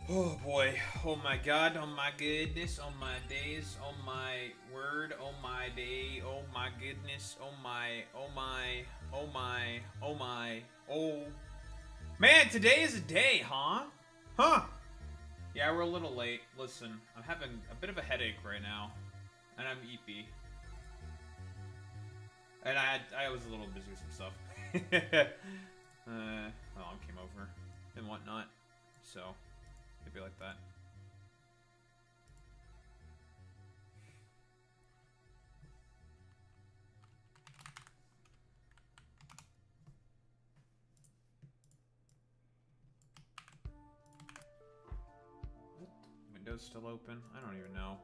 Oh boy, oh my god, oh my goodness, oh my days, oh my word, oh my day, oh my goodness, oh my, oh my, oh my, oh my, oh. Man, today is a day, huh? Huh? Yeah, we're a little late. Listen, I'm having a bit of a headache right now, and I'm eepy. And I was a little busy with some stuff. My mom came over and whatnot, so it'd be like that. Window's still open? I don't even know.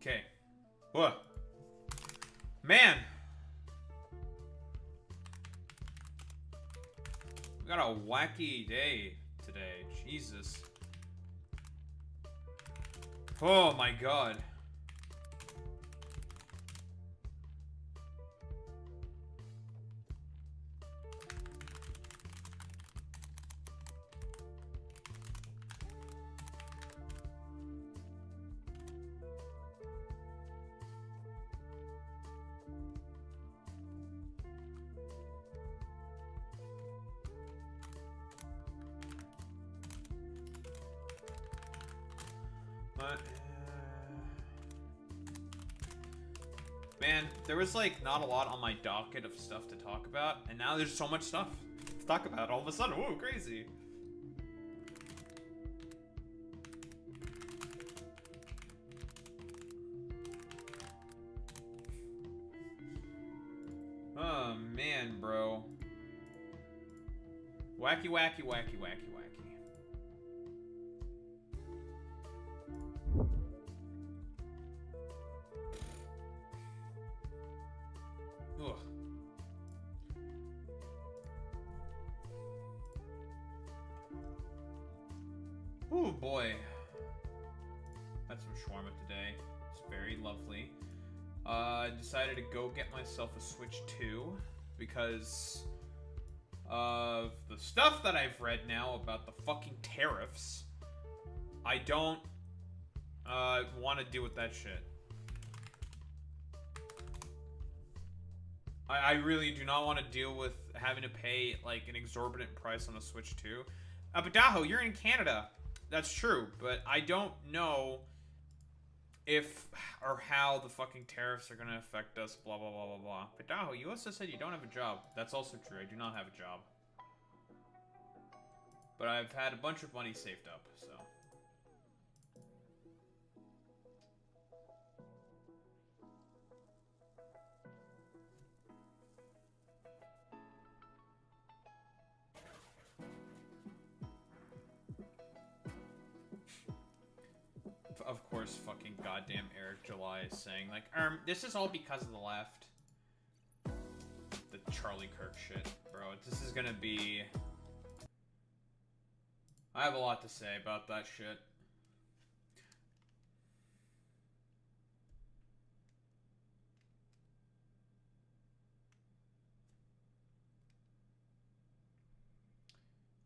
Okay. What? Man! We got a wacky day today. Jesus. Oh my god. But, man, there was like not a lot on my docket of stuff to talk about, and now there's so much stuff to talk about all of a sudden. Whoa, crazy. Oh man, bro. Wacky, wacky, wacky, wacky, wacky. Ugh. Oh boy. Had some shawarma today. It's very lovely. I decided to go get myself a Switch 2 because of the stuff that I've read now about the fucking tariffs. I don't want to deal with that shit. I really do not want to deal with having to pay like an exorbitant price on a Switch 2. But Daho, you're in Canada. That's true, but I don't know if or how the fucking tariffs are gonna affect us, blah blah blah blah blah. But Daho, you also said you don't have a job. That's also true. I do not have a job. But I've had a bunch of money saved up, so. Of course, fucking goddamn Eric July is saying, like, this is all because of the left. The Charlie Kirk shit, bro. This is gonna be... I have a lot to say about that shit.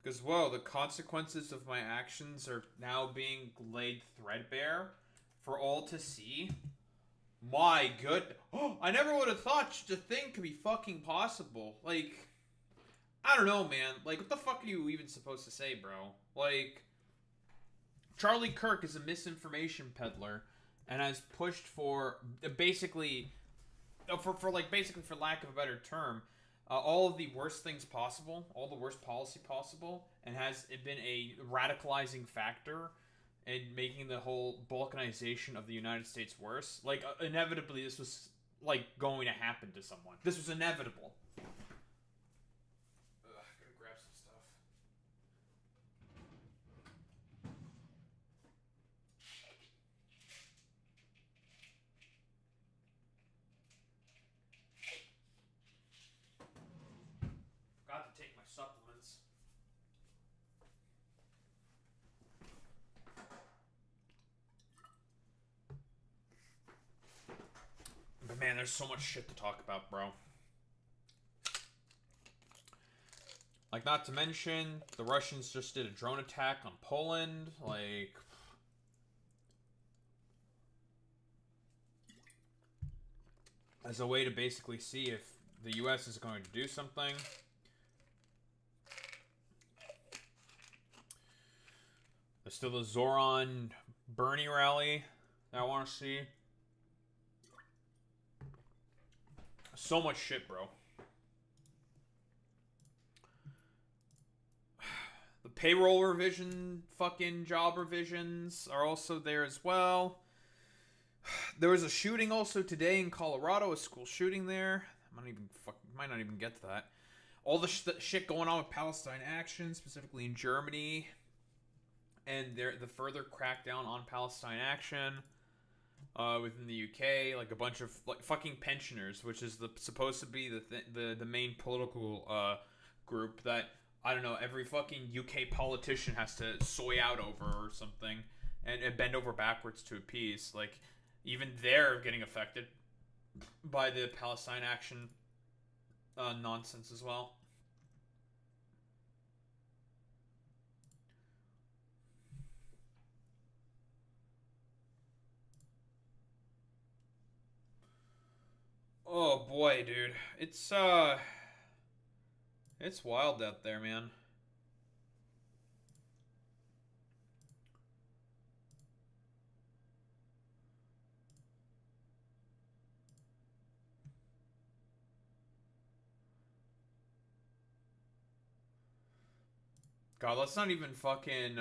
Because, whoa, the consequences of my actions are now being laid threadbare for all to see. My good. Oh, I never would have thought such a thing could be fucking possible. Like, I don't know, man. Like, what the fuck are you even supposed to say, bro? Like, Charlie Kirk is a misinformation peddler and has pushed for basically, for like, basically, for lack of a better term, all of the worst things possible, all the worst policy possible, and has been a radicalizing factor in making the whole balkanization of the United States worse. Like, inevitably, this was, like, going to happen to someone. This was inevitable. Ugh, gotta grab some stuff. Forgot to take my supplements. But man, there's so much shit to talk about, bro. Like, not to mention, the Russians just did a drone attack on Poland. Like, as a way to basically see if the US is going to do something. There's still the Zoran Bernie rally that I want to see. So much shit, bro. The payroll revision, fucking job revisions are also there as well. There was a shooting also today in Colorado, a school shooting there. Might not even get to that. All the shit going on with Palestine Action, specifically in Germany, and the further crackdown on Palestine Action within the UK, like a bunch of like fucking pensioners, which is supposed to be the main political group that, I don't know, every fucking UK politician has to soy out over or something, and bend over backwards to appease. Like, even they're getting affected by the Palestine Action nonsense as well. Oh boy, dude. It's wild out there, man. God, let's not even fucking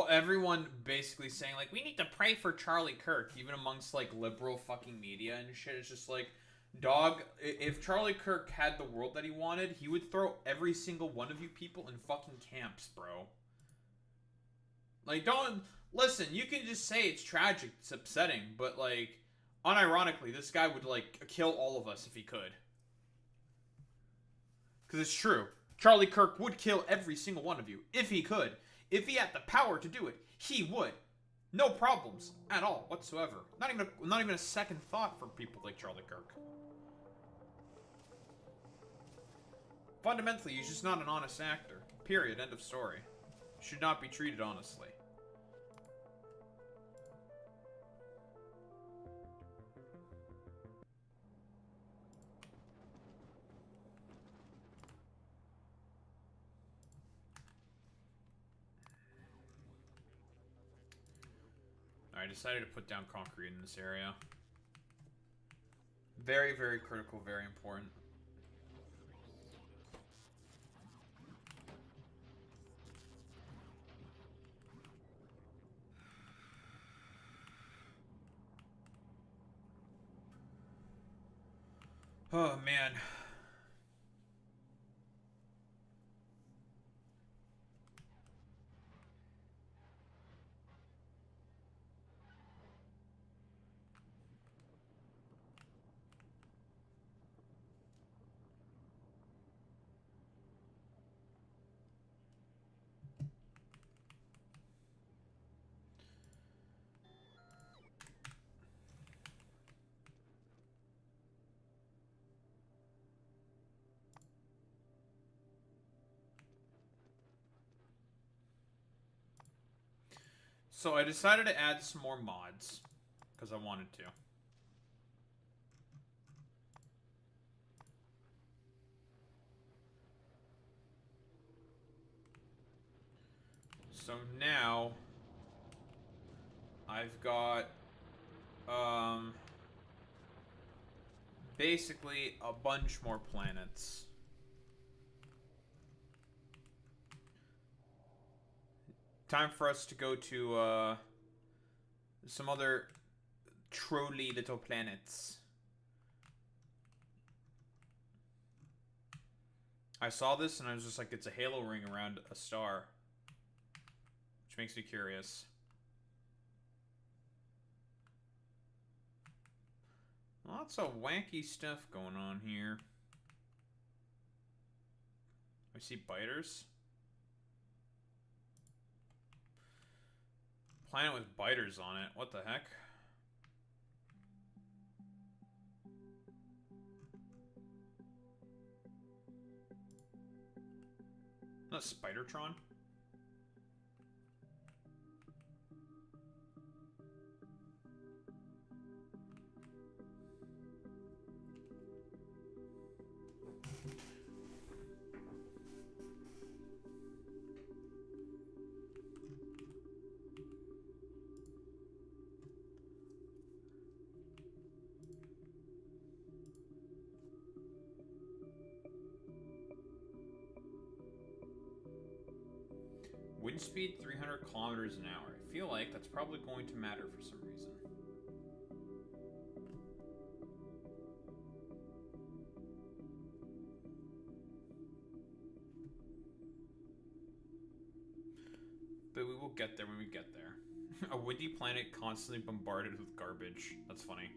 everyone basically saying like, we need to pray for Charlie Kirk, even amongst like liberal fucking media and shit. It's just like, dog, if Charlie Kirk had the world that he wanted, he would throw every single one of you people in fucking camps, bro. Like, don't listen. You can just say it's tragic, it's upsetting, but like, unironically, this guy would like kill all of us if he could. Because it's true. Charlie Kirk would kill every single one of you if he could. If he had the power to do it, he would. No problems at all whatsoever. Not even a second thought for people like Charlie Kirk. Fundamentally, he's just not an honest actor. Period. End of story. Should not be treated honestly. I decided to put down concrete in this area. Very, very critical, very important. Oh, man. So I decided to add some more mods, because I wanted to. So now, I've got, basically a bunch more planets. Time for us to go to, some other truly little planets. I saw this and I was just like, it's a halo ring around a star. Which makes me curious. Lots of wacky stuff going on here. I see biters. Planet with biters on it. What the heck? Not Spidertron? Wind speed 300 kilometers an hour. I feel like that's probably going to matter for some reason. But we will get there when we get there. A windy planet constantly bombarded with garbage. That's funny.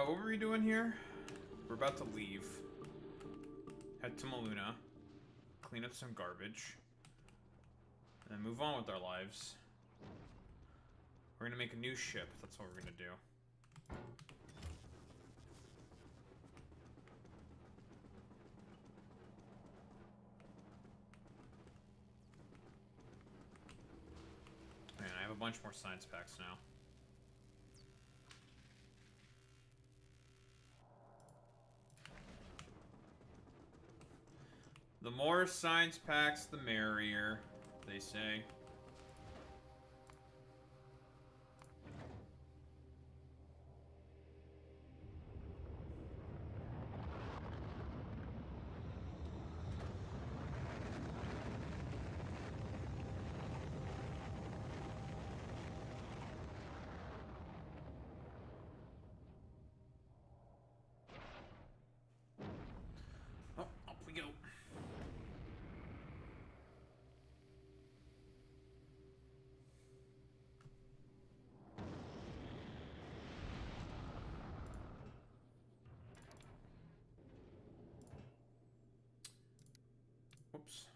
What were we doing here? We're about to leave. Head to Maluna. Clean up some garbage. And then move on with our lives. We're gonna make a new ship. That's what we're gonna do. Man, I have a bunch more science packs now. The more science packs, the merrier, they say. Oh, up we go. Whoops.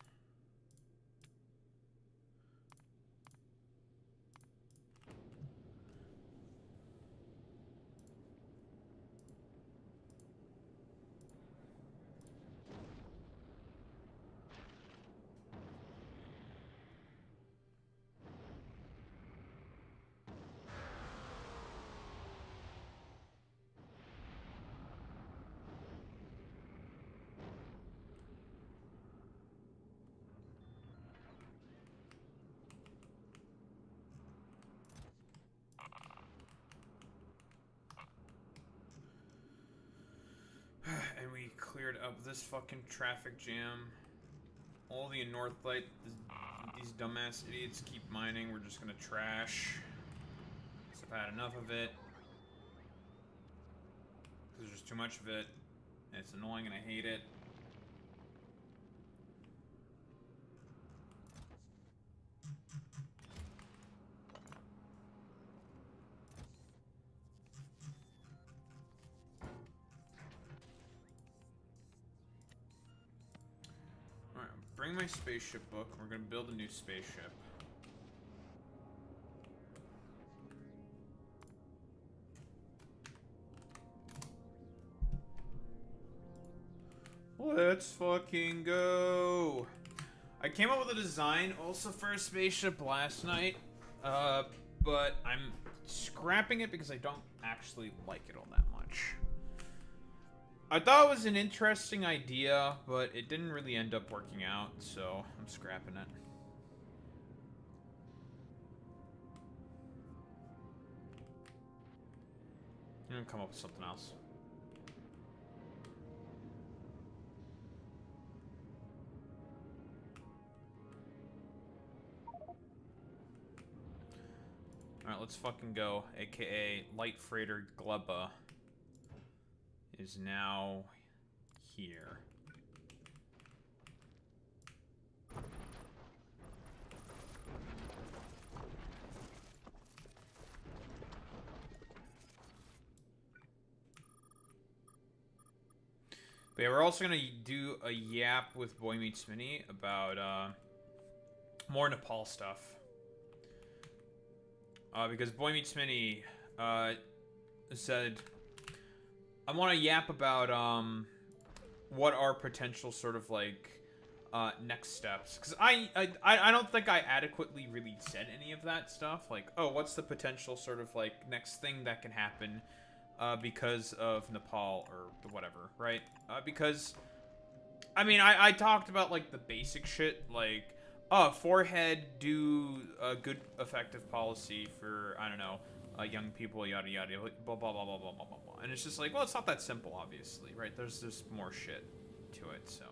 And we cleared up this fucking traffic jam. All the Northlight, these dumbass idiots keep mining. We're just gonna trash. I've had enough of it. There's just too much of it. And it's annoying and I hate it. Bring my spaceship book. We're gonna build a new spaceship. Let's fucking go. I came up with a design also for a spaceship last night, but I'm scrapping it because I don't actually like it all that much. I thought it was an interesting idea, but it didn't really end up working out, so I'm scrapping it. I'm gonna come up with something else. Alright, Alright, let's fucking go. AKA Light Freighter GLEBA is now here. But yeah, we're also gonna do a yap with Boy Meets Mini about more Nepal stuff. Because Boy Meets Mini said, I want to yap about what are potential sort of like next steps. Because I don't think I adequately really said any of that stuff. Like, oh, what's the potential sort of like next thing that can happen because of Nepal or whatever, right? Because, I mean, I talked about like the basic shit, like, forehead, do a good, effective policy for, I don't know, young people, yada yada, blah blah blah blah blah blah blah blah. And it's just like, well, it's not that simple, obviously, right? There's just more shit to it. So,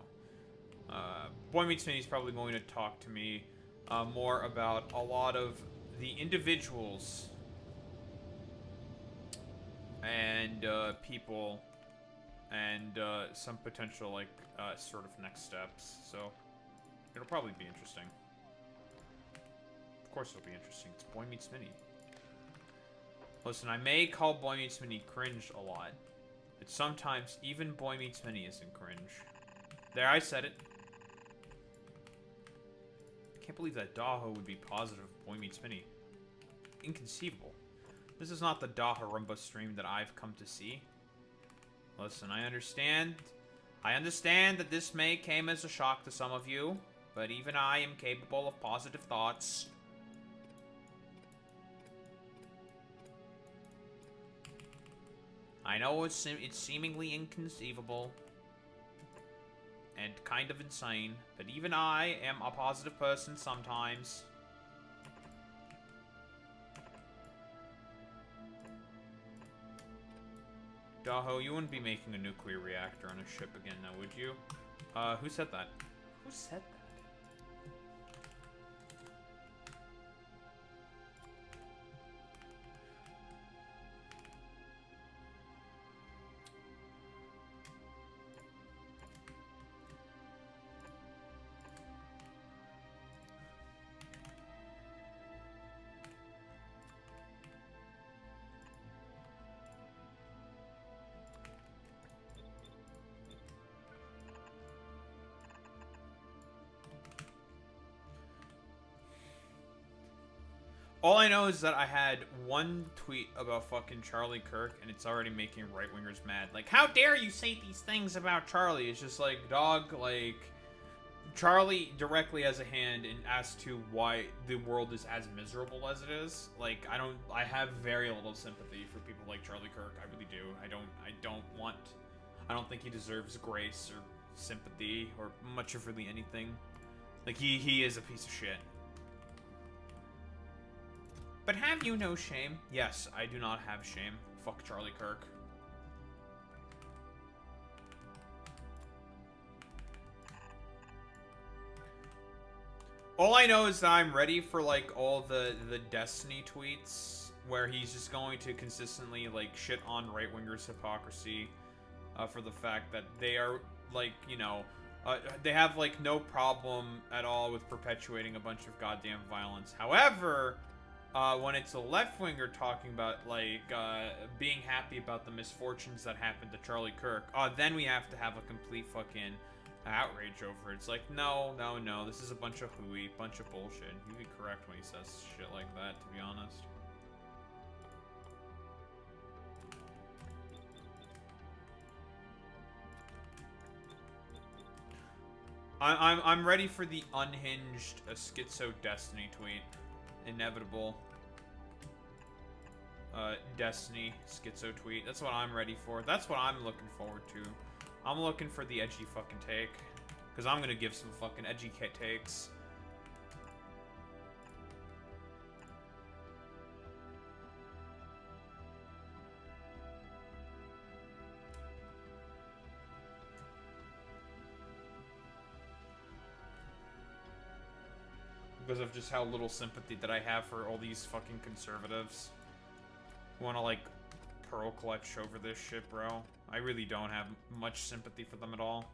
Boy Meets Mini is probably going to talk to me more about a lot of the individuals and people and some potential like sort of next steps. So. It'll probably be interesting. Of course it'll be interesting. It's Boy Meets Mini. Listen, I may call Boy Meets Mini cringe a lot, but sometimes even Boy Meets Mini isn't cringe. There, I said it. I can't believe that Daho would be positive of Boy Meets Mini. Inconceivable. This is not the Daharumba stream that I've come to see. Listen, I understand. I understand that this may came as a shock to some of you. But even I am capable of positive thoughts. I know it's seemingly inconceivable. And kind of insane. But even I am a positive person sometimes. Daho, you wouldn't be making a nuclear reactor on a ship again now, would you? Who said that? Who said that? All I know is that I had one tweet about fucking Charlie Kirk, and it's already making right-wingers mad. Like, how dare you say these things about Charlie? It's just like, dog, like, Charlie directly has a hand in as to why the world is as miserable as it is. Like, I have very little sympathy for people like Charlie Kirk. I really do. I don't think he deserves grace or sympathy or much of really anything. Like, he is a piece of shit. But have you no shame? Yes, I do not have shame. Fuck Charlie Kirk. All I know is that I'm ready for, like, all the Destiny tweets where he's just going to consistently, like, shit on right-wingers' hypocrisy for the fact that they are, like, you know, they have, like, no problem at all with perpetuating a bunch of goddamn violence. However, when it's a left-winger talking about, like, being happy about the misfortunes that happened to Charlie Kirk, then we have to have a complete fucking outrage over it. It's like, no, this is a bunch of hooey, bunch of bullshit. He'd be correct when he says shit like that, to be honest. I'm ready for the unhinged schizo Destiny tweet. Inevitable. Destiny schizo tweet. That's what I'm ready for. That's what I'm looking forward to. I'm looking for the edgy fucking take. Because I'm gonna give some fucking edgy takes. Because of just how little sympathy that I have for all these fucking conservatives. Who want to, like, pearl clutch over this shit, bro. I really don't have much sympathy for them at all.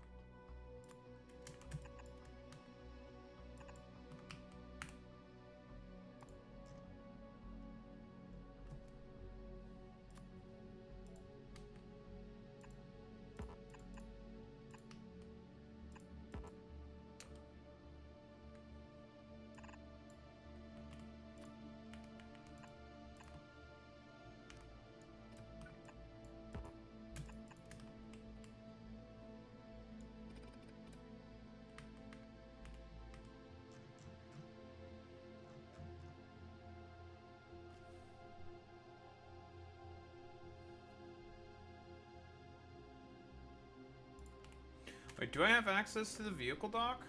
Wait, do I have access to the vehicle dock?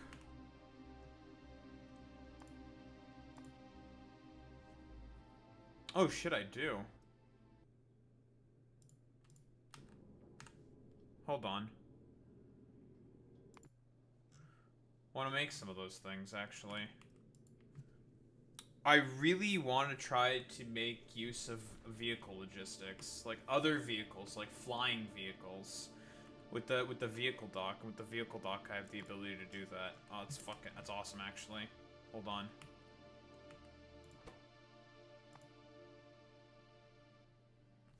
Oh shit, I do. Hold on. Want to make some of those things, actually. I really want to try to make use of vehicle logistics, like other vehicles, like flying vehicles. With the vehicle dock, and with the vehicle dock, I have the ability to do that. Oh, that's awesome, actually. Hold on.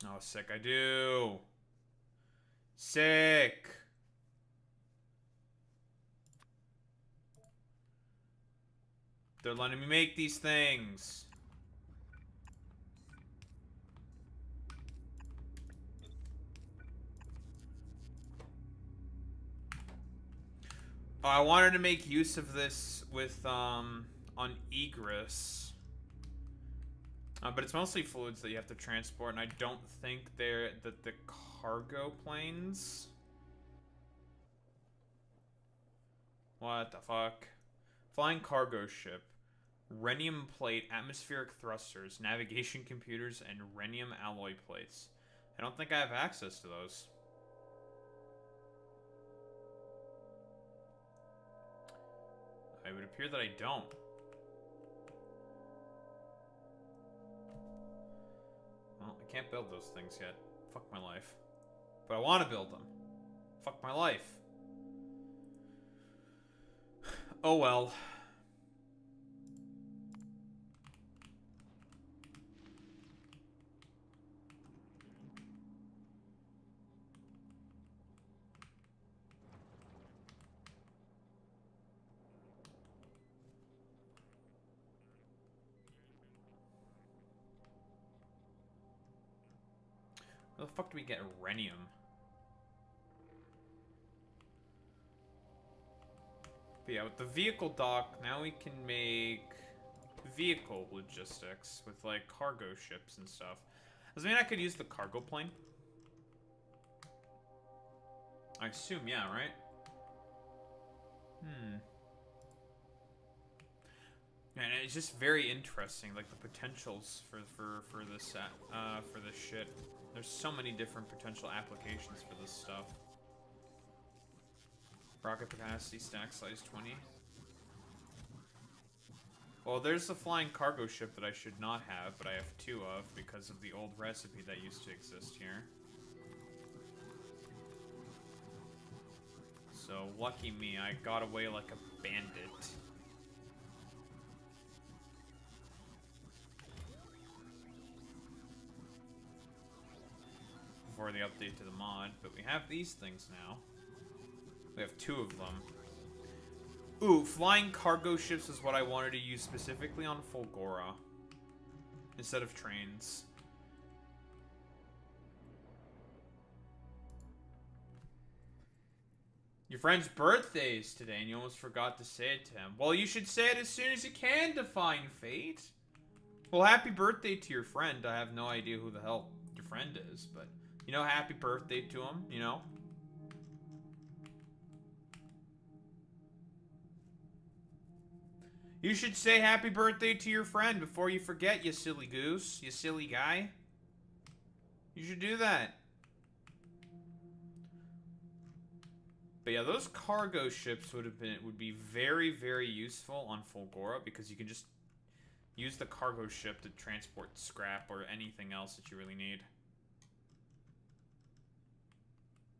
Oh, sick, I do. Sick. They're letting me make these things. Oh, I wanted to make use of this with, on egress. But it's mostly fluids that you have to transport, and I don't think that the cargo planes... What the fuck? Flying cargo ship. Rhenium plate, atmospheric thrusters, navigation computers, and rhenium alloy plates. I don't think I have access to those. It would appear that I don't. Well, I can't build those things yet. Fuck my life. But I want to build them. Fuck my life. Oh well. Where the fuck do we get rhenium? But yeah, with the vehicle dock, now we can make vehicle logistics with, like, cargo ships and stuff. Does that mean I could use the cargo plane? I assume, yeah, right? And it's just very interesting, like, the potentials for this shit. There's so many different potential applications for this stuff. Rocket capacity, stack size 20. Well, there's the flying cargo ship that I should not have, but I have 2 of because of the old recipe that used to exist here. So, lucky me, I got away like a bandit. Before the update to the mod, but we have these things now. We have 2 of them. Ooh, flying cargo ships is what I wanted to use specifically on Fulgora. Instead of trains. Your friend's birthday is today and you almost forgot to say it to him. Well, you should say it as soon as you can, Define Fate. Well, happy birthday to your friend. I have no idea who the hell your friend is, but... You know, happy birthday to him, you know? You should say happy birthday to your friend before you forget, you silly goose. You silly guy. You should do that. But yeah, those cargo ships would be very, very useful on Fulgora because you can just use the cargo ship to transport scrap or anything else that you really need.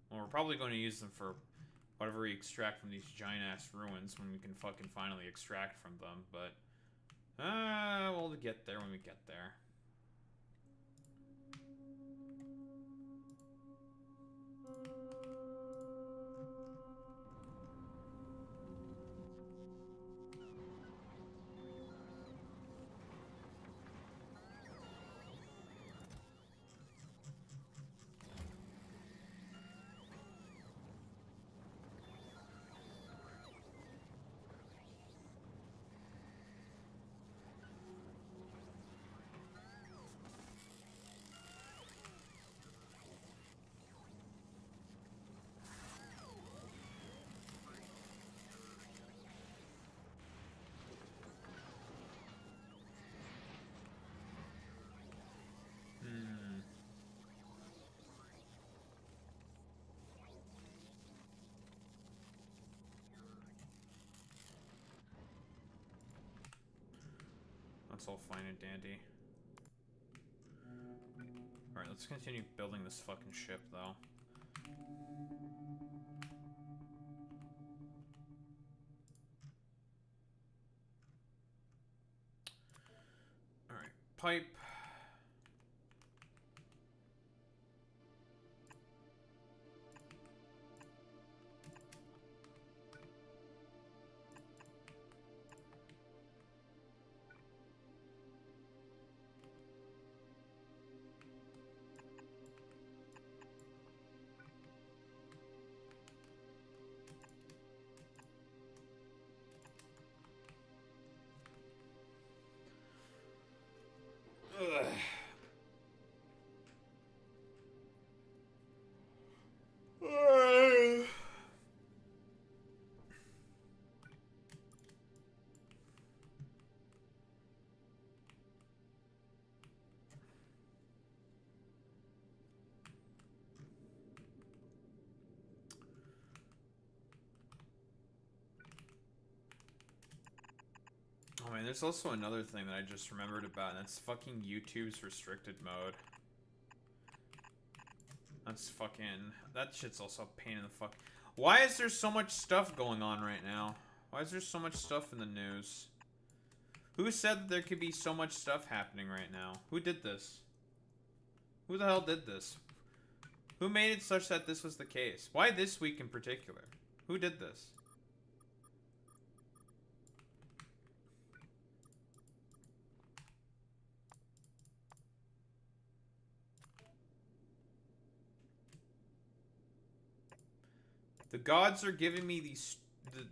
Well, we're probably going to use them for whatever we extract from these giant-ass ruins when we can fucking finally extract from them, but... we'll get there when we get there. That's all fine and dandy. Alright, let's continue building this fucking ship, though. Alright, pipe. Ugh. Oh man, there's also another thing that I just remembered about, and that's fucking YouTube's restricted mode. That's fucking... That shit's also a pain in the fuck. Why is there so much stuff going on right now? Why is there so much stuff in the news? Who said that there could be so much stuff happening right now? Who did this? Who the hell did this? Who made it such that this was the case? Why this week in particular? Who did this? The gods are giving me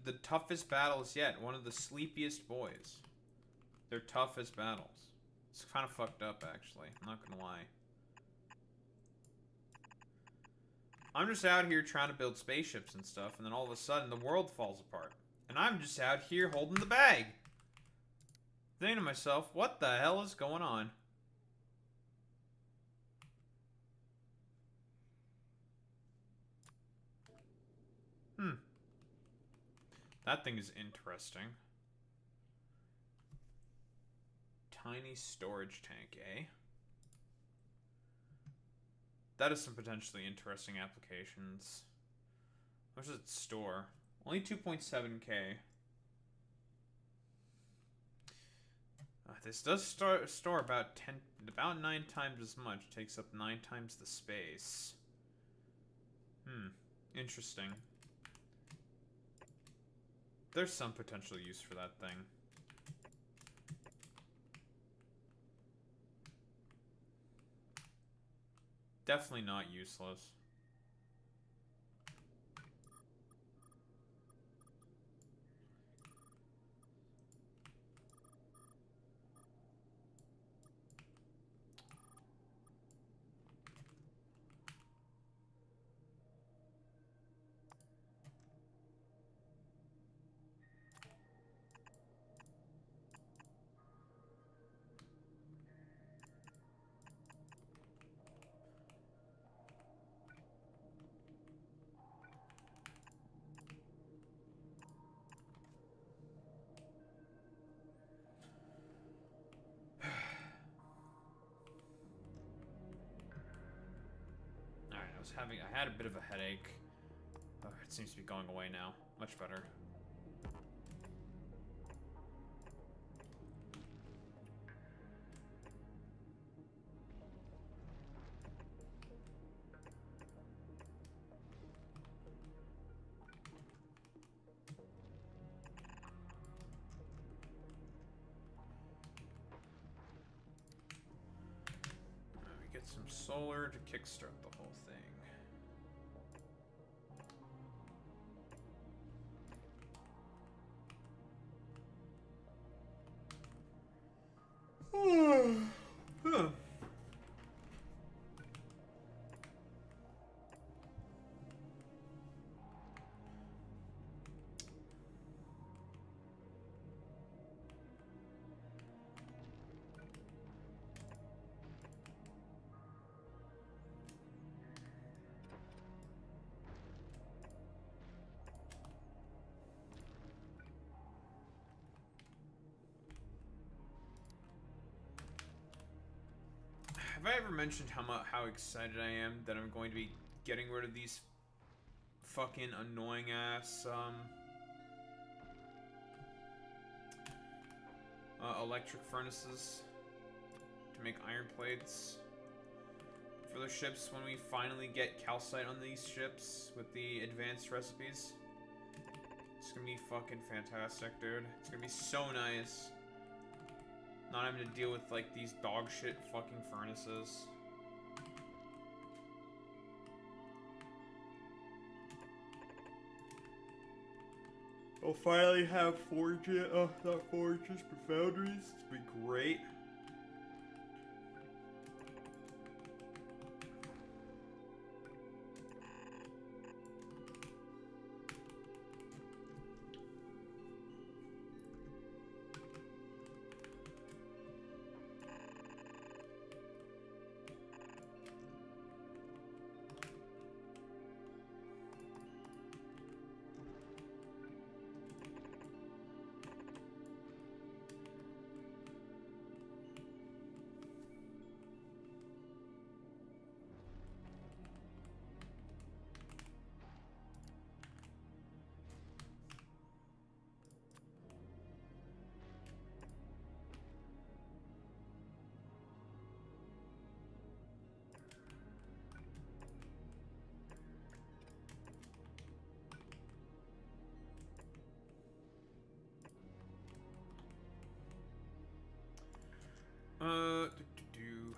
the toughest battles yet. One of the sleepiest boys. Their toughest battles. It's kind of fucked up, actually. I'm not gonna lie. I'm just out here trying to build spaceships and stuff, and then all of a sudden the world falls apart. And I'm just out here holding the bag. Thinking to myself, what the hell is going on? That thing is interesting. Tiny storage tank, eh? That is some potentially interesting applications. How much does it store? Only 2.7k. This does store about 9 times as much. It takes up 9 times the space. Interesting. There's some potential use for that thing. Definitely not useless. I had a bit of a headache. It seems to be going away now. Much better. We get some solar to kickstart the whole thing. Huh. Have I ever mentioned how excited I am that I'm going to be getting rid of these fucking annoying ass electric furnaces to make iron plates for the ships when we finally get calcite on these ships with the advanced recipes? It's gonna be fucking fantastic, dude. It's gonna be so nice. Not having to deal with, like, these dog shit fucking furnaces. I'll finally have forges, not forges, but foundries. It'll be great. Do.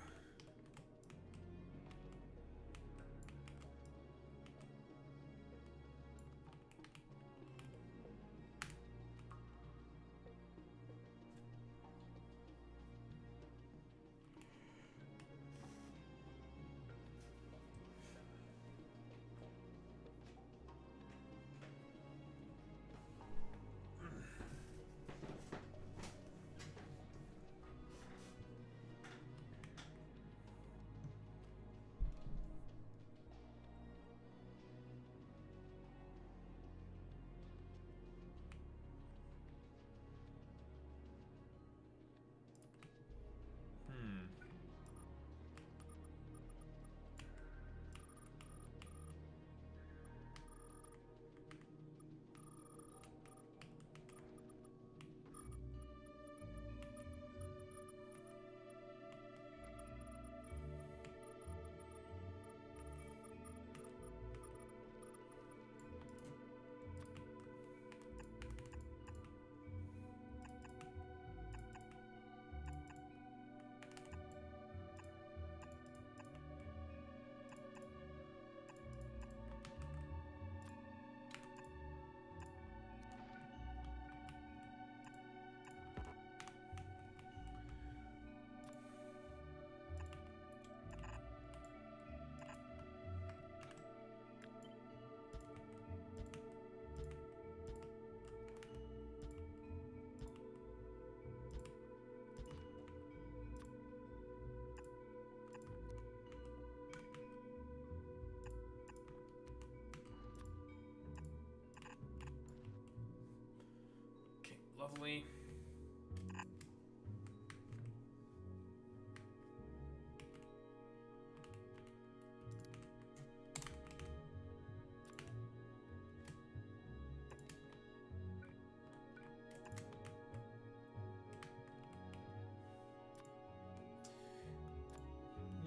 Lovely.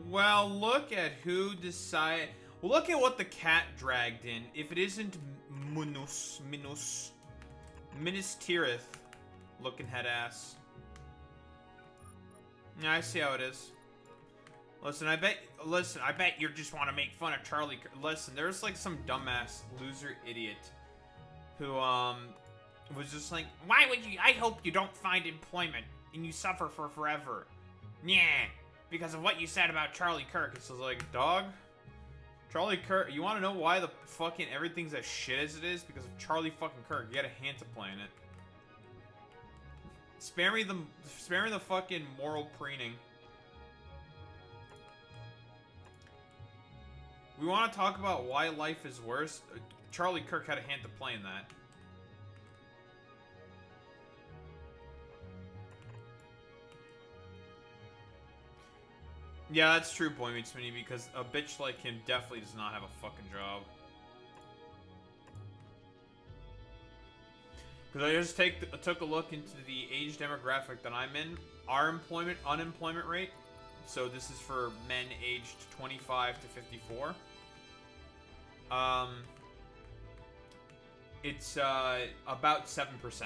Well, look at who decided. Well, look at what the cat dragged in. If it isn't Minas Tirith looking head ass. Yeah, I see how it is. Listen, I bet you just want to make fun of Charlie. Listen, there's like some dumbass loser idiot who was just like, why would you? I hope you don't find employment and you suffer for forever. Yeah, because of what you said about Charlie Kirk. It's just like, dog. Charlie Kirk. You want to know why the fucking everything's as shit as it is? Because of Charlie fucking Kirk. You got a hand to play in it. Spare me the fucking moral preening. We want to talk about why life is worse. Charlie Kirk had a hand to play in that. Yeah, that's true, Boy Meets Minnie, because a bitch like him definitely does not have a fucking job. Because I just took a look into the age demographic that I'm in. Our unemployment rate. So this is for men aged 25 to 54. It's about 7%.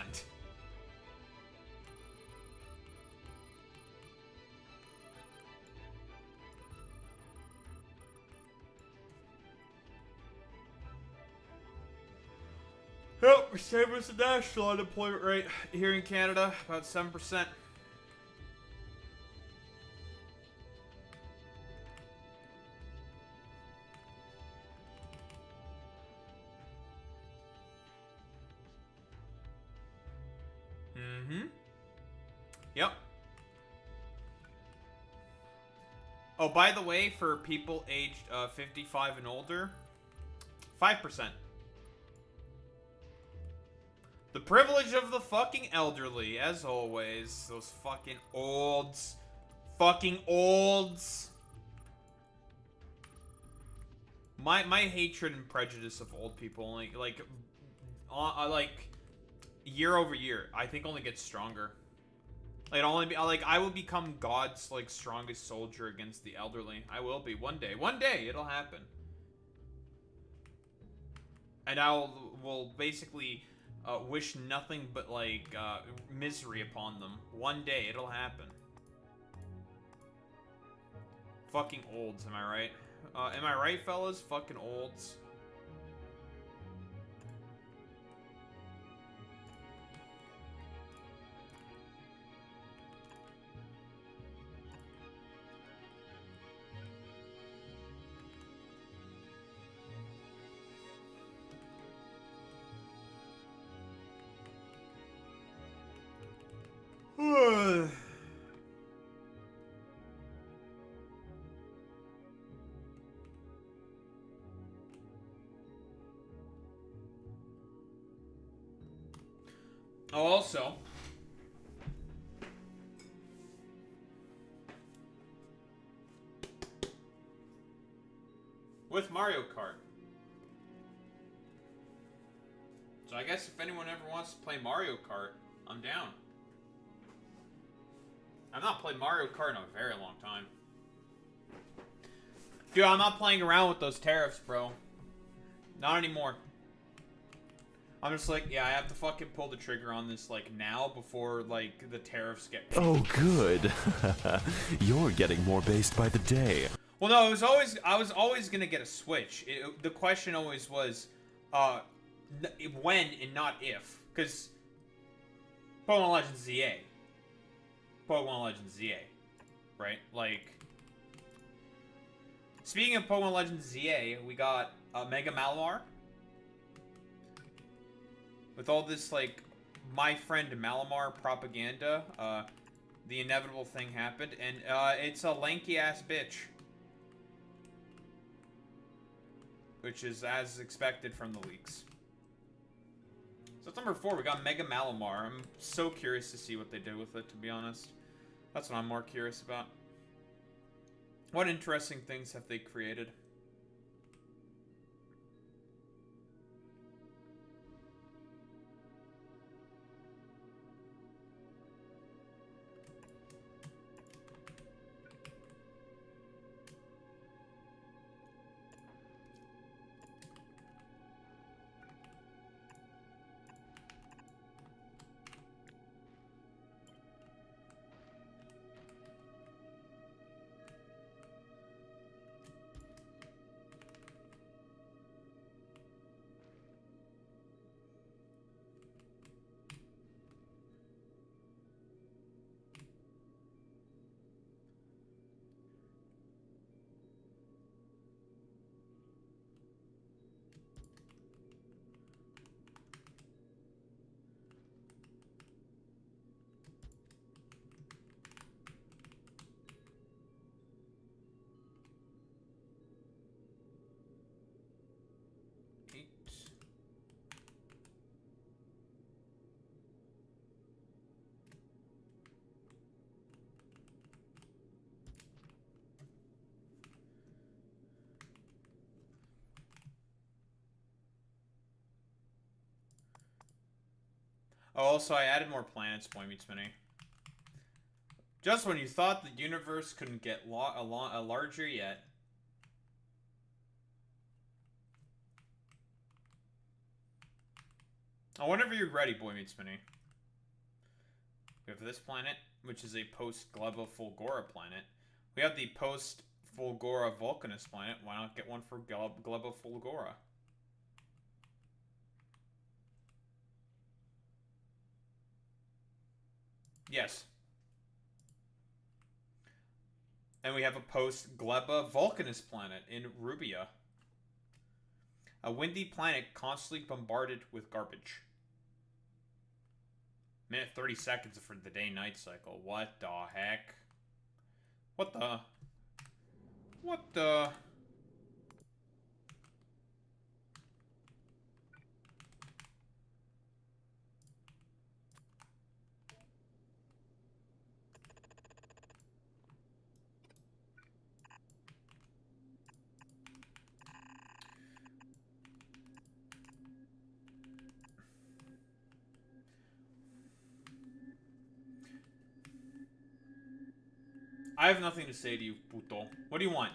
Yep, same as the national unemployment rate here in Canada, about 7%. Yep. Oh, by the way, for people aged 55 and older, 5%. The privilege of the fucking elderly, as always. Those fucking olds. Fucking olds. My hatred and prejudice of old people, like year over year, I think only gets stronger. Like, I will become God's, like, strongest soldier against the elderly. I will be. One day, it'll happen. And will basically wish nothing but, like, misery upon them. One day, it'll happen. Fucking olds, am I right? Am I right, fellas? Fucking olds. Also, with Mario Kart. So I guess if anyone ever wants to play Mario Kart, I'm down. I've not played Mario Kart in a very long time. Dude, I'm not playing around with those tariffs, bro. Not anymore. I'm just like, yeah, I have to fucking pull the trigger on this, like, now before, like, the tariffs get paid. Oh, good. You're getting more based by the day. Well, no, I was always gonna get a Switch. The question always was, when and not if. Because Pokemon Legends ZA. Pokemon Legends ZA. Right? Like, speaking of Pokemon Legends ZA, we got Mega Malamar. With all this, like, my friend Malamar propaganda, the inevitable thing happened, and it's a lanky-ass bitch. Which is as expected from the leaks. So that's number 4, we got Mega Malamar. I'm so curious to see what they did with it, to be honest. That's what I'm more curious about. What interesting things have they created? Oh, also, I added more planets, Boy Meets Mini. Just when you thought the universe couldn't get larger yet. Oh, whenever you're ready, Boy Meets Mini. We have this planet, which is a post-GLEBA Fulgora planet. We have the post-Fulgora Vulcanus planet. Why not get one for GLEBA Fulgora? Yes. And we have a post-GLEBA Vulcanus planet in Rubia. A windy planet constantly bombarded with garbage. Minute 30 seconds for the day-night cycle. What the heck? What the? What the? I have nothing to say to you, puto. What do you want?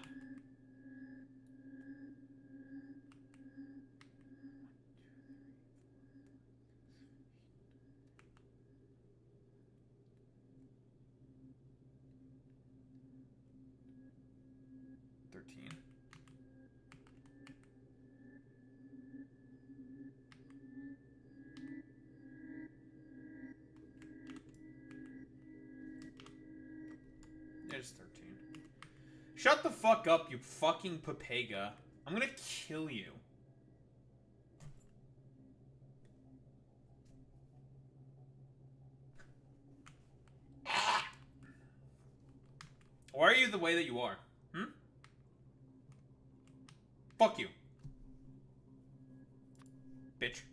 There's 13. Shut the fuck up, you fucking papega. I'm gonna kill you. Why are you the way that you are? Hmm? Fuck you. Bitch.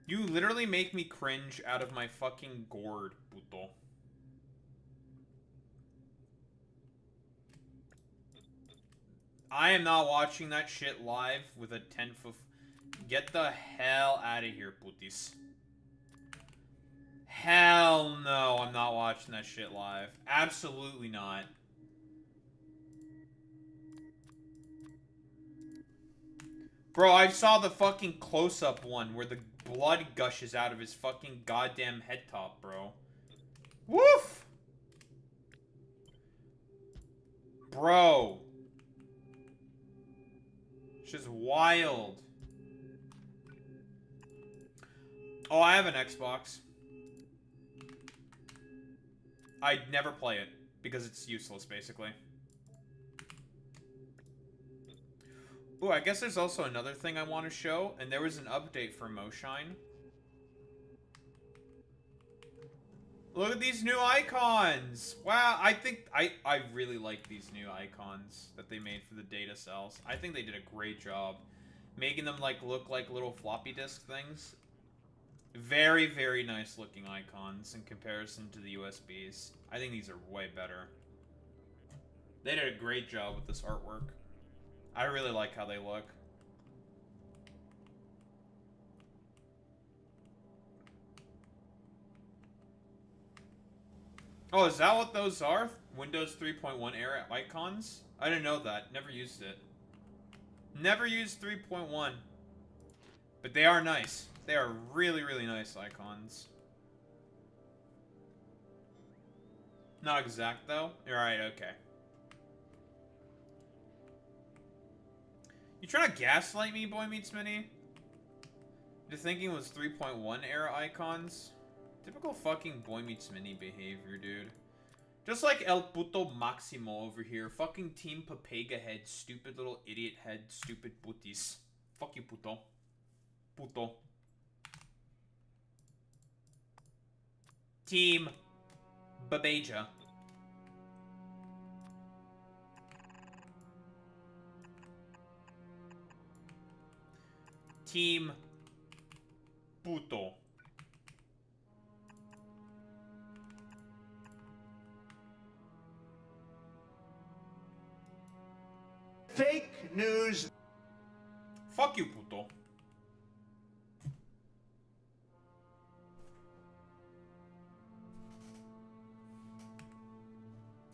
You literally make me cringe out of my fucking gourd, puto. I am not watching that shit live with a 10-foot... Get the hell out of here, putis. Hell no, I'm not watching that shit live. Absolutely not. Bro, I saw the fucking close-up one where the blood gushes out of his fucking goddamn head top, bro. Woof! Bro. It's just wild. Oh, I have an Xbox. I'd never play it, because it's useless, basically. Ooh, I guess there's also another thing I want to show, and there was an update for Moshine. Look at these new icons! Wow, I think I really like these new icons that they made for the data cells. I think they did a great job making them like look like little floppy disk things. Very, very nice looking icons in comparison to the USBs. I think these are way better. They did a great job with this artwork. I really like how they look. Oh, is that what those are? Windows 3.1 era icons? I didn't know that. Never used it. Never used 3.1. But they are nice. They are really, really nice icons. Not exact, though. Alright, okay. You trying to gaslight me, Boy Meets Mini? You're thinking it was 3.1 era icons? Typical fucking Boy Meets Mini behavior, dude. Just like El Puto Maximo over here. Fucking Team Papega head. Stupid little idiot head. Stupid putis. Fuck you, puto. Puto. Team Babeja. Team Puto. fake news. Fuck you, puto.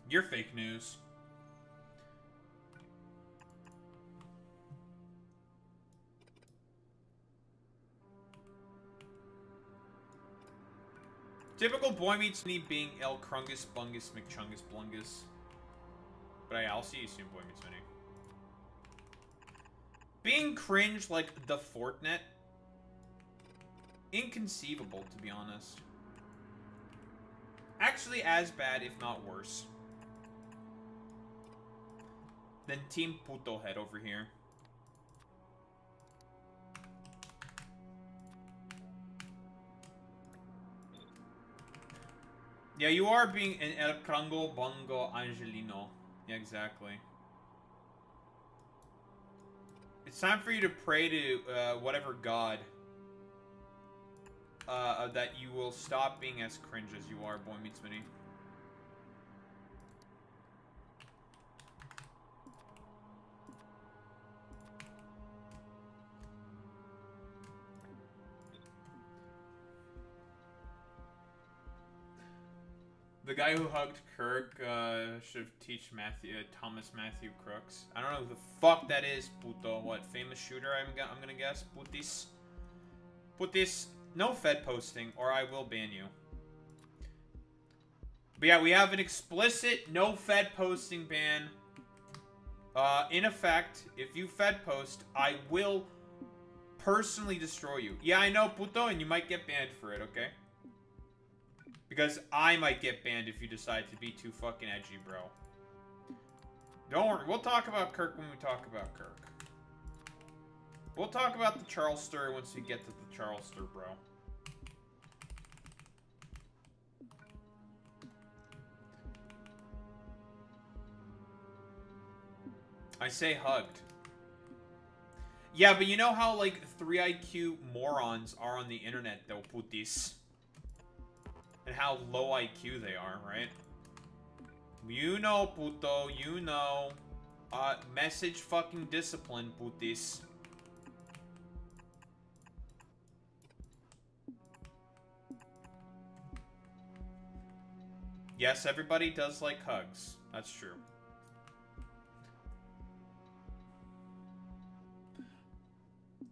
You're fake news. Typical boy meets me being El Krungus Bungus McChungus Blungus. But I'll see you soon, boy meets Minnie. Being cringe like the Fortnite? Inconceivable, to be honest. Actually as bad, if not worse. Than Team Puto Head over here. Yeah, you are being an El Crango Bongo Angelino. Yeah, exactly. It's time for you to pray to whatever god that you will stop being as cringe as you are, boy meets Minnie. The guy who hugged Kirk should teach Thomas Matthew Crooks. I don't know who the fuck that is, puto. What, famous shooter? I'm gonna guess. Putis. Putis. No Fed posting, or I will ban you. But yeah, we have an explicit no Fed posting ban. In effect, if you Fed post, I will personally destroy you. Yeah, I know, puto, and you might get banned for it, okay? Because I might get banned if you decide to be too fucking edgy, bro. Don't worry, we'll talk about Kirk when we talk about Kirk. We'll talk about the Charleston once we get to the Charleston, bro. I say hugged. Yeah, but you know how, like, 3 IQ morons are on the internet, though, putis. And how low IQ they are, right? You know, puto, you know. Message fucking discipline, putis. Yes, everybody does like hugs. That's true.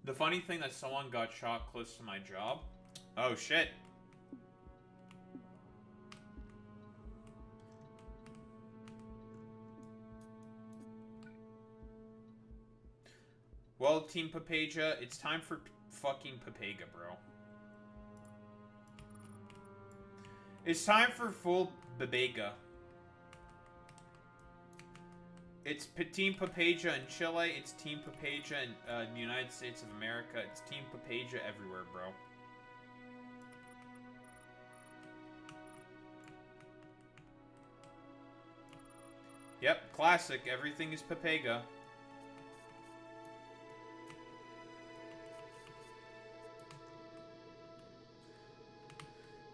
The funny thing that someone got shot close to my job. Oh, shit. Well, Team Papaja, it's time for fucking Papega, bro. It's time for full Babega. It's Team Papaja in Chile, it's Team Papaja in the United States of America, it's Team Papaja everywhere, bro. Yep, classic, everything is Papega.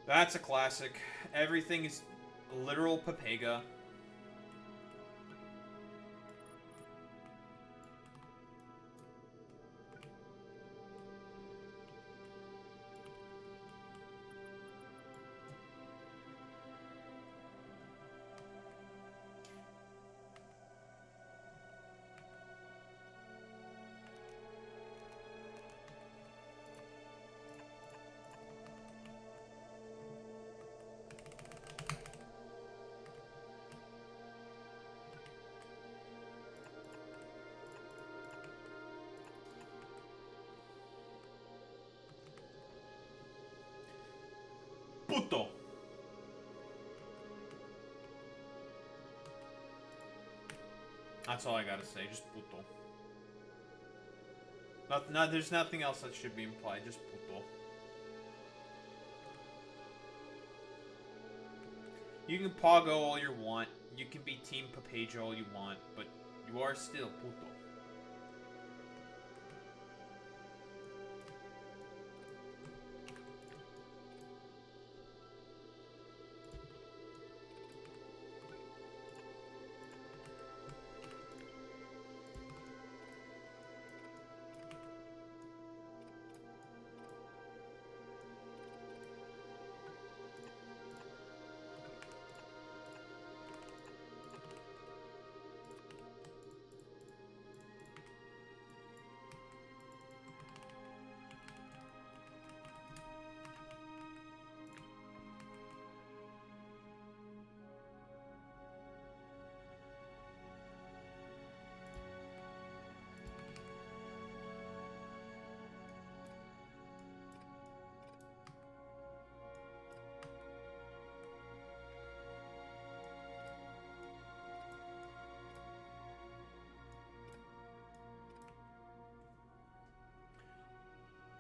That's a classic. Everything is literal Papega. Puto. That's all I gotta say, just puto. No, there's nothing else that should be implied, just puto. You can Pago all you want, you can be Team Papaja all you want, but you are still puto.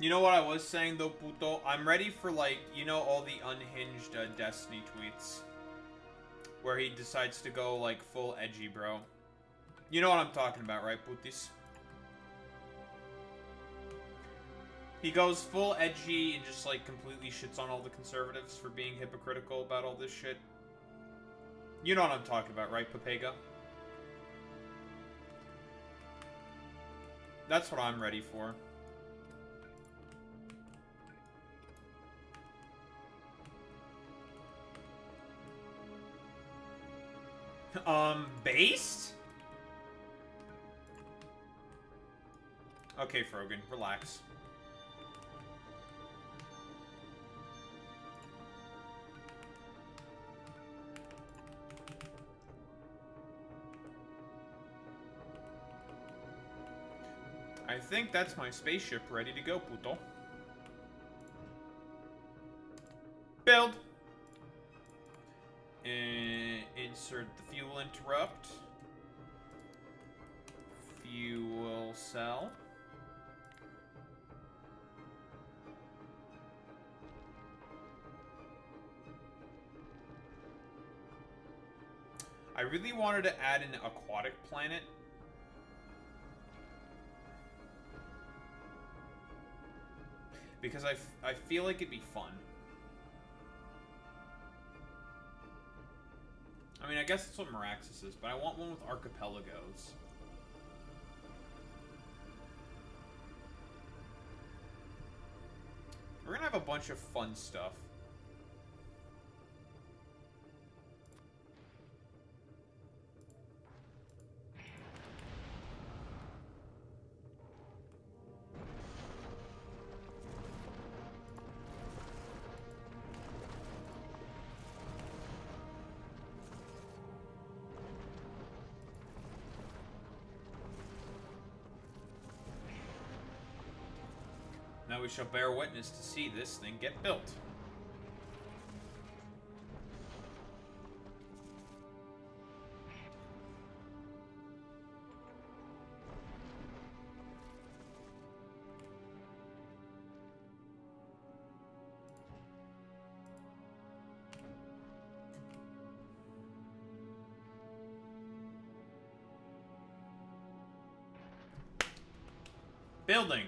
You know what I was saying though, puto? I'm ready for, like, you know, all the unhinged Destiny tweets. Where he decides to go, like, full edgy, bro. You know what I'm talking about, right, putis? He goes full edgy and just, like, completely shits on all the conservatives for being hypocritical about all this shit. You know what I'm talking about, right, Papega? That's what I'm ready for. Based? Okay, Frogan, relax. I think that's my spaceship ready to go, puto. Build! Insert the fuel interrupt. Fuel cell. I really wanted to add an aquatic planet. Because I feel like it'd be fun. I mean, I guess that's what Meraxis is, but I want one with archipelagos. We're gonna have a bunch of fun stuff. Now we shall bear witness to see this thing get built. Building.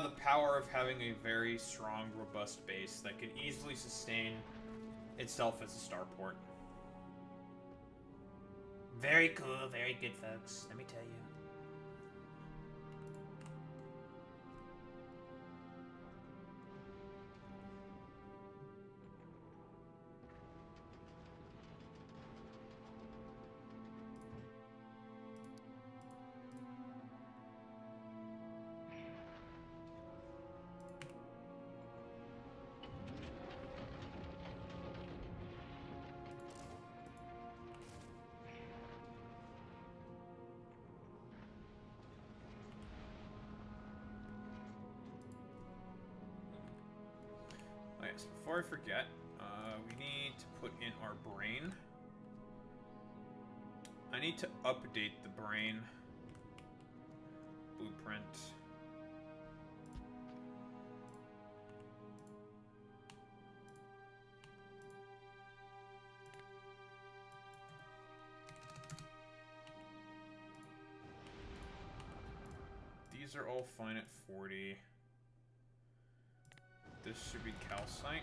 The power of having a very strong, robust base that can easily sustain itself as a starport. Very cool, very good, folks. Let me tell you. Yes, before I forget, we need to put in our brain. I need to update the brain blueprint. These are all fine at 40. This should be calcite.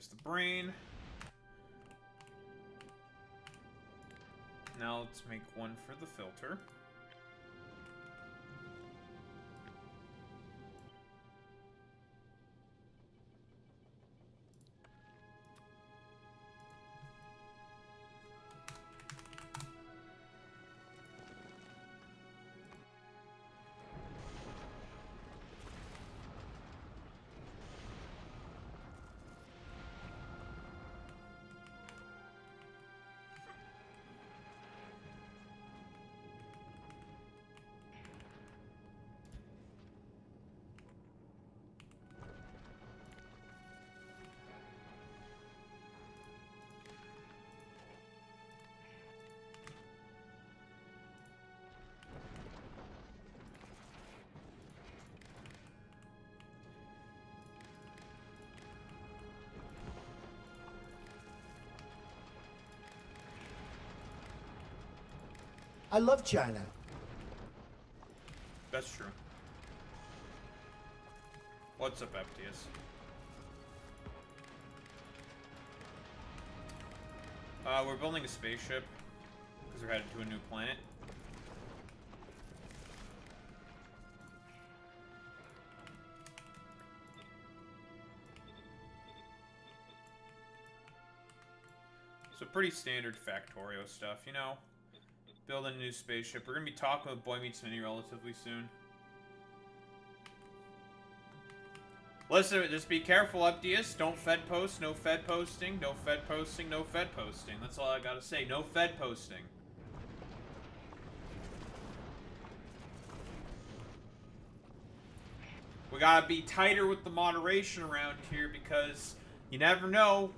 There's the brain. Now let's make one for the filter. I love China. That's true. What's up, FTS? We're building a spaceship because we're headed to a new planet. So pretty standard Factorio stuff, you know? Building a new spaceship. We're gonna be talking with Boy Meets Mini relatively soon. Listen, just be careful, FDS. Don't Fed post. No Fed posting. No Fed posting. No Fed posting. That's all I gotta say. No Fed posting. We gotta be tighter with the moderation around here because you never know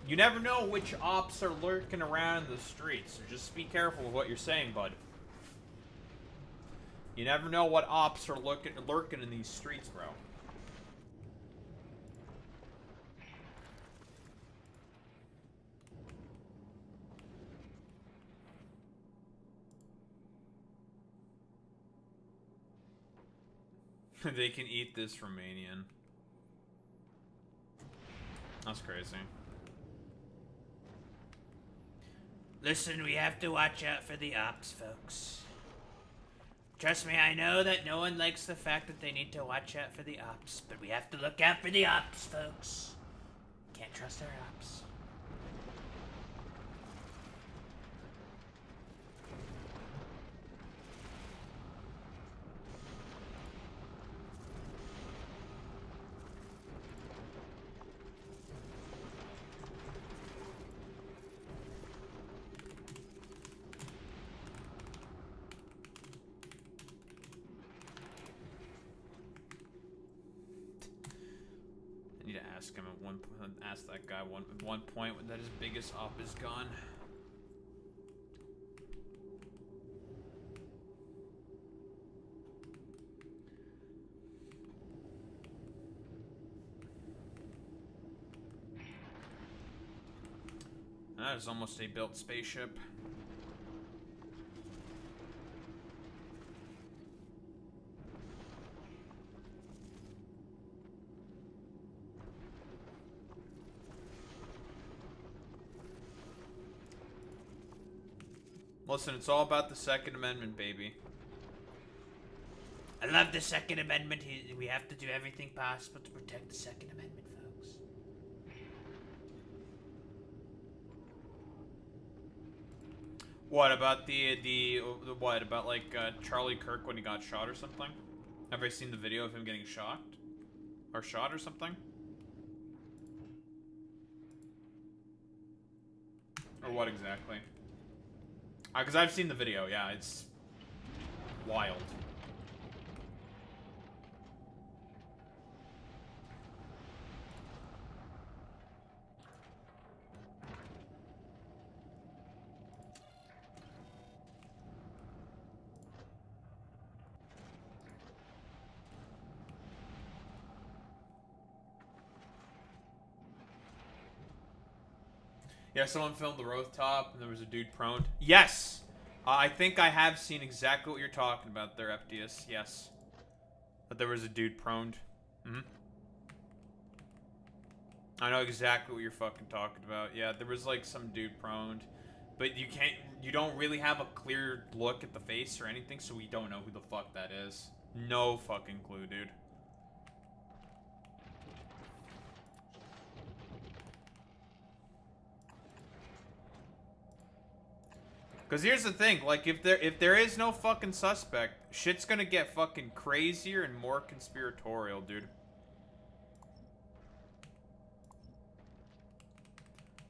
you never know which ops are lurking around in the streets. So just be careful with what you're saying, bud. You never know what ops are lurking in these streets, bro. They can eat this Romanian. That's crazy. Listen, we have to watch out for the ops, folks. Trust me, I know that no one likes the fact that they need to watch out for the ops, but we have to look out for the ops, folks. Can't trust our ops. Ask him at one point. Ask that guy at one point that his biggest op is gone. That is almost a built spaceship. Listen, it's all about the Second Amendment, baby. I love the Second Amendment. We have to do everything possible to protect the Second Amendment, folks. What about the what about like Charlie Kirk when he got shot or something? Have you seen the video of him getting shocked or shot or something? Or what exactly? Because I've seen the video, yeah, it's wild. Yeah, someone filmed the rooftop and there was a dude prone. Yes! I think I have seen exactly what you're talking about there, FDS. Yes. But there was a dude proned. Mm-hmm. I know exactly what you're fucking talking about. Yeah, there was like some dude proned, but you don't really have a clear look at the face or anything, so we don't know who the fuck that is. No fucking clue, dude. Cause here's the thing, like if there is no fucking suspect, shit's gonna get fucking crazier and more conspiratorial, dude.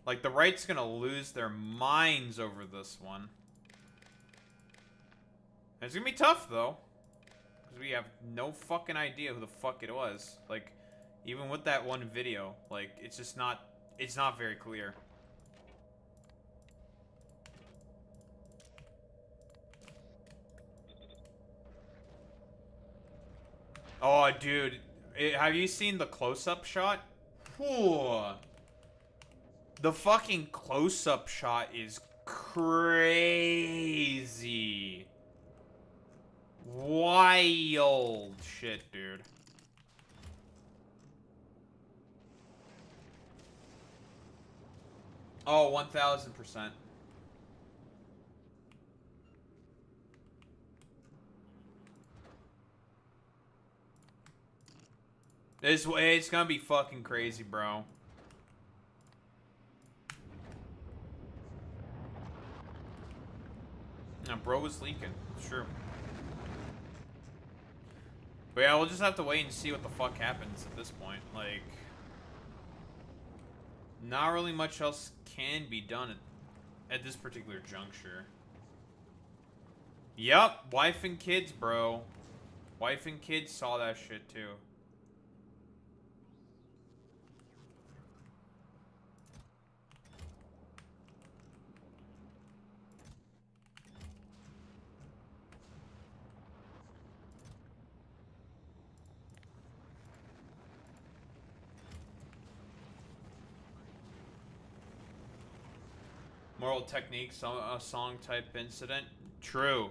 Like the right's gonna lose their minds over this one. And it's gonna be tough though, because we have no fucking idea who the fuck it was. Like, even with that one video, like it's just not, it's not very clear. Oh, dude. Have you seen the close-up shot? Whew. The fucking close-up shot is crazy. Wild shit, dude. Oh, 1000%. It's gonna be fucking crazy, bro. Yeah, bro was leaking. It's true. But yeah, we'll just have to wait and see what the fuck happens at this point. Like, not really much else can be done at this particular juncture. Yup, wife and kids, bro. Wife and kids saw that shit too. Moral techniques, a song type incident. True.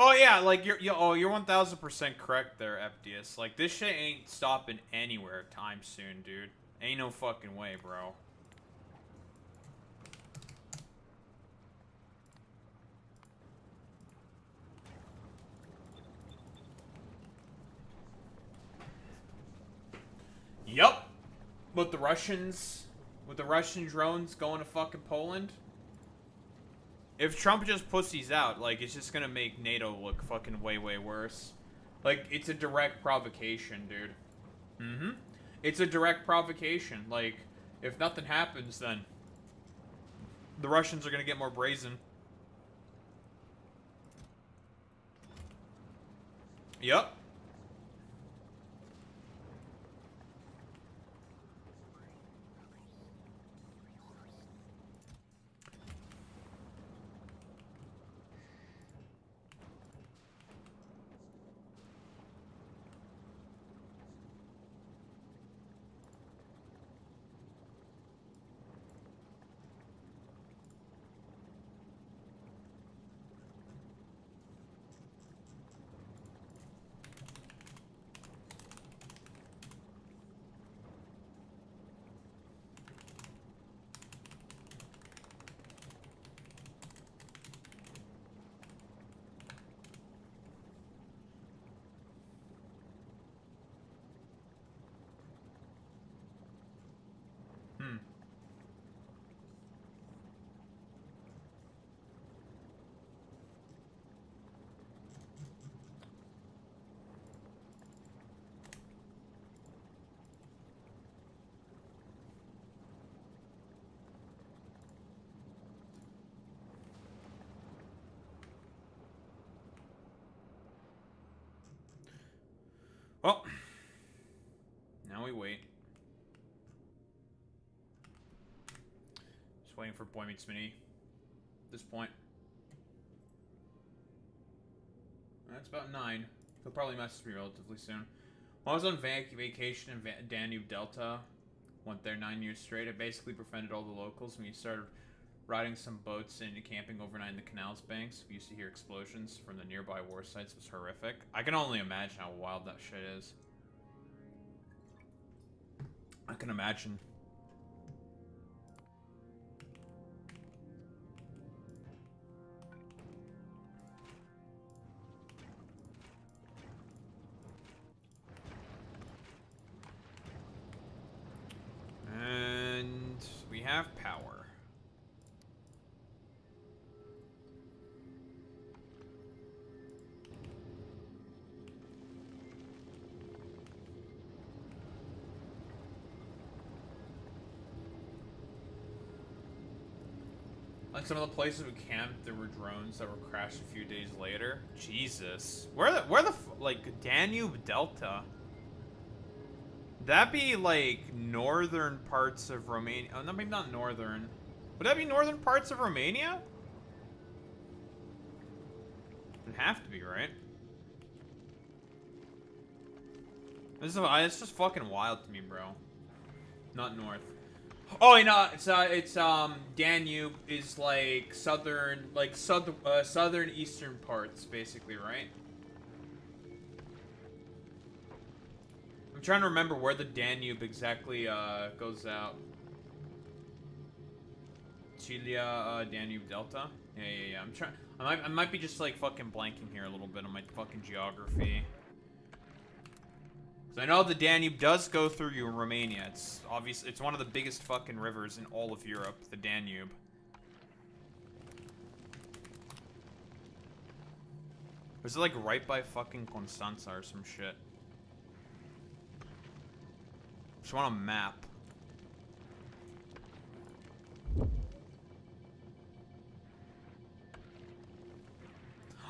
Oh yeah, like you're 1000% correct there, FDS. Like this shit ain't stopping anywhere time soon, dude. Ain't no fucking way, bro. Yup. With the Russian drones going to fucking Poland. If Trump just pussies out, like, it's just gonna make NATO look fucking way, way worse. Like, it's a direct provocation, dude. Mm-hmm. It's a direct provocation. Like, if nothing happens, then the Russians are gonna get more brazen. Yep. Well, now we wait. Just waiting for Boy Meets Mini at this point. That's about 9. He'll probably message me relatively soon. When I was on vacation in Danube Delta, went there 9 years straight. I basically befriended all the locals, and we started riding some boats and camping overnight in the canal's banks. We used to hear explosions from the nearby war sites. It was horrific. I can only imagine how wild that shit is. I can imagine. And we have power. Like some of the places we camped, there were drones that were crashed a few days later. Jesus, where the like Danube Delta? That'd be like northern parts of Romania. Oh no, maybe not northern. Would that be northern parts of Romania? It'd have to be, right? It's just fucking wild to me, bro. Not north. Oh, you know, it's Danube is like southern eastern parts, basically, right? I'm trying to remember where the Danube exactly goes out. Chilia, Danube Delta. Yeah. I'm trying. I might be just like fucking blanking here a little bit on my fucking geography. So I know the Danube does go through Romania. It's obvious. It's one of the biggest fucking rivers in all of Europe, the Danube. Was it like right by fucking Constanza or some shit? Just want a map.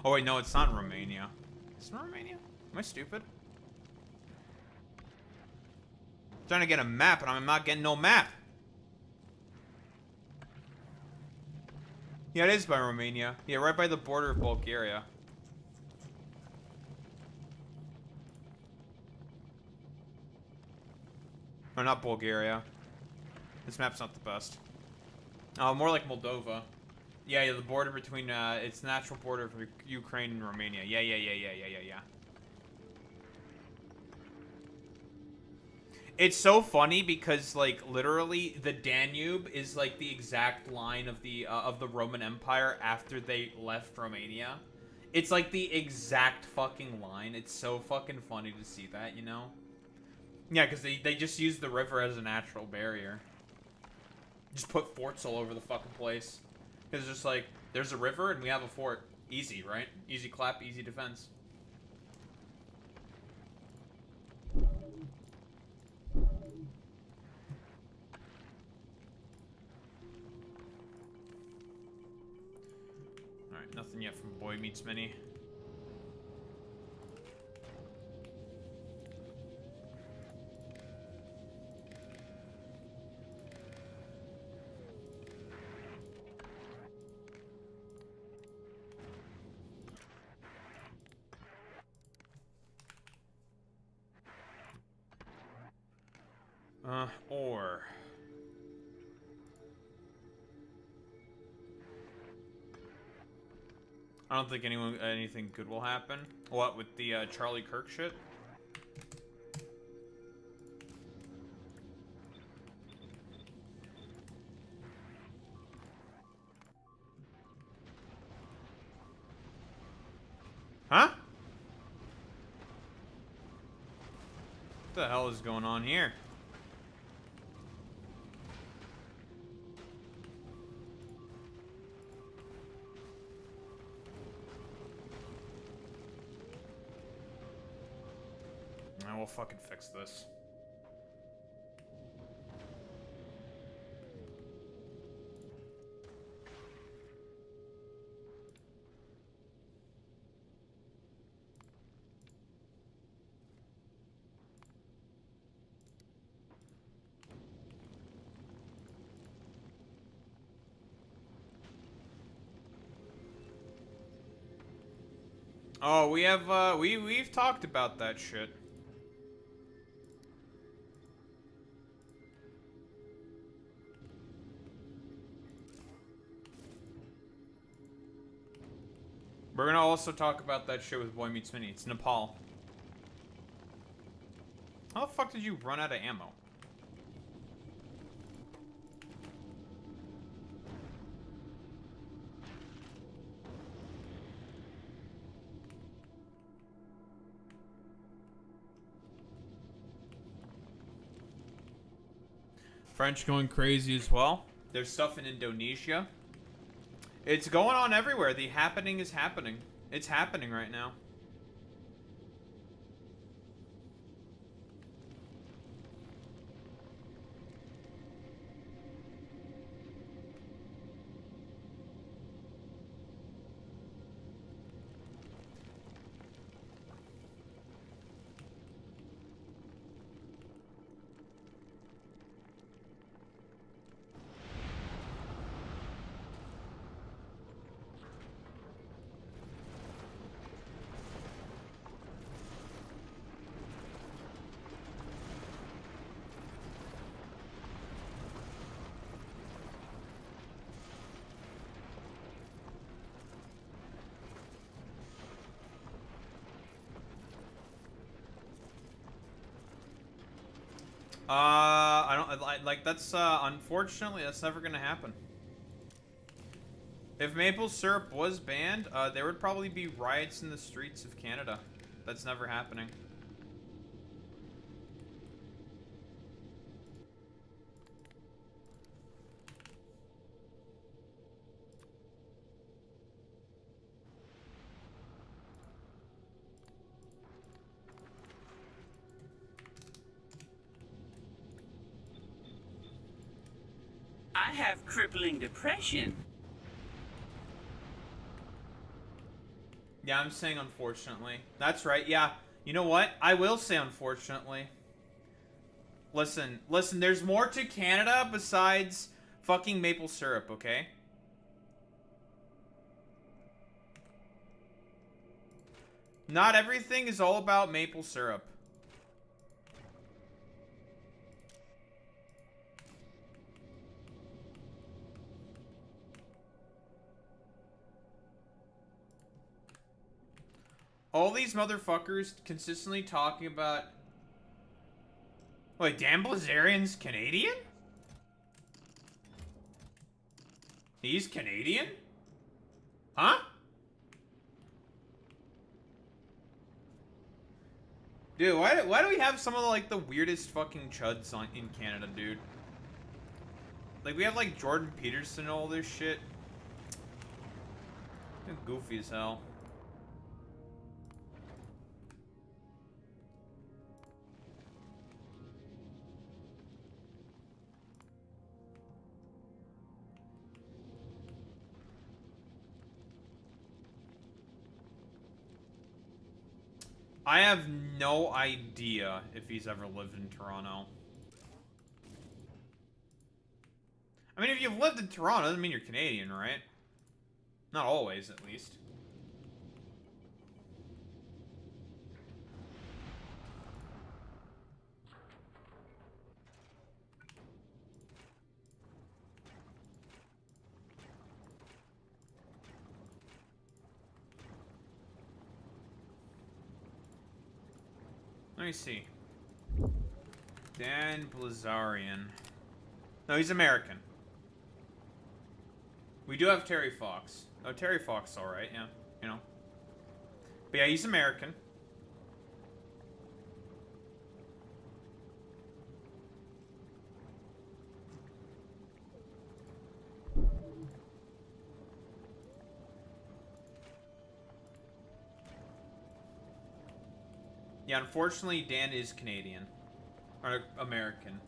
Oh wait, no, it's not in Romania. It's not Romania? Am I stupid? Trying to get a map, and I'm not getting no map. Yeah, it is by Romania. Yeah, right by the border of Bulgaria. Or not Bulgaria. This map's not the best. Oh, more like Moldova. Yeah, the border between, it's the natural border of Ukraine and Romania. Yeah. It's so funny because, like, literally, the Danube is, like, the exact line of the Roman Empire after they left Romania. It's, like, the exact fucking line. It's so fucking funny to see that, you know? Yeah, because they just use the river as a natural barrier. Just put forts all over the fucking place. Because it's just like, there's a river and we have a fort. Easy, right? Easy clap, easy defense. Alright, nothing yet from Boy Meets Mini. Or... I don't think anything good will happen. What, with the Charlie Kirk shit? Huh? What the hell is going on here? I will fucking fix this. Oh, we have, we've talked about that shit. We're gonna also talk about that shit with Boy Meets Mini. It's Nepal. How the fuck did you run out of ammo? French going crazy as well. There's stuff in Indonesia. It's going on everywhere. The happening is happening. It's happening right now. I don't like that's unfortunately that's never gonna happen. If maple syrup was banned, there would probably be riots in the streets of Canada. That's never happening. I have crippling depression. Yeah, I'm saying unfortunately. That's right, yeah. You know what? I will say unfortunately. Listen, there's more to Canada besides fucking maple syrup, okay? Not everything is all about maple syrup. All these motherfuckers consistently talking about... Wait, Dan Blazarian's Canadian? He's Canadian? Huh? Dude, why do we have some of the, like, the weirdest fucking chuds in Canada, dude? Like, we have, like, Jordan Peterson and all this shit. Goofy as hell. I have no idea if he's ever lived in Toronto. I mean, if you've lived in Toronto, doesn't mean you're Canadian, right? Not always, at least. Let me see. Dan Blazarian. No, he's American. We do have Terry Fox. Oh, Terry Fox, alright, yeah. You know. But yeah, he's American. Yeah, unfortunately, Dan is Canadian. Or American.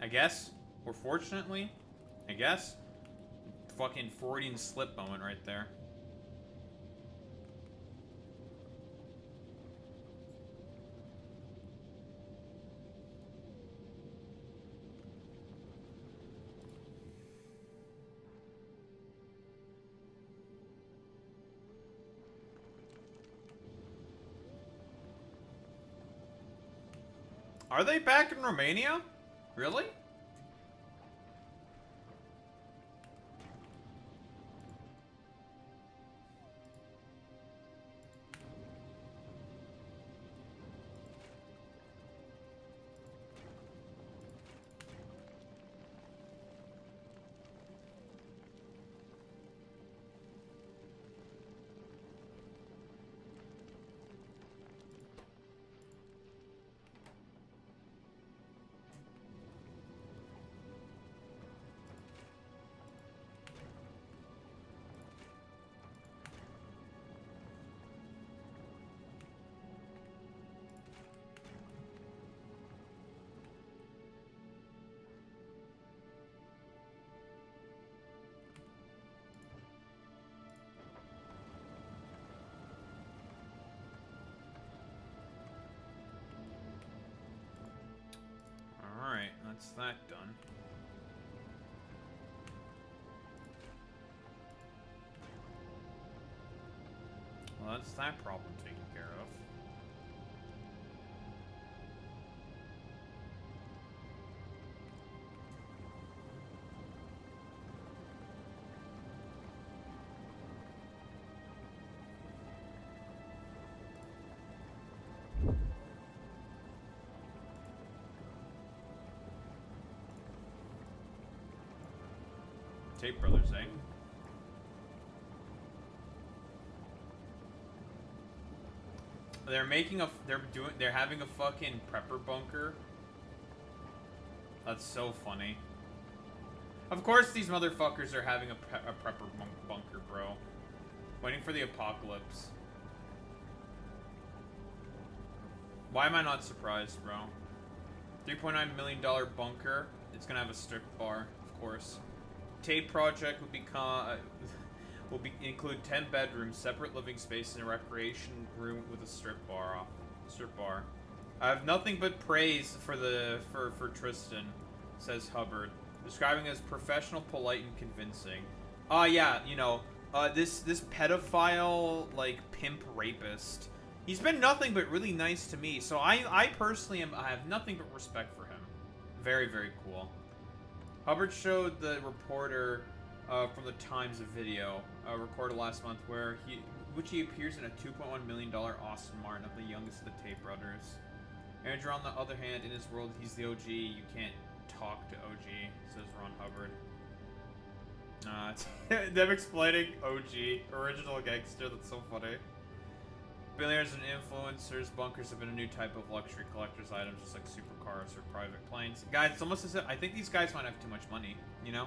I guess. Or fortunately. I guess. Fucking Freudian slip moment right there. Are they back in Romania? Really? Alright, that's that done. Well, that's that problem taken care of. Tape Brothers, eh? They're having a fucking prepper bunker. That's so funny. Of course these motherfuckers are having a prepper bunker, bro. Waiting for the apocalypse. Why am I not surprised, bro? $3.9 million bunker. It's gonna have a strip bar, of course. Tape project will include 10 bedrooms, separate living space, and a recreation room with a strip bar. I have nothing but praise for Tristan, says Hubbard, describing as professional, polite, and convincing. Yeah, you know, this pedophile, like, pimp rapist. He's been nothing but really nice to me, so I personally I have nothing but respect for him. Very, very cool. Hubbard showed the reporter from the Times a video recorded last month which he appears in a $2.1 million Aston Martin of the youngest of the Tate brothers. Andrew, on the other hand, in his world, he's the OG. You can't talk to OG, says Ron Hubbard. Them explaining OG, original gangster, that's so funny. Billionaires and influencers, bunkers have been a new type of luxury collector's items, just like supercars or private planes. Guys, it's almost as if I think these guys might have too much money, you know?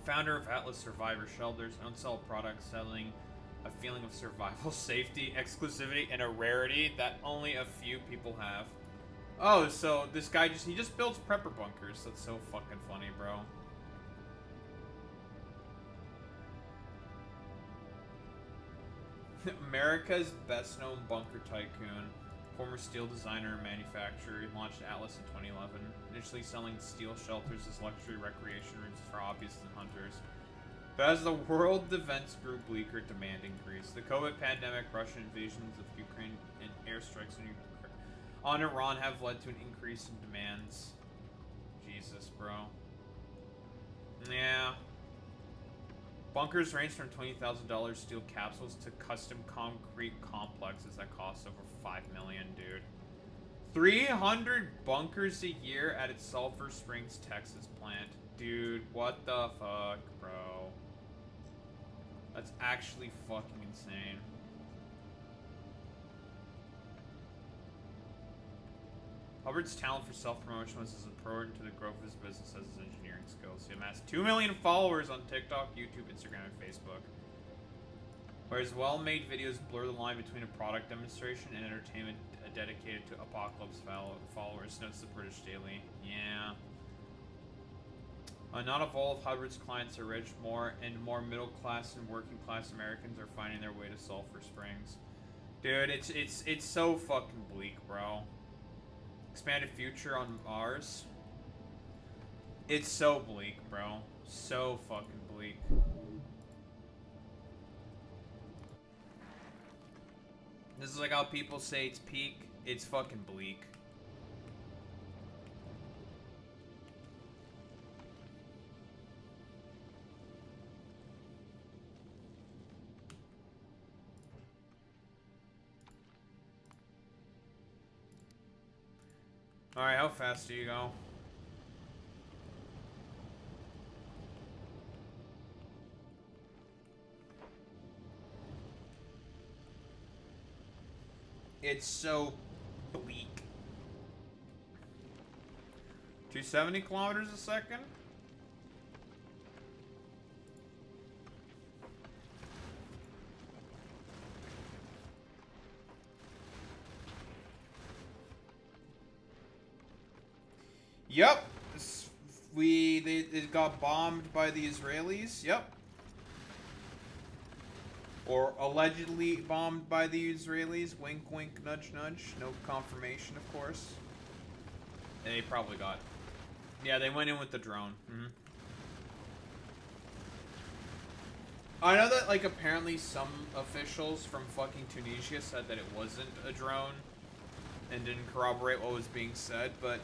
Founder of Atlas Survivor Shelters, unsell products selling a feeling of survival, safety, exclusivity, and a rarity that only a few people have. Oh, so this guy he just builds prepper bunkers. That's so fucking funny, bro. America's best-known bunker tycoon, former steel designer and manufacturer, he launched Atlas in 2011, initially selling steel shelters as luxury recreation rooms for hobbyists and hunters. But as the world events grew bleaker, demand increased. The COVID pandemic, Russian invasions of Ukraine, and airstrikes on Iran have led to an increase in demands. Jesus, bro. Yeah. Bunkers range from $20,000 steel capsules to custom concrete complexes that cost over $5 million, dude. 300 bunkers a year at its Sulphur Springs, Texas plant. Dude, what the fuck, bro? That's actually fucking insane. Hubbard's talent for self-promotion was as important to the growth of his business as his engineering skills. He amassed 2 million followers on TikTok, YouTube, Instagram, and Facebook. Where his well-made videos blur the line between a product demonstration and entertainment dedicated to apocalypse followers, notes the British Daily. Yeah. Not all of Hubbard's clients are rich. More middle-class and working-class Americans are finding their way to Sulphur Springs. Dude, it's so fucking bleak, bro. Expanded future on Mars. It's so bleak, bro. So fucking bleak. This is like how people say it's peak. It's fucking bleak. Alright, how fast do you go? It's so bleak. 270 kilometers a second? Yep. They got bombed by the Israelis. Yep. Or allegedly bombed by the Israelis. Wink, wink, nudge, nudge. No confirmation, of course. They probably got... Yeah, they went in with the drone. I know that, like, apparently some officials from fucking Tunisia said that it wasn't a drone and didn't corroborate what was being said, but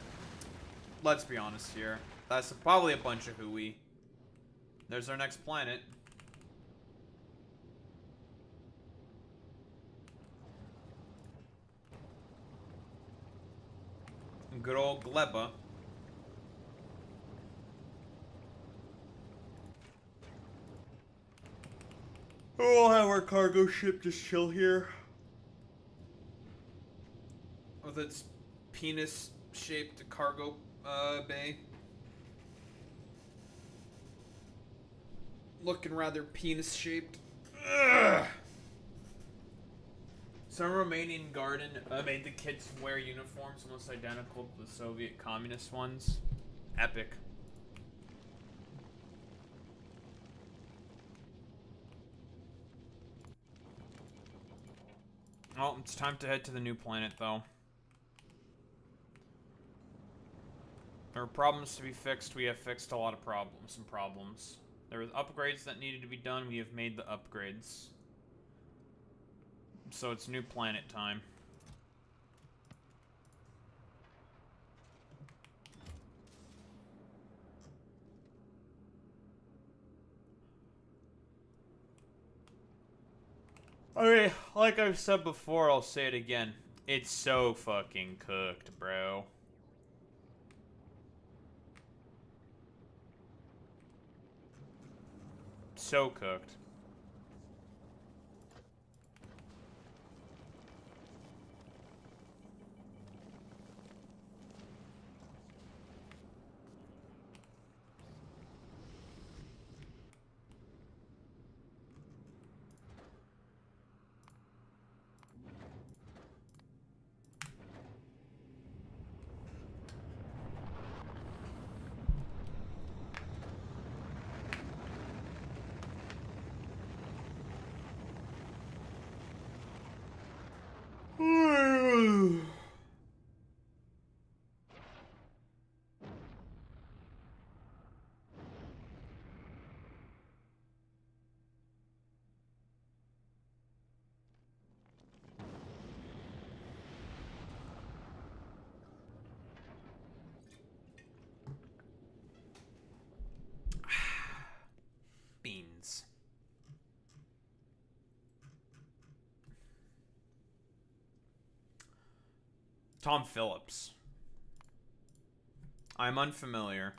let's be honest here. That's probably a bunch of hooey. There's our next planet. Good old GLEBA. We'll have our cargo ship just chill here. With its penis-shaped cargo bay. Looking rather penis-shaped. Some Romanian garden made the kids wear uniforms almost identical to the Soviet communist ones. Epic. Oh, it's time to head to the new planet, though. There are problems to be fixed. We have fixed a lot of problems. There were upgrades that needed to be done. We have made the upgrades. So it's new planet time. I mean, like I've said before, I'll say it again. It's so fucking cooked, bro. So cooked. Beans. Tom Phillips. I'm unfamiliar.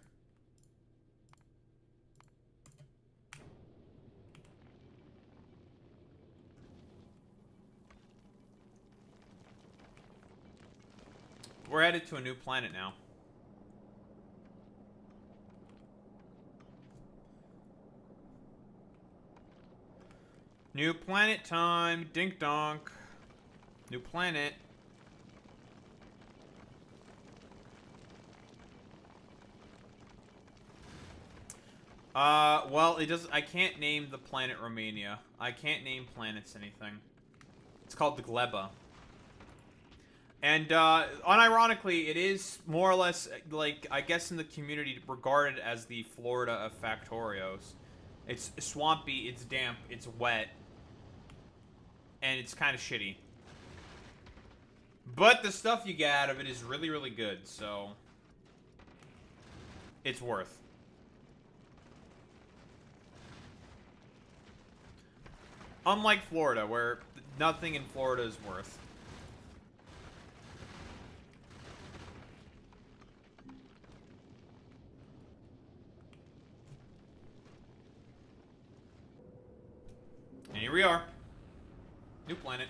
We're headed to a new planet now. New planet time. Dink donk. New planet. Well, it does. I can't name the planet Romania. I can't name planets anything. It's called the GLEBA. And, unironically, it is more or less, like, I guess in the community, regarded as the Florida of Factorios. It's swampy, it's damp, it's wet, and it's kind of shitty. But the stuff you get out of it is really, really good, so it's worth. Unlike Florida, where nothing in Florida is worth. And here we are. New planet.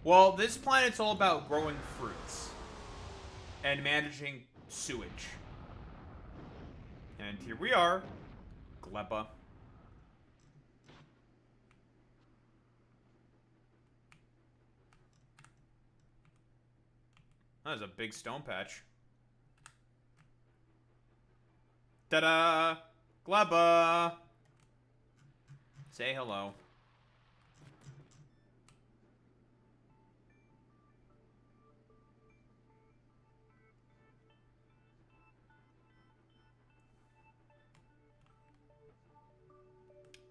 Well, this planet's all about growing fruits. And managing sewage. And here we are. GLEBA. That is a big stone patch. Ta-da! GLEBA! Say hello.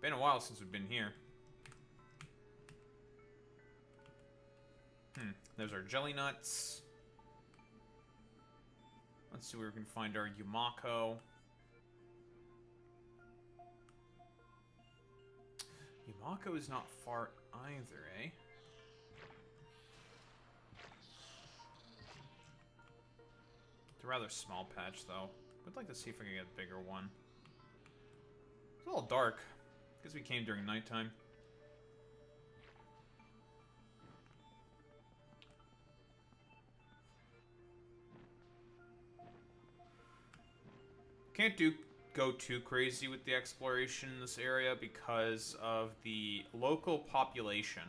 Been a while since we've been here. There's our jelly nuts. Let's see where we can find our Yumako. Yumako is not far either, eh? It's a rather small patch, though. I'd like to see if I can get a bigger one. It's all dark. Because we came during nighttime. Can't go too crazy with the exploration in this area because of the local population.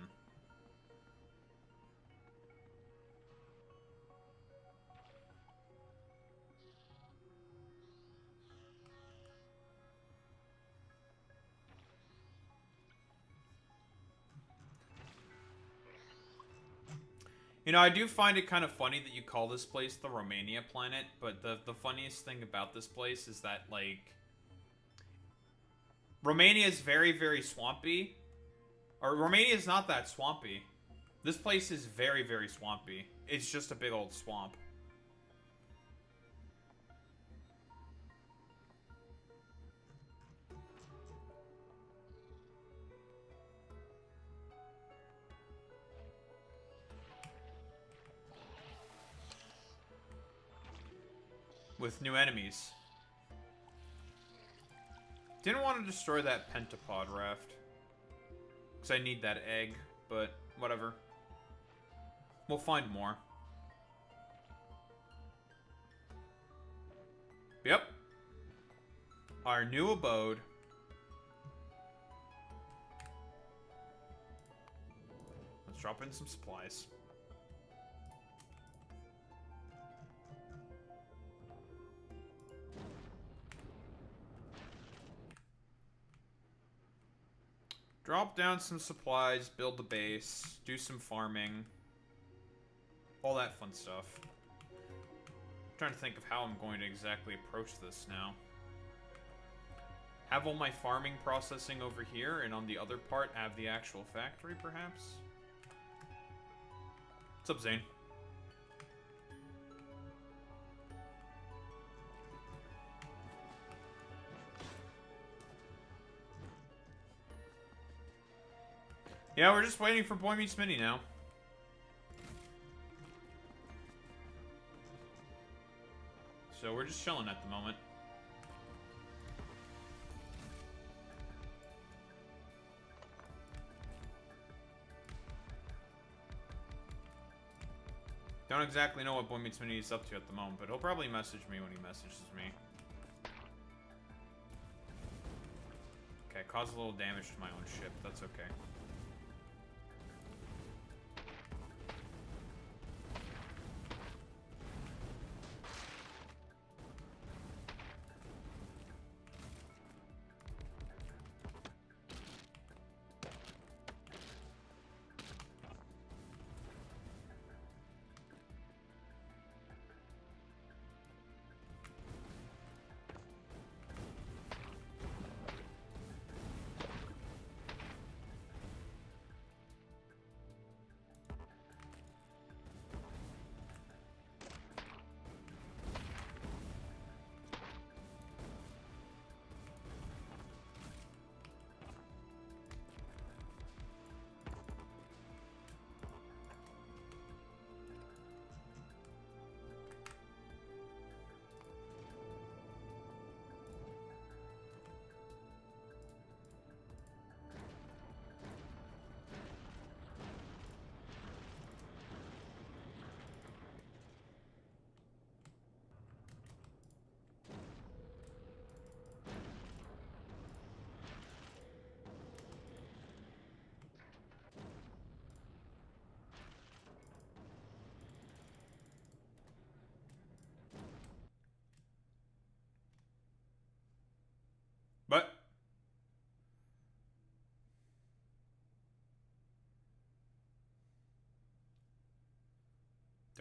You know, I do find it kind of funny that you call this place the Romania planet, but the funniest thing about this place is that, like, Romania is very, very swampy. Or, Romania is not that swampy. This place is very, very swampy. It's just a big old swamp. With new enemies. Didn't want to destroy that pentapod raft. Because I need that egg, but whatever. We'll find more. Yep. Our new abode. Let's drop in some supplies. Drop down some supplies, build the base, do some farming. All that fun stuff. I'm trying to think of how I'm going to exactly approach this now. Have all my farming processing over here, and on the other part, have the actual factory, perhaps? What's up, Zane? Yeah, we're just waiting for Boy Meets Mini now. So we're just chilling at the moment. Don't exactly know what Boy Meets Mini is up to at the moment, but he'll probably message me when he messages me. Okay, caused a little damage to my own ship. That's okay.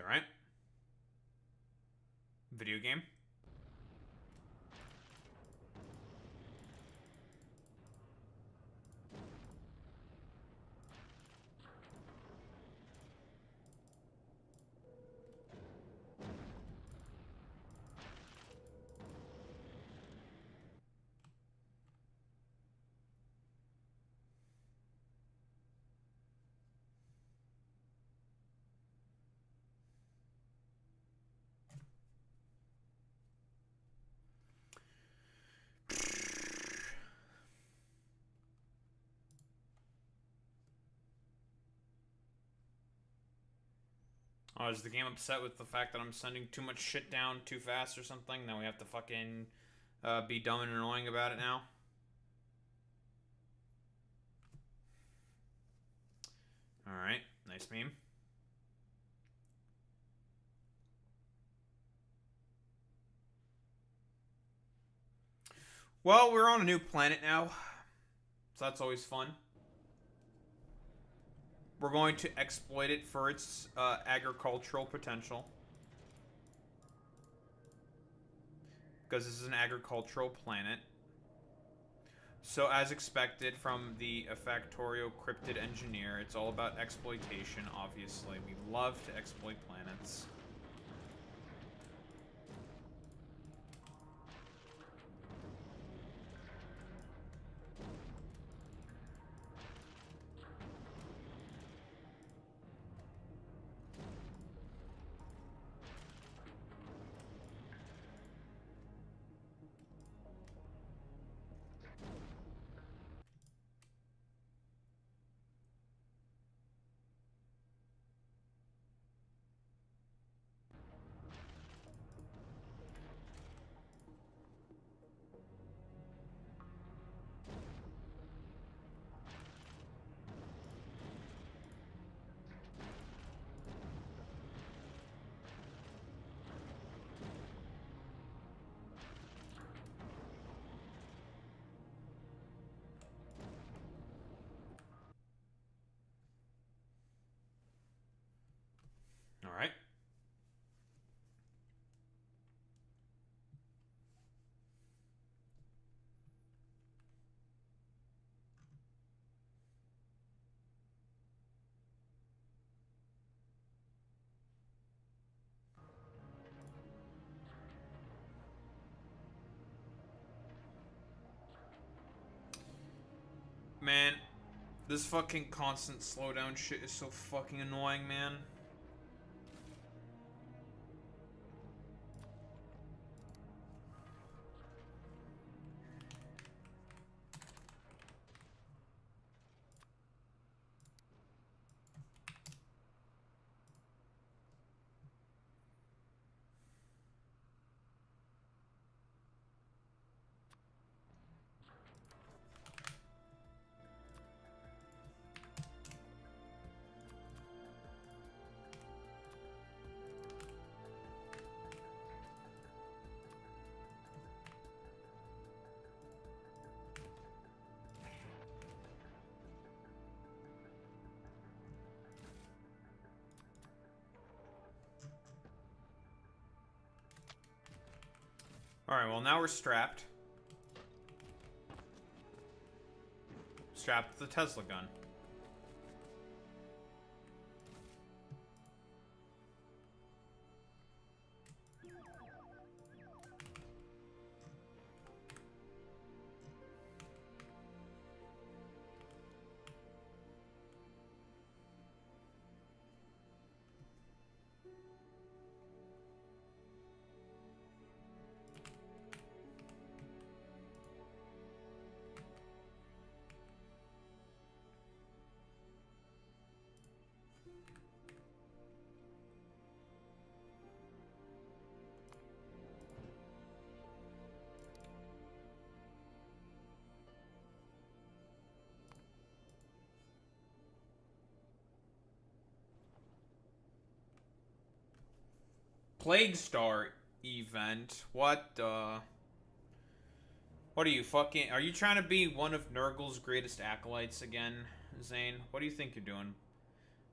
Alright. Video game. Oh, is the game upset with the fact that I'm sending too much shit down too fast or something? Then we have to fucking be dumb and annoying about it now? Alright, nice meme. Well, we're on a new planet now, so that's always fun. We're going to exploit it for its agricultural potential. Because this is an agricultural planet. So as expected from the Factorio Cryptid Engineer, it's all about exploitation, obviously. We love to exploit planets. All right. Man, this fucking constant slowdown shit is so fucking annoying, man. Alright, well now we're strapped. Strapped to the Tesla gun. Plague Star event? What are you fucking... Are you trying to be one of Nurgle's greatest acolytes again, Zane? What do you think you're doing?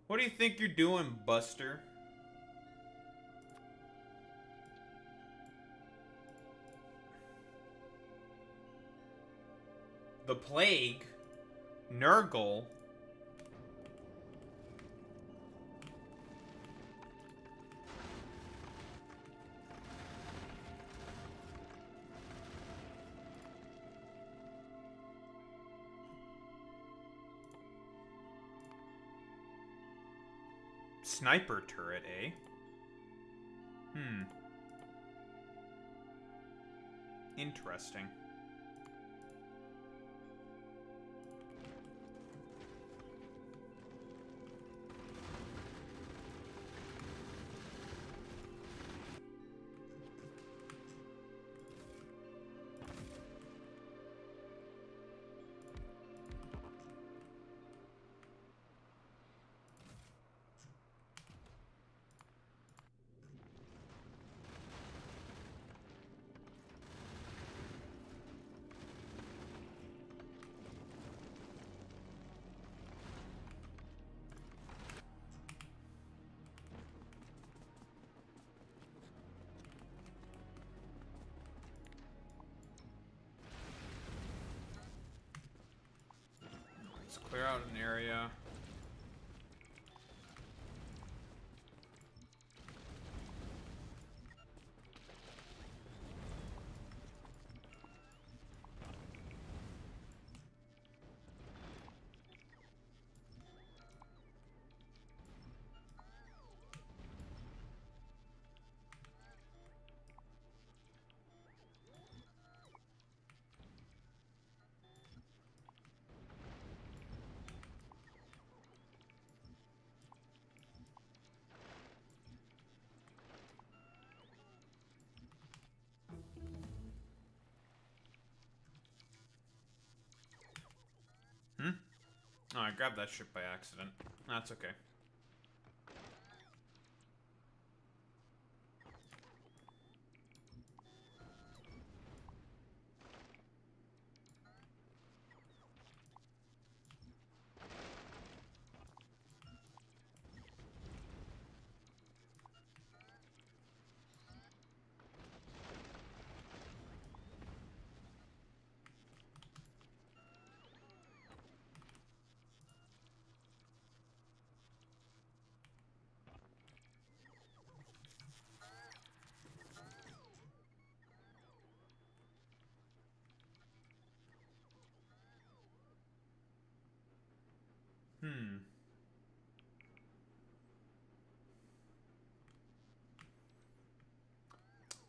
What do you think you're doing, Buster? the Plague, Nurgle. Sniper turret, eh? Interesting. Let's clear out an area. Oh, I grabbed that shit by accident. That's okay.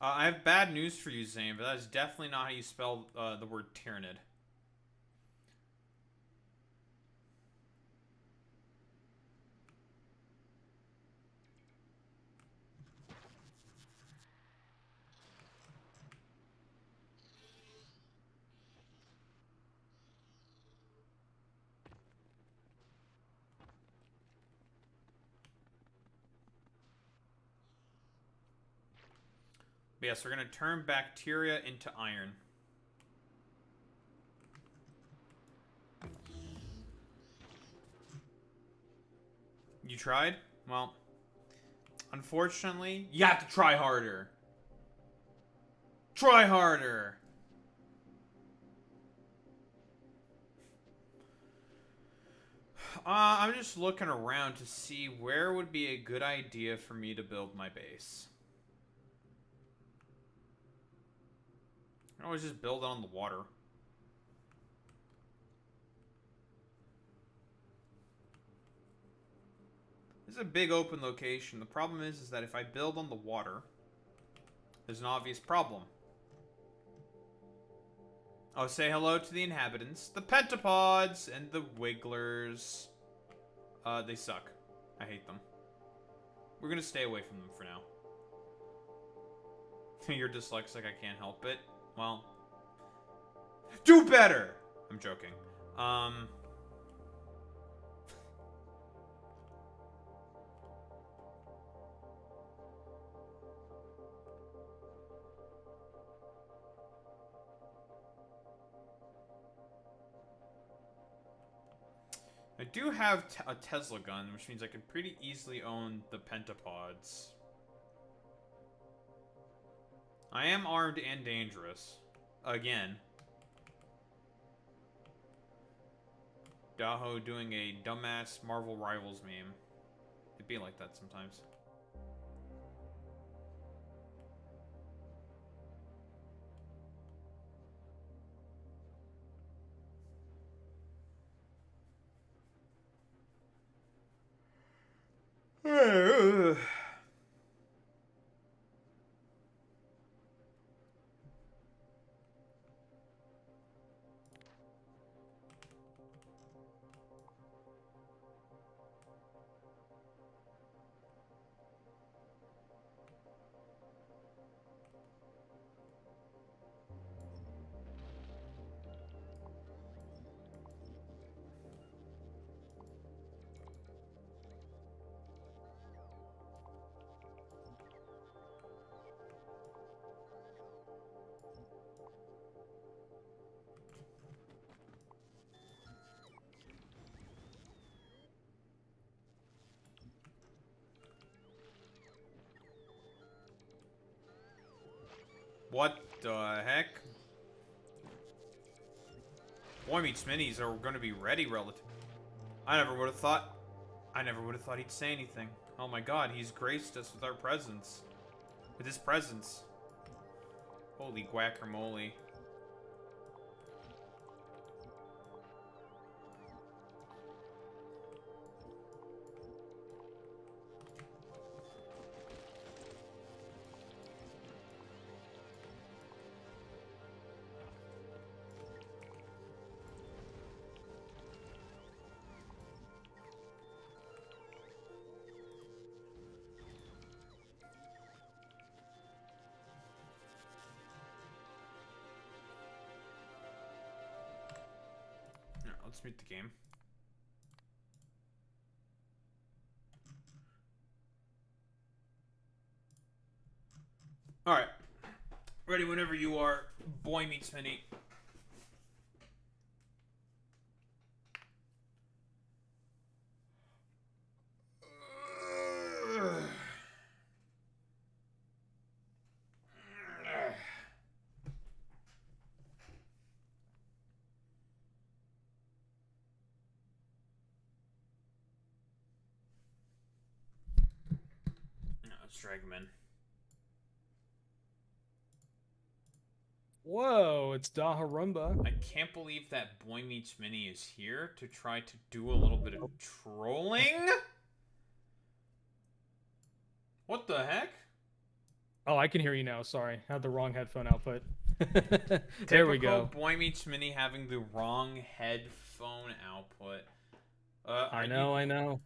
I have bad news for you, Zane, but that is definitely not how you spell the word Tyrannid. But yes, we're going to turn bacteria into iron. You tried? Well, unfortunately, you have to try harder. Try harder! I'm just looking around to see where would be a good idea for me to build my base. I can always just build on the water. This is a big open location. The problem is that if I build on the water, there's an obvious problem. Oh, say hello to the inhabitants. The pentapods and the wigglers. They suck. I hate them. We're gonna stay away from them for now. You're dyslexic, I can't help it. Well, do better! I'm joking. I do have a Tesla gun, which means I can pretty easily own the pentapods. I am armed and dangerous. Again. Daho doing a dumbass Marvel Rivals meme. It'd be like that sometimes. What the heck? Boy Meets Minis are going to be ready relative. I never would have thought he'd say anything. Oh my god, he's graced us with our presence. With his presence. Holy guacamole. Let's meet the game. Alright. Ready whenever you are, Boy Meets Mini. Let's drag him in. Whoa, it's Daharumba. I can't believe that Boy Meets Mini is here to try to do a little bit of trolling. What the heck? Oh, I can hear you now. Sorry, I had the wrong headphone output. There we go. Boy Meets Mini having the wrong headphone output. I know.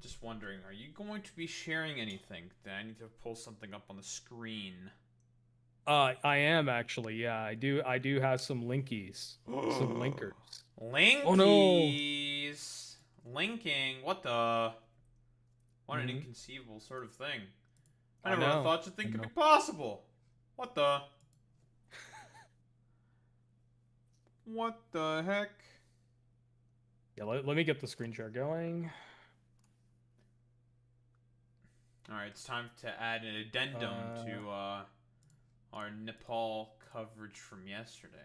Just wondering, are you going to be sharing anything? Then I need to pull something up on the screen. I am actually. Yeah, I do have some linkies. Some linkers. Linkies. Oh no. Linking. What the? What an inconceivable sort of thing. I never would have thought such a thing could be possible. What the? What the heck? Yeah, let me get the screen share going. Alright, it's time to add an addendum to our Nepal coverage from yesterday.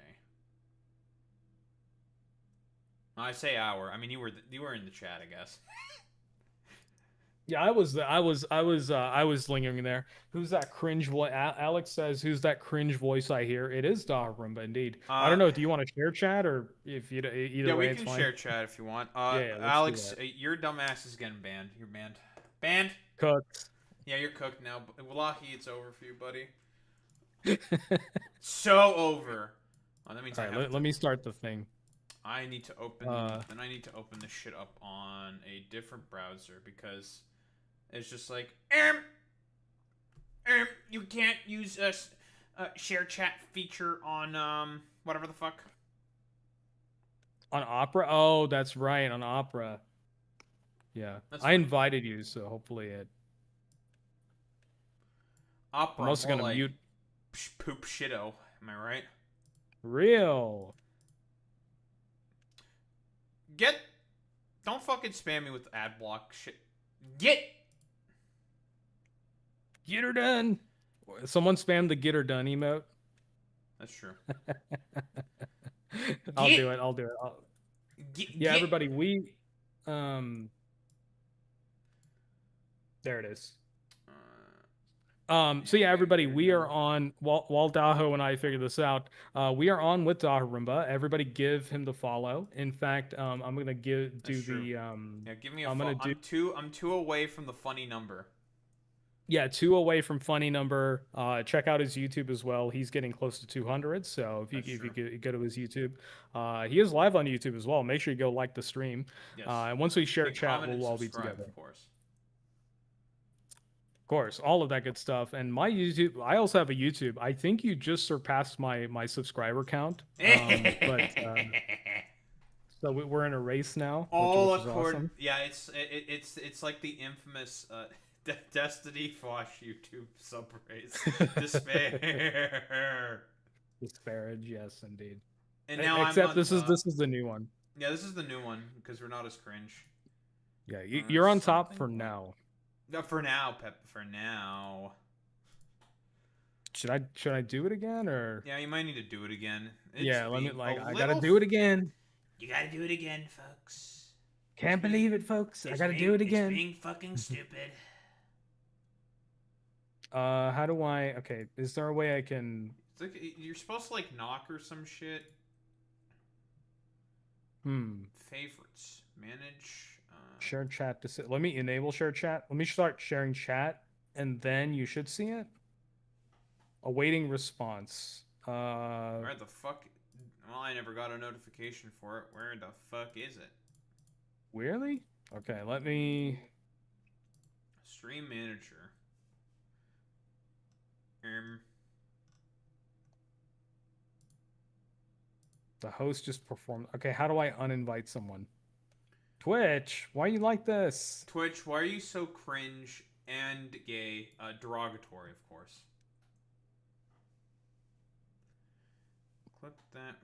I say our. I mean, you were in the chat, I guess. Yeah, I was lingering there. Who's that cringe voice? Alex says, "Who's that cringe voice I hear?" It is Daharumba, indeed. I don't know. Do you want to share chat, or if you either way, it's fine. Yeah, we can share chat if you want. Yeah, Alex, your dumbass is getting banned. You're banned. Banned. Cooked. Yeah, you're cooked now. Wallahi, it's over for you, buddy. So over. Oh, that means let me start the thing. I need to open. Then I need to open this shit up on a different browser because it's just like, you can't use a share chat feature on whatever the fuck. On Opera? Oh, that's right, on Opera. Yeah, I invited you, so hopefully it. Opera. I'm also gonna like mute. Poop shitto. Am I right? Real. Don't fucking spam me with ad block shit. Get her done. Someone spammed the get her done emote. That's true. I'll do it. Yeah, everybody, there it is. So yeah, everybody, we are on while Daho and I figure this out. We are on with Dahorumba. Everybody, give him the follow. In fact, I'm gonna Yeah, give me a I'm two away from the funny number. Yeah, 2 away from funny number. Check out his YouTube as well. He's getting close to 200. So if you go to his YouTube, he is live on YouTube as well. Make sure you go like the stream. Yes. And once we share And chat, comment we'll all and be subscribe, together. of course. Of course, all of that good stuff. And my YouTube, I also have a YouTube. I think you just surpassed my subscriber count. So we're in a race now. Which is awesome. Yeah, it's like the infamous Destiny Fosh YouTube sub race. Despair. Disparage, yes, indeed. And now this is the new one. Yeah, this is the new one because we're not as cringe. Yeah, you're on top for now. No, for now, Pep. For now. Should I do it again or? Yeah, you might need to do it again. I gotta do it again. You gotta do it again, folks. Can't believe it, folks. I gotta do it again. It's being fucking stupid. How do I? Okay, is there a way I can? It's like you're supposed to like knock or some shit. Favorites, manage. Share chat to let me enable share chat. Let me start sharing chat, and then you should see it. Awaiting response. Where the fuck? Well, I never got a notification for it. Where the fuck is it? Really? Okay, let me. Stream manager. The host just performed. Okay, how do I uninvite someone? Twitch, why you like this? Twitch, why are you so cringe and gay? Derogatory, of course. Click that.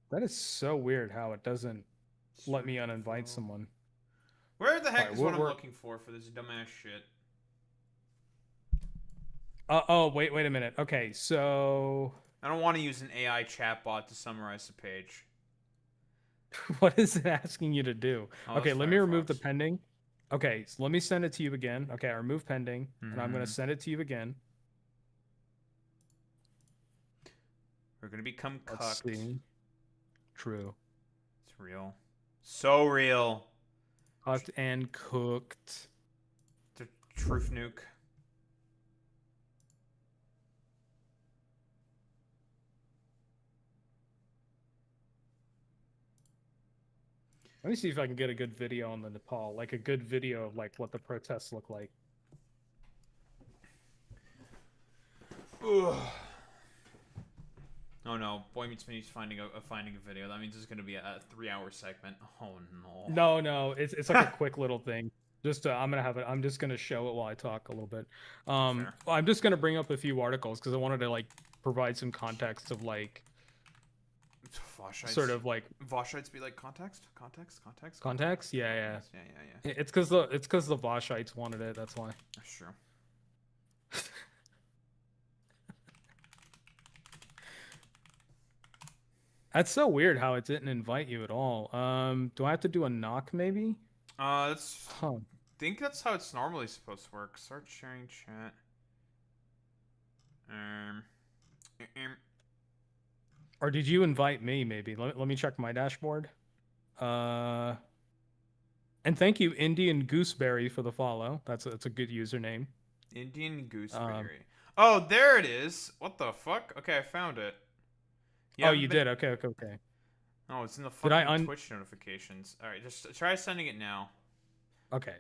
That is so weird how it doesn't let me uninvite someone. Where the heck is what I'm looking for this dumbass shit? Oh, wait a minute. Okay, so... I don't want to use an AI chatbot to summarize the page. What is it asking you to do? Oh, okay, let me remove the pending. Okay, so let me send it to you again. Okay, I remove pending, and I'm going to send it to you again. We're going to become Let's cucked. see. True. It's real. So real. Cucked and cooked. The truth nuke. Let me see if I can get a good video on the Nepal, like a good video of like what the protests look like. Ugh. Oh no, Boy Meets Minnie's finding a video. That means it's gonna be a 3-hour segment. Oh no. No, it's like a quick little thing. Just I'm just gonna show it while I talk a little bit. I'm just gonna bring up a few articles because I wanted to like provide some context of like. Sort of like Voshites be like context. Yeah. Yeah. It's because the Voshites wanted it. That's why. That's true. That's so weird how it didn't invite you at all. Do I have to do a knock maybe? I think that's how it's normally supposed to work. Start sharing chat. Or did you invite me, maybe? Let me check my dashboard. And thank you, Indian Gooseberry, for the follow. That's a good username. Indian Gooseberry. Oh, there it is. What the fuck? Okay, I found it. Oh, you did? Okay. Oh, it's in the fucking Twitch notifications. All right, just try sending it now. Okay.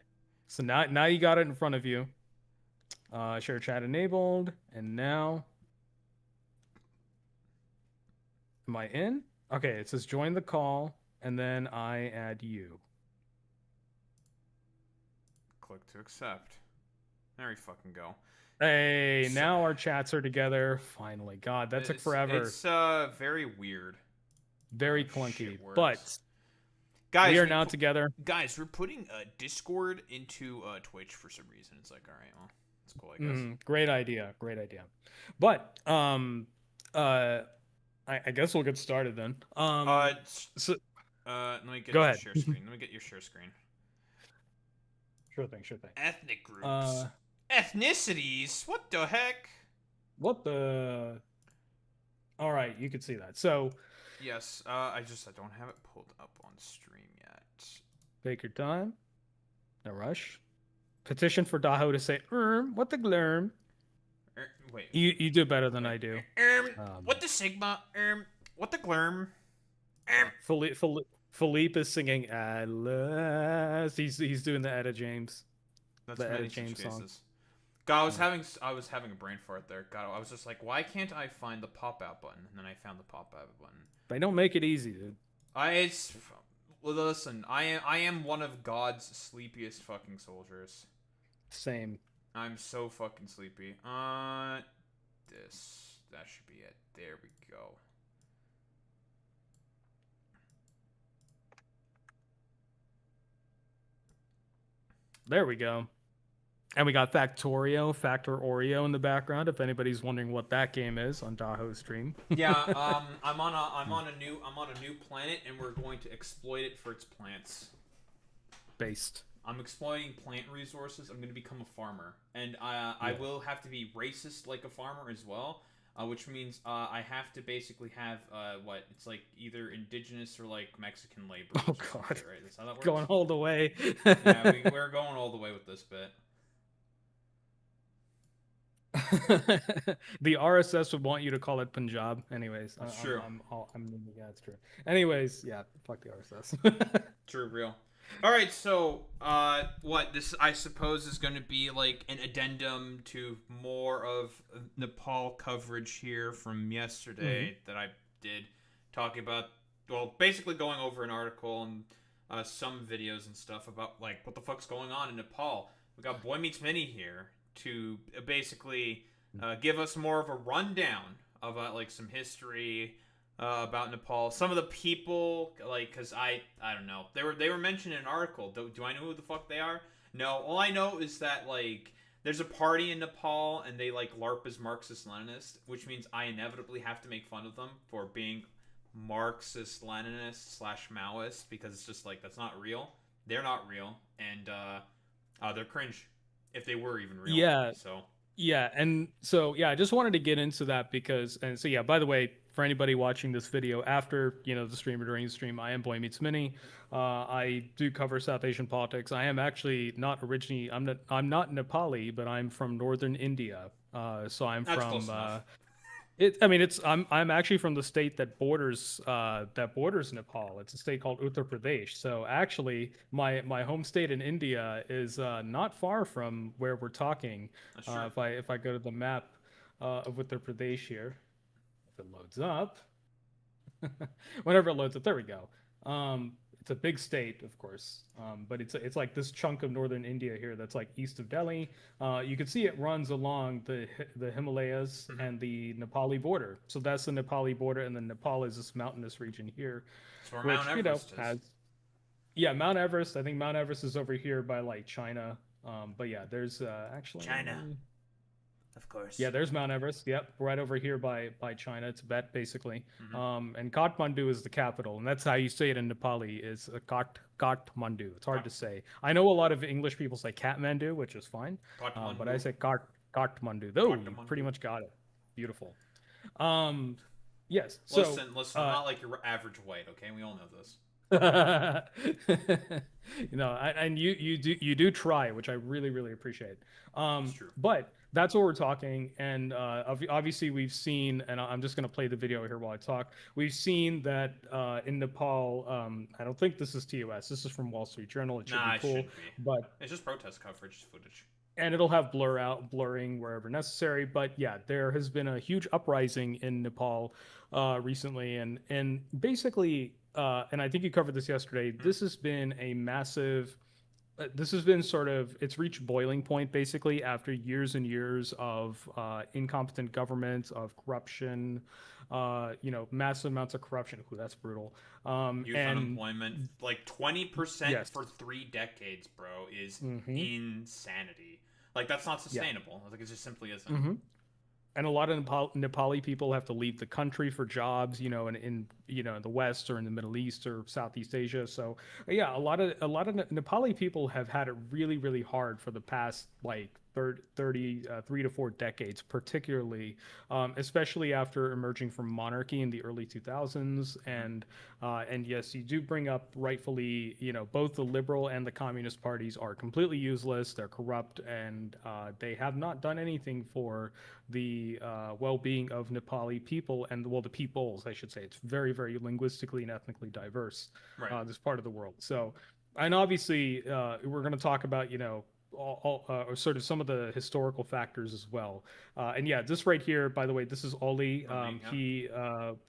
So now you got it in front of you. Share chat enabled. And now... Am I in? Okay, it says join the call, and then I add you. Click to accept. There we fucking go. Hey, now our chats are together. Finally. God, that took forever. It's very weird. Very clunky. But guys, we are now together. Guys, we're putting Discord into Twitch for some reason. It's like, all right, well, it's cool, I guess. Great idea. But I guess we'll get started then. So let me get go your ahead. share screen. Let me get your share screen. Sure thing, sure thing. Ethnic groups. Uh, Ethnicities? What the heck? what the? All right, you can see that. So Yes, I don't have it pulled up on stream yet. take your time. No rush. Petition for Daho to say, what the glurm? Wait. You do better than I do. What the Sigma? What the Glurm? Philippe is singing Atlas. He's doing the Etta James. That's The many Etta such James cases. song. God, I was having a brain fart there. God, I was just like, why can't I find the pop out button? And then I found the pop out button. They don't make it easy, dude. Well, listen, I am one of God's sleepiest fucking soldiers. Same. I'm so fucking sleepy. That should be it. There we go. There we go. And we got Factor Oreo in the background. If anybody's wondering what that game is on Daho's stream. Yeah, I'm on a new planet, and we're going to exploit it for its plants. Based. I'm exploiting plant resources. I'm going to become a farmer, and I will have to be racist like a farmer as well, which means I have to basically have what it's like either indigenous or like Mexican labor. Oh God, right? That's how that works. Going all the way. Yeah, we're going all the way with this bit. The RSS would want you to call it Punjab. Anyways, That's true. Yeah, it's true. Anyways, yeah, fuck the RSS. True, real. All right, so what this I suppose is going to be like an addendum to more of Nepal coverage here from yesterday that I did, talking about basically going over an article and some videos and stuff about like what the fuck's going on in Nepal. We got Boy Meets Mini here to basically give us more of a rundown of like some history about Nepal. Some of the people, like, because I don't know, they were mentioned in an article. Do I know who the fuck they are? No. All I know is that like there's a party in Nepal and they like LARP as Marxist-Leninist, which means I inevitably have to make fun of them for being Marxist-Leninist / Maoist, because it's just like that's not real. They're not real, and they're cringe. If they were even real. Yeah. So. Yeah, and so I just wanted to get into that because, and so by the way, for anybody watching this video after the stream or during the stream, I am Boy Meets Mini. I do cover South Asian politics. I am actually not originally. I'm not Nepali, but I'm from northern India. So I'm That's from. Close enough. I'm actually from the state that borders Nepal. It's a state called Uttar Pradesh. So actually, my home state in India is not far from where we're talking. If I go to the map of Uttar Pradesh here, if it loads up, whenever it loads up, there we go. It's a big state, of course, but it's like this chunk of northern India here that's like east of Delhi. You can see it runs along the Himalayas and the Nepali border. So that's the Nepali border, and then Nepal is this mountainous region here, That's where Mount Everest is. Yeah, Mount Everest. I think Mount Everest is over here by like China. But yeah, there's actually China. Of course. Yeah, there's Mount Everest. Yep, right over here by China, Tibet, basically. And Kathmandu is the capital, and that's how you say it in Nepali. Is Kathmandu. It's hard to say. I know a lot of English people say Kathmandu, which is fine, but I say Kathmandu. Though you pretty much got it. Beautiful. Yes. So Listen. I'm not like your average white. Okay, we all know this. And you do try, which I really appreciate. That's true. But that's what we're talking, and obviously we've seen, and I'm just going to play the video here while I talk. We've seen that in Nepal, I don't think this is TOS. This is from Wall Street Journal. It should be cool, it shouldn't be. But It's just protest coverage footage. And it'll have blurring wherever necessary. But yeah, there has been a huge uprising in Nepal recently, and basically, and I think you covered this yesterday. This has been a massive. This has been it's reached boiling point basically after years and years of incompetent government, of corruption, massive amounts of corruption. Ooh, that's brutal. Youth unemployment, like 20% for 3 decades, bro, is insanity. Like that's not sustainable. Like it just simply isn't. and a lot of Nepali people have to leave the country for jobs, in the West or in the Middle East or Southeast Asia. So yeah, a lot of Nepali people have had it really, really hard for the past like 3 to 4 decades, particularly, especially after emerging from monarchy in the early 2000s. And yes, you do bring up rightfully, both the liberal and the communist parties are completely useless. They're corrupt, and they have not done anything for the well-being of Nepali people and the peoples, I should say. It's very, very linguistically and ethnically diverse, Right. this part of the world. So, and obviously, we're going to talk about, or sort of some of the historical factors as well. And yeah, this right here, by the way, this is Oli. Yeah. He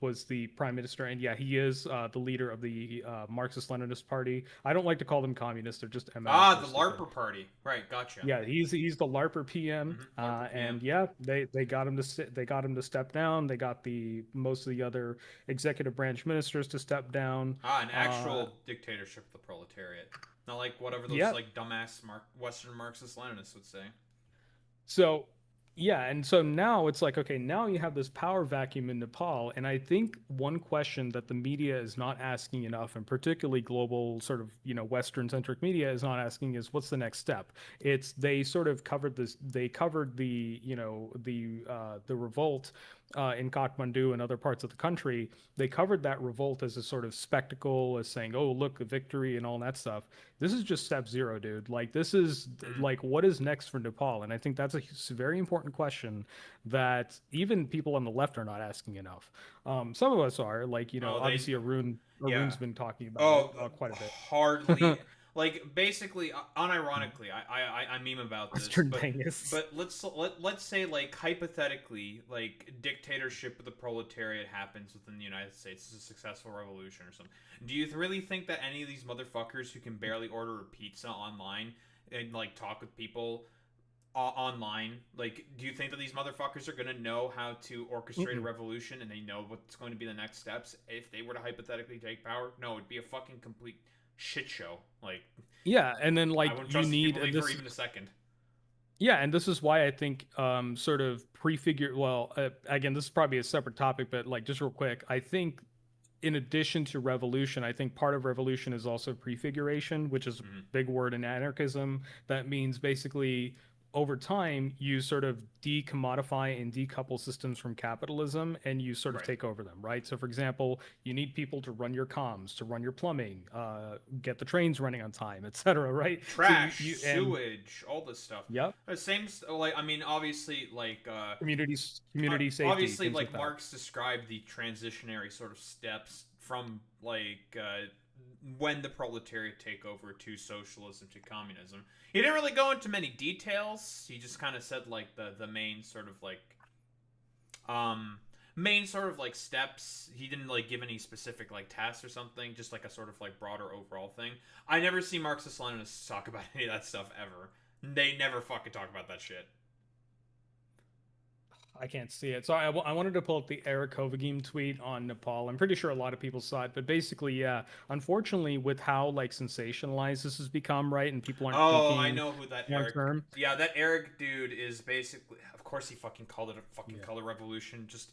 was the prime minister, and yeah, he is the leader of the Marxist-Leninist Party. I don't like to call them communists; they're just MLs. Ah, the LARPer party. Right, gotcha. Yeah, he's the LARPer PM, LARPer PM. and yeah, they got him to step down. They got most of the other executive branch ministers to step down. An actual dictatorship of the proletariat. Not like whatever those like dumbass Western Marxist-Leninists would say. So, yeah, and so now it's like, okay, now you have this power vacuum in Nepal, and I think one question that the media is not asking enough, and particularly global sort of, Western-centric media is not asking, is what's the next step? They sort of covered this, they covered the revolt in Kathmandu and other parts of the country. They covered that revolt as a sort of spectacle, as saying, oh, look, a victory and all that stuff. This is just step zero, dude. Like, this is like, what is next for Nepal? And I think that's a very important question that even people on the left are not asking enough. Some of us are, like, obviously Arun's been talking about it quite a bit. Hardly. Like, basically, unironically, I meme about this, but let's say, like, hypothetically, like, dictatorship of the proletariat happens within the United States. It's a successful revolution or something. Do you really think that any of these motherfuckers who can barely order a pizza online and, like, talk with people online, like, do you think that these motherfuckers are going to know how to orchestrate a revolution and they know what's going to be the next steps if they were to hypothetically take power? No, it'd be a fucking complete shit show. Like, yeah, and then like you need for even a second. Yeah, and this is why I think sort of prefigure. Well, again, this is probably a separate topic, but like just real quick, I think in addition to revolution, I think part of revolution is also prefiguration, which is a big word in anarchism. That means basically over time, you sort of decommodify and decouple systems from capitalism, and you sort of take over them, right? So, for example, you need people to run your comms, to run your plumbing, get the trains running on time, etc., right? Trash, sewage, all this stuff. Yep. Same, like, I mean, obviously, like... community safety. Obviously, like Marx described the transitionary sort of steps from, like... when the proletariat take over to socialism to communism. He didn't really go into many details. He just kind of said like the main sort of like steps. He didn't like give any specific like tasks or something, just like a sort of like broader overall thing. I never see Marxist-Leninists talk about any of that stuff ever. They never fucking talk about that shit. I can't see it. So I wanted to pull up the Eric Hovagim tweet on Nepal. I'm pretty sure a lot of people saw it, but basically, yeah, unfortunately, with how like sensationalized this has become, right, and people aren't thinking I know who that Eric... term. Yeah, that Eric dude is basically... Of course he fucking called it a fucking color revolution. Just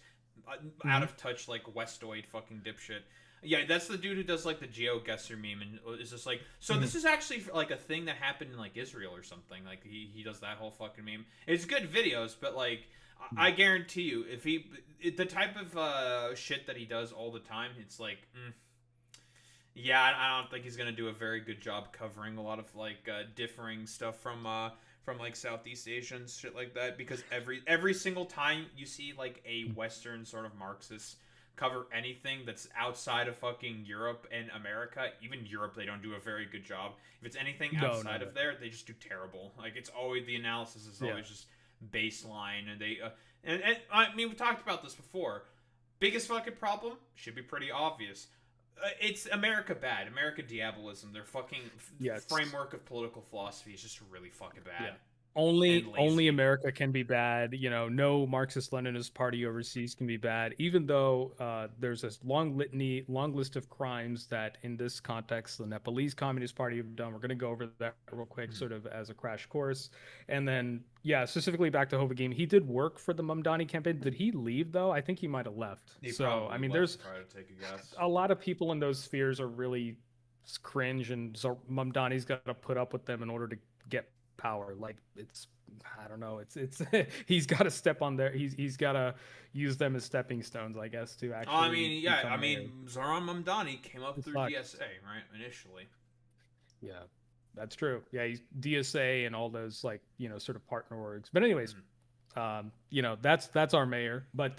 out of touch, like, Westoid fucking dipshit. Yeah, that's the dude who does, like, the GeoGuessr meme, and is just like, so this is actually, like, a thing that happened in, like, Israel or something. Like, he does that whole fucking meme. It's good videos, but, like... I guarantee you, if the type of shit that he does all the time, it's like, yeah, I don't think he's gonna do a very good job covering a lot of like differing stuff from like Southeast Asians, shit like that. Because every single time you see like a Western sort of Marxist cover anything that's outside of fucking Europe and America, even Europe, they don't do a very good job. If it's anything outside of there, they just do terrible. Like it's always the analysis is always just baseline, and they and I mean we talked about this before. Biggest fucking problem should be pretty obvious. It's America bad. America diabolism. Their fucking framework of political philosophy is just really fucking bad. and only lazy. America can be bad. You know, no Marxist-Leninist party overseas can be bad, even though there's this long list of crimes that, in this context, the Nepalese Communist Party have done. We're going to go over that real quick, sort of as a crash course, and then yeah, specifically back to Hovagame. He did work for the Mamdani campaign. Did he leave though? I think he might have left. He So probably I mean, left, there's if I had to take a guess. a lot of people in those spheres are really cringe, and Mamdani's got to put up with them in order to get power. Like, it's, I don't know, it's he's got to step on their, he's got to use them as stepping stones, I guess, to actually I mean, yeah, become I mean, Zoran Mamdani came up through sucks. DSA, right, initially. Yeah, that's true. Yeah, he's DSA and all those, like, you know, sort of partner orgs. But anyways, you know, that's our mayor. But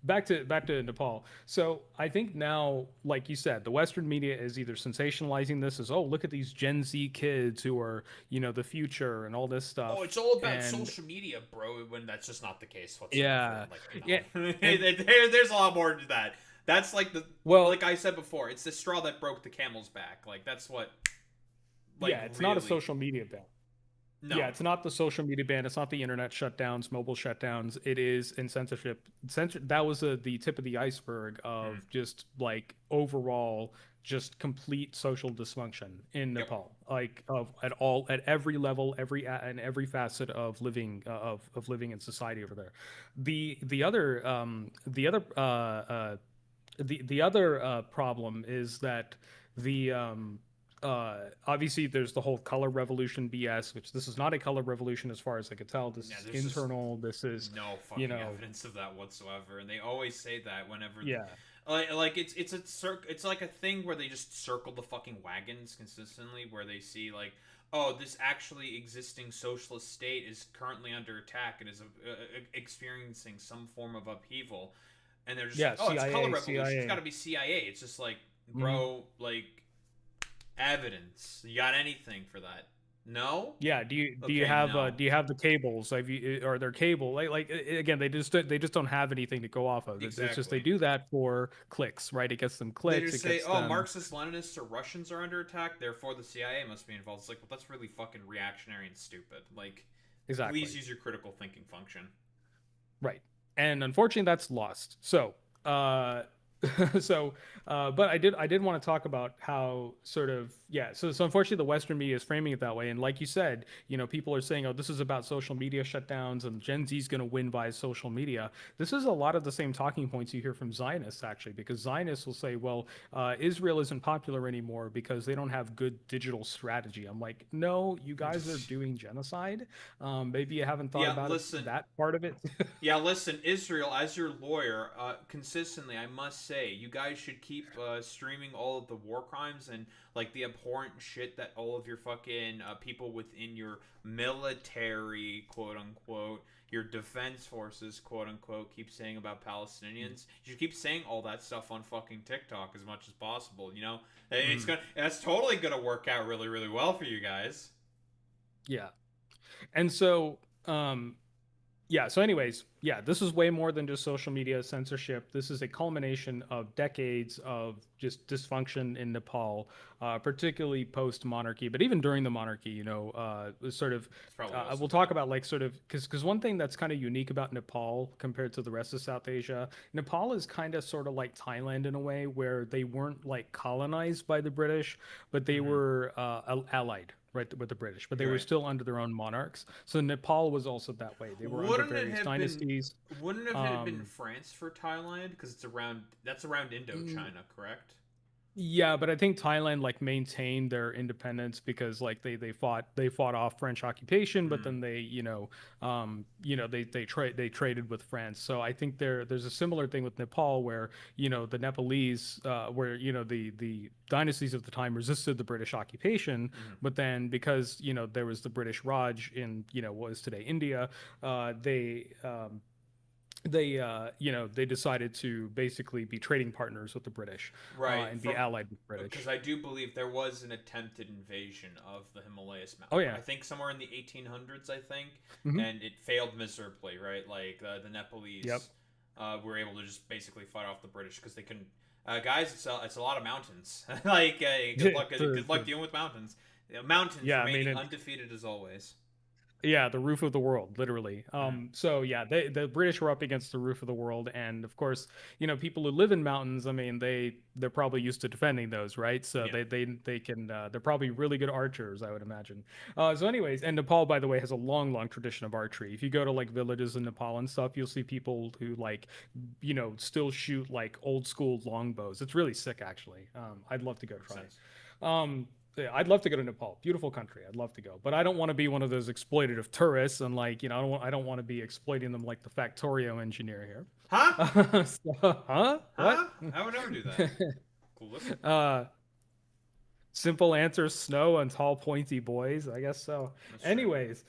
back to Nepal. So I think now, like you said, the Western media is either sensationalizing this as, oh, look at these Gen Z kids who are, you know, the future and all this stuff. Oh, it's all about And social media, bro. When that's just not the case whatsoever. yeah, Like, yeah. no. There's a lot more to that. That's like the, Well, like I said before, it's the straw that broke the camel's back. Like, that's what. Like, yeah, it's not a really- social media ban. No. Yeah, it's not the social media ban. It's not the internet shutdowns, mobile shutdowns. It is in censorship. That was the tip of the iceberg of just like overall, just complete social dysfunction in Nepal. Like at every level, and every facet of living of living in society over there. The other problem is that the obviously there's the whole color revolution BS, which this is not a color revolution as far as I could tell. This Yeah, is there's just internal. This is no fucking you know, evidence of that whatsoever, and they always say that whenever. yeah. Like it's like a thing where they just circle the fucking wagons consistently, where they see like, oh, this actually existing socialist state is currently under attack and is experiencing some form of upheaval, and they're just Yeah, like, oh, CIA, it's color revolution. CIA. It's got to be CIA. It's just like, bro, like, evidence. You got anything for that? No. Yeah, do you Okay, have no. do you have the cables? Have you, are there cable? Again, they just don't have anything to go off of. It's just Exactly. they do that for clicks, right? It gets them clicks. They just it say, gets oh, them... Marxist Leninists or Russians are under attack, therefore the CIA must be involved. It's like, well, that's really fucking reactionary and stupid. Like, Exactly. please use your critical thinking function. Right. And unfortunately that's lost. So but I did want to talk about how sort of, so unfortunately the Western media is framing it that way, and like you said, you know, people are saying, oh, this is about social media shutdowns and Gen Z is going to win via social media. This is a lot of the same talking points you hear from Zionists, actually, because Zionists will say, well, Israel isn't popular anymore because they don't have good digital strategy. I'm like, no, you guys are doing genocide. Maybe you haven't thought about that part of it. Yeah, listen, Israel, as your lawyer, consistently, I must say, you guys should keep streaming all of the war crimes and like the abhorrent shit that all of your fucking people within your military, quote unquote, your defense forces, quote unquote, keep saying about Palestinians. You should keep saying all that stuff on fucking TikTok as much as possible. You know, that's totally gonna work out really, really well for you guys. Yeah, and so so anyways, this is way more than just social media censorship. This is a culmination of decades of just dysfunction in Nepal, particularly post-monarchy, but even during the monarchy, you know, sort of, we'll talk about like sort of, because one thing that's kind of unique about Nepal compared to the rest of South Asia, Nepal is kind of sort of like Thailand in a way where they weren't like colonized by the British, but they were allied. Right, with the British, but they were still under their own monarchs. So Nepal was also that way. They were under various dynasties. Wouldn't it have been France for Thailand? Because that's around Indochina, correct? Yeah, but I think Thailand like maintained their independence because like they fought off French occupation, but then they they traded with France. So I think there's a similar thing with Nepal where you know the Nepalese where you know the dynasties of the time resisted the British occupation, but then because you know there was the British Raj in you know what is today India, they decided to basically be trading partners with the British, right, and be allied with the British. Because I do believe there was an attempted invision of the Himalayas Mountains. Oh yeah, I think somewhere in the 1800s, I think, and it failed miserably. Right, like the Nepalese were able to just basically fight off the British because they couldn't. Guys, it's a lot of mountains. Like good luck dealing with mountains. Mountains remaining undefeated as always. Yeah, the roof of the world, literally. So yeah, the British were up against the roof of the world, and of course, people who live in mountains. I mean, they're probably used to defending those, right? So Yeah. they can they're probably really good archers, I would imagine. So anyways, and Nepal, by the way, has a long tradition of archery. If you go to like villages in Nepal and stuff, you'll see people who like, still shoot like old school longbows. It's really sick, actually. I'd love to go try. Sense. Yeah, I'd love to go to Nepal. Beautiful country. I'd love to go, but I don't want to be one of those exploitative tourists, and like, I don't want to be exploiting them like the Factorio engineer here. Huh? Huh? Huh? What? I would never do that. Cool. Simple answer: snow and tall, pointy boys. I guess so. That's true. Anyways,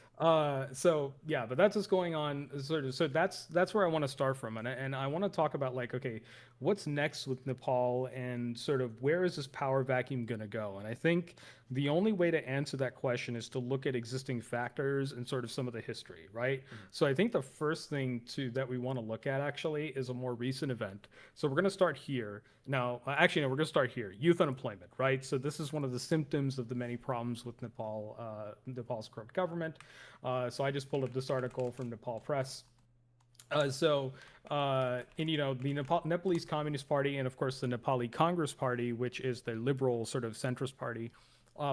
so yeah, but that's what's going on. So that's where I want to start from, and I want to talk about like, okay, what's next with Nepal, and sort of where is this power vacuum gonna go? And I think the only way to answer that question is to look at existing factors and sort of some of the history, right? So I think the first thing that we want to look at actually is a more recent event. So we're gonna start here. Now, actually, no, we're going to start here. Youth unemployment, right? So this is one of the symptoms of the many problems with Nepal, Nepal's corrupt government. So I just pulled up this article from Nepal Press. The Nepalese Communist Party and, of course, the Nepali Congress Party, which is the liberal sort of centrist party,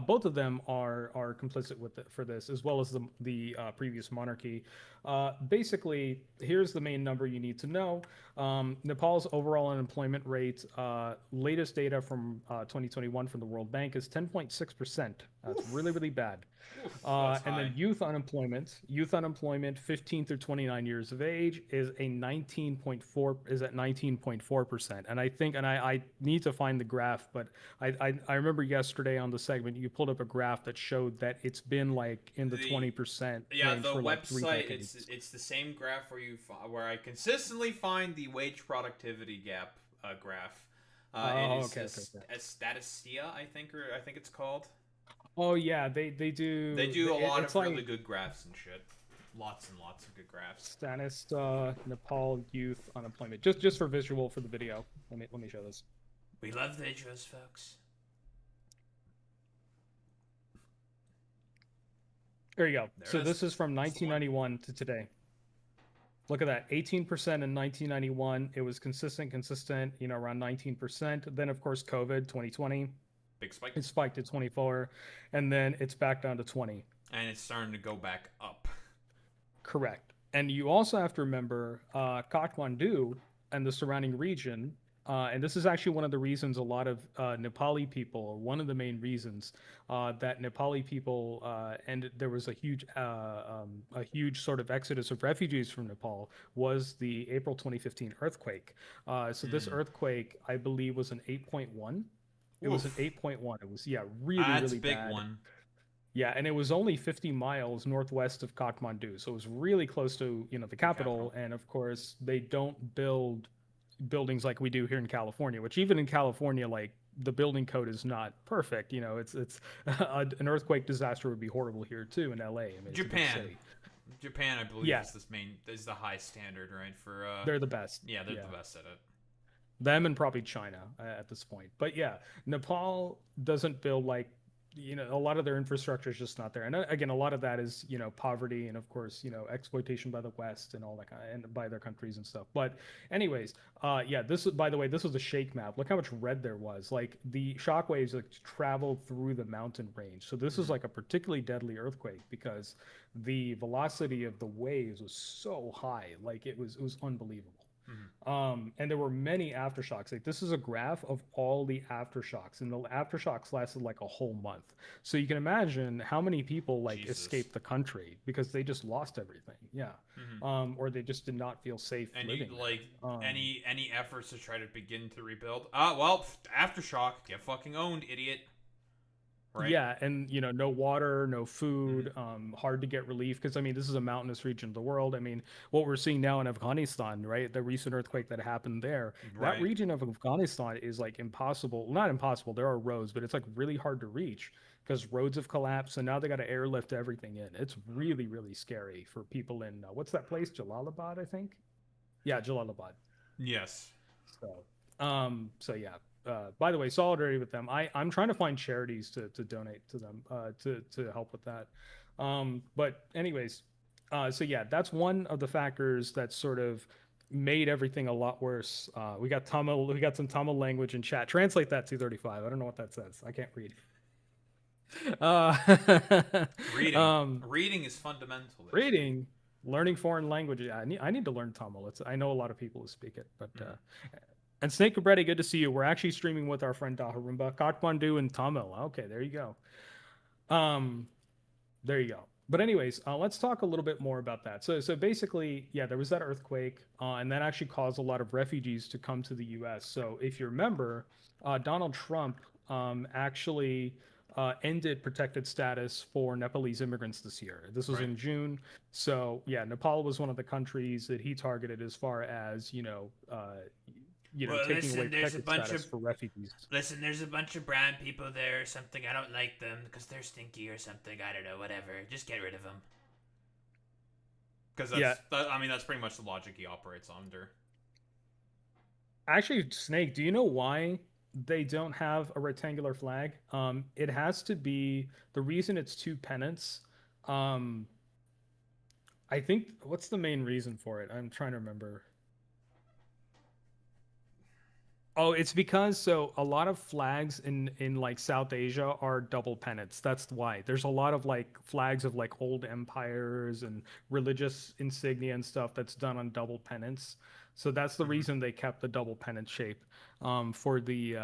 both of them are complicit for this, as well as the previous monarchy. Basically, here's the main number you need to know. Nepal's overall unemployment rate, latest data from 2021 from the World Bank, is 10.6%. That's really bad. And then youth unemployment, 15 through 29 years of age, is at 19.4%. And I need to find the graph, but I remember yesterday on the segment you pulled up a graph that showed that it's been like in the 20%. Yeah, range the for like 3 website decades. it's the same graph where I consistently find the wage productivity gap graph. It is Statistia, I think it's called. Oh yeah, they do. They do a lot of really like good graphs and shit. Lots and lots of good graphs. Statista Nepal youth unemployment. Just for visual for the video. Let me show this. We love visuals, folks. There you go. So it is. this is from 1991 to today. Look at that, 18% in 1991. It was consistent, around 19%. Then of course COVID 2020. Big spike. It spiked to 24, and then it's back down to 20. And it's starting to go back up. Correct. And you also have to remember Kathmandu and the surrounding region. And this is actually one of the reasons a lot of Nepali people, or one of the main reasons that Nepali people, and there was a huge sort of exodus of refugees from Nepal, was the April 2015 earthquake. So this earthquake, I believe, was an 8.1. It was an 8.1. It was, really That's a big bad. one. Yeah, and it was only 50 miles northwest of Kathmandu, so it was really close to the capital. And of course, they don't build buildings like we do here in California. Which even in California, like the building code is not perfect. It's an earthquake disaster would be horrible here too in LA. I mean, Japan, I believe, is the high standard, right? For they're the best. Yeah, they're the best at it. Them and probably China at this point. But yeah, Nepal doesn't build like, a lot of their infrastructure is just not there. And again, a lot of that is, poverty and of course, exploitation by the West and all that and by their countries and stuff. But anyways, this is, by the way, this was a shake map. Look how much red there was. Like the shock waves like traveled through the mountain range. So this is like a particularly deadly earthquake because the velocity of the waves was so high. Like it was unbelievable. And there were many aftershocks. Like this is a graph of all the aftershocks, and the aftershocks lasted like a whole month. So you can imagine how many people escaped the country because they just lost everything. Yeah. Or they just did not feel safe living. Any efforts to try to begin to rebuild? Well, aftershock, get fucking owned, idiot. Right. Yeah, and no water, no food, hard to get relief because I mean this is a mountainous region of the world. I mean what we're seeing now in Afghanistan, right? The recent earthquake that happened there, that region of Afghanistan is like impossible. Not impossible. There are roads, but it's like really hard to reach because roads have collapsed, and now they got to airlift everything in. It's really scary for people in what's that place? Jalalabad, I think. Yeah, Jalalabad. Yes. So yeah. by the way, solidarity with them. I'm trying to find charities to donate to them to help with that. But anyways, so yeah, that's one of the factors that sort of made everything a lot worse. We got Tamil, we got some Tamil language in chat. Translate that 235. I don't know what that says. I can't read. Reading is fundamental. Reading, learning foreign languages. Yeah, I need to learn Tamil. I know a lot of people who speak it, but and Snake Cabretti, good to see you. We're actually streaming with our friend Daharumba, Kathmandu and Tamil. Okay, there you go. There you go. But anyways, let's talk a little bit more about that. So basically, yeah, there was that earthquake, and that actually caused a lot of refugees to come to the U.S. So if you remember, Donald Trump actually ended protected status for Nepalese immigrants this year. This was in June. So yeah, Nepal was one of the countries that he targeted as far as taking away protected status for refugees. Listen, there's a bunch of brown people there or something. I don't like them because they're stinky or something. I don't know, whatever. Just get rid of them. Because that's pretty much the logic he operates under. Actually, Snake, do you know why they don't have a rectangular flag? It has to be, the reason it's two pennants. I think, what's the main reason for it? I'm trying to remember. Oh, it's because so a lot of flags in like South Asia are double pennants. That's why. There's a lot of like flags of like old empires and religious insignia and stuff that's done on double pennants. So that's the reason they kept the double pennant shape for the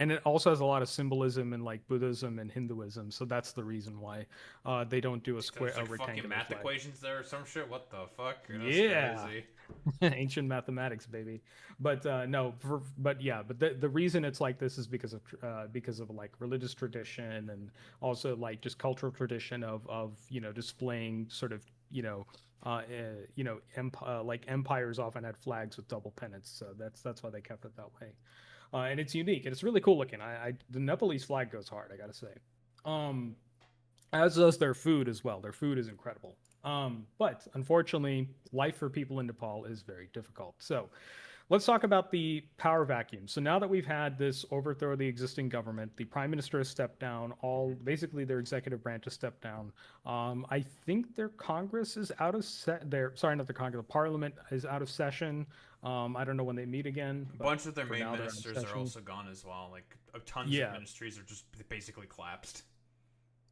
and it also has a lot of symbolism in like Buddhism and Hinduism. So that's the reason why they don't do a square, a rectangular fucking math flag. Equations there or some shit. What the fuck? That's yeah, crazy. Ancient mathematics, baby. But the reason it's like this is because of like religious tradition and also like just cultural tradition of displaying sort of like empires often had flags with double pennants, so that's why they kept it that way. And it's unique and it's really cool looking. The Nepalese flag goes hard, I gotta say. As does their food as well. Their food is incredible. But unfortunately, life for people in Nepal is very difficult. So let's talk about the power vacuum. So now that we've had this overthrow of the existing government, the prime minister has stepped down, basically their executive branch has stepped down. I think their Congress is out of the Parliament is out of session. I don't know when they meet again. A bunch of their main ministers are also gone as well. Like tons of ministries are just basically collapsed.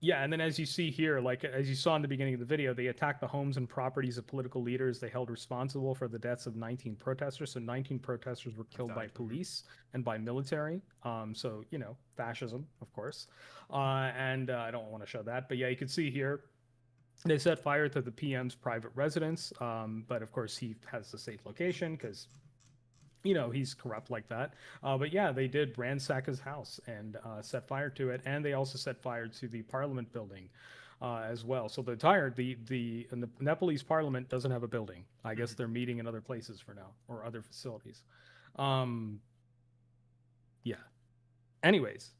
Yeah, and then as you see here, like as you saw in the beginning of the video, they attacked the homes and properties of political leaders they held responsible for the deaths of 19 protesters. So 19 protesters were killed by police and by military. So, fascism, of course. And I don't want to show that. But yeah, you can see here, they set fire to the PM's private residence. But of course, he has a safe location because he's corrupt like that. But yeah, they did ransack his house and set fire to it. And they also set fire to the parliament building as well. So the Nepalese parliament doesn't have a building. I guess they're meeting in other places for now or other facilities. Yeah. Anyways.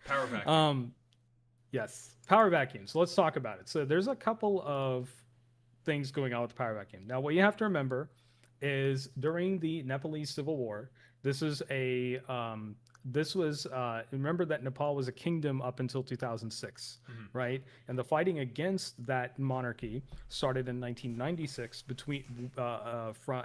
Power vacuum. Yes. Power vacuum. So let's talk about it. So there's a couple of things going on with the power vacuum. Now, what you have to remember is during the Nepalese Civil War, remember that Nepal was a kingdom up until 2006, right? And the fighting against that monarchy started in 1996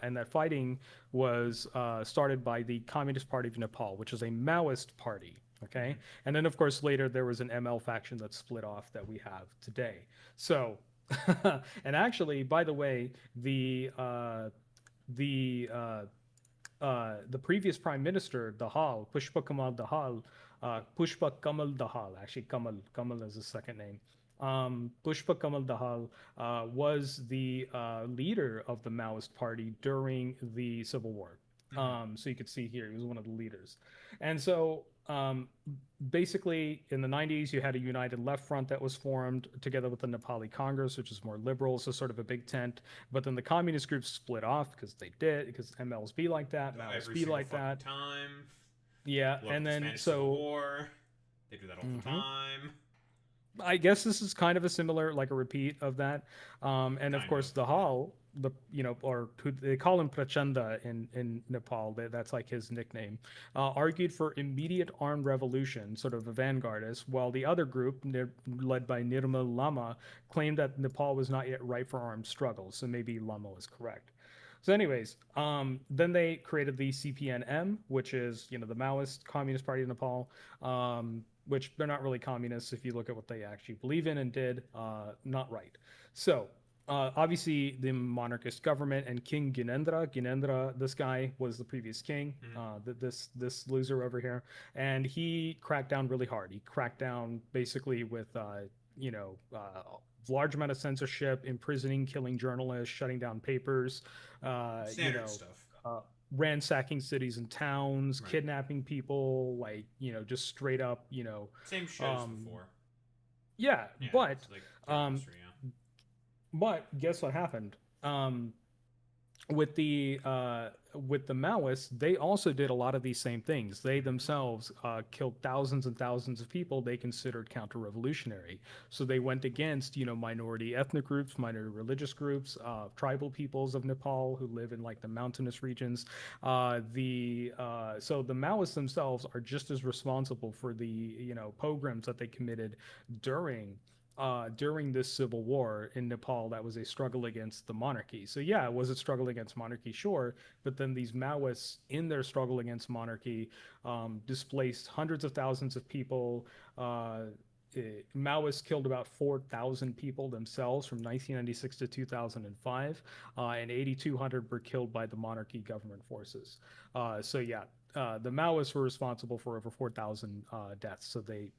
and that fighting was started by the Communist Party of Nepal, which is a Maoist party, okay? And then, of course, later there was an ML faction that split off that we have today. So, and actually, by the way, the previous prime minister, Dahal, Pushpa Kamal Dahal, actually Kamal is his second name. Pushpa Kamal Dahal was the leader of the Maoist party during the Civil War. So you could see here, he was one of the leaders. And so basically in the 90s, you had a united left front that was formed together with the Nepali Congress, which is more liberal, so sort of a big tent. But then the communist groups split off because MLs be like that, Maoists be like that. Time. Yeah, and then War. They do that all the time. I guess this is kind of a similar, like a repeat of that. And of Kind course, of, the yeah. Hal, or who they call him Prachanda in Nepal. That's like his nickname. Argued for immediate armed revolution, sort of a vanguardist, while the other group, led by Nirmal Lama, claimed that Nepal was not yet ripe for armed struggle. So maybe Lama was correct. So, anyways, then they created the CPNM, which is the Maoist Communist Party of Nepal, which they're not really communists if you look at what they actually believe in and did. Not right. So, obviously, the monarchist government and King Ginendra, this guy was the previous king, this loser over here, and he cracked down really hard. He cracked down basically with you know. Large amount of censorship, imprisoning, killing journalists, shutting down papers, Standard stuff. ransacking cities and towns, Right. kidnapping people, like just straight up, Same shit as um, before. yeah. Yeah, But it's like history, yeah. guess what happened? With the Maoists, they also did a lot of these same things. They themselves killed thousands and thousands of people they considered counter-revolutionary. So they went against minority ethnic groups, minority religious groups, tribal peoples of Nepal who live in like the mountainous regions. So the Maoists themselves are just as responsible for the pogroms that they committed during this civil war in Nepal that was a struggle against the monarchy. So yeah, it was a struggle against monarchy, sure, but then these Maoists, in their struggle against monarchy, displaced hundreds of thousands of people. Maoists killed about 4,000 people themselves from 1996 to 2005, and 8,200 were killed by the monarchy government forces. So yeah, the Maoists were responsible for over 4,000 deaths. So they,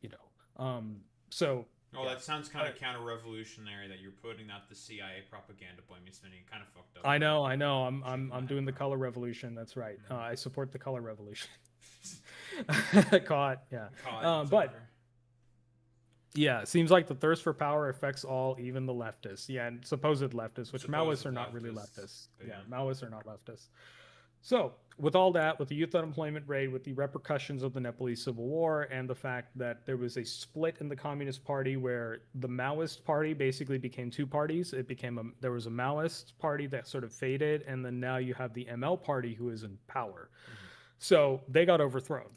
so Oh, yeah. that sounds kind of counter-revolutionary that you're putting out the CIA propaganda point. It's kind of fucked up. I know. I'm Shaking my doing the head, bro. color revolution. That's right. Mhm. I support the color revolution. Caught. Yeah. Caught, But Tucker. yeah, it seems like the thirst for power affects all, even the leftists. Yeah, and supposed leftists, which Supposed Maoists are not really leftists, leftists. but Yeah, yeah. Maoists are not leftists. So, with all that, with the youth unemployment rate, with the repercussions of the Nepalese Civil War, and the fact that there was a split in the Communist Party where the Maoist Party basically became two parties. There was a Maoist Party that sort of faded, and then now you have the ML Party who is in power. So they got overthrown.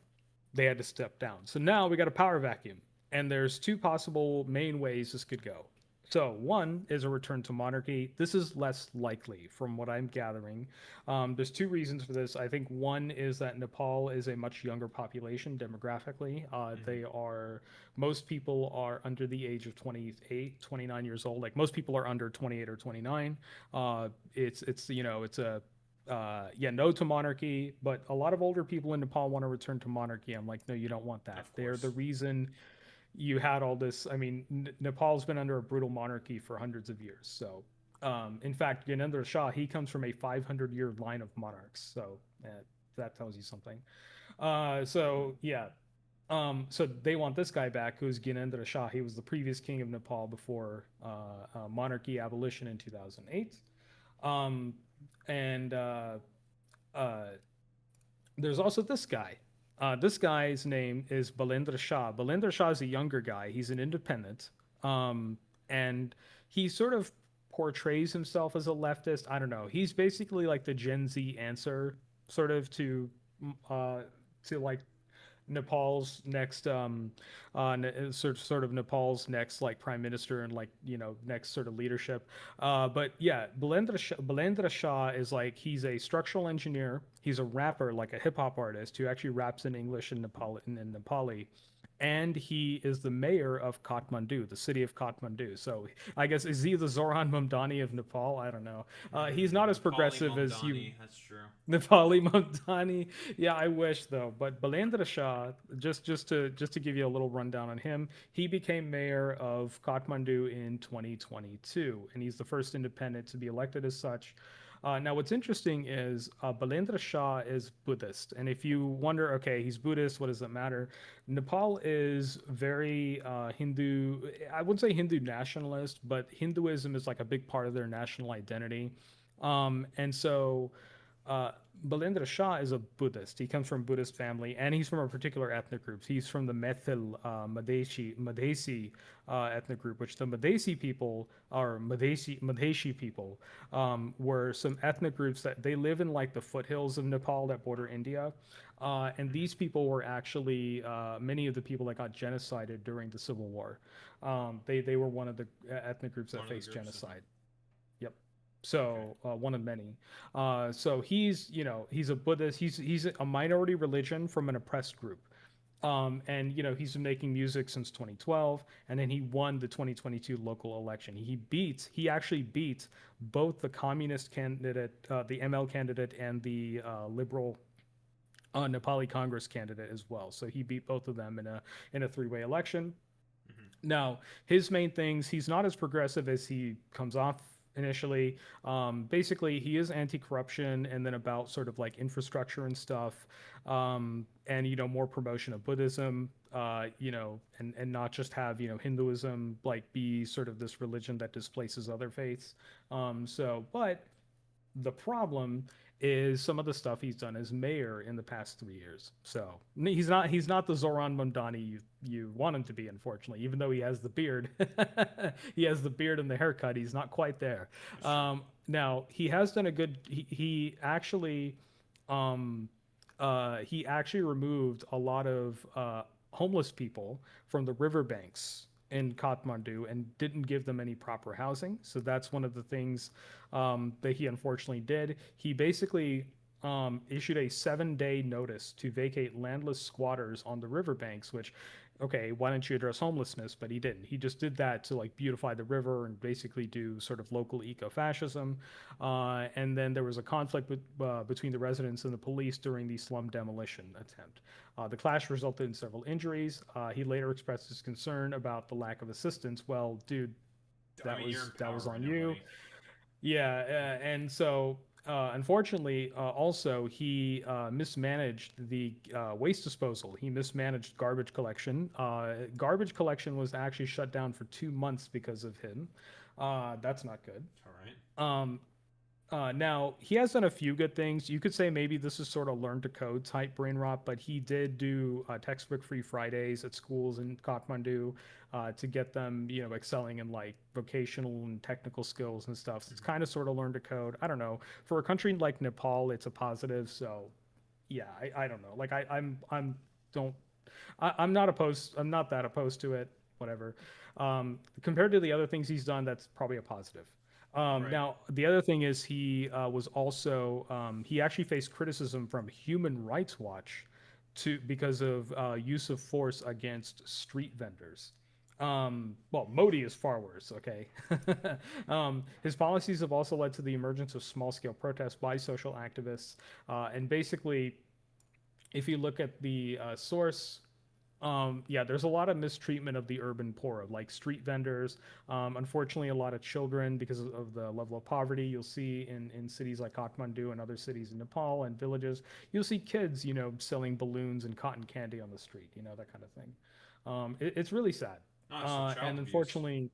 They had to step down. So now we got a power vacuum, and there's two possible main ways this could go. So one is a return to monarchy. This is less likely from what I'm gathering. There's two reasons for this. I think one is that Nepal is a much younger population demographically. Most people are under the age of 28, 29 years old. Like most people are under 28 or 29. No to monarchy, but a lot of older people in Nepal want to return to monarchy. I'm like, no, you don't want that. Of They're the course. reason you had all this. I mean, Nepal's been under a brutal monarchy for hundreds of years. So, in fact, Gyanendra Shah, he comes from a 500-year line of monarchs. So that tells you something. So they want this guy back, who's Gyanendra Shah. He was the previous king of Nepal before monarchy abolition in 2008. And There's also this guy. This guy's name is Balendra Shah. Balendra Shah is a younger guy. He's an independent. And he sort of portrays himself as a leftist. I don't know. He's basically like the Gen Z answer, sort of to Nepal's next sort of Nepal's next like prime minister and like next sort of leadership. But yeah, Balendra Shah is like, he's a structural engineer. He's a rapper, like a hip hop artist who actually raps in English and Nepali. And he is the mayor of Kathmandu, the city of Kathmandu. So I guess, is he the Zoran Mamdani of Nepal? I don't know. He's not as progressive as you. Mamdani, that's true. Nepali Mamdani. Yeah, I wish though. But Balendra Shah, just to give you a little rundown on him, he became mayor of Kathmandu in 2022, and he's the first independent to be elected as such. Now, what's interesting is Balendra Shah is Buddhist, and if you wonder, okay, he's Buddhist, what does that matter? Nepal is very Hindu. I wouldn't say Hindu nationalist, but Hinduism is like a big part of their national identity, and so Balendra Shah is a Buddhist. He comes from a Buddhist family, and he's from a particular ethnic group. He's from the Methil Madhesi ethnic group, which the Madhesi people are Madheshi people, were some ethnic groups that they live in like the foothills of Nepal that border India. And these people were actually many of the people that got genocided during the Civil War. They were one of the ethnic groups that faced genocide. Yep. So one of many. So he's he's a Buddhist. He's a minority religion from an oppressed group. And he's been making music since 2012, and then he won the 2022 local election. He actually beat both the communist candidate, the ML candidate, and the liberal Nepali Congress candidate as well. So he beat both of them in a three-way election. Now, his main things, he's not as progressive as he comes off initially. Basically, he is anti-corruption and then about sort of like infrastructure and stuff, and more promotion of Buddhism, and not just have Hinduism like be sort of this religion that displaces other faiths. But the problem is some of the stuff he's done as mayor in the past 3 years. So he's not the Zoran Mamdani you want him to be, unfortunately. Even though he has the beard, he has the beard and the haircut. He's not quite there. Now he has done a good. He actually removed a lot of homeless people from the riverbanks in Kathmandu and didn't give them any proper housing. So that's one of the things that he unfortunately did. He basically issued a 7-day notice to vacate landless squatters on the riverbanks, which, okay, why don't you address homelessness? But he didn't. He just did that to like beautify the river and basically do sort of local eco-fascism. And then there was a conflict between the residents and the police during the slum demolition attempt. The clash resulted in several injuries. He later expressed his concern about the lack of assistance. Well, dude, that was on you. Yeah, and so unfortunately, also he mismanaged the waste disposal. He mismanaged garbage collection. Garbage collection was actually shut down for 2 months because of him. That's not good. All right. Now, he has done a few good things. You could say maybe this is sort of learn to code type brain rot, but he did do textbook-free Fridays at schools in Kathmandu to get them, excelling in like vocational and technical skills and stuff. So it's kind of sort of learn to code. I don't know. For a country like Nepal, it's a positive. So, yeah, I don't know. Like I'm not opposed. I'm not that opposed to it. Whatever. Compared to the other things he's done, that's probably a positive. Right. Now, the other thing is he was also he actually faced criticism from Human Rights Watch because of use of force against street vendors. Well, Modi is far worse. Okay. His policies have also led to the emergence of small-scale protests by social activists, and basically, if you look at the source. There's a lot of mistreatment of the urban poor, like street vendors. Unfortunately, a lot of children, because of the level of poverty, you'll see in cities like Kathmandu and other cities in Nepal and villages, you'll see kids, selling balloons and cotton candy on the street, that kind of thing. It's really sad. And unfortunately,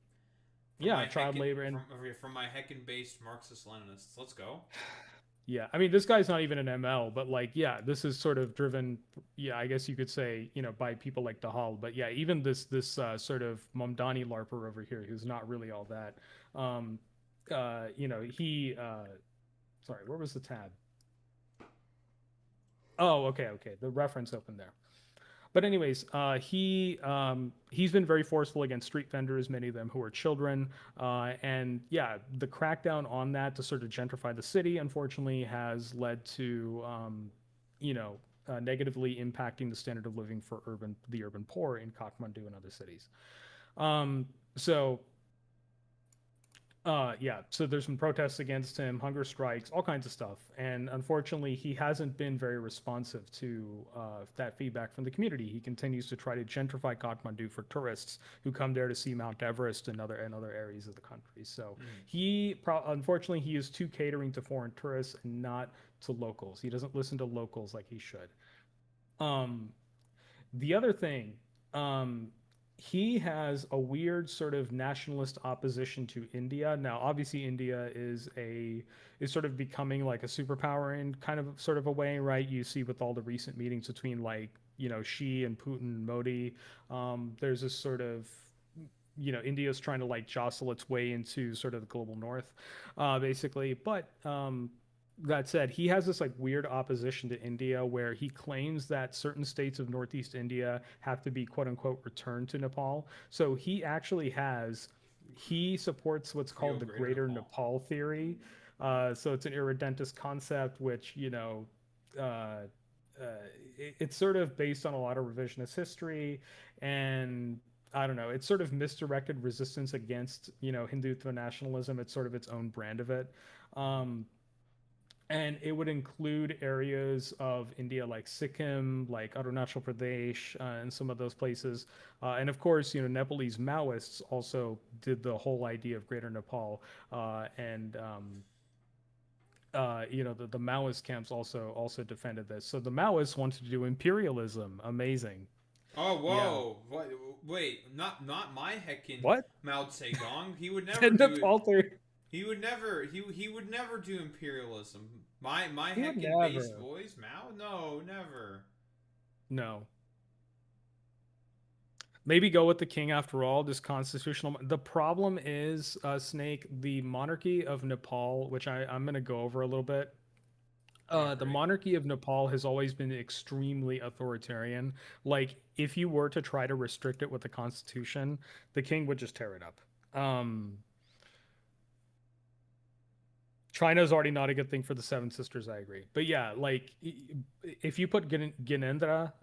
child labor. And from my Heckin-based Marxist-Leninists. Let's go. Yeah, I mean, this guy's not even an ML, but this is sort of driven, I guess you could say, by people like Dahal. But yeah, even this sort of Mamdani LARPer over here, who's not really all that, sorry, where was the tab? Oh, okay, the reference open there. But anyways, he's been very forceful against street vendors, many of them who are children. And yeah, the crackdown on that to sort of gentrify the city, unfortunately, has led to, negatively impacting the standard of living for the urban poor in Kathmandu and other cities. So there's been protests against him, hunger strikes, all kinds of stuff. And unfortunately, he hasn't been very responsive to that feedback from the community. He continues to try to gentrify Kathmandu for tourists who come there to see Mount Everest and other areas of the country. So unfortunately, he is too catering to foreign tourists and not to locals. He doesn't listen to locals like he should. The other thing he has a weird sort of nationalist opposition to India. Now, obviously, India is sort of becoming like a superpower in kind of sort of a way, right? You see with all the recent meetings between like Xi and Putin and Modi, there's this sort of India's trying to like jostle its way into sort of the global north, basically. But that said, he has this like weird opposition to India where he claims that certain states of Northeast India have to be quote unquote returned to Nepal. So he supports what's called the Greater Nepal theory. So it's an irredentist concept, which uh, it's sort of based on a lot of revisionist history, and I don't know. It's sort of misdirected resistance against Hindutva nationalism. It's sort of its own brand of it. Um, and it would include areas of India like Sikkim, like Arunachal Pradesh, and some of those places. And of course, Nepalese Maoists also did the whole idea of Greater Nepal, and the Maoist camps also defended this. So the Maoists wanted to do imperialism. Amazing. Oh Yeah. whoa! What? Wait, not my heckin' What? Mao Zedong. He would never Said do it. Nepal theory. He would never do imperialism. My He would heckin' base never. boys, Mao? No, never. No. Maybe go with the king after all. This constitutional. The problem is, Snake, the monarchy of Nepal, which I'm going to go over a little bit. The Great. monarchy of Nepal has always been extremely authoritarian. Like, if you were to try to restrict it with the constitution, the king would just tear it up. China's already not a good thing for the Seven Sisters. I agree, but yeah, like if you put Gyanendra,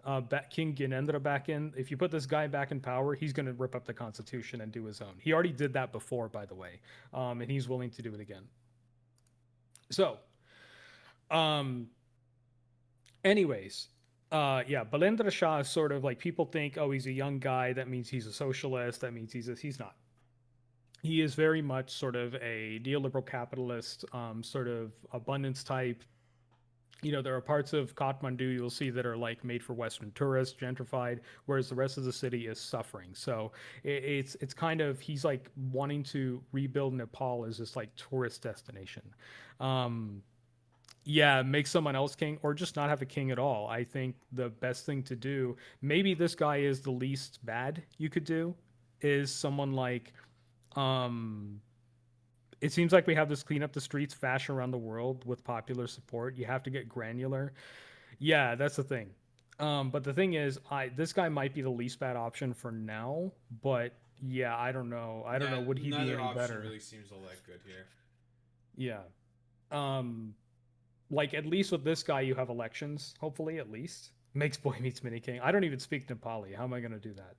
King Gyanendra back in, if you put this guy back in power, he's going to rip up the Constitution and do his own. He already did that before, by the way, and he's willing to do it again. So, um, anyways, yeah, Balendra Shah is sort of like people think, oh, he's a young guy. That means he's a socialist. That means he's not. He is very much sort of a neoliberal capitalist, sort of abundance type. There are parts of Kathmandu you'll see that are like made for Western tourists, gentrified, whereas the rest of the city is suffering. So it's kind of he's like wanting to rebuild Nepal as this like tourist destination. Um, yeah, make someone else king or just not have a king at all. I think the best thing to do, maybe this guy is the least bad you could do, is someone like um it seems like we have this clean up the streets fashion around the world with popular support. You have to get granular. Yeah, that's the thing. But the thing is, this guy might be the least bad option for now. But yeah, I don't know. I don't know. Would he be Neither any option better? really seems all that good here. Yeah. Um, like at least with this guy, you have elections. Hopefully, at least makes boy meets mini king. I don't even speak Nepali. How am I going to do that?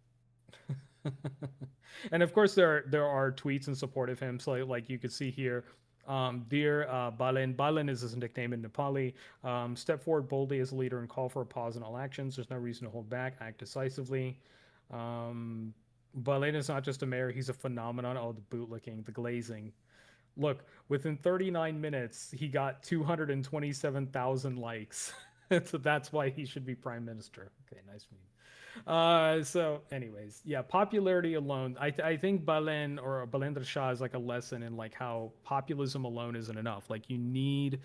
And of course, there are tweets in support of him. So like you could see here, dear Balen. Balen is his nickname in Nepali. Step forward boldly as a leader and call for a pause in all actions. There's no reason to hold back. Act decisively. Balen is not just a mayor; he's a phenomenon. Oh, the bootlicking, the glazing. Look, within 39 minutes, he got 227,000 likes. So that's why he should be prime minister. Okay, nice meme. So anyways, yeah, popularity alone. I think Balen or Balendra Shah is like a lesson in like how populism alone isn't enough. Like you need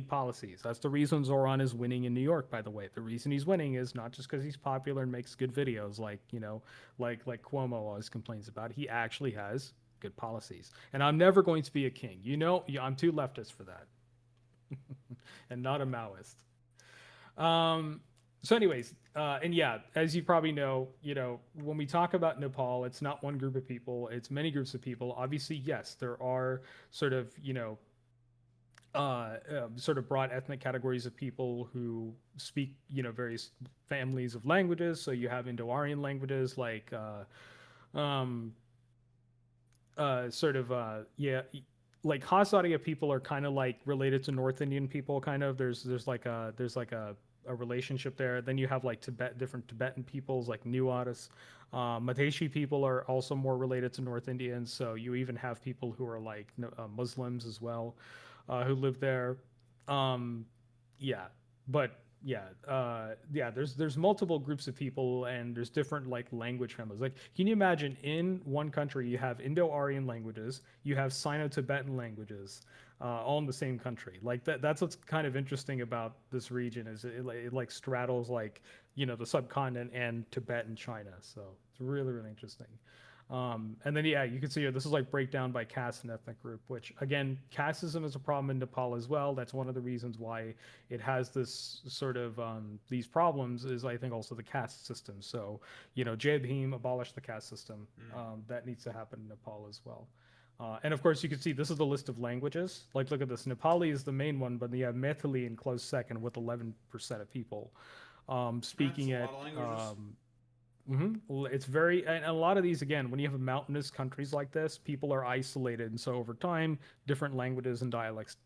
policies. That's the reason Zoran is winning in New York, by the way. The reason he's winning is not just because he's popular and makes good videos, like like Cuomo always complains about. He actually has good policies. And I'm never going to be a king. I'm too leftist for that, and not a Maoist. So anyways, and yeah, as you probably know, when we talk about Nepal, it's not one group of people, it's many groups of people. Obviously, yes, there are sort of, sort of broad ethnic categories of people who speak, various families of languages. So you have Indo-Aryan languages like, um, sort of, yeah, like Hazaria people are kind of like related to North Indian people, kind of. There's like a relationship there. Then you have like different Tibetan peoples like Nuaras. Madheshi people are also more related to North Indians. So you even have people who are like Muslims as well, who live there. Yeah, but there's multiple groups of people, and there's different like language families. Like, can you imagine in one country you have Indo-Aryan languages, you have Sino-Tibetan languages, all in the same country? Like that's what's kind of interesting about this region is it like straddles like the subcontinent and Tibet and China. So it's really really interesting. And then you can see here this is like breakdown by caste and ethnic group, which again, casteism is a problem in Nepal as well. That's one of the reasons why it has this sort of these problems is I think also the caste system. So Jai Bhim abolished the caste system. That needs to happen in Nepal as well. And of course, you can see this is the list of languages. Like, look at this. Nepali is the main one, but you have Maithili in close second with 11% of people speaking it. It's very, and a lot of these, again, when you have mountainous countries like this, people are isolated. And so over time, different languages and dialects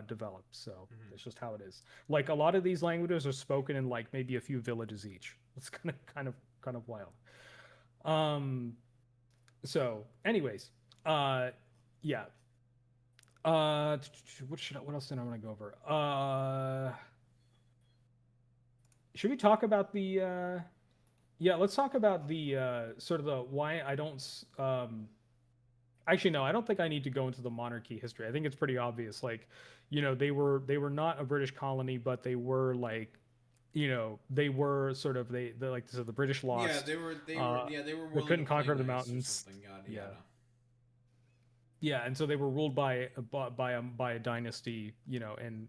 develop. So it's just how it is. Like, a lot of these languages are spoken in like maybe a few villages each. It's kind of wild. So anyways, yeah. What else did I want to go over? Should we talk about the, yeah, let's talk about the sort of the why I don't. Actually, no, I don't think I need to go into the monarchy history. I think it's pretty obvious. Like, they were not a British colony, but they were like, they were sort of they like so the British lost. Yeah, they were they couldn't conquer the mountains. Yeah, and so they were ruled by a dynasty, and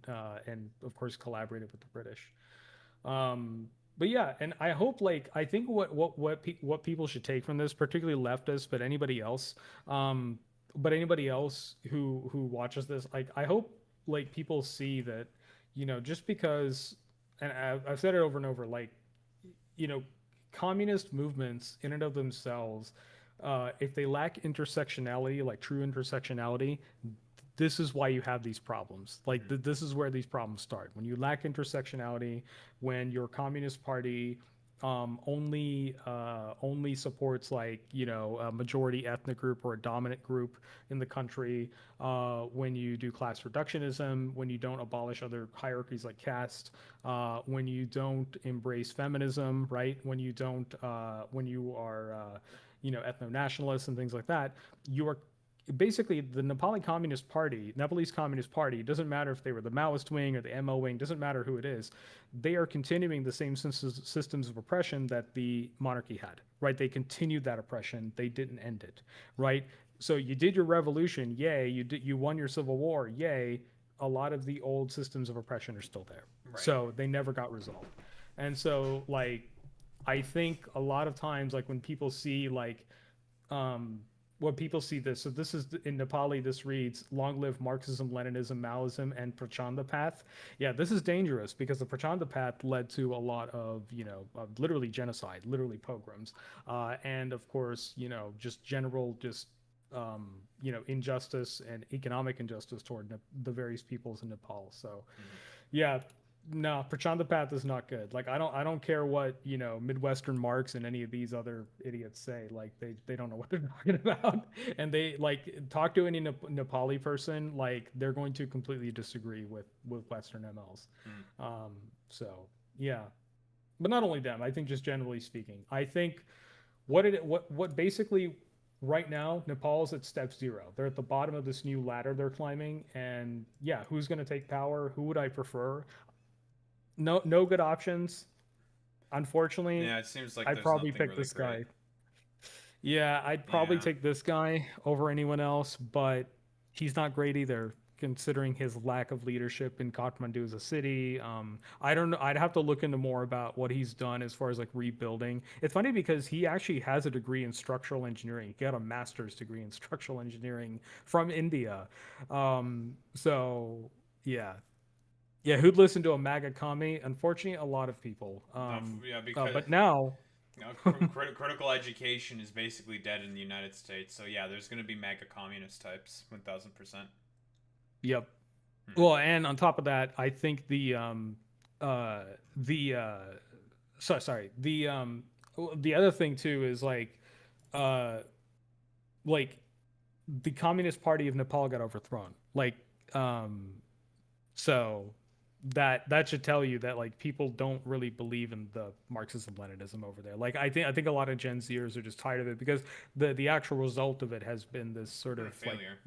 of course collaborated with the British. But yeah, and I hope I think what people should take from this, particularly leftists, but anybody else who watches this, I hope people see that, just because, and I've said it over and over, communist movements in and of themselves, if they lack intersectionality, like true intersectionality, this is why you have these problems. This is where these problems start. When you lack intersectionality, when your communist party only supports a majority ethnic group or a dominant group in the country, when you do class reductionism, when you don't abolish other hierarchies like caste, when you don't embrace feminism, right? When you don't, when you are, ethno-nationalists and things like that, you are basically the Nepalese Communist Party, doesn't matter if they were the Maoist wing or the MO wing, doesn't matter who it is, they are continuing the same systems of oppression that the monarchy had, right? They continued that oppression. They didn't end it, right? So you did your revolution, yay. You won your civil war, yay. A lot of the old systems of oppression are still there. Right. So they never got resolved. And so I think a lot of times, when people see when people see this, so this is in Nepali, this reads, long live Marxism, Leninism, Maoism, and Prachanda Path. Yeah, this is dangerous because the Prachanda Path led to a lot of, literally genocide, literally pogroms. And of course, just general, injustice and economic injustice toward the various peoples in Nepal. So, yeah. No, Prachanda Path is not good. I don't care what, Midwestern Marx and any of these other idiots say. They don't know what they're talking about. And they talk to any Nepali person, they're going to completely disagree with Western MLs. So yeah. But not only them, I think just generally speaking. I think what basically right now, Nepal is at step 0. They're at the bottom of this new ladder they're climbing. And yeah, who's gonna take power? Who would I prefer? No good options, unfortunately. Yeah, it seems like I'd probably pick this guy. Yeah, I'd probably take this guy over anyone else, but he's not great either, considering his lack of leadership in Kathmandu as a city. I don't know. I'd have to look into more about what he's done as far as rebuilding. It's funny because he actually has a degree in structural engineering. He got a master's degree in structural engineering from India. So yeah. Yeah, who'd listen to a MAGA commie? Unfortunately, a lot of people. Because but now, critical education is basically dead in the United States. So yeah, there's going to be MAGA communist types, 1,000%. Yep. Well, and on top of that, I think the other thing too is the Communist Party of Nepal got overthrown. So. that should tell you that like people don't really believe in the Marxism Leninism over there. Like I think a lot of Gen Zers are just tired of it because the actual result of it has been this sort of like failure.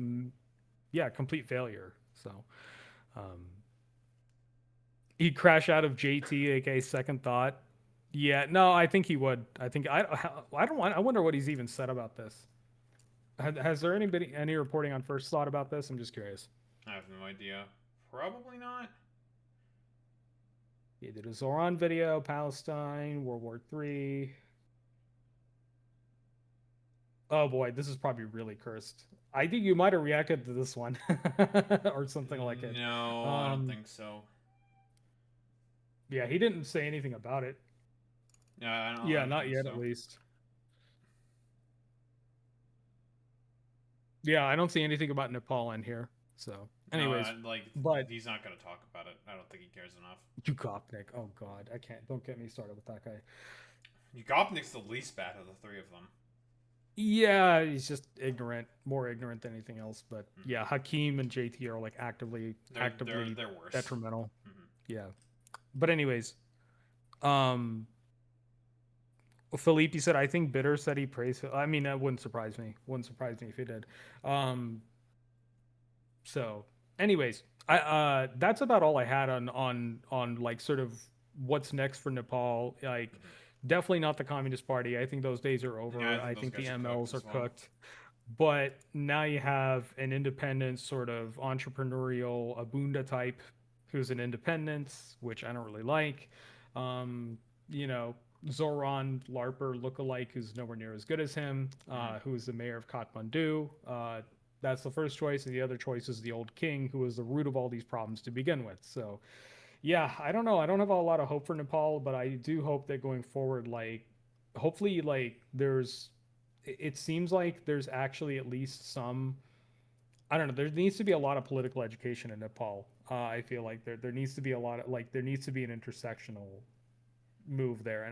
yeah, complete failure. So he'd crash out of JT, aka Second Thought. Yeah, no, I think he would. I think I don't want. I wonder what he's even said about this. Has there any reporting on First Thought about this? I'm just curious. I have no idea. Probably not. He did a Zoran video, Palestine, World War III. Oh boy, this is probably really cursed. I think you might have reacted to this one or something like it. No, I don't think so. Yeah, he didn't say anything about it. Yeah, I don't not think yet so. at least. Yeah, I don't see anything about Nepal in here. So, anyways, but he's not gonna talk about it. I don't think he cares enough. Dukopnik. Oh God, I can't. Don't get me started with that guy. Dukopnik's the least bad of the three of them. Yeah, he's just ignorant, more ignorant than anything else. But yeah, Hakeem and JT are like actively they're worse. Detrimental. Yeah, but anyways, Philippe said, I think Bitter said he praised. I mean, that wouldn't surprise me. Wouldn't surprise me if he did. So, anyways, I that's about all I had on like sort of what's next for Nepal. Like, definitely not the Communist Party. I think those days are over. Yeah, I think the MLs are well. cooked. But now you have an independent sort of entrepreneurial Abunda type who's an independent, which I don't really like. You know, Zoran Larper lookalike who's nowhere near as good as him, who's the mayor of Kathmandu. That's the first choice, and the other choice is the old king, who was the root of all these problems to begin with. So, yeah, I don't know. I don't have a lot of hope for Nepal, but I do hope that going forward, like, hopefully, like, it seems like there's actually at least some, I don't know, there needs to be a lot of political education in Nepal. I feel like there needs to be a lot of, like, there needs to be an intersectional movement there,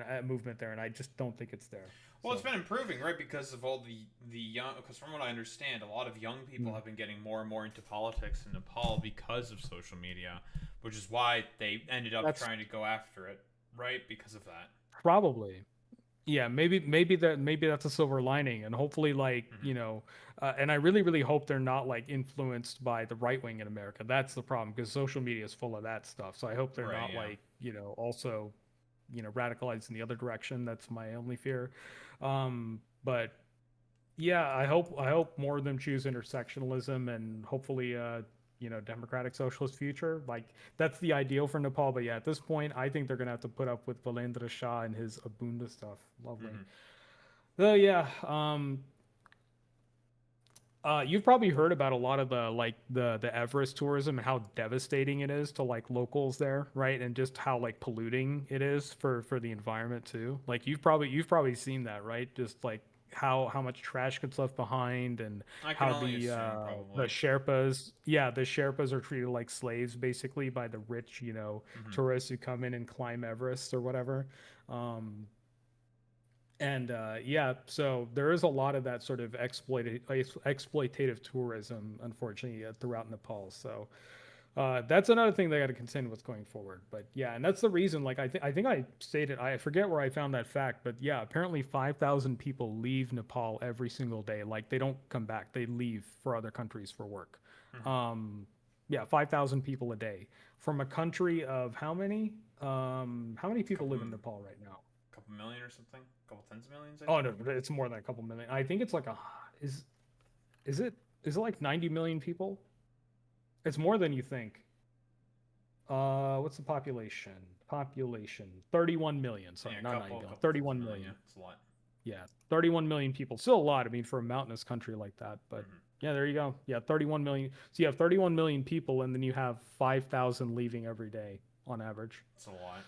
and I just don't think it's there. Well, it's been improving, right? Because of all the young. Because from what I understand, a lot of young people have been getting more and more into politics in Nepal because of social media, which is why they ended up trying to go after it, right? Because of that. Probably. Yeah, maybe that's a silver lining, and hopefully, like, you know, and I really hope they're not like influenced by the right wing in America. That's the problem, because social media is full of that stuff. So I hope they're not like, you know, also, you know, radicalized in the other direction. That's my only fear. But yeah, I hope more of them choose intersectionalism, and hopefully you know, democratic socialist future. Like, that's the ideal for Nepal. But yeah, at this point, I think they're gonna have to put up with Valendra Shah and his Abunda stuff. Lovely. So yeah, you've probably heard about a lot of the Everest tourism and how devastating it is to like locals there, right? And just how like polluting it is for the environment too. Like, you've probably seen that, right? Just like how much trash gets left behind, and how the Sherpas are treated like slaves basically by the rich, you know, tourists who come in and climb Everest or whatever. Yeah, so there is a lot of that sort of exploitative tourism, unfortunately, throughout Nepal. So that's another thing they got to contend with going forward. But yeah, and that's the reason. Like, I think I stated, I forget where I found that fact, but yeah, apparently 5,000 people leave Nepal every single day. Like, they don't come back; they leave for other countries for work. Yeah, 5,000 people a day from a country of how many? How many people live in Nepal right now? Couple million or something? Couple tens of millions? Oh no, it's more than a couple million. I think it's like is it like 90 million people? It's more than you think. What's the population? 31 million. Sorry, not 90 million. 31 million. It's a lot. Yeah, 31 million people. Still a lot. I mean, for a mountainous country like that. But yeah, there you go. Yeah, 31 million. So you have 31 million people, and then you have 5,000 leaving every day on average. It's a lot.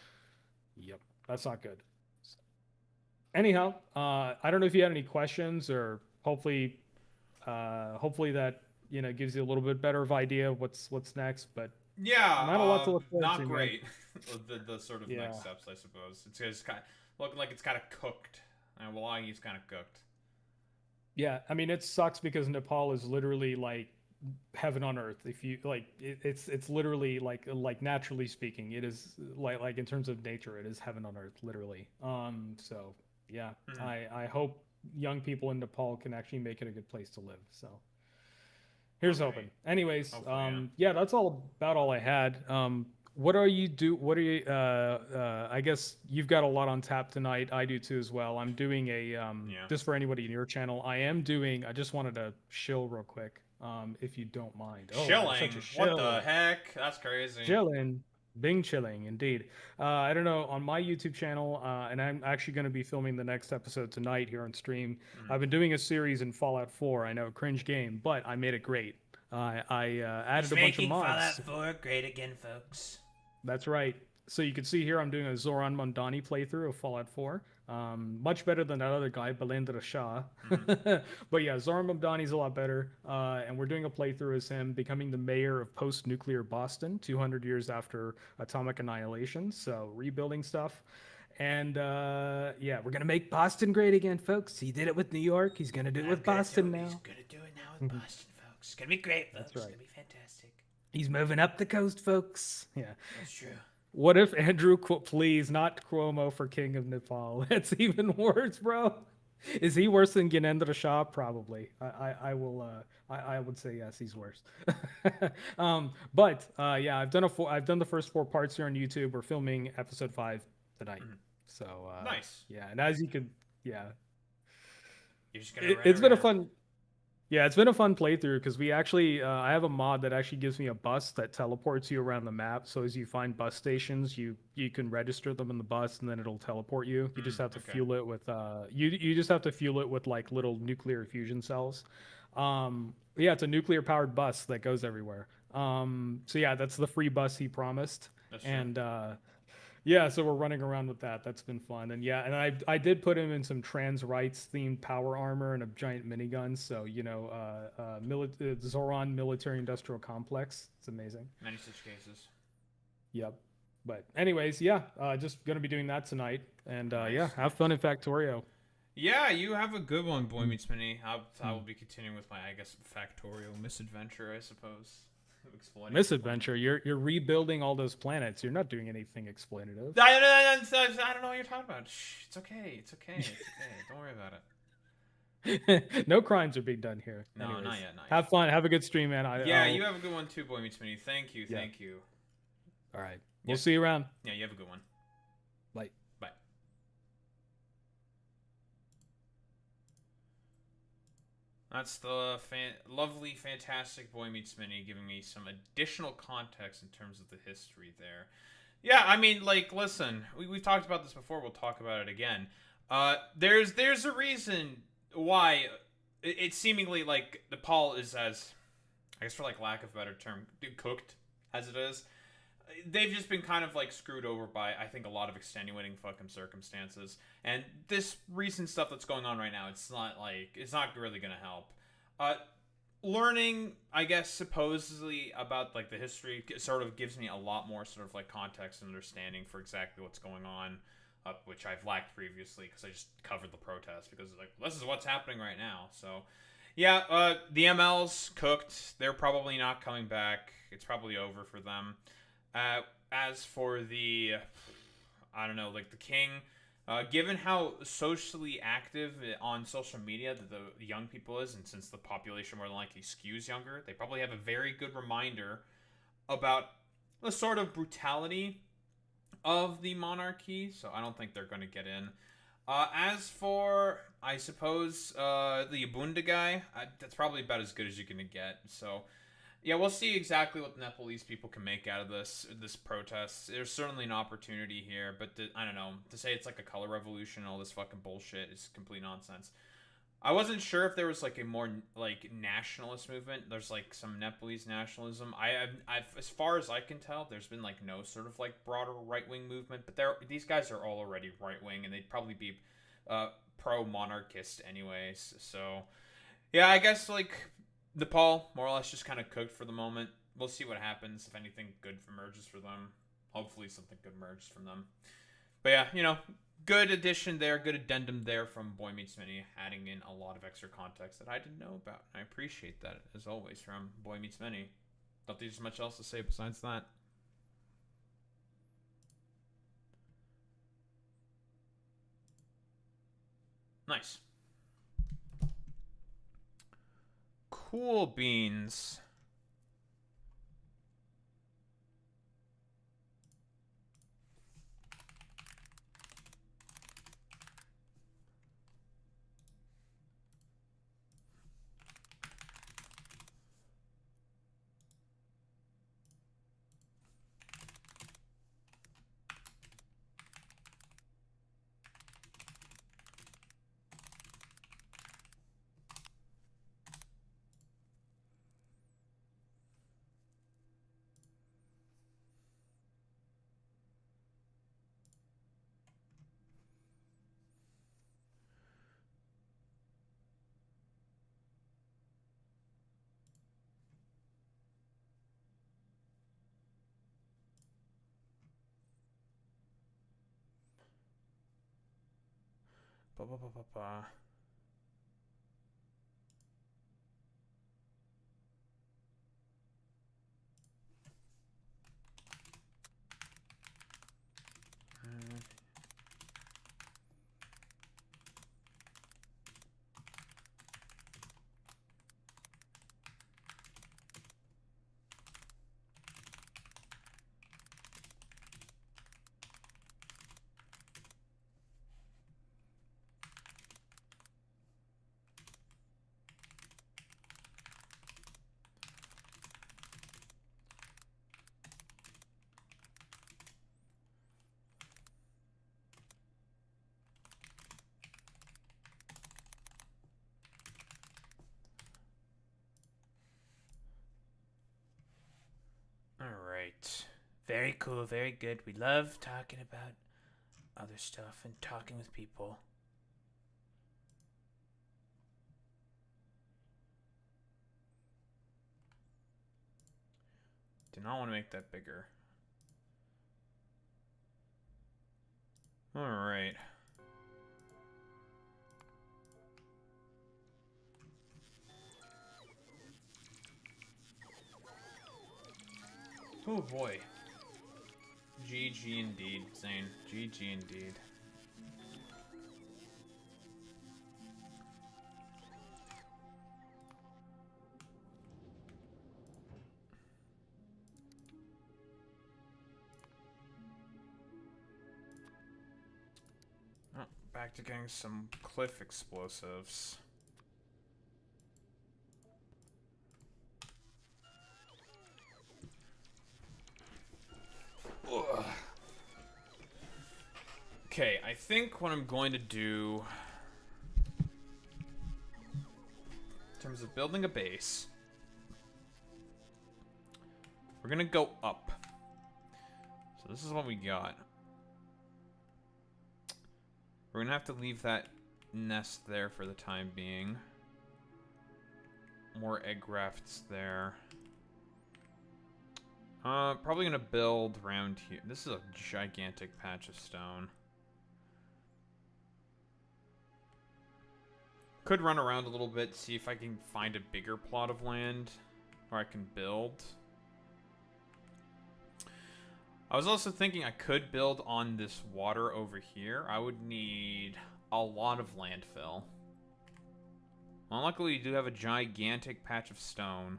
Yep, that's not good. Anyhow, I don't know if you had any questions, or hopefully that, you know, gives you a little bit better of idea of what's next. But yeah, not a lot to look forward not to. Great. the sort of next steps, I suppose. It's kind of looking like it's kind of cooked, and Wallahi's kind of cooked. Yeah, I mean, it sucks because Nepal is literally like heaven on earth. If you like, it's literally like naturally speaking, it is like in terms of nature, it is heaven on earth, literally. So yeah, I hope young people in Nepal can actually make it a good place to live. So here's hoping. Anyways, yeah, that's all I had. What are you do? What are you? I guess you've got a lot on tap tonight. I do too as well. I'm doing a just for anybody in your channel. I just wanted to shill real quick, if you don't mind. Oh, Chilling? such a shill. What the heck? That's crazy. Chilling. Bing chilling, indeed. I don't know, on my YouTube channel, and I'm actually going to be filming the next episode tonight here on stream. I've been doing a series in Fallout 4. I know, cringe game, but I made it great. I added a bunch of mods. Fallout 4 great again, folks. That's right. So you can see here I'm doing a Zoran Mondani playthrough of Fallout 4. Much better than that other guy, Balendra Shah. But yeah, Zoran Mondani's a lot better. And we're doing a playthrough as him becoming the mayor of post-nuclear Boston, 200 years after atomic annihilation. So rebuilding stuff. And yeah, we're going to make Boston great again, folks. He did it with New York. He's going to do it with Boston now. He's going to do it now with Boston, folks. It's going to be great, folks. That's right. It's going to be fantastic. He's moving up the coast, folks. Yeah. That's true. What if Andrew, please, not Cuomo for King of Nepal? That's even worse, bro. Is he worse than Gyanendra Shah? Probably. I would say yes, he's worse. But yeah, I've done the first 4 parts here on YouTube. We're filming episode 5 tonight. So nice. Yeah, and as you could, yeah, You're just gonna it's been a fun. Yeah, it's been a fun playthrough because we actually, I have a mod that actually gives me a bus that teleports you around the map. So as you find bus stations, you can register them in the bus and then it'll teleport you. You just have to fuel it with, you just have to fuel it with like little nuclear fusion cells. Yeah, it's a nuclear powered bus that goes everywhere. So yeah, that's the free bus he promised. That's true. And yeah, so we're running around with that. That's been fun. And yeah, and I did put him in some trans rights themed power armor and a giant minigun. So, you know, Zoran Military Industrial Complex. It's amazing. Many such cases. Yep. But anyways, yeah, just going to be doing that tonight. And Nice. yeah, have fun in Factorio. Yeah, you have a good one, Boy Meets Mini. I will be continuing with my, I guess, Factorial misadventure, I suppose. Misadventure. You're rebuilding all those planets. You're not doing anything exploitative. I don't know what you're talking about. Shh, it's okay. It's okay. It's okay. Don't worry about it. No crimes are being done here. No, Anyways, not yet. have fun. Have a good stream, man. Yeah, you have a good one too, Boy Meets Mini. Thank you. Yeah. Thank you. All right. We'll see you around. Yeah, you have a good one. Bye. Bye. That's the lovely, fantastic Boy Meets Mini giving me some additional context in terms of the history there. Yeah, I mean, like, listen, we've talked about this before. We'll talk about it again. There's a reason why it's seemingly like Nepal is as, I guess for like lack of a better term, cooked as it is. They've just been kind of like screwed over by, I think, a lot of extenuating fucking circumstances. And this recent stuff that's going on right now, it's not really gonna help. Learning, I guess, supposedly about like the history sort of gives me a lot more sort of like context and understanding for exactly what's going on, which I've lacked previously because I just covered the protest because like this is what's happening right now. So yeah, the ML's cooked. They're probably not coming back. It's probably over for them. As for the, I don't know, like the king, given how socially active on social media that the young people is, and since the population more than likely skews younger, they probably have a very good reminder about the sort of brutality of the monarchy, so I don't think they're going to get in. As for, I suppose, the Abunda guy, that's probably about as good as you're going to get, so... Yeah, we'll see exactly what the Nepalese people can make out of this protest. There's certainly an opportunity here, but I don't know. To say it's like a color revolution and all this fucking bullshit is complete nonsense. I wasn't sure if there was like a more like nationalist movement. There's like some Nepalese nationalism. I've as far as I can tell, there's been like no sort of like broader right-wing movement. But these guys are all already right-wing, and they'd probably be pro-monarchist anyways. So yeah, I guess like. Nepal, more or less, just kind of cooked for the moment. We'll see what happens, if anything good emerges for them. Hopefully something good emerges from them. But yeah, you know, good addition there, good addendum there from Boy Meets Mini, adding in a lot of extra context that I didn't know about. I appreciate that, as always, from Boy Meets Mini. Don't think there's much else to say besides that. Nice. Cool beans. Ba ba ba ba ba. All right. Very cool, very good. We love talking about other stuff and talking with people. Do not want to make that bigger. All right. Oh boy. GG indeed, Zane. GG indeed. Oh, back to getting some cliff explosives. Ugh. Okay, I think what I'm going to do in terms of building a base, we're gonna go up. So this is what we got. We're gonna have to leave that nest there for the time being. More egg rafts there. Probably gonna build around here. This is a gigantic patch of stone. Could run around a little bit, see if I can find a bigger plot of land where I can build. I was also thinking I could build on this water over here. I would need a lot of landfill. Well, luckily you do have a gigantic patch of stone.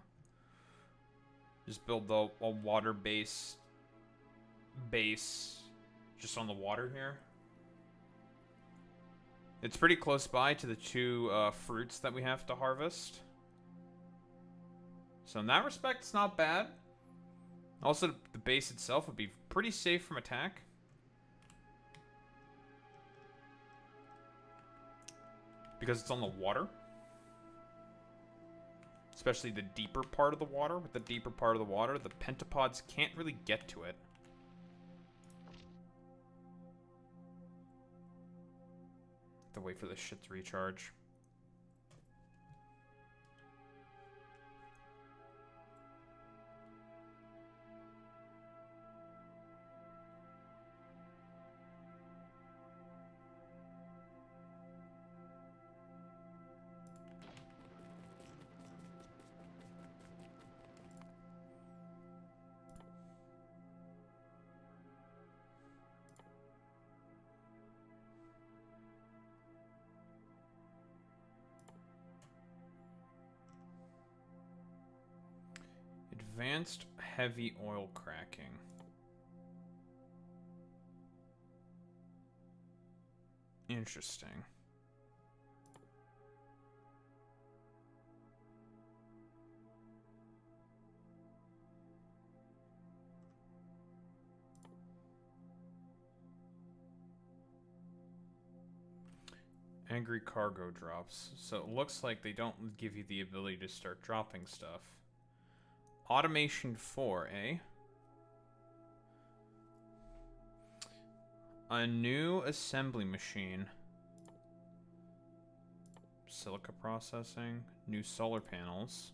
Just build a water base just on the water here. It's pretty close by to the two fruits that we have to harvest. So in that respect, it's not bad. Also, the base itself would be pretty safe from attack. Because it's on the water. Especially the deeper part of the water. With the deeper part of the water, the pentapods can't really get to it. Have to wait for this shit to recharge. Advanced heavy oil cracking. Interesting. Angry cargo drops. So it looks like they don't give you the ability to start dropping stuff. Automation 4, eh? A new assembly machine. Silica processing. New solar panels.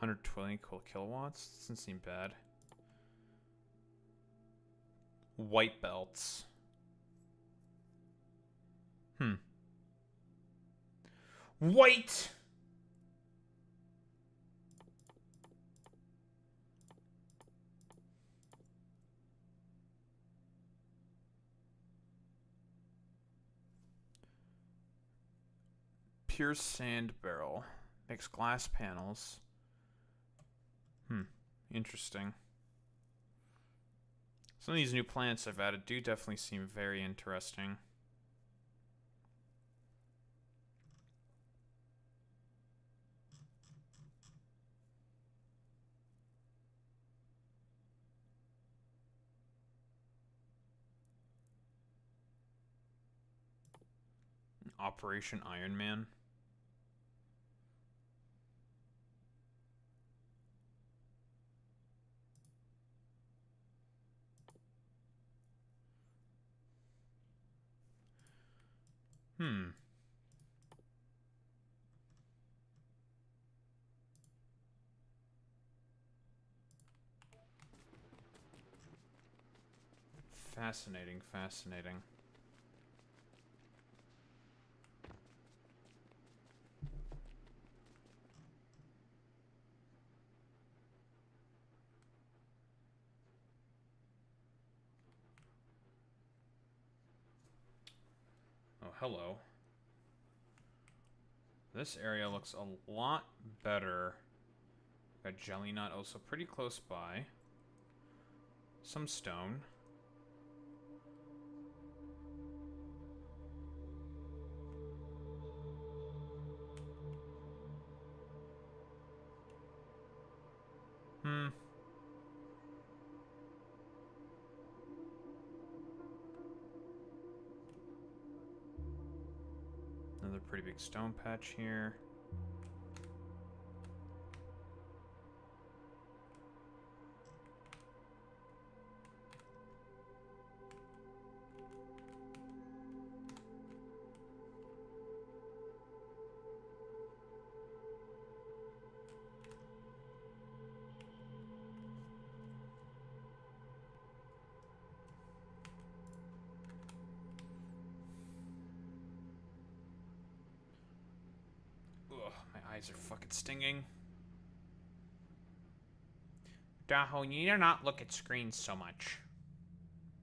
$120 kilowatts? Doesn't seem bad. White belts. White! Pure sand barrel. Makes glass panels. Interesting. Some of these new plants I've added do definitely seem very interesting. Operation Iron Man. Fascinating, fascinating. Oh, hello. This area looks a lot better. Got jelly nut also pretty close by. Some stone. Another pretty big stone patch here. My eyes are fucking stinging. Daho, you need to not look at screens so much.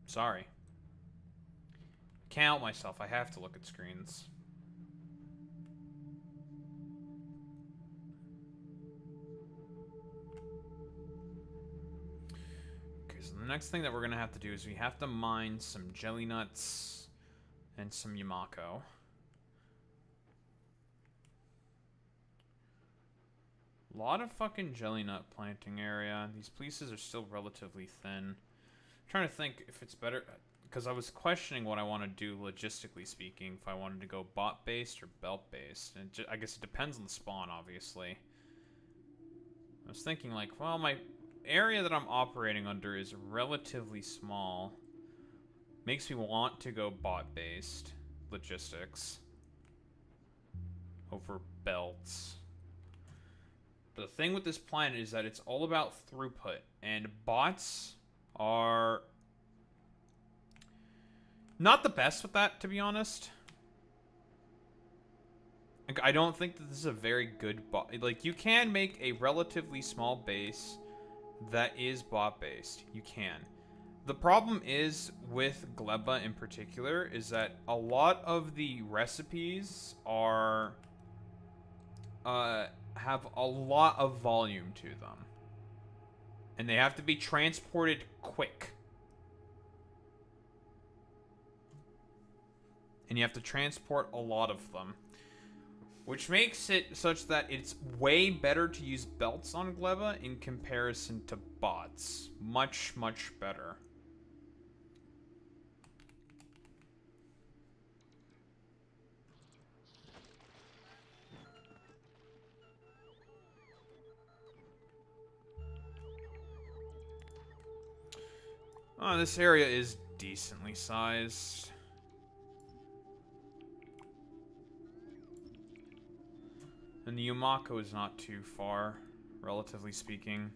Sorry. Can't help myself. I have to look at screens. Okay, so the next thing that we're gonna have to do is we have to mine some jelly nuts and some Yamako. A lot of fucking jelly nut planting area. These places are still relatively thin. I'm trying to think if it's better, because I was questioning what I want to do logistically speaking, if I wanted to go bot based or belt based, and I guess it depends on the spawn, obviously. I was thinking like, well, my area that I'm operating under is relatively small. Makes me want to go bot based logistics over belts. But the thing with this planet is that it's all about throughput, and bots are not the best with that, to be honest. Like, I don't think that this is a very good bot. Like, you can make a relatively small base that is bot-based. You can. The problem is with gleba in particular is that a lot of the recipes are have a lot of volume to them, and they have to be transported quick. And you have to transport a lot of them, which makes it such that it's way better to use belts on gleba in comparison to bots. Much, much better. Oh, this area is decently sized. And the Yumako is not too far, relatively speaking.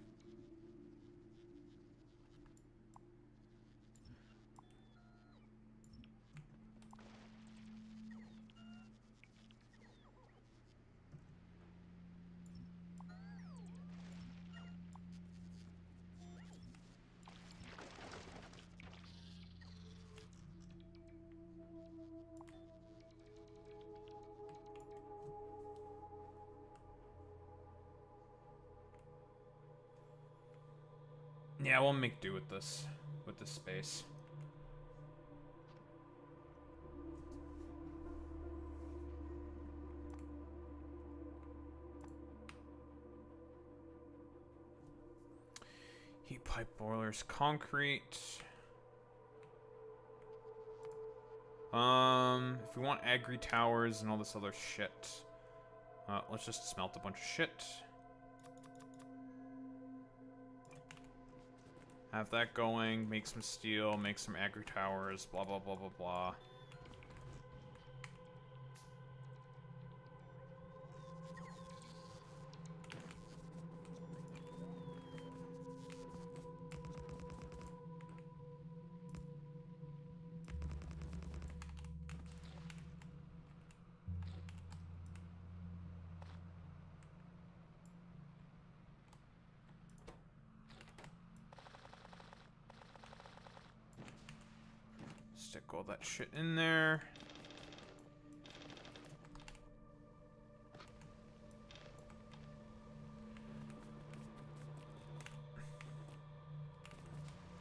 Yeah, we'll make do with this space. Heat pipe boilers, concrete. If we want agri towers and all this other shit, let's just smelt a bunch of shit. Have that going, make some steel, make some agri towers, blah blah blah blah blah. Stick all that shit in there.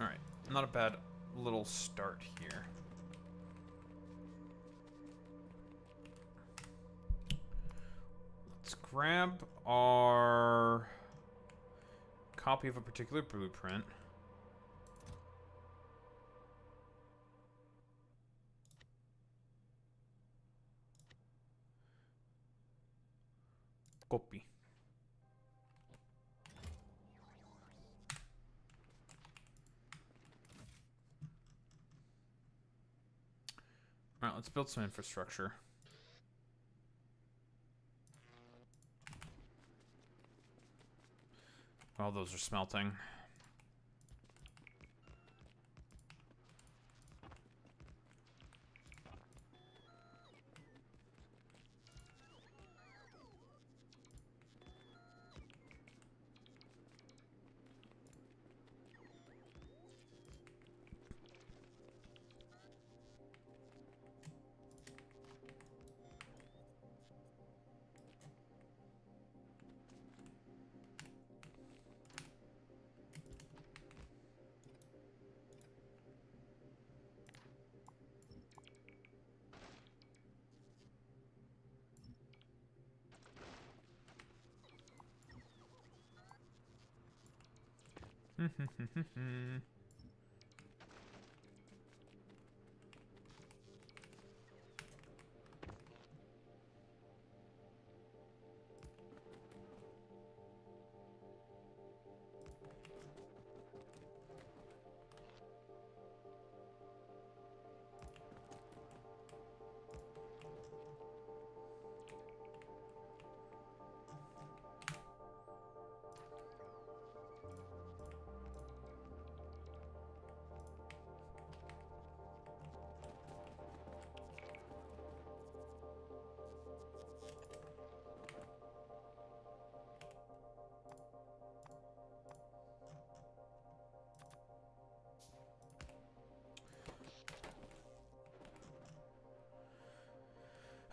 Alright, not a bad little start here. Let's grab our copy of a particular blueprint. Copy. Alright, let's build some infrastructure. All those are smelting.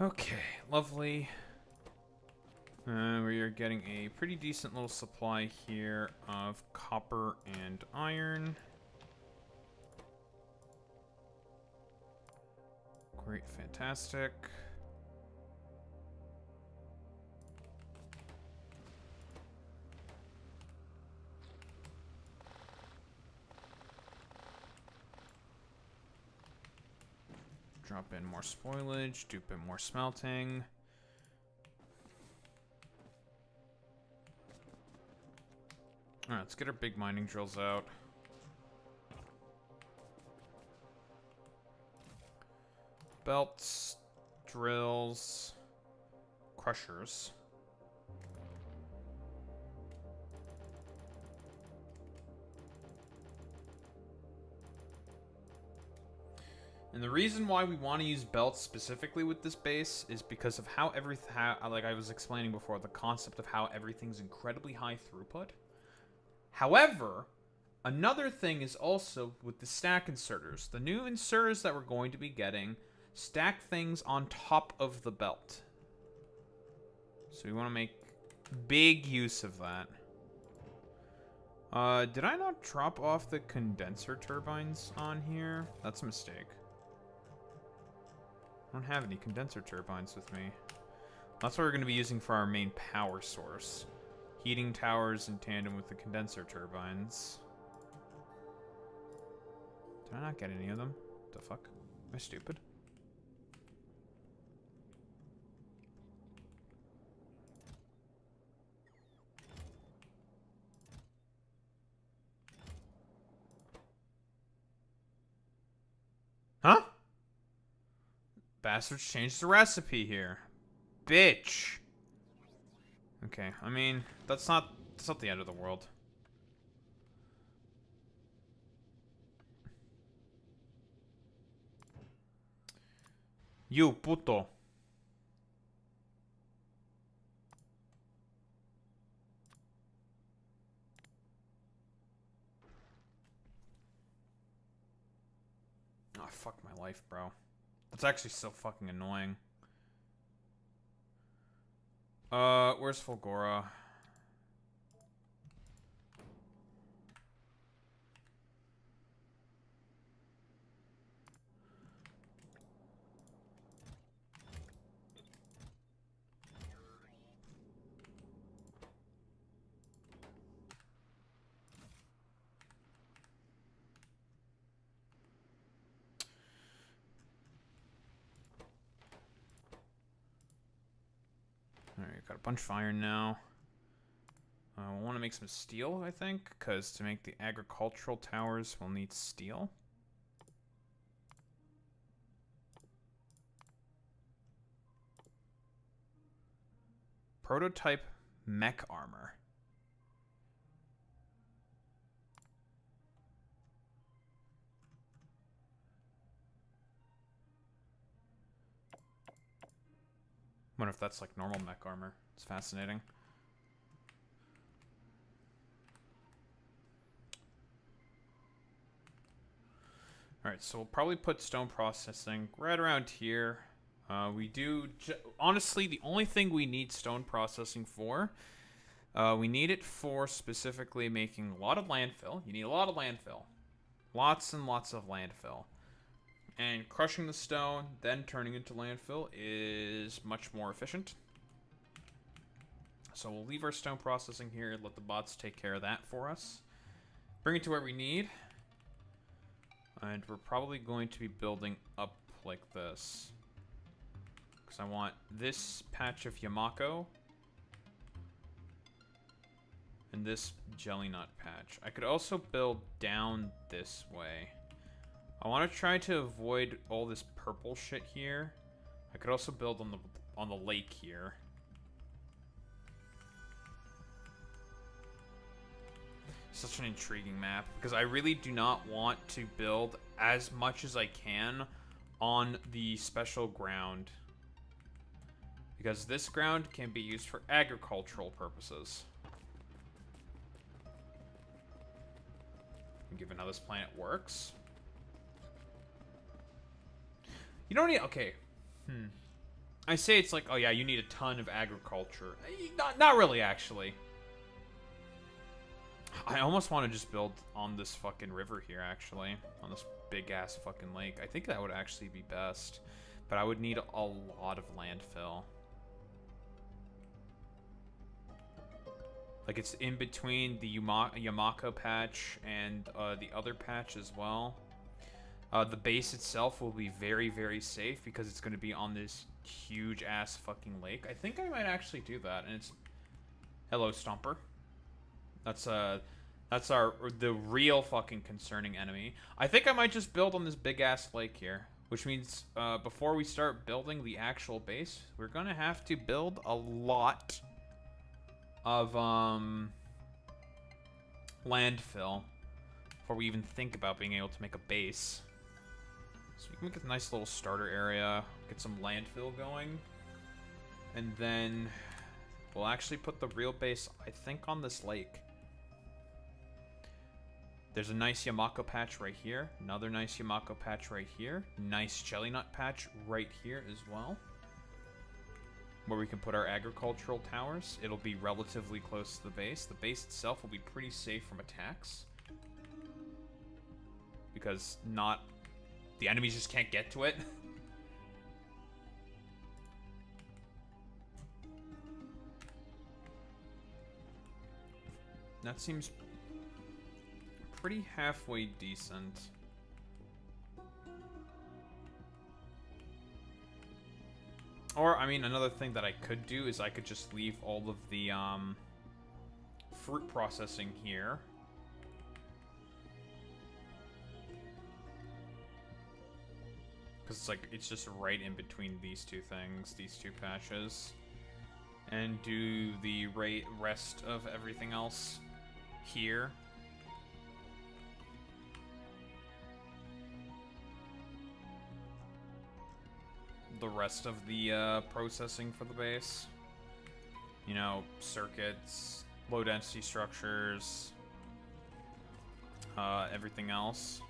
Okay, lovely. We are getting a pretty decent little supply here of copper and iron. Great, fantastic. Drop in more spoilage, dupe in more smelting. Alright, let's get our big mining drills out. Belts, drills, crushers. And the reason why we want to use belts specifically with this base is because of how everything, like I was explaining before, the concept of how everything's incredibly high throughput. However, another thing is also with the stack inserters. The new inserters that we're going to be getting stack things on top of the belt. So we want to make big use of that. Did I not drop off the condenser turbines on here? That's a mistake. I don't have any condenser turbines with me. That's what we're going to be using for our main power source. Heating towers in tandem with the condenser turbines. Did I not get any of them? The fuck? Am I stupid? Huh? Bastards changed the recipe here. Bitch. Okay, I mean, that's not the end of the world. You puto. Oh, fuck my life, bro. That's actually so fucking annoying. Where's Fulgora? Alright, got a bunch of iron now. I want to make some steel, I think, because to make the agricultural towers, we'll need steel. Prototype mech armor. Wonder if that's like normal mech armor. It's fascinating. Alright, so we'll probably put stone processing right around here. We do... honestly, the only thing we need stone processing for... we need it for specifically making a lot of landfill. You need a lot of landfill. Lots and lots of landfill. And crushing the stone, then turning into landfill is much more efficient. So we'll leave our stone processing here, let the bots take care of that for us. Bring it to where we need. And we're probably going to be building up like this. Because I want this patch of Yamako. And this jelly nut patch. I could also build down this way. I want to try to avoid all this purple shit here. I could also build on the lake here. Such an intriguing map, because I really do not want to build as much as I can on the special ground. Because this ground can be used for agricultural purposes. And given how this planet works... you don't need... okay. I say it's like, oh yeah, you need a ton of agriculture. Not really, actually. I almost want to just build on this fucking river here, actually. On this big-ass fucking lake. I think that would actually be best. But I would need a lot of landfill. Like, it's in between the Yamako patch and the other patch as well. The base itself will be very, very safe because it's going to be on this huge-ass fucking lake. I think I might actually do that, and it's... Hello, Stomper. That's the real fucking concerning enemy. I think I might just build on this big-ass lake here. Which means, before we start building the actual base, we're going to have to build a lot of, landfill before we even think about being able to make a base. So we can make a nice little starter area, get some landfill going, and then we'll actually put the real base, I think, on this lake. There's a nice Yamako patch right here, another nice Yamako patch right here, nice jelly nut patch right here as well, where we can put our agricultural towers. It'll be relatively close to the base. The base itself will be pretty safe from attacks, because the enemies just can't get to it. That seems pretty halfway decent. Or, I mean, another thing that I could do is I could just leave all of the fruit processing here. Because it's like, it's just right in between these two things, these two patches. And do the rest of everything else here. The rest of the processing for the base. You know, circuits, low density structures, everything else.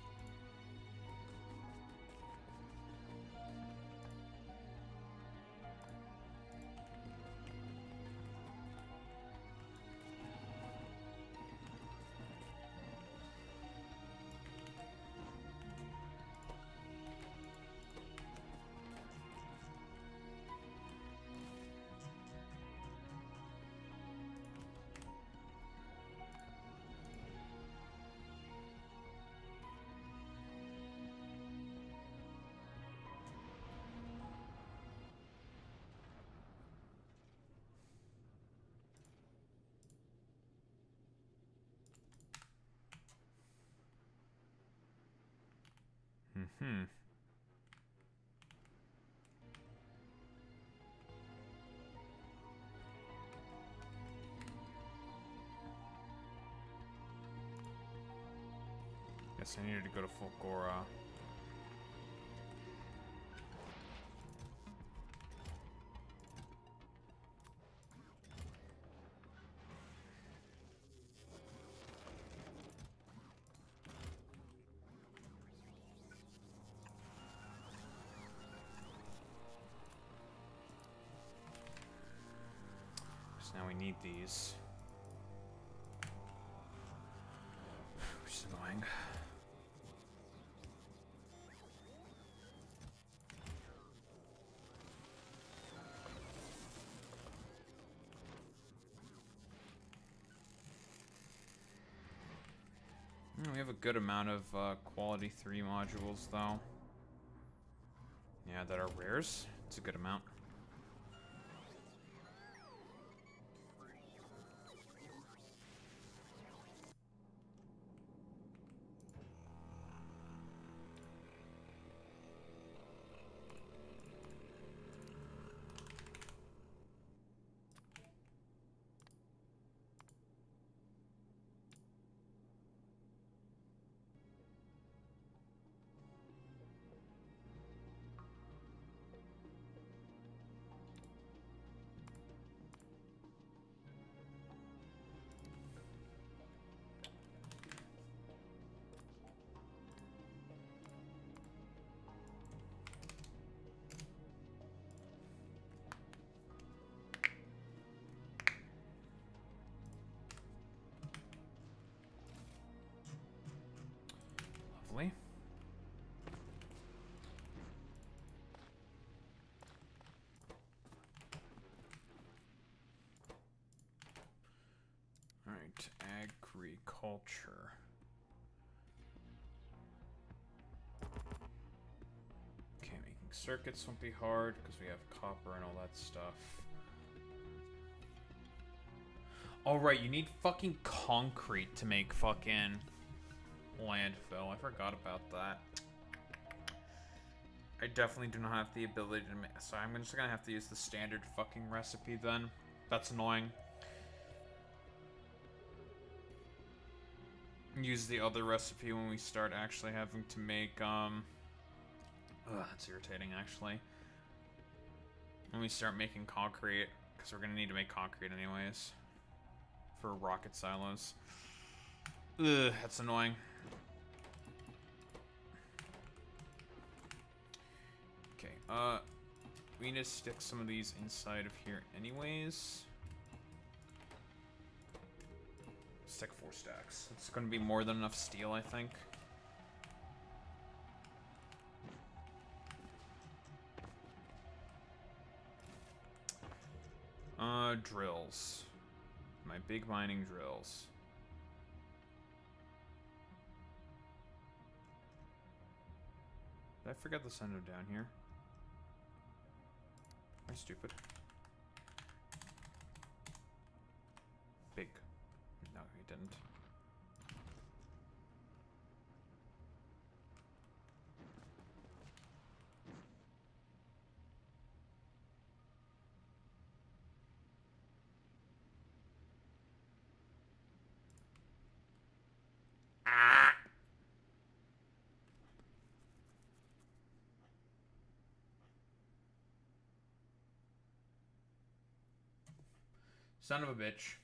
Mm-hmm. Guess I needed to go to Fulgora. Now we need these. Which is annoying. We have a good amount of quality 3 modules, though. Yeah, that are rares. It's a good amount. Smart agriculture. Okay, making circuits won't be hard because we have copper and all that stuff. Alright, you need fucking concrete to make fucking landfill. I forgot about that. I definitely do not have the ability to make... So I'm just gonna have to use the standard fucking recipe then. That's annoying. Use the other recipe when we start actually having to make, Ugh, that's irritating, actually. When we start making concrete, because we're gonna need to make concrete anyways. For rocket silos. Ugh, that's annoying. Okay, we need to stick some of these inside of here anyways. Stick 4 stacks. It's gonna be more than enough steel, I think. Drills. My big mining drills. Did I forget to send them down here? Am I stupid? Big. No, he didn't. Son of a bitch.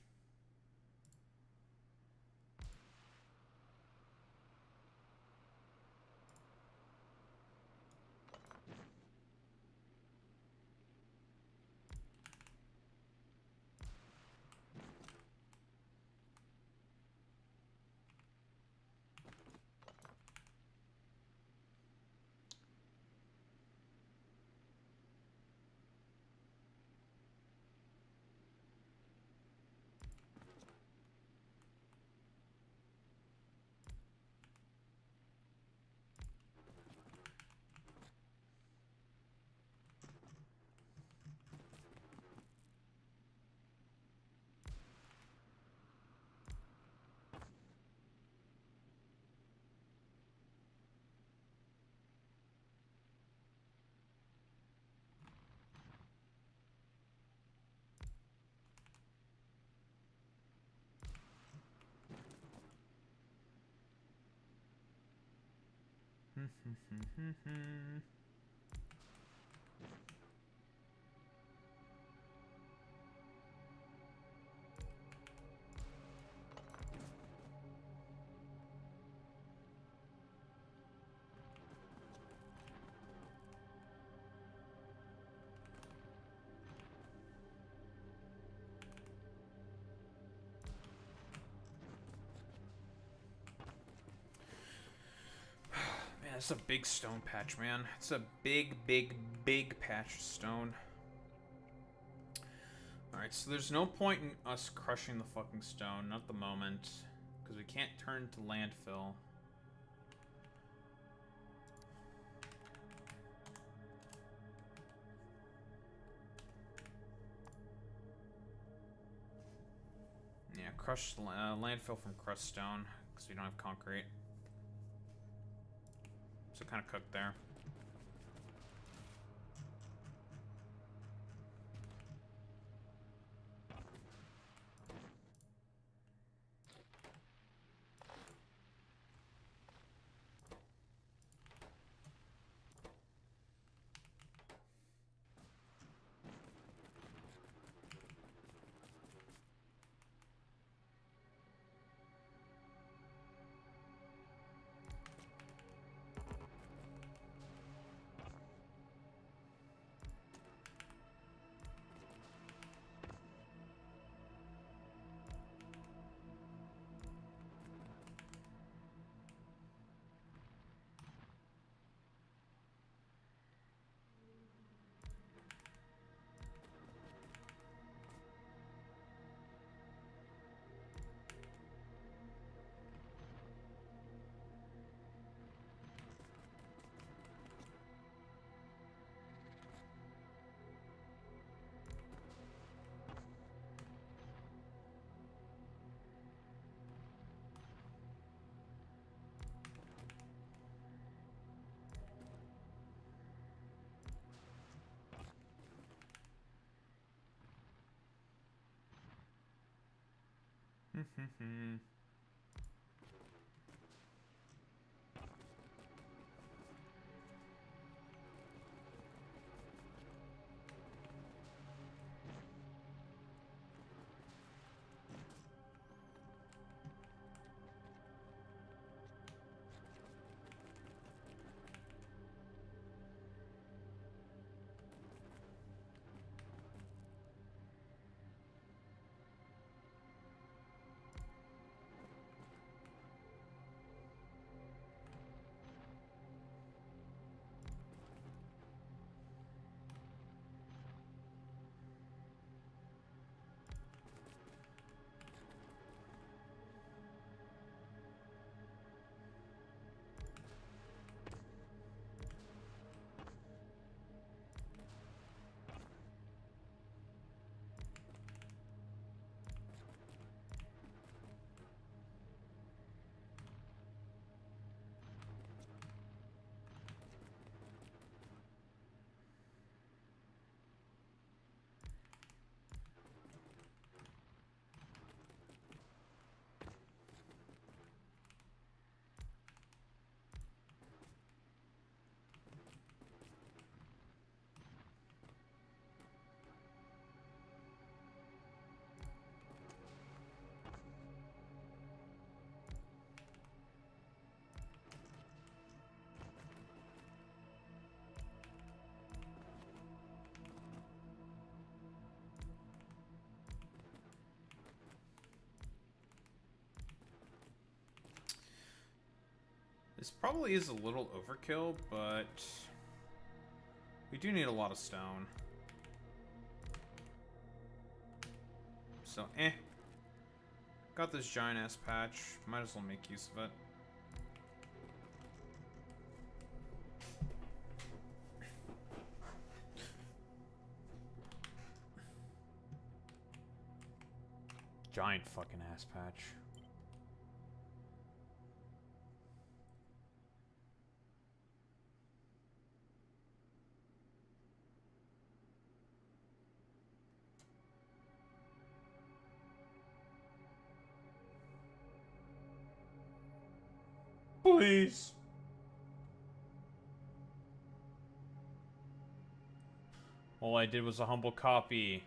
Man, it's a big stone patch, man. It's a big, big, big patch of stone. Alright, so there's no point in us crushing the fucking stone. Not the moment. Because we can't turn to landfill. Yeah, crush landfill from crushed stone. Because we don't have concrete. So kind of cooked there. This probably is a little overkill, but we do need a lot of stone. So, got this giant ass patch. Might as well make use of it. Giant fucking ass patch. Please. All I did was a humble copy.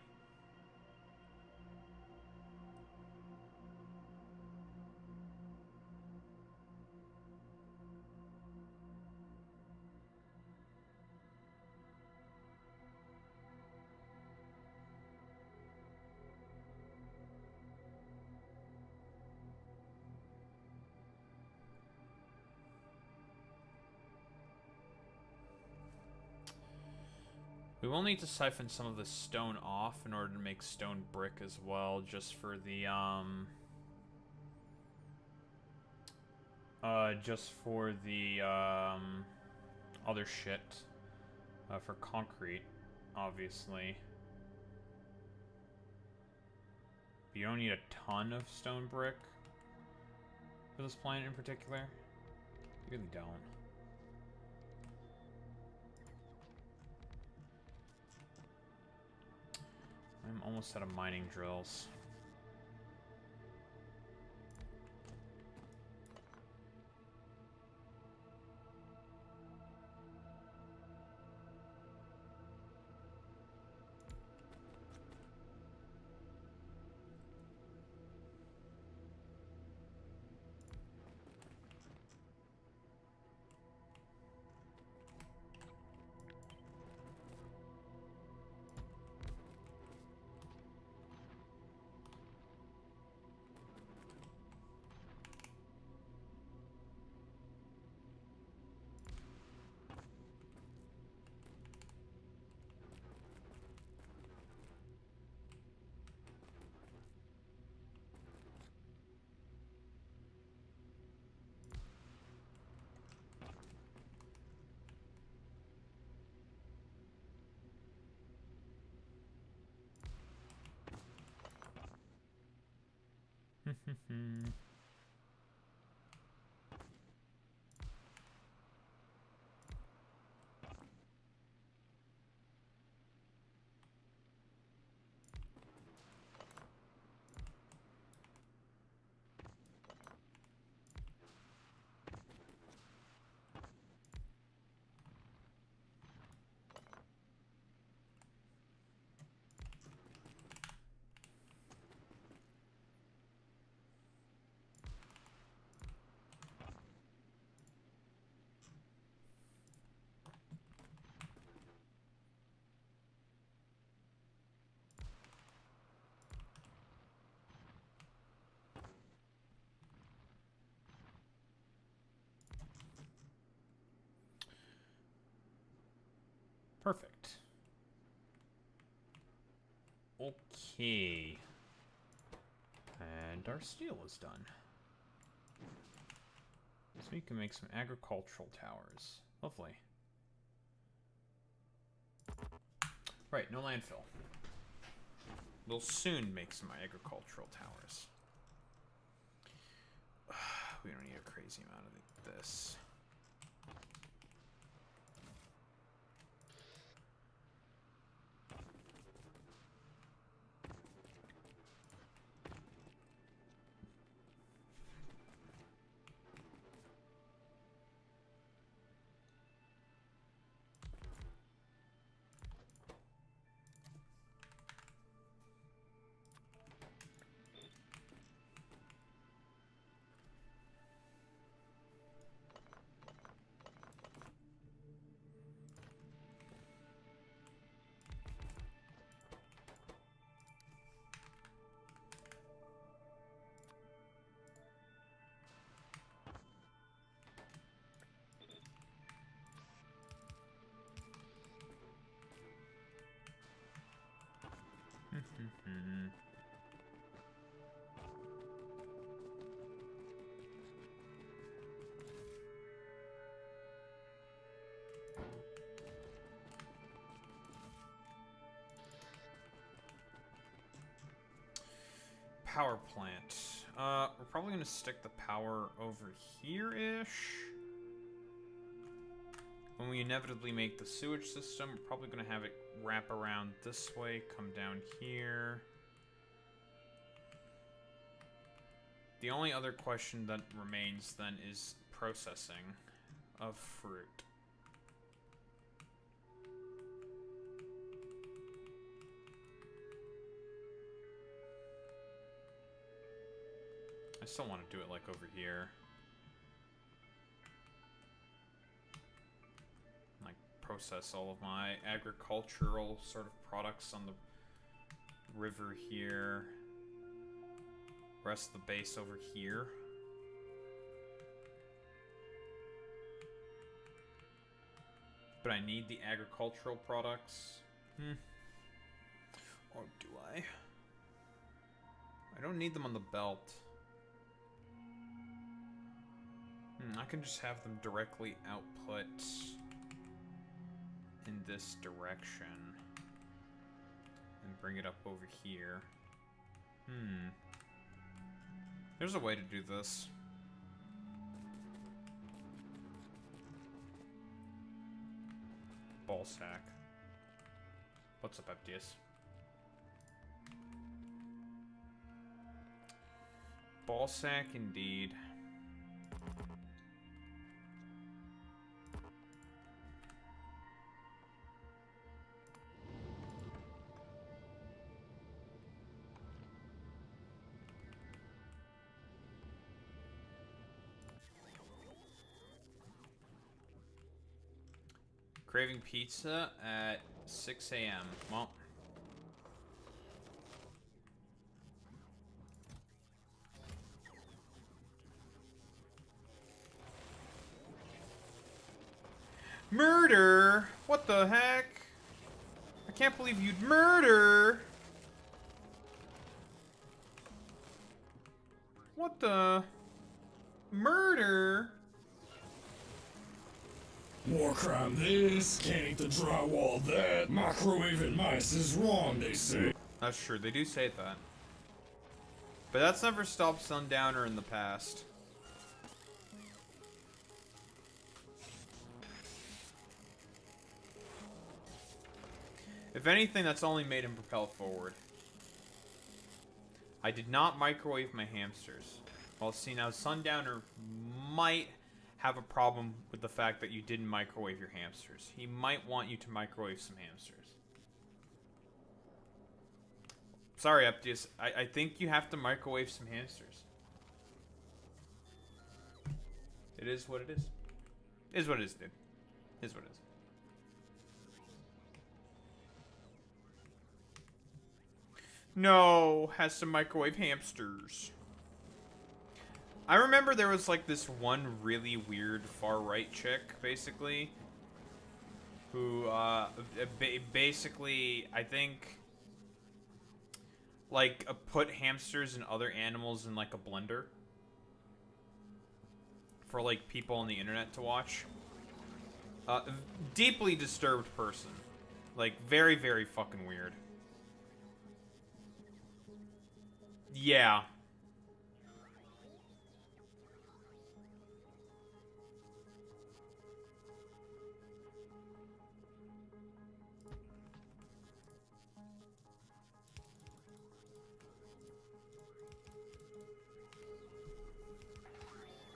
We will need to siphon some of the stone off in order to make stone brick as well, just for the, other shit. For concrete, obviously. But you don't need a ton of stone brick for this planet in particular. You really don't. I'm almost out of mining drills. Perfect. Okay. And our steel is done. So we can make some agricultural towers. Lovely. Right, no landfill. We'll soon make some agricultural towers. We don't need a crazy amount of this. Power plant. We're probably gonna stick the power over here-ish. When we inevitably make the sewage system, we're probably gonna have it wrap around this way, come down here. The only other question that remains then is processing of fruit. I still want to do it like over here. Like process all of my agricultural sort of products on the river here. Rest of the base over here. But I need the agricultural products. Or do I? I don't need them on the belt. I can just have them directly output in this direction. And bring it up over here. There's a way to do this. Ball sack. What's up, FDS? Ball sack, indeed. Craving pizza at 6 a.m. Well. Murder? What the heck? I can't believe you'd murder. What the? Murder? War crime this, can't eat the drywall that, microwaving mice is wrong, they say. That's true, they do say that. But that's never stopped Sundowner in the past. If anything, that's only made him propel forward. I did not microwave my hamsters. Well, see, now Sundowner might have a problem with the fact that you didn't microwave your hamsters. He might want you to microwave some hamsters. Sorry, Eptius. I think you have to microwave some hamsters. It is what it is. It is what it is, dude. It is what it is. No, has to microwave hamsters. I remember there was like this one really weird far-right chick, basically, who basically, I think, like put hamsters and other animals in like a blender for like people on the internet to watch. Deeply disturbed person. Like, very, very fucking weird. Yeah.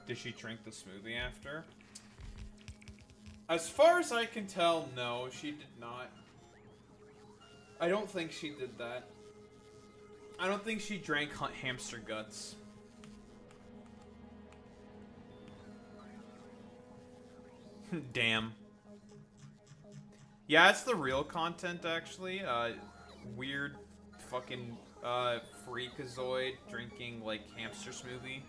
Did she drink the smoothie after? As far as I can tell, no, she did not. I don't think she did that. I don't think she drank hamster guts. Damn. Yeah, it's the real content, actually. Weird fucking freakazoid drinking, like, hamster smoothie.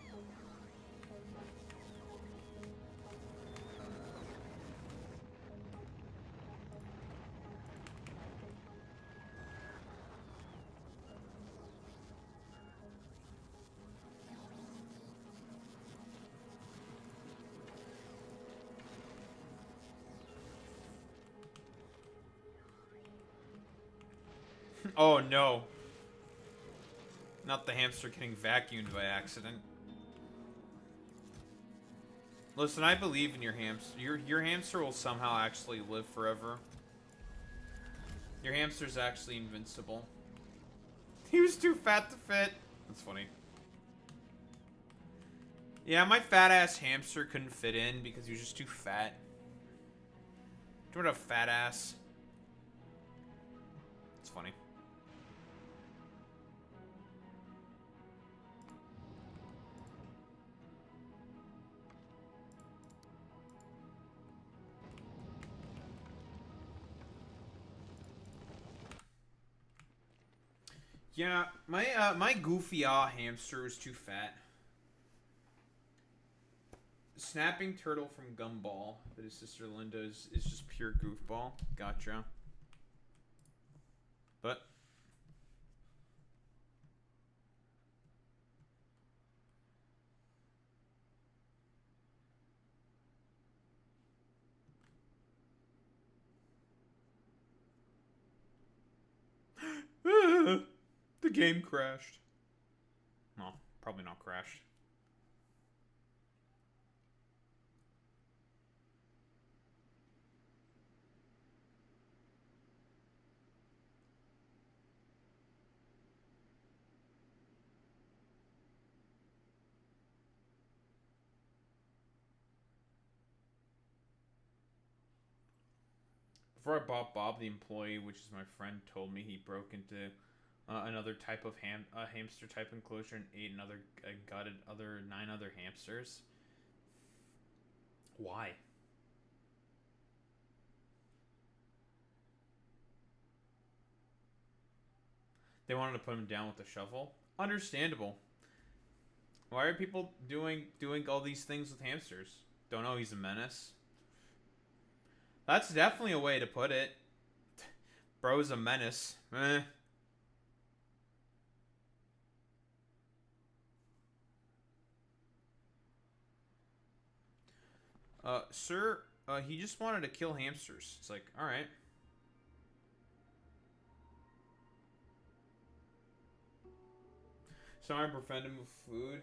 Oh no. Not the hamster getting vacuumed by accident. Listen, I believe in your hamster. Your hamster will somehow actually live forever. Your hamster's actually invincible. He was too fat to fit. That's funny. Yeah, my fat ass hamster couldn't fit in because he was just too fat. Do you want a fat ass? It's funny. Yeah, my goofy hamster is too fat. Snapping turtle from Gumball, but his sister Linda is just pure goofball. Gotcha. But the game crashed. No, probably not crashed. Before I bought Bob, the employee, which is my friend, told me he broke into another type of hamster type enclosure and ate another, gutted other 9 other hamsters. Why? They wanted to put him down with a shovel. Understandable. Why are people doing all these things with hamsters? Don't know, he's a menace. That's definitely a way to put it. Bro's a menace. Eh. Sir, he just wanted to kill hamsters. It's like, alright. So I befriend him with food,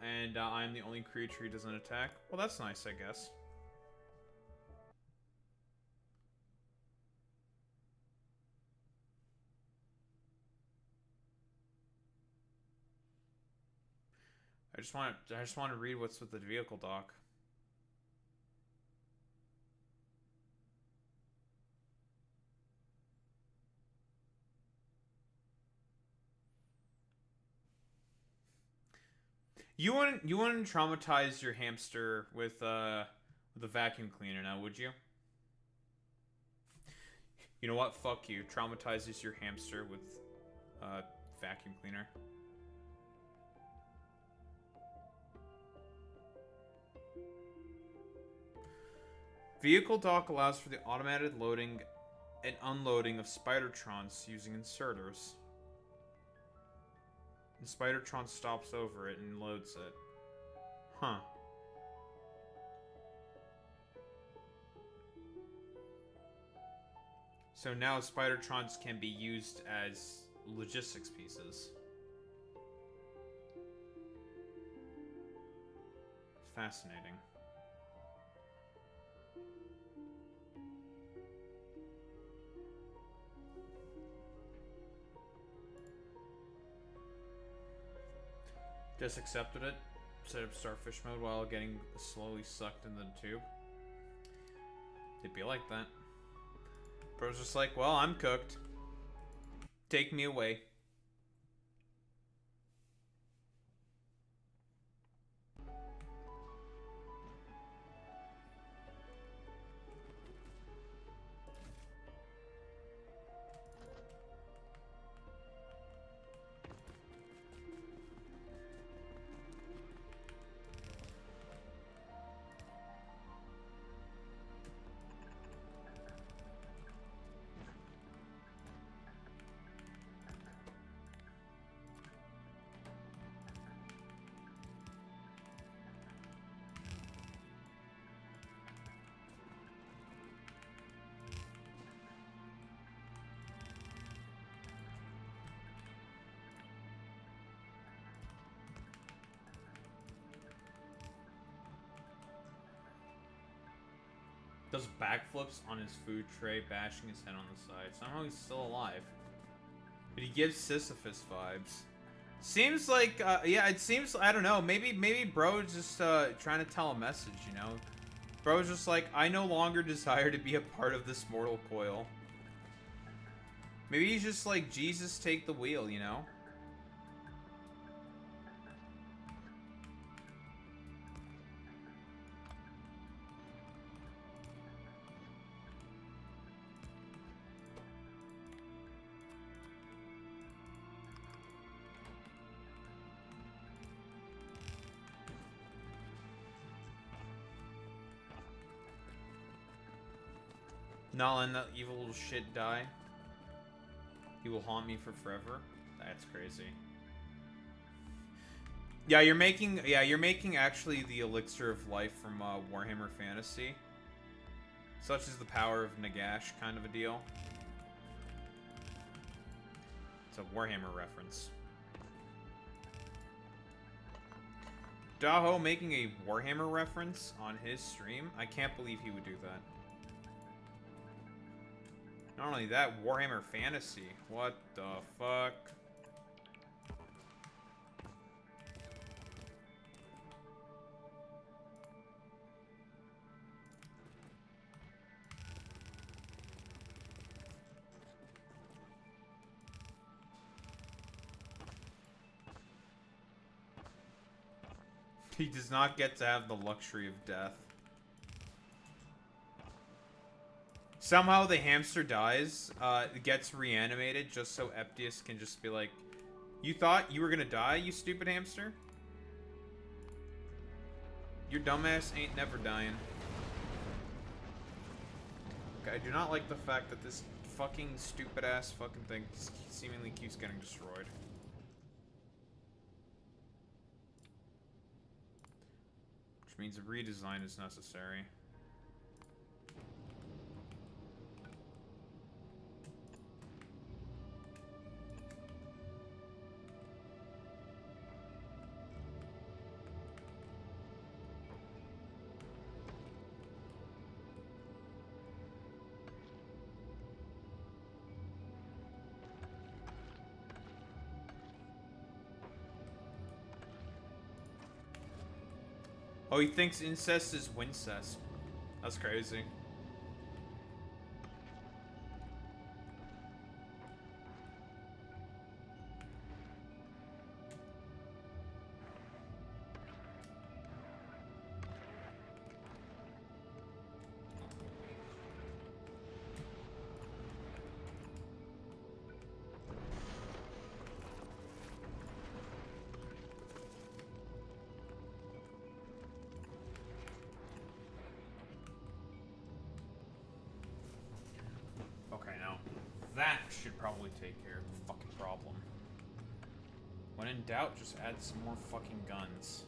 and I'm the only creature he doesn't attack. Well, that's nice, I guess. I just want to read what's with the vehicle dock. You wouldn't traumatize your hamster with a vacuum cleaner now, would you? You know what? Fuck you. Traumatizes your hamster with vacuum cleaner. Vehicle dock allows for the automated loading and unloading of Spidertrons using inserters. And Spidertron stops over it and loads it. Huh. So now Spidertrons can be used as logistics pieces. Fascinating. Just accepted it. Set up starfish mode while getting slowly sucked into the tube. It'd be like that. Bro's just like, well, I'm cooked. Take me away. Does backflips on his food tray, bashing his head on the side. Somehow he's still alive. But he gives Sisyphus vibes. Seems like, yeah, it seems, I don't know, maybe bro's just trying to tell a message, you know? Bro's just like, I no longer desire to be a part of this mortal coil. Maybe he's just like, Jesus, take the wheel, you know? Not letting that evil little shit die. He will haunt me for forever. That's crazy. Yeah, you're making actually the elixir of life from Warhammer Fantasy. Such as the power of Nagash kind of a deal. It's a Warhammer reference. Daho making a Warhammer reference on his stream? I can't believe he would do that. Not only that, Warhammer Fantasy. What the fuck? He does not get to have the luxury of death. Somehow the hamster dies, gets reanimated just so Eptius can just be like, you thought you were gonna die, you stupid hamster? Your dumbass ain't never dying. Okay, I do not like the fact that this fucking stupid ass fucking thing seemingly keeps getting destroyed. Which means a redesign is necessary. Oh, he thinks incest is wincest. That's crazy. that should probably take care of the fucking problem. When in doubt, just add some more fucking guns.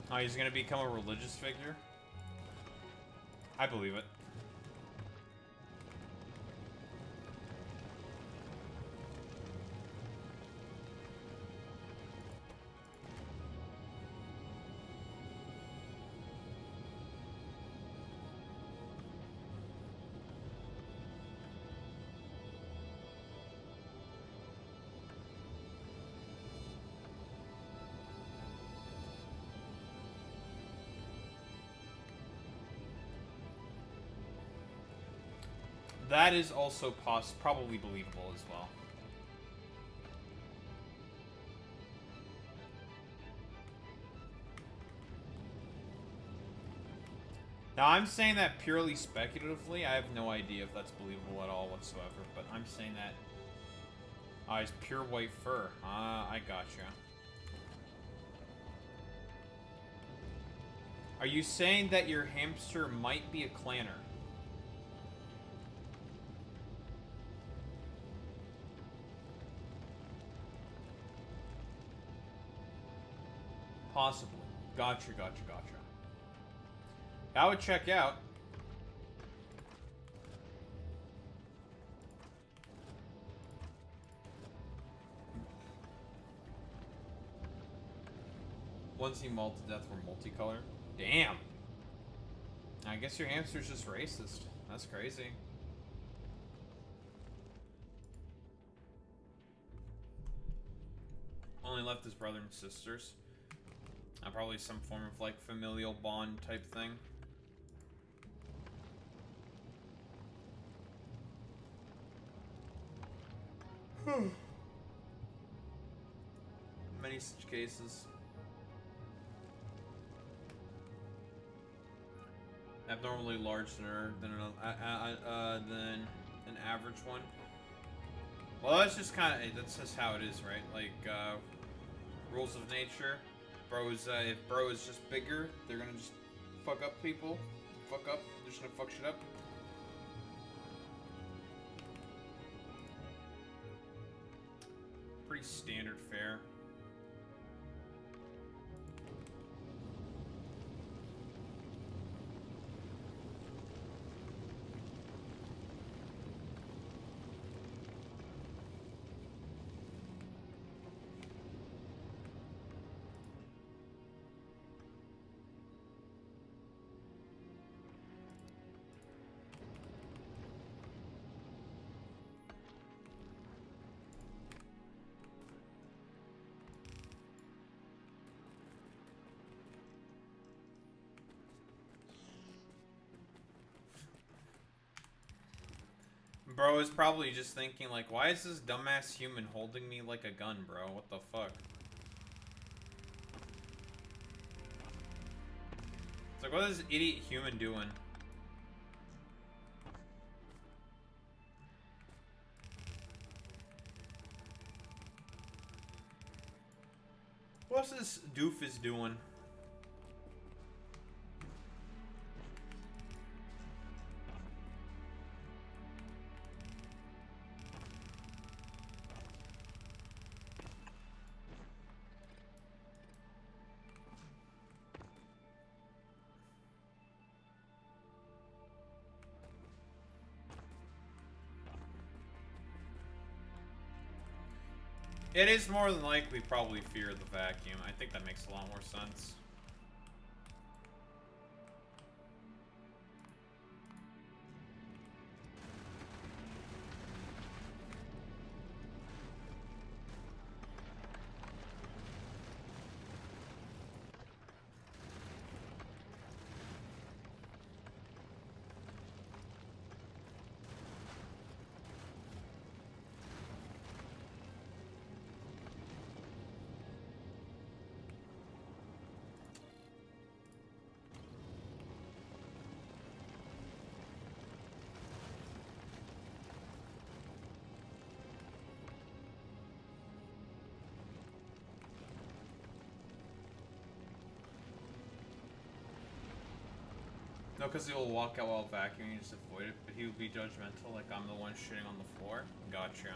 Oh, he's gonna become a religious figure? I believe it. That is also probably believable as well. Now, I'm saying that purely speculatively. I have no idea if that's believable at all whatsoever, but I'm saying that... Ah, it's pure white fur. Ah, I gotcha. Are you saying that your hamster might be a clanner? Possibly. Gotcha, gotcha, gotcha. I would check out. Once he mauled to death were multicolored. Damn. I guess your hamster's just racist. That's crazy. Only left his brother and sisters. Probably some form of like familial bond type thing. Many such cases. Abnormally large than an average one. Well, that's just kind of, that's just how it is, right? Like, rules of nature. If bro is just bigger, they're gonna just fuck up people. Fuck up. They're just gonna fuck shit up. Pretty standard fare. Bro is probably just thinking, like, why is this dumbass human holding me like a gun, bro? What the fuck? It's like, what is this idiot human doing? What's this doofus doing? It is more than likely probably fear of the vacuum. I think that makes a lot more sense. No, because he'll walk out while vacuuming and just avoid it, but he would be judgmental, like I'm the one shitting on the floor. Gotcha.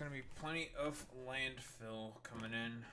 gonna be plenty of landfill coming in.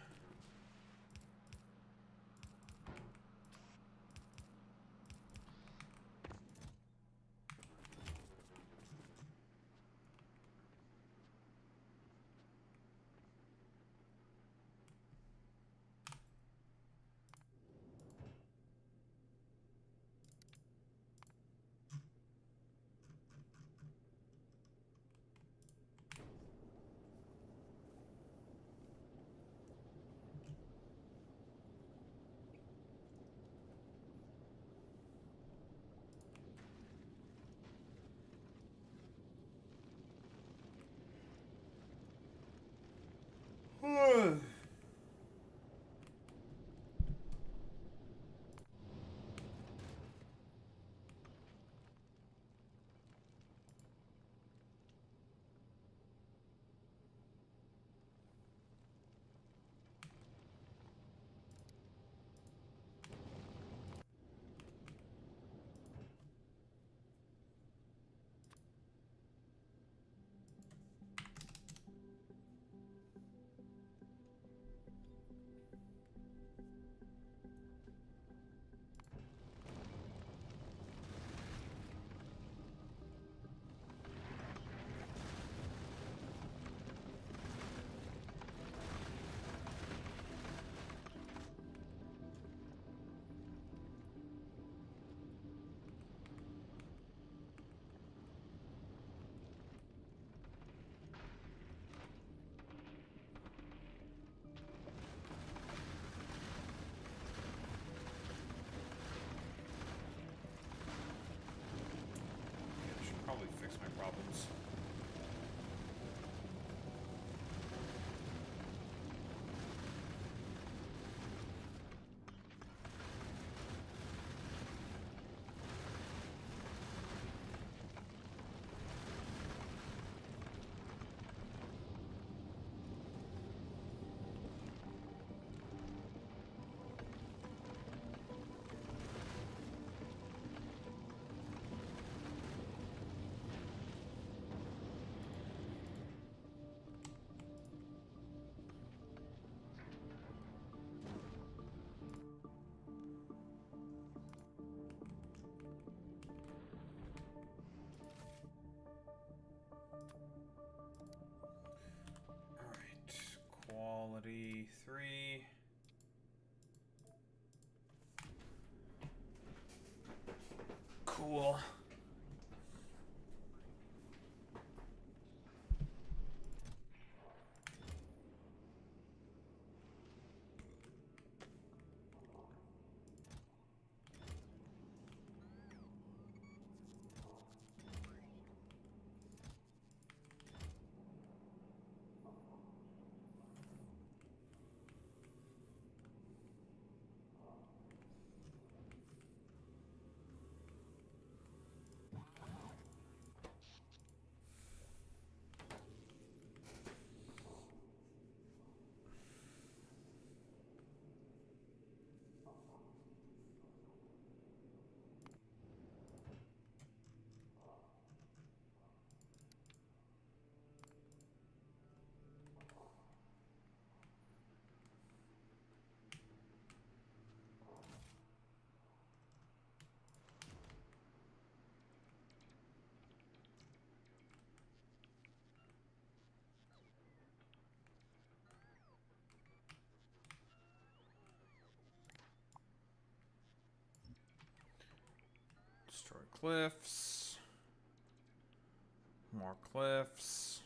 Probably fix my problems. Quality 3. Cool. Destroy cliffs. More cliffs.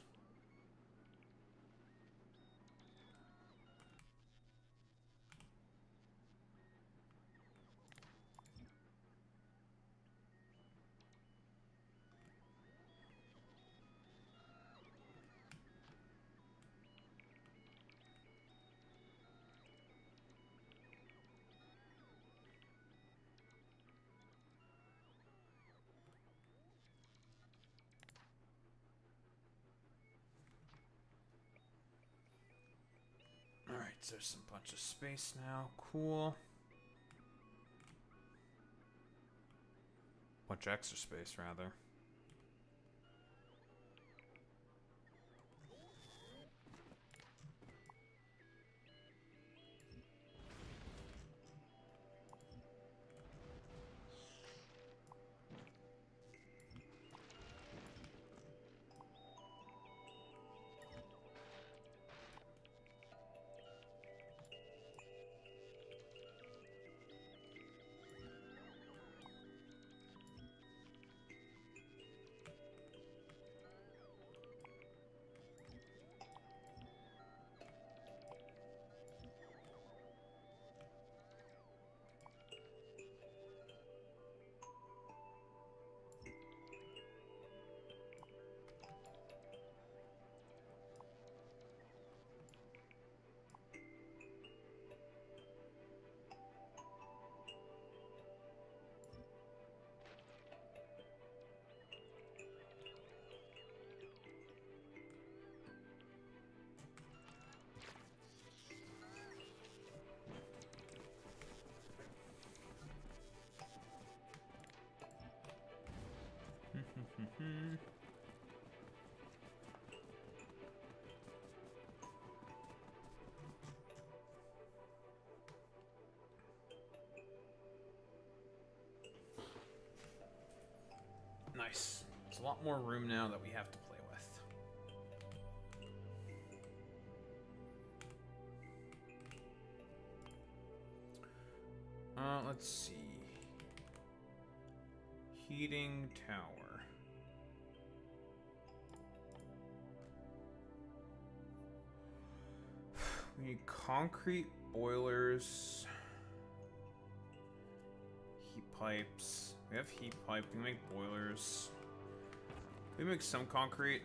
Alright, so there's some bunch of space now. Cool. Bunch of extra space, rather. Nice. There's a lot more room now that we have to play with. Let's see. Heating tower. We need concrete boilers. Heat pipes. We have heat pipe. We can make boilers. We make some concrete.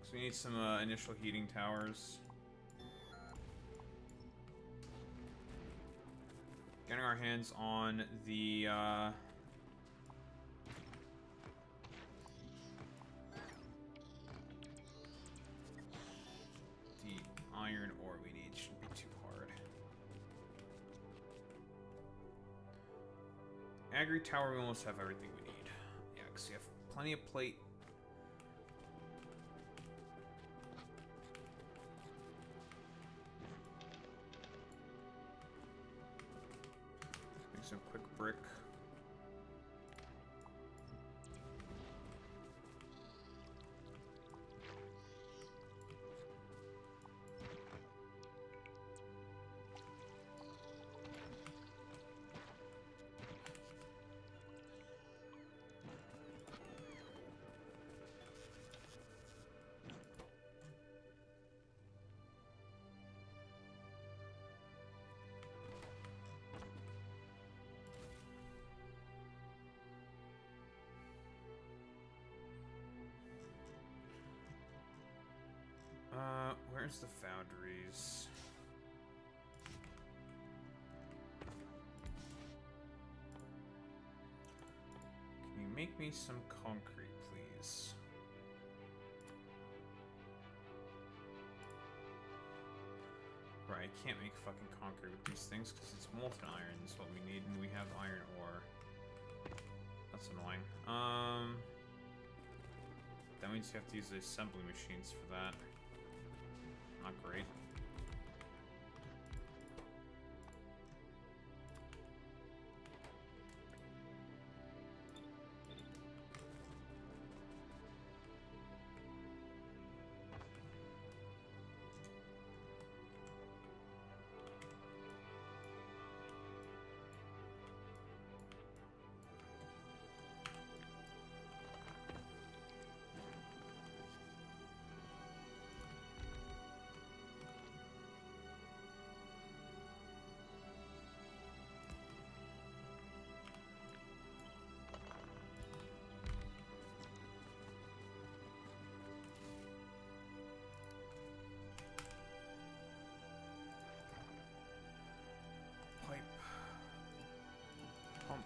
So we need some initial heating towers. Getting our hands on the iron ore we need. Shouldn't be too hard. Agri tower, we almost have everything we need. Yeah, because we have plenty of plate. Make some quick brick. Where's the foundries? Can you make me some concrete, please? Right, I can't make fucking concrete with these things because it's molten iron is what we need, and we have iron ore. That's annoying. That means you have to use the assembly machines for that. Not great. Pipe. Pump.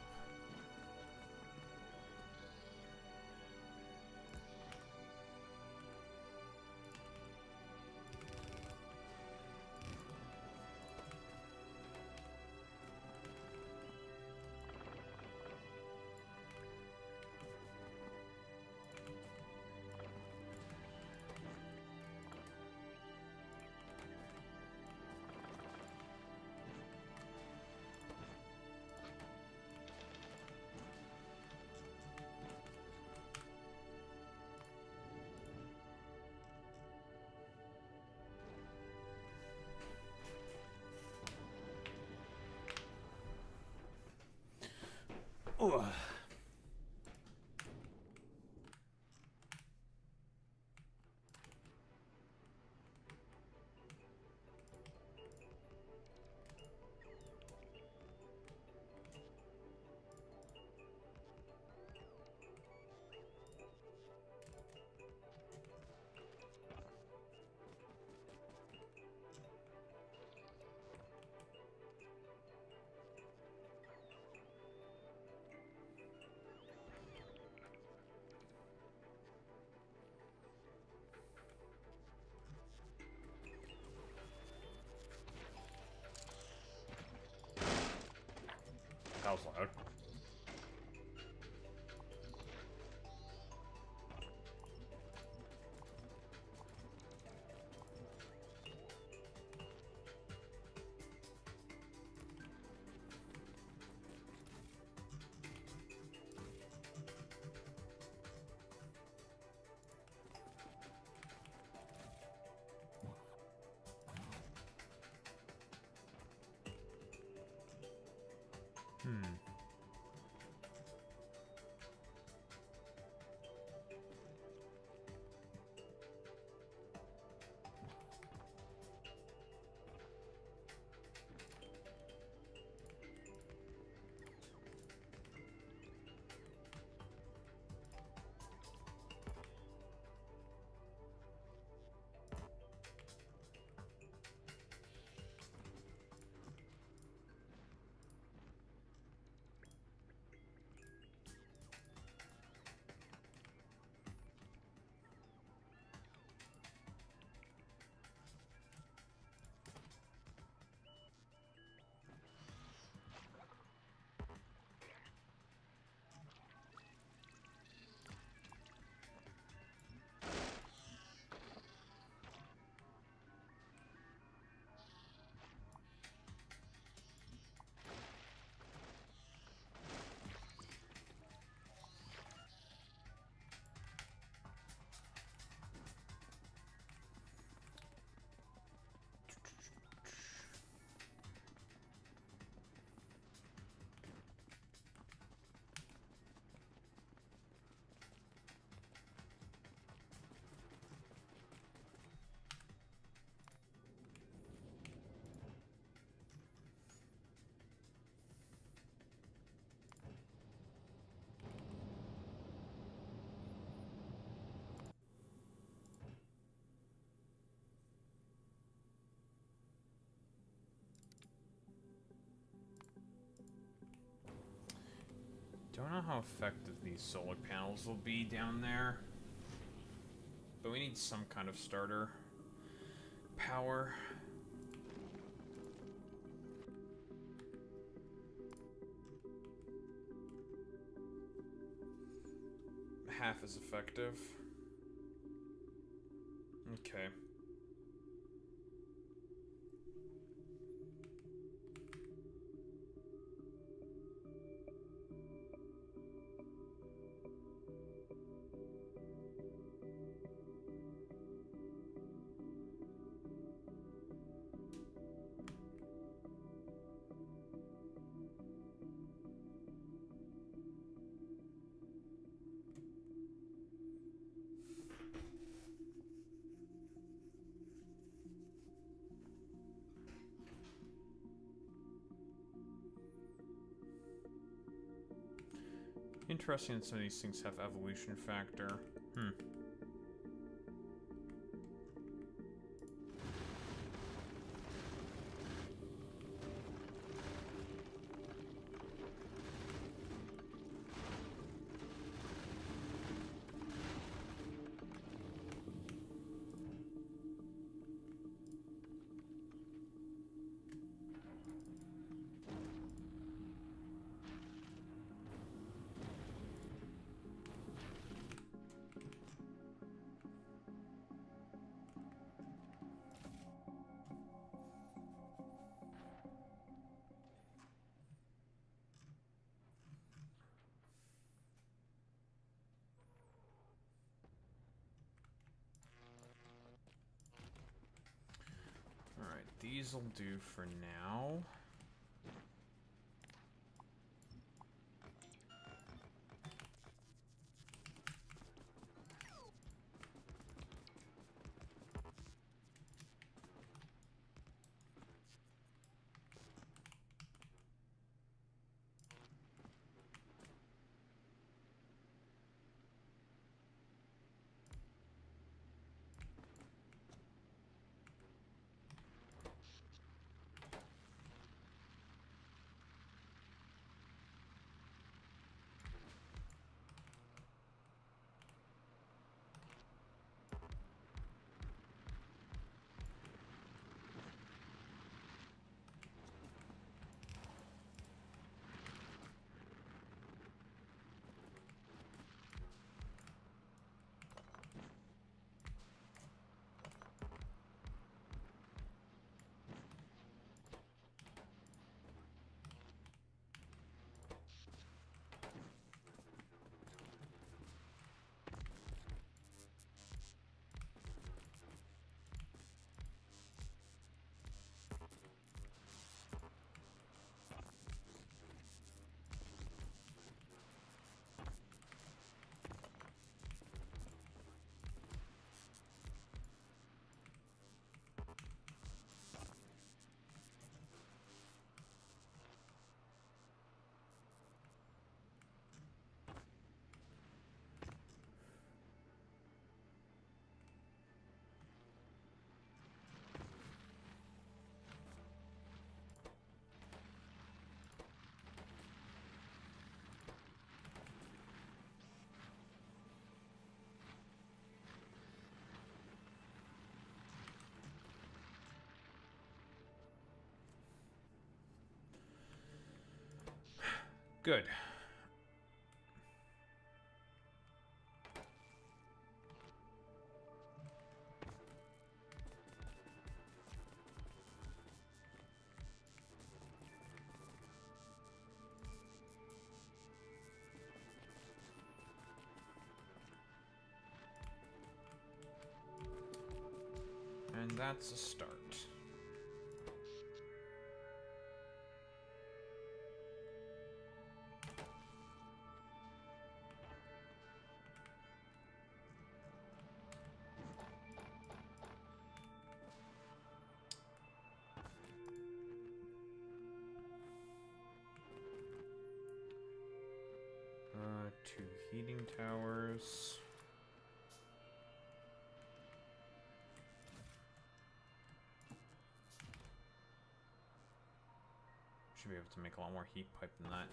Ugh. That was loud. Don't know how effective these solar panels will be down there, but we need some kind of starter power. Half as effective. Okay. Interesting that some of these things have evolution factor. Alright, these'll do for now. Good. And that's a start. Two heating towers. Should be able to make a lot more heat pipe than that.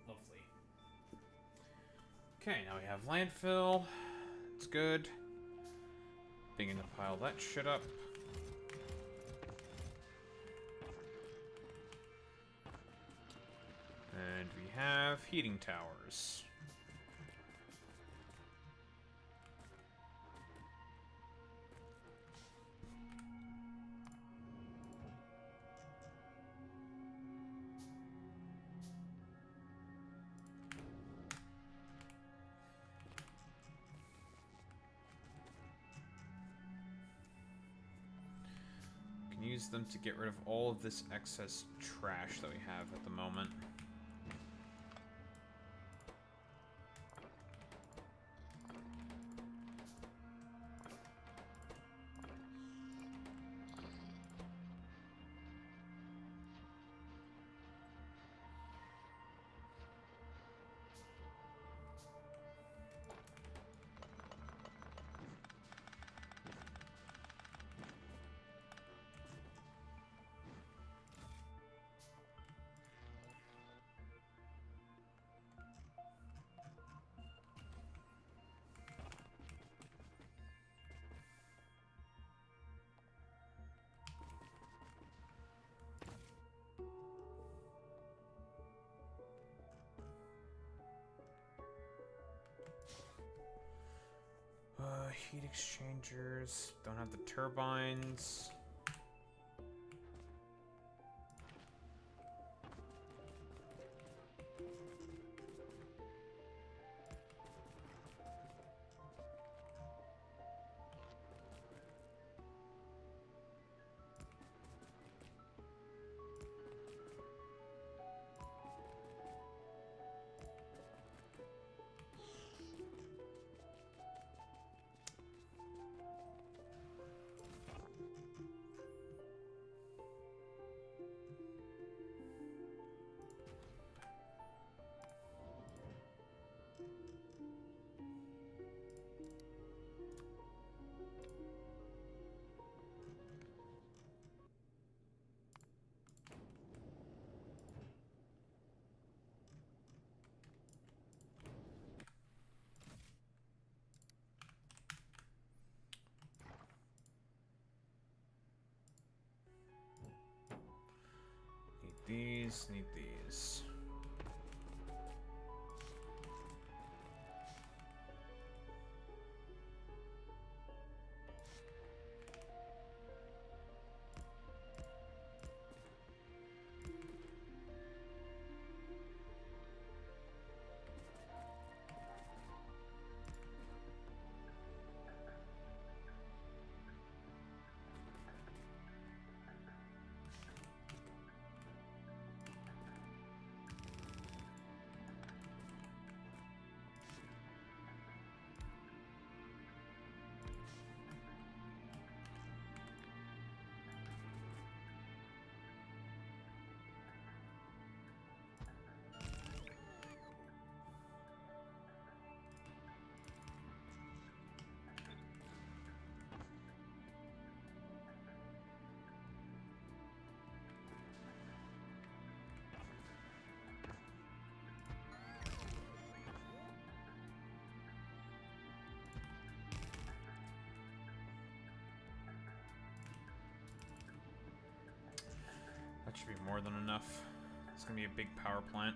Lovely. Okay, now we have landfill. It's good. Beginning to pile that shit up. And we have heating towers. Can use them to get rid of all of this excess trash that we have at the moment. Heat exchangers. Don't have the turbines. Need these. more than enough. It's gonna be a big power plant.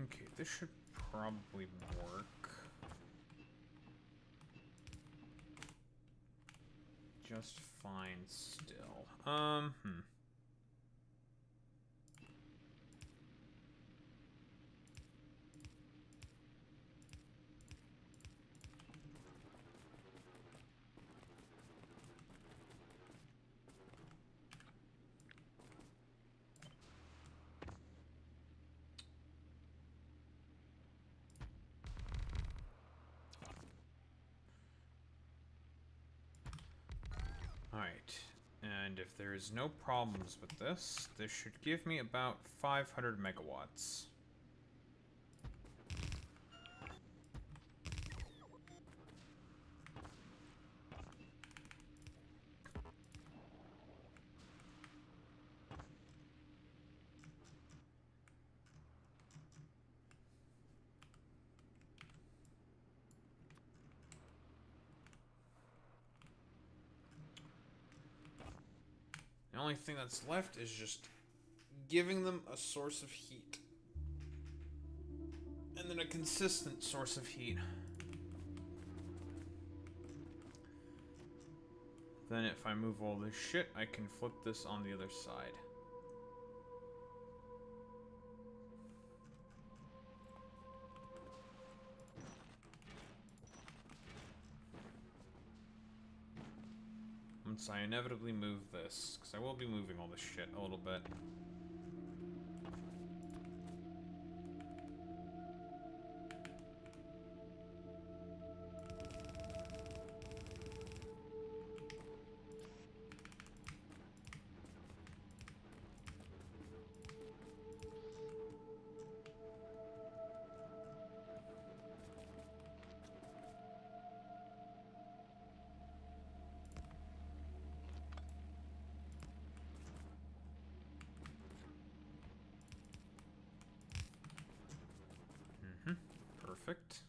Okay, this should probably work. Just fine still. Alright. And if there is no problems with this, this should give me about 500 megawatts. The only thing that's left is just giving them a source of heat. And then a consistent source of heat. Then if I move all this shit, I can flip this on the other side. Once I inevitably move this, because I will be moving all this shit a little bit. Perfect.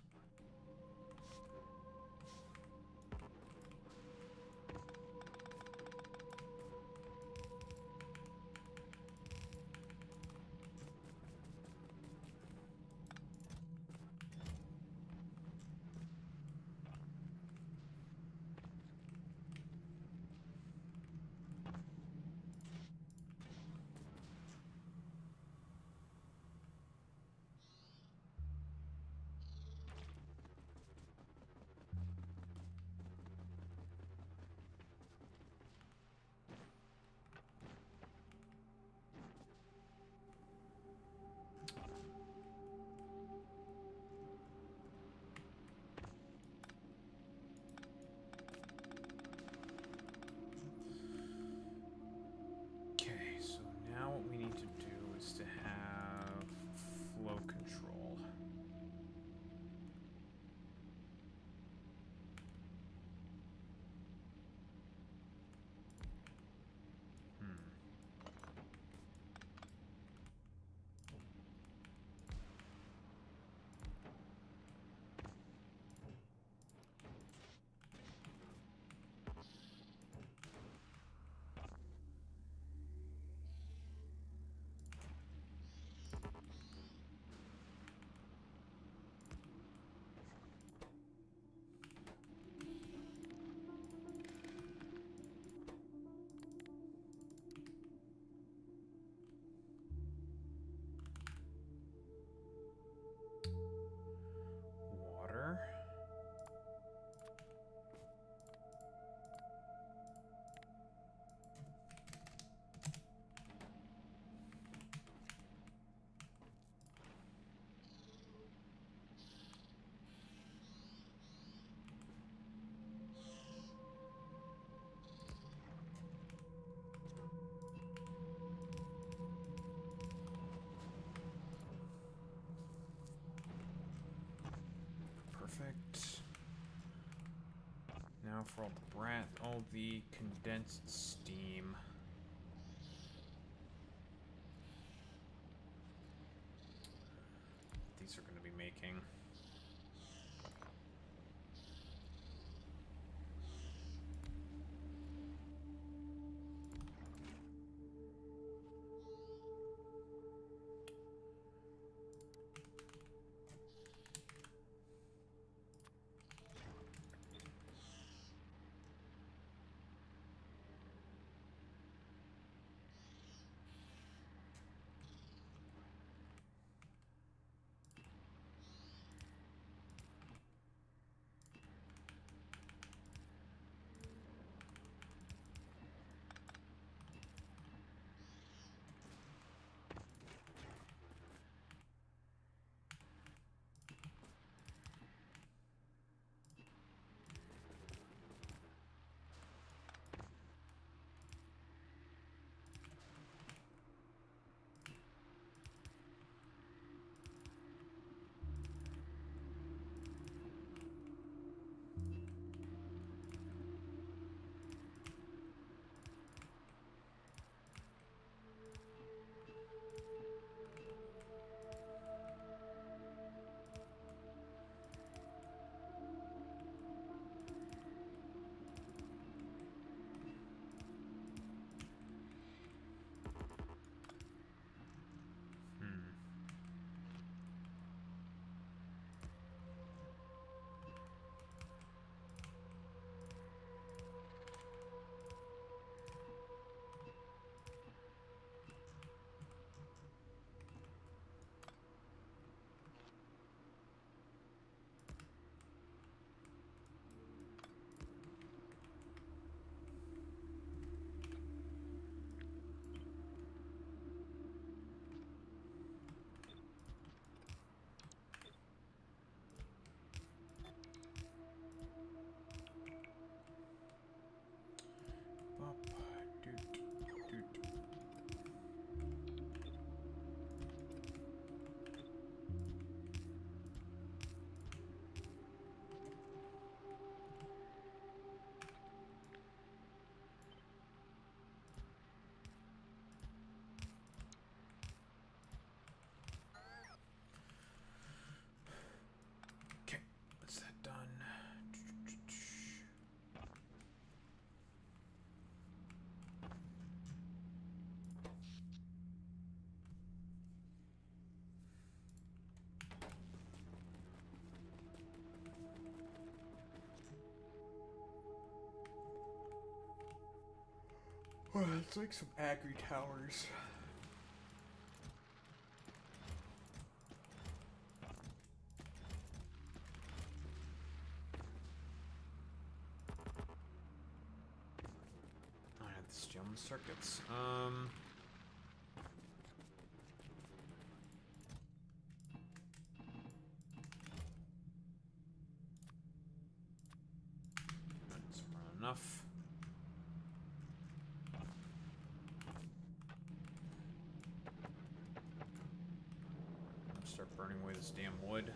Okay, so now what we need to do is to have flow control. Water. Perfect. Now for all the condensed steam. These are going to be making. It's like some agri towers. I had to steal the circuits. That's more than enough. Start burning away this damn wood.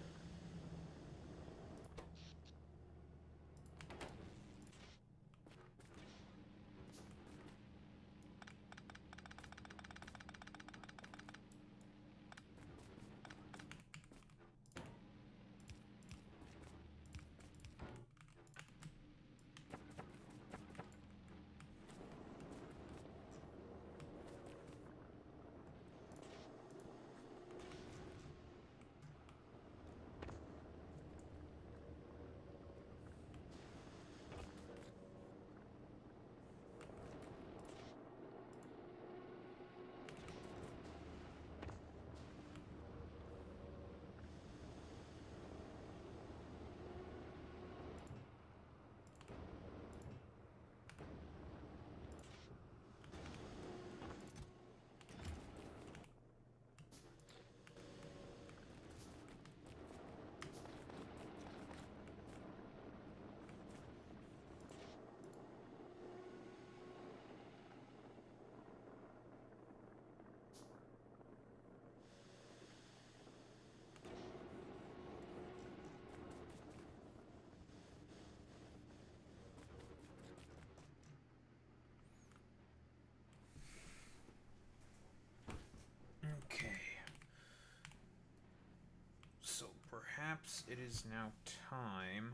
So perhaps it is now time.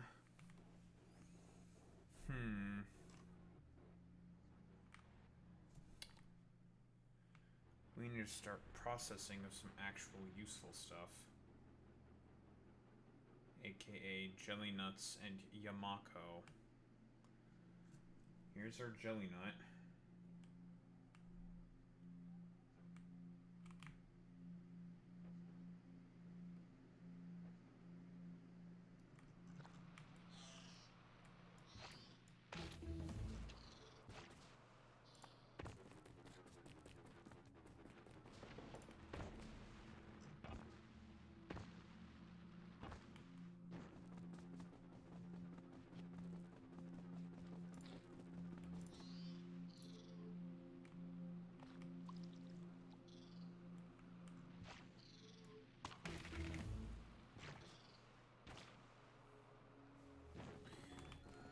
We need to start processing of some actual useful stuff. AKA jelly nuts and Yamako. Here's our jelly nut.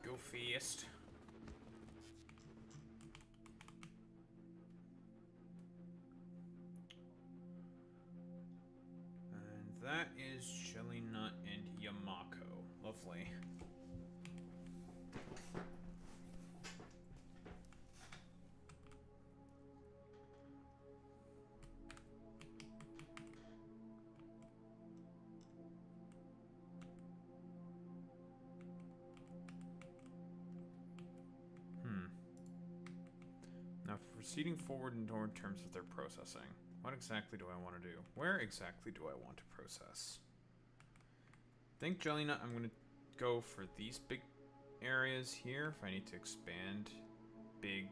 Go fast. And that is jelly nut and Yamako. Lovely. Now, proceeding forward in terms of their processing, what exactly do I want to do? Where exactly do I want to process? I think jelly nut, I'm going to go for these big areas here. If I need to expand, big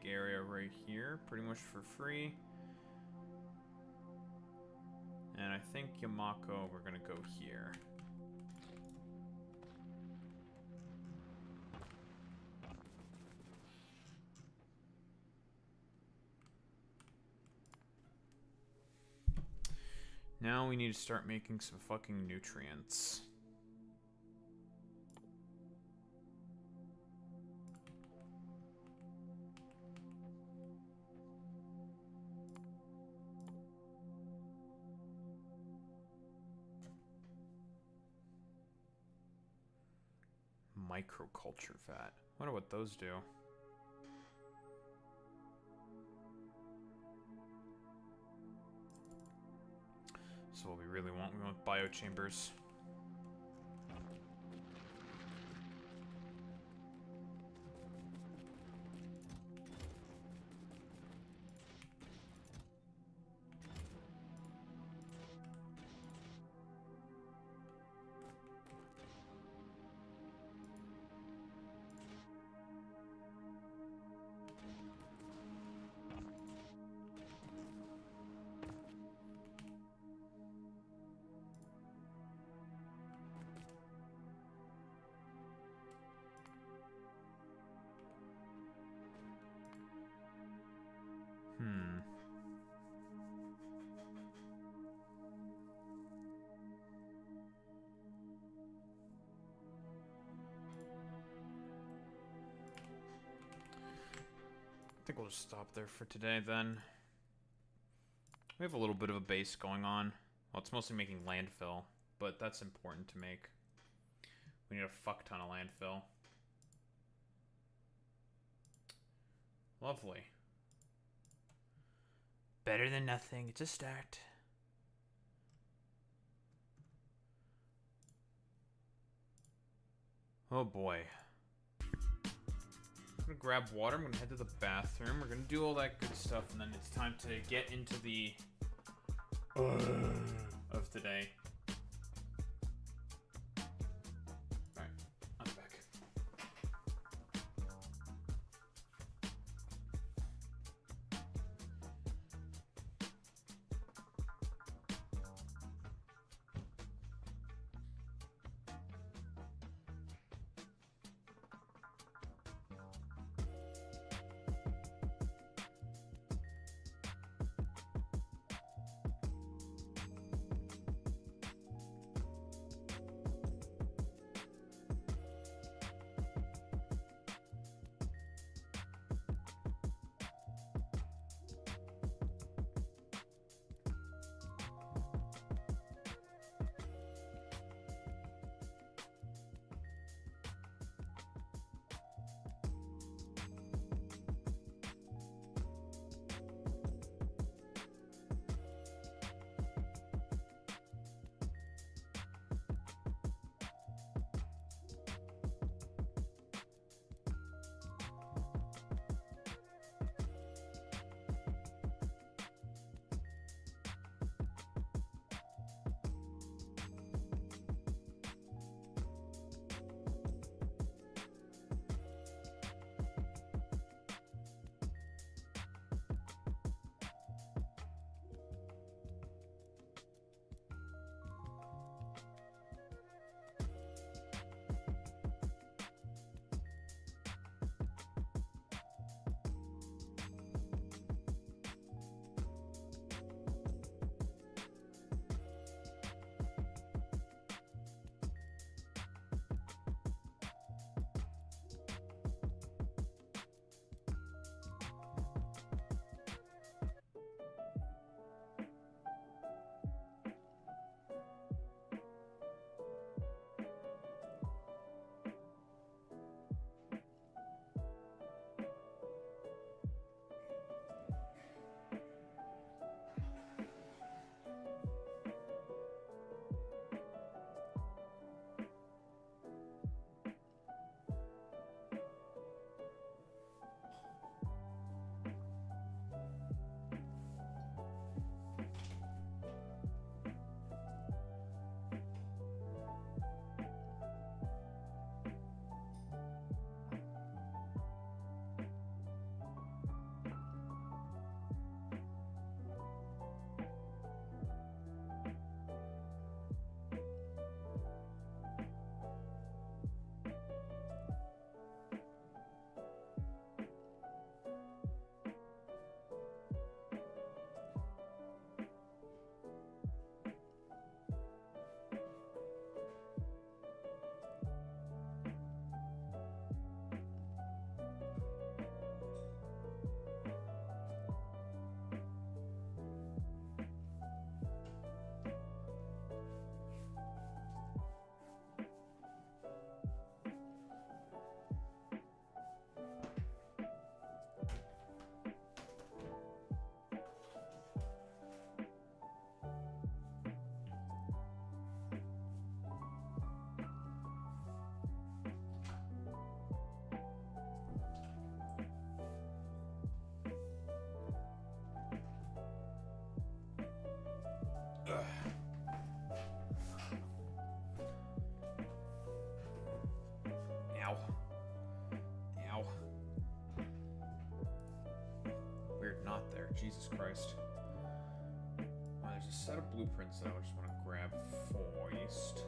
area right here, pretty much for free. And I think Yamako, we're going to go here. Now we need to start making some fucking nutrients. Microculture vat. Wonder what those do. So what we really want, we want biochambers. think we'll just stop there for today then. We have a little bit of a base going on. Well, it's mostly making landfill, but that's important to make. We need a fuck ton of landfill. Lovely. Better than nothing. It's a start. Oh boy. I'm gonna grab water, I'm gonna head to the bathroom, we're gonna do all that good stuff, and then it's time to get into the of today. Alright, I'm back. Ow. Ow. Weird knot there. Jesus Christ. There's a set of blueprints that I just want to grab foist.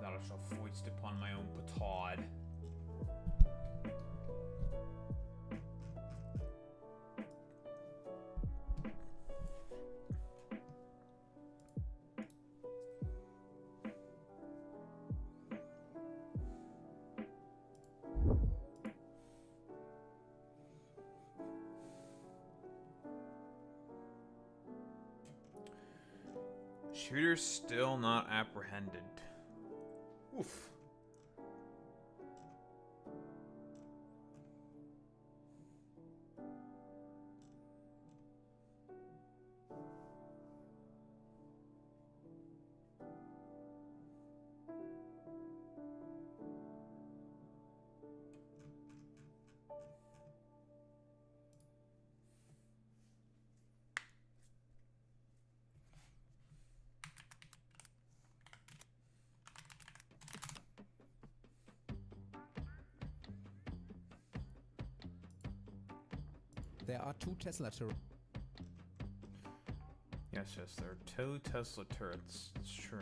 That I shall foist upon my own petard. Shooter still not apprehended. Oof. There are 2 Tesla turrets. Yes, there are 2 Tesla turrets. It's true.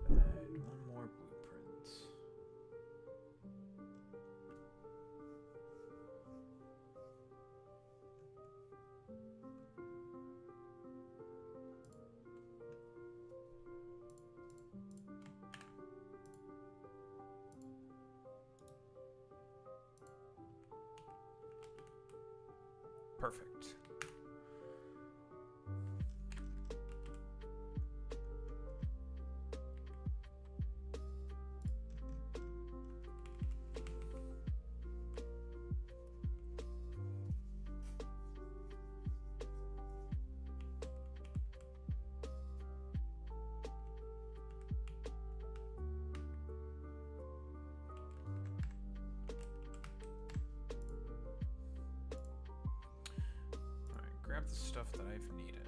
And one more blueprint. Perfect. Grab the stuff that I've needed.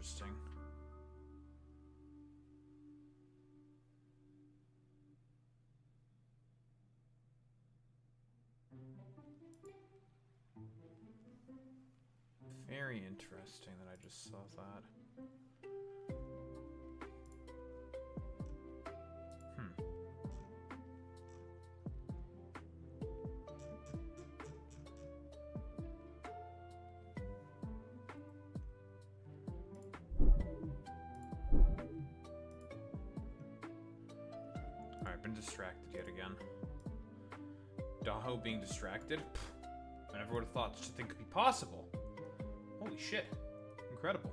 interesting. Very interesting that I just saw that. Alright, been distracted yet again. Daho being distracted? Pfft, I never would have thought such a thing could be possible. Holy shit. Incredible.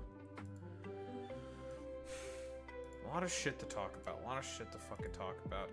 A lot of shit to talk about. A lot of shit to fucking talk about.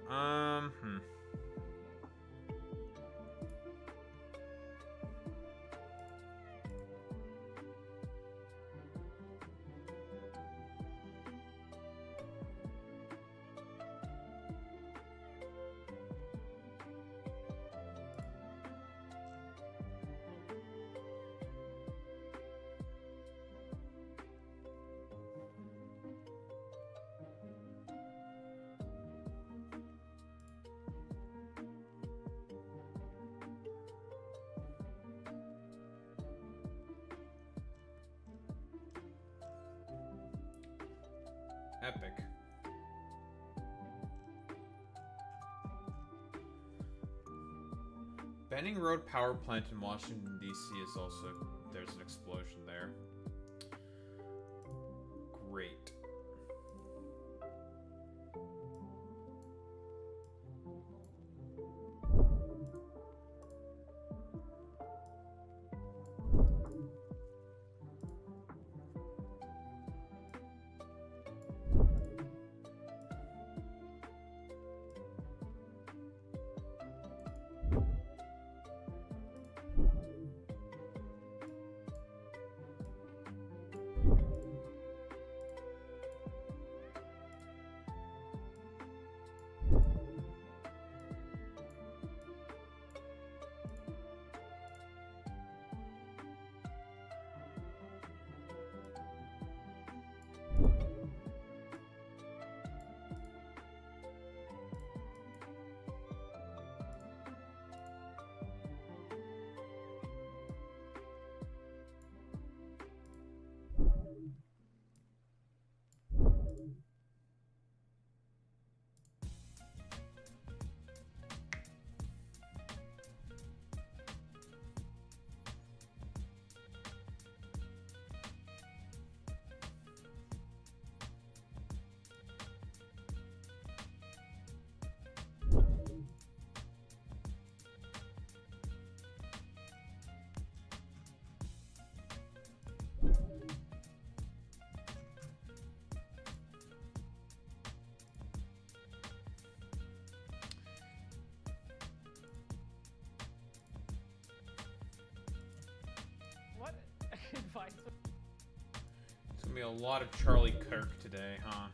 Epic. Benning Road Power Plant in Washington, D.C. is also... There's an explosion there. Great. What advice? It's gonna be a lot of Charlie Kirk today, huh?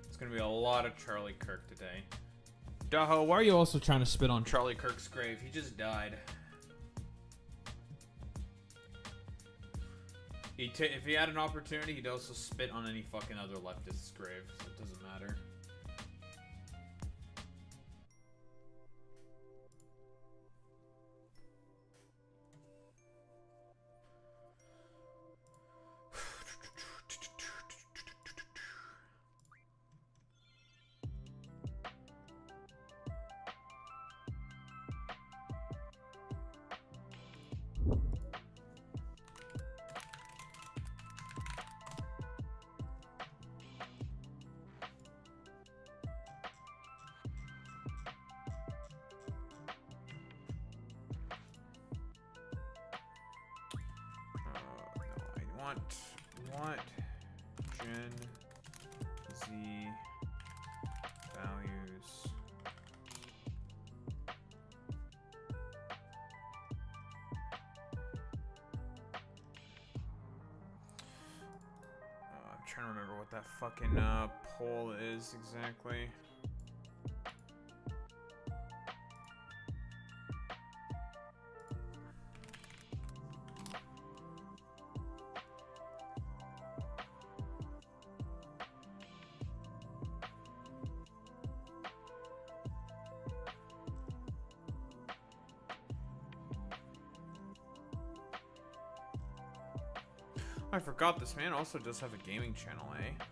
It's gonna be a lot of Charlie Kirk today. Daho, why are you also trying to spit on Charlie Kirk's grave? He just died. If he had an opportunity, he'd also spit on any fucking other leftist's grave, so it doesn't matter. What Gen Z values I'm trying to remember what that fucking poll is exactly. I forgot this man also does have a gaming channel, eh?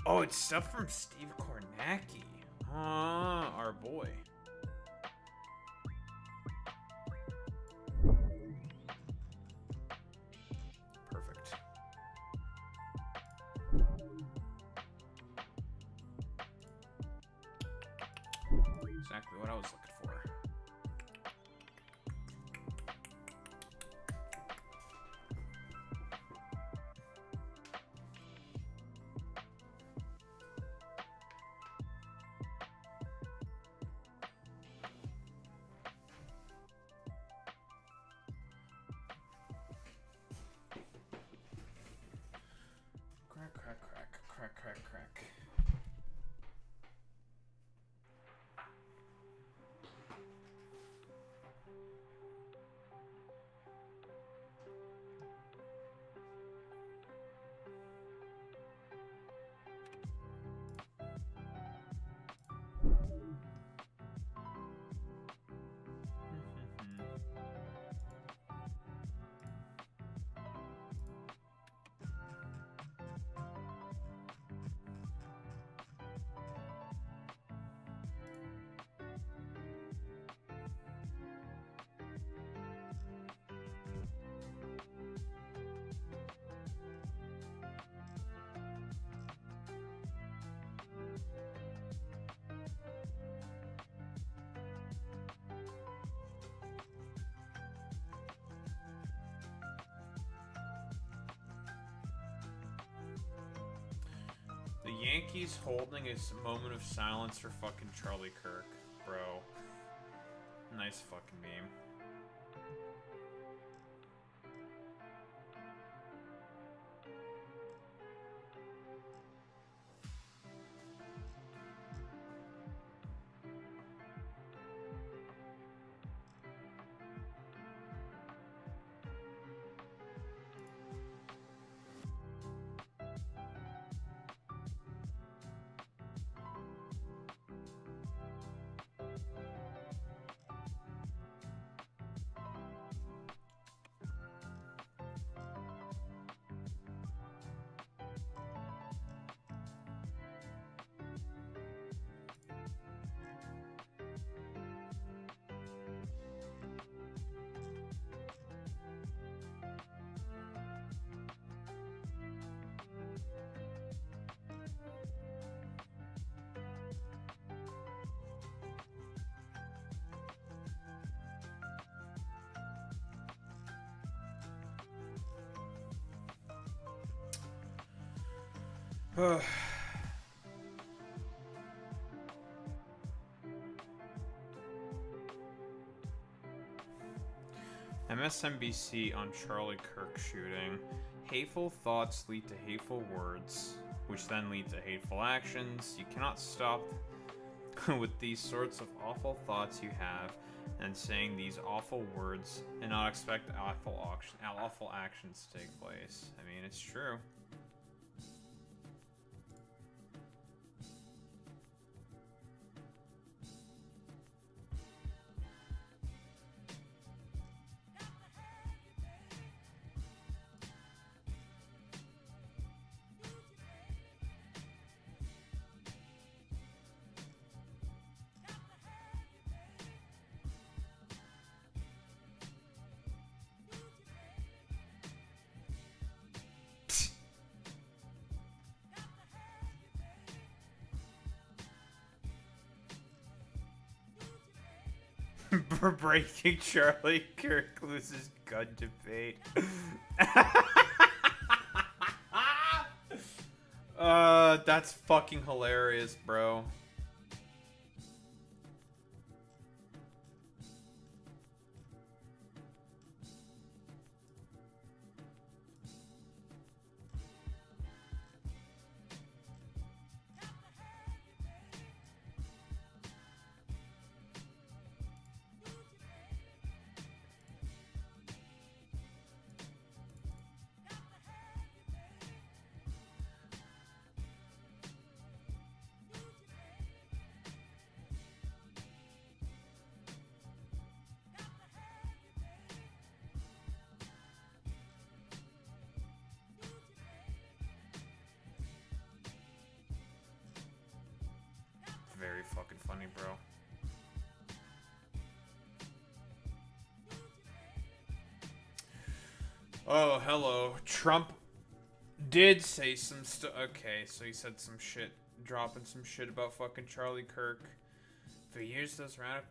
Oh, it's stuff from Steve Kornacki. Our boy. Perfect. Exactly what I was looking for. Crack, crack, crack, crack, crack, crack. The Yankees holding a moment of silence for fucking Charlie Kirk, bro. Nice fucking meme. MSNBC on Charlie Kirk shooting. Hateful thoughts lead to hateful words, which then lead to hateful actions. You cannot stop with these sorts of awful thoughts you have and saying these awful words and not expect awful actions to take place. I mean, it's true. Breaking Charlie Kirk loses gun debate. That's fucking hilarious, bro. fucking funny, bro. Oh, hello. Trump did say some stuff. Okay, so he said some shit, dropping some shit about fucking Charlie Kirk. For years, those round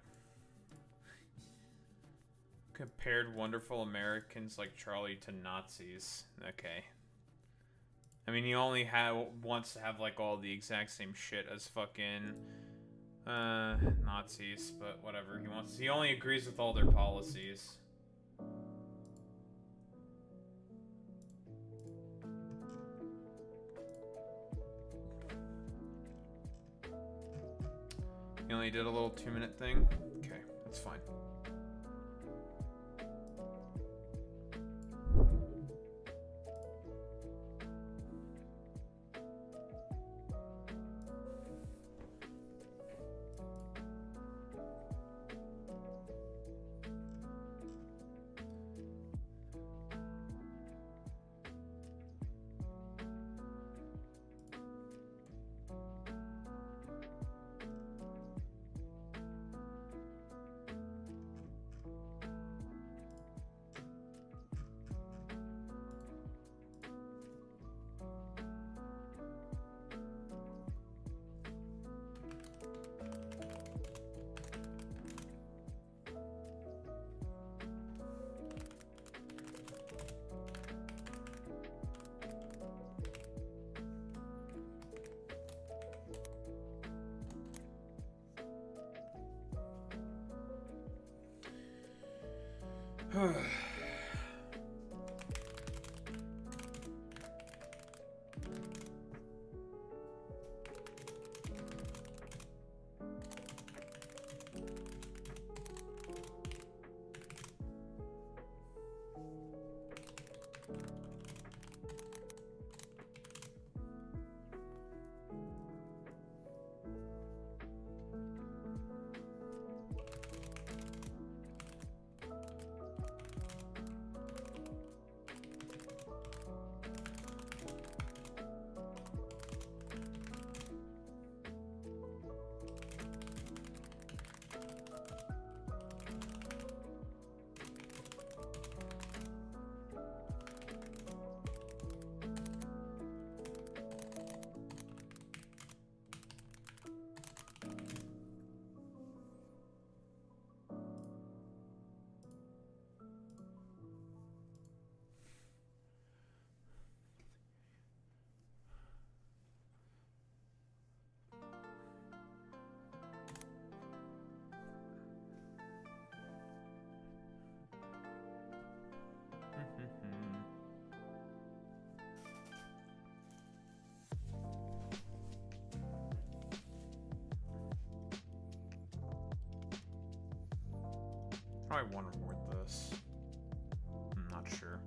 compared wonderful Americans like Charlie to Nazis. Okay. I mean, he only wants to have like all the exact same shit as fucking Nazis, but whatever. He only agrees with all their policies. He only did a little 2-minute thing. Okay, that's fine. Probably want to reward this. I'm not sure.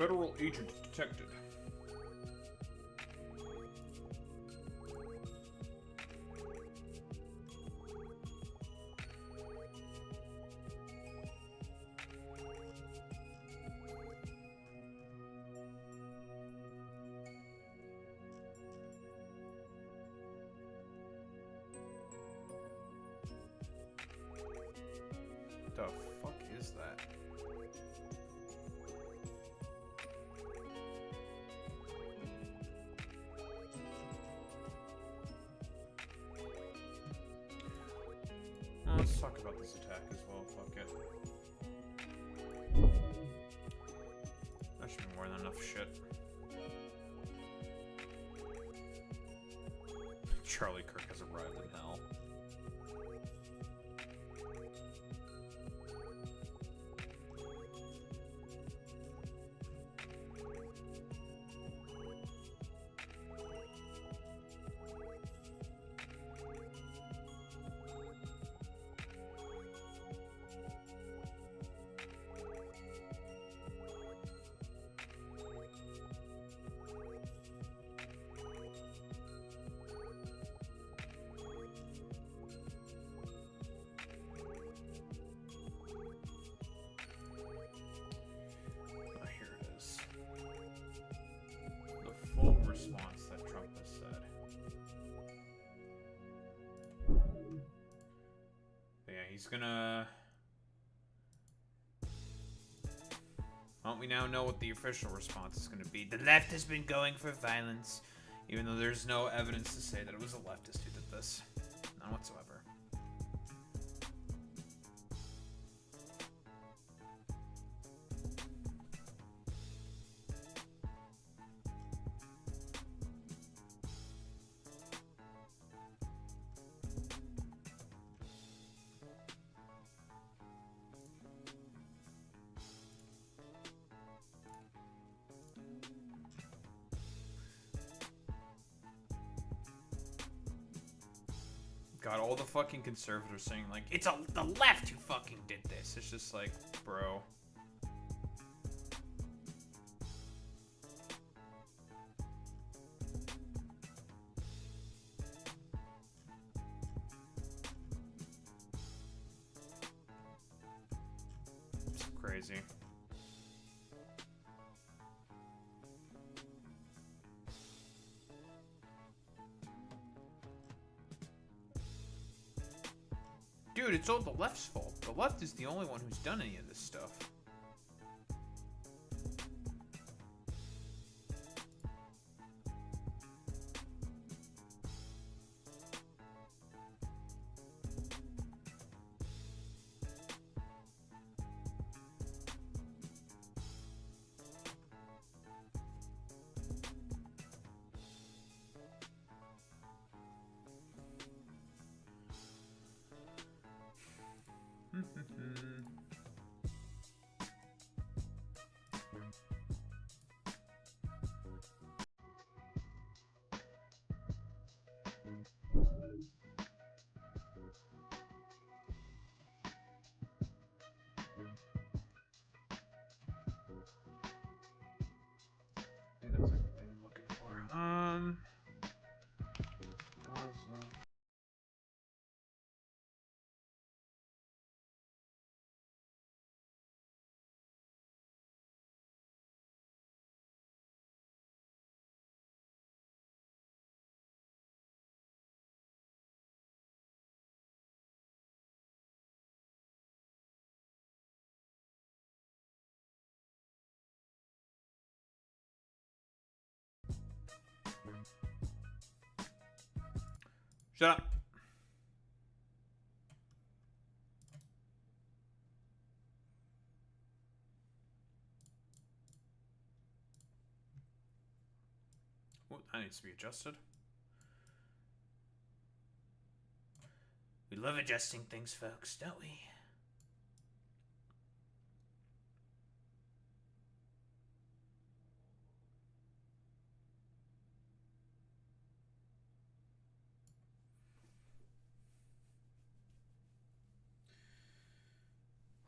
Federal agent detected. The fuck is that? Let's talk about this attack as well, fuck it. That should be more than enough shit. Charlie Kirk has arrived in hell. Full response that Trump has said. But yeah, he's gonna... Well, we now know what the official response is gonna be. The left has been going for violence, even though there's no evidence to say that it was a leftist who did this. None whatsoever. God, all the fucking conservatives saying, like, it's the left who fucking did this. It's just like, bro. It's crazy. Dude, it's all the left's fault. The left is the only one who's done any of this stuff. Shut up. Oh, that needs to be adjusted. We love adjusting things, folks, don't we?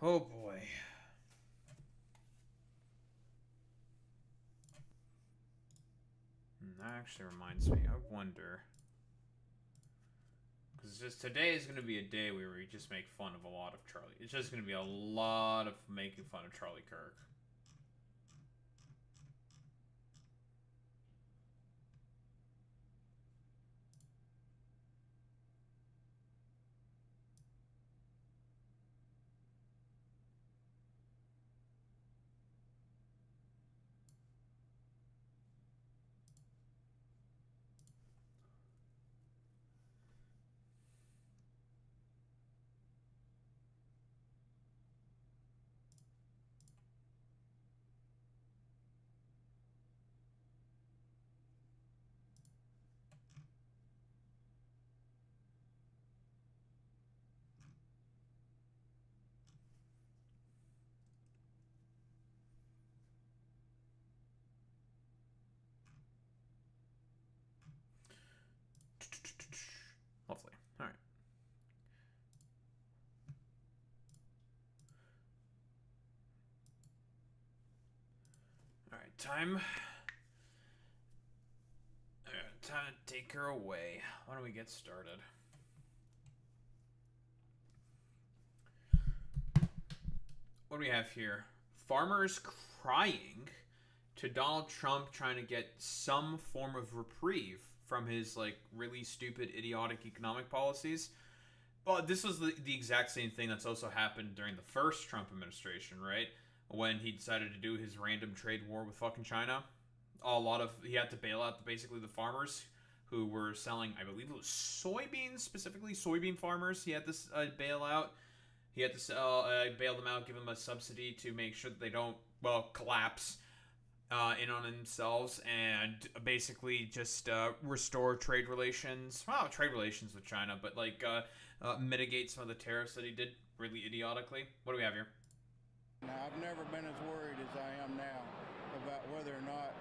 Oh boy. actually reminds me. I wonder. Because just today is going to be a day where we just make fun of a lot of Charlie. It's just going to be a lot of making fun of Charlie Kirk. Lovely. All right. All right, time. Time to take her away. Why don't we get started? What do we have here? Farmers crying to Donald Trump trying to get some form of reprieve from his, like, really stupid, idiotic economic policies. Well, this was the exact same thing that's also happened during the first Trump administration, right? When he decided to do his random trade war with fucking China. He had to bail out basically the farmers who were selling, I believe it was soybeans, specifically soybean farmers. He had this bail out. He had to bail them out, give them a subsidy to make sure that they don't, well, collapse in on themselves, and basically just restore trade relations. Well, trade relations with China, but like mitigate some of the tariffs that he did really idiotically. What do we have here? Now, I've never been as worried as I am now about whether or not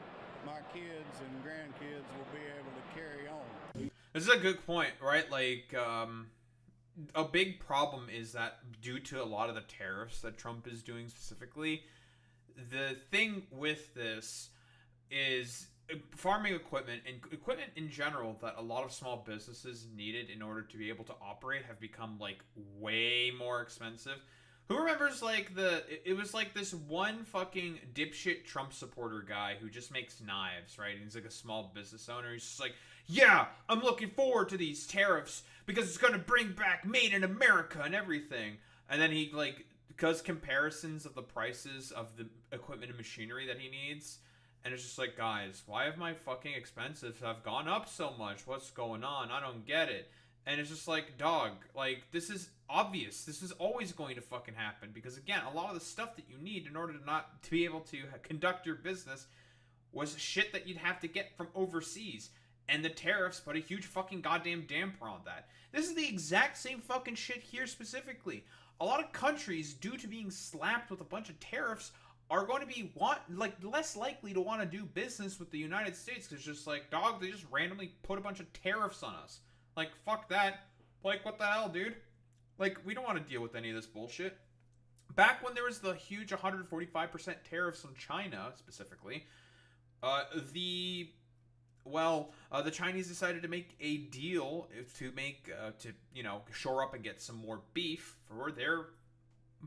my kids and grandkids will be able to carry on. This is a good point, right? Like, a big problem is that due to a lot of the tariffs that Trump is doing specifically, the thing with this is farming equipment and equipment in general that a lot of small businesses needed in order to be able to operate have become, like, way more expensive. Who remembers, like, it was like this one fucking dipshit Trump supporter guy who just makes knives, right? And he's like a small business owner. He's just like, yeah, I'm looking forward to these tariffs because it's going to bring back Made in America and everything. And then he, like, does comparisons of the prices of the equipment and machinery that he needs. And it's just like, guys, why have my fucking expenses have gone up so much? What's going on? I don't get it. And it's just like, dog, like, this is obvious. This is always going to fucking happen. Because, again, a lot of the stuff that you need in order to be able to conduct your business was shit that you'd have to get from overseas. And the tariffs put a huge fucking goddamn damper on that. This is the exact same fucking shit here specifically. A lot of countries, due to being slapped with a bunch of tariffs, are going to be less likely to want to do business with the United States. Because it's just like, dog, they just randomly put a bunch of tariffs on us. Like, fuck that. Like, what the hell, dude? Like, we don't want to deal with any of this bullshit. Back when there was the huge 145% tariffs on China, specifically, the Chinese decided to make a deal to shore up and get some more beef for their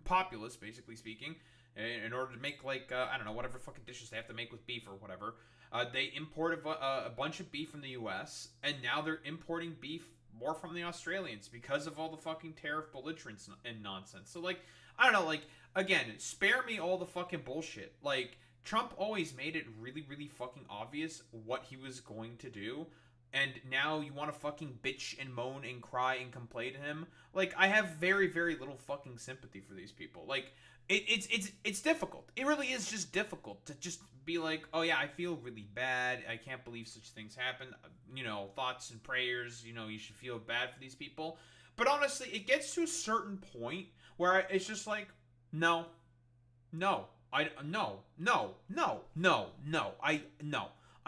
populace, basically speaking, in order to make, like, I don't know, whatever fucking dishes they have to make with beef or whatever. They imported a bunch of beef from the U.S., and now they're importing beef more from the Australians because of all the fucking tariff belligerence and nonsense. So, like, I don't know, like, again, spare me all the fucking bullshit. Like, Trump always made it really, really fucking obvious what he was going to do, and now you want to fucking bitch and moan and cry and complain to him? Like, I have very, very little fucking sympathy for these people. Like, it's difficult. It really is just difficult to just be like, oh yeah, I feel really bad. I can't believe such things happen. You know, thoughts and prayers, you know, you should feel bad for these people. But honestly, it gets to a certain point where it's just like, no. I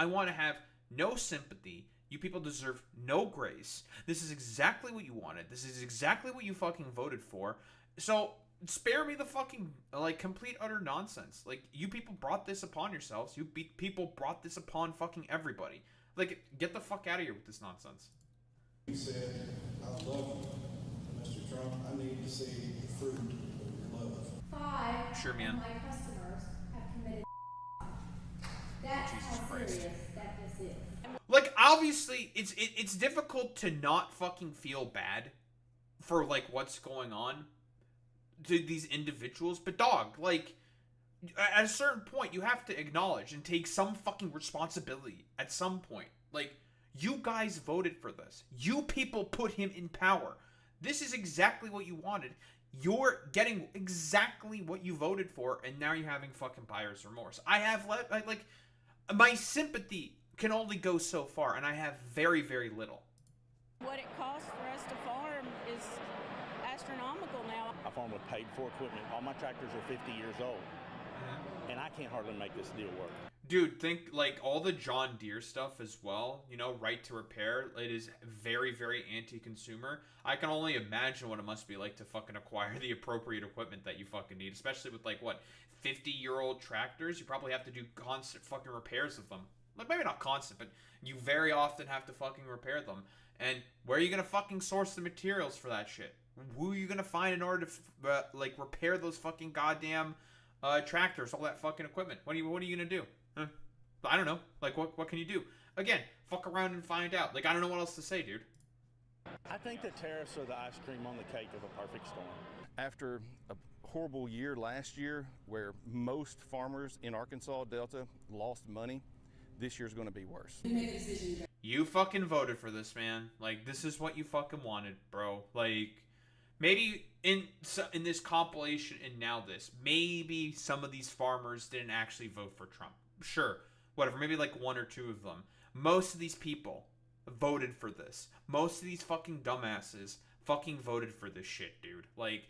want to have no sympathy. You people deserve no grace. This is exactly what you wanted. This is exactly what you fucking voted for. So spare me the fucking, like, complete utter nonsense. Like, you people brought this upon yourselves. You people brought this upon fucking everybody. Like, get the fuck out of here with this nonsense. He said, I love you, Mr. Trump. I need to see the fruit of your love. 5 Sure, man. of my customers have committed. That's Jesus how Christ. serious that this is. Like, obviously, it's difficult to not fucking feel bad for, like, what's going on to these individuals. But, dog, like, at a certain point, you have to acknowledge and take some fucking responsibility at some point. Like, you guys voted for this. You people put him in power. This is exactly what you wanted. You're getting exactly what you voted for, and now you're having fucking buyer's remorse. Like, my sympathy can only go so far, and I have very, very little. What it costs for us to farm is astronomical now. I farm with paid-for equipment. All my tractors are 50 years old, and I can't hardly make this deal work. Dude, think, like, all the John Deere stuff as well, you know, right to repair, it is very, very anti-consumer. I can only imagine what it must be like to fucking acquire the appropriate equipment that you fucking need, especially with, like, what, 50-year-old tractors? You probably have to do constant fucking repairs of them. Like, maybe not constant, but you very often have to fucking repair them. And where are you gonna fucking source the materials for that shit? Who are you gonna find in order to, like, repair those fucking goddamn tractors, all that fucking equipment? What are you gonna do? Huh? I don't know. Like, what can you do? Again, fuck around and find out. Like, I don't know what else to say, dude. I think the tariffs are the ice cream on the cake of a perfect storm. After a horrible year last year where most farmers in Arkansas Delta lost money, this year's going to be worse. You fucking voted for this, man. Like, this is what you fucking wanted, bro. Like, maybe in this compilation and now this, maybe some of these farmers didn't actually vote for Trump. Sure, whatever. Maybe like one or two of them. Most of these people voted for this. Most of these fucking dumbasses fucking voted for this shit, dude. Like,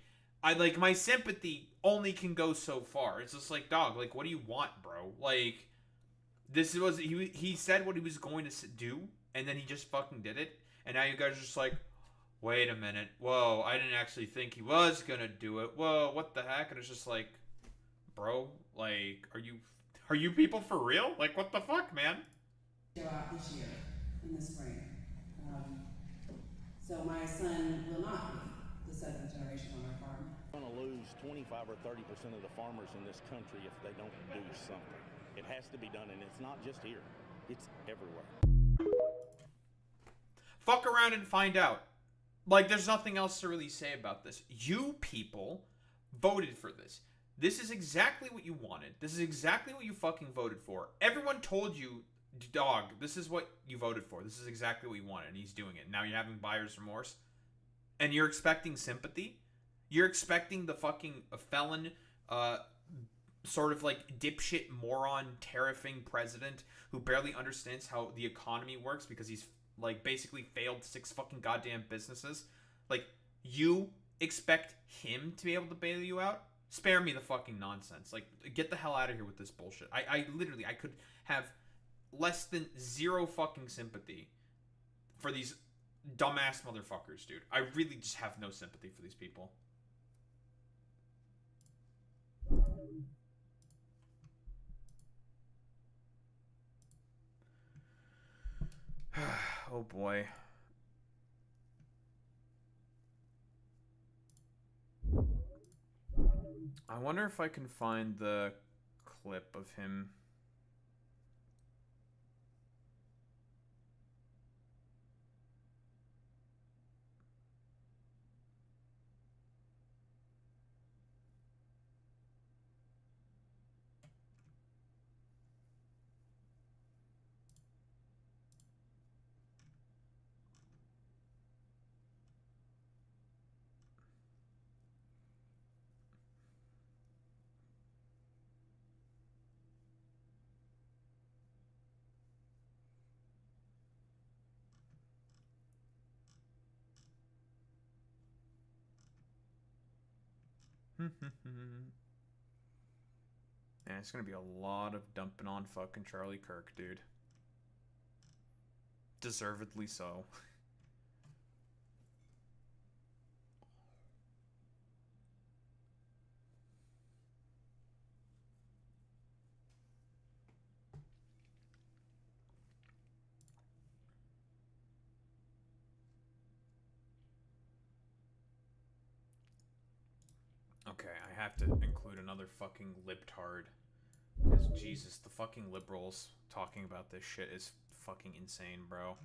my sympathy only can go so far. It's just like, dog, like, what do you want, bro? Like, he said what he was going to do, and then he just fucking did it, and now you guys are just like, wait a minute, whoa, I didn't actually think he was gonna do it, whoa, what the heck? And it's just like, bro, like, are you people for real? Like, what the fuck, man? Go out this year, in the spring. So my son will not be the seventh generation on our farm. We're going to lose 25 or 30% of the farmers in this country if they don't do something. It has to be done, and it's not just here. It's everywhere. Fuck around and find out. Like, there's nothing else to really say about this. You people voted for this. This is exactly what you wanted. This is exactly what you fucking voted for. Everyone told you, dog, this is what you voted for. This is exactly what you wanted, and he's doing it. Now you're having buyer's remorse. And you're expecting sympathy? You're expecting the fucking felon, sort of like dipshit moron tariffing president who barely understands how the economy works because he's like basically failed 6 fucking goddamn businesses. Like, you expect him to be able to bail you out? Spare me the fucking nonsense. Like, get the hell out of here with this bullshit. I literally, I could have less than 0 fucking sympathy for these dumbass motherfuckers, dude. I really just have no sympathy for these people. Oh boy. I wonder if I can find the clip of him. Yeah, it's gonna be a lot of dumping on fucking Charlie Kirk, dude. Deservedly so. Okay, I have to include another fucking libtard. Because, Jesus, the fucking liberals talking about this shit is fucking insane, bro.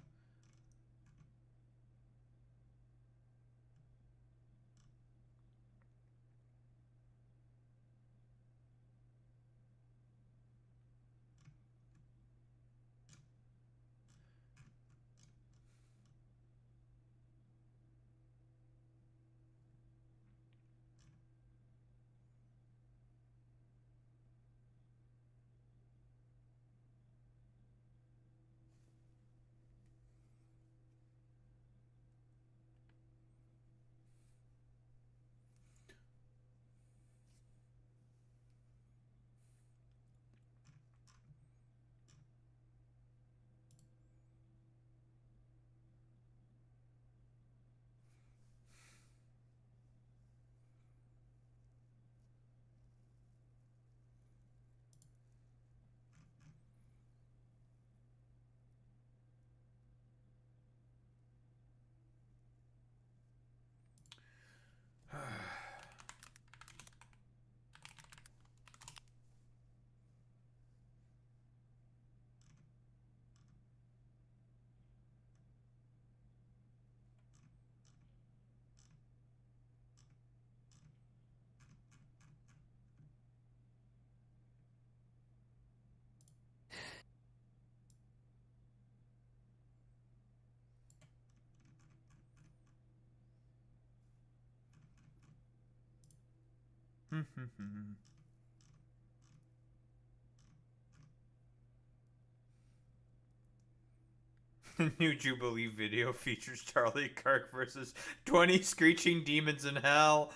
The new Jubilee video features Charlie Kirk versus 20 screeching demons in hell.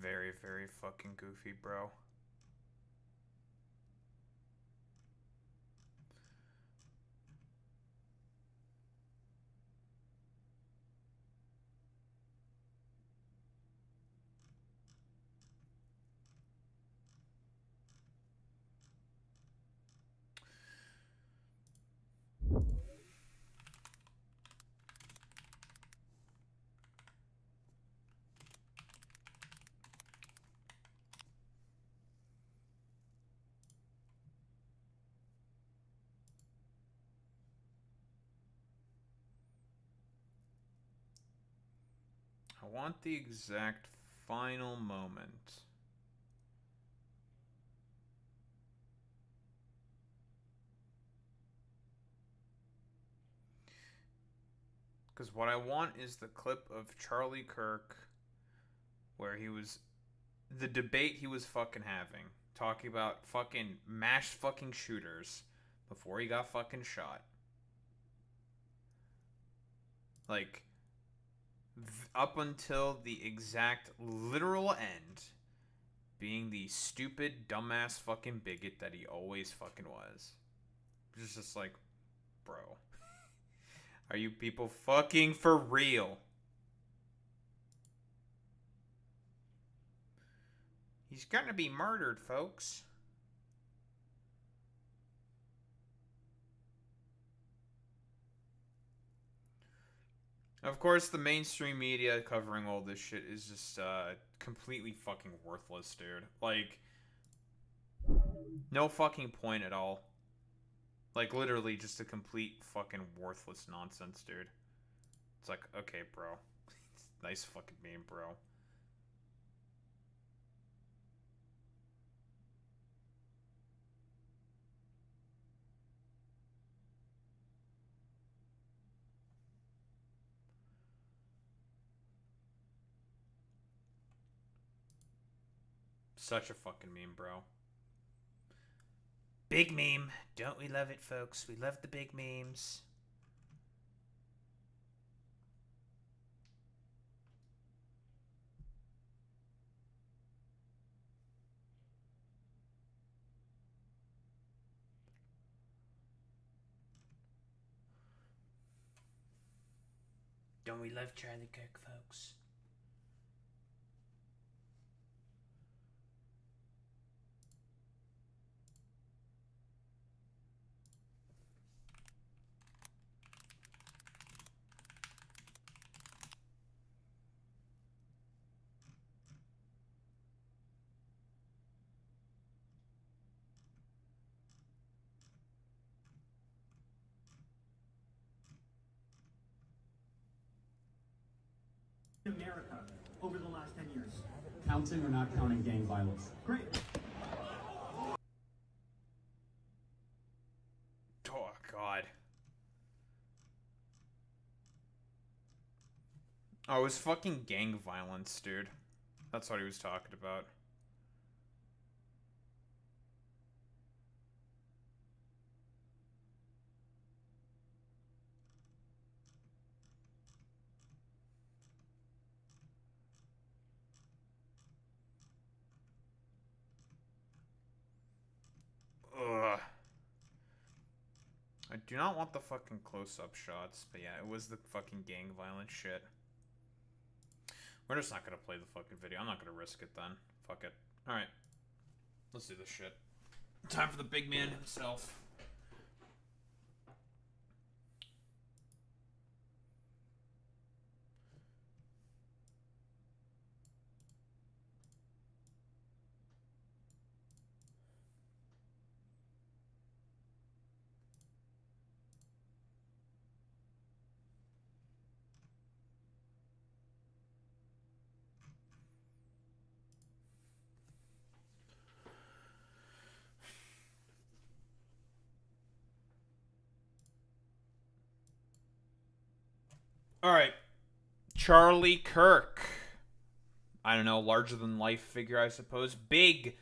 Very, very fucking goofy, bro. I want the exact final moment. Because what I want is the clip of Charlie Kirk where he was... the debate he was fucking having. Talking about fucking mass fucking shooters before he got fucking shot. Like... up until the exact literal end, being the stupid, dumbass fucking bigot that he always fucking was. It's just like, bro. Are you people fucking for real? He's gonna be murdered, folks. Of course, the mainstream media covering all this shit is just completely fucking worthless, dude. Like, no fucking point at all. Like, literally just a complete fucking worthless nonsense, dude. It's like, okay, bro. Nice fucking meme, bro. Such a fucking meme, bro. Big meme. Don't we love it, folks? We love the big memes. Don't we love Charlie Kirk, folks? America over the last 10 years? Counting or not counting gang violence? Great. Oh, God. Oh, it was fucking gang violence, dude. That's what he was talking about. Ugh. I do not want the fucking close-up shots, but yeah, it was the fucking gang violence shit. We're just not gonna play the fucking video. I'm not gonna risk it then. Fuck it. Alright. Let's do this shit. Time for the big man himself. Alright. Charlie Kirk. I don't know, larger than life figure, I suppose. Big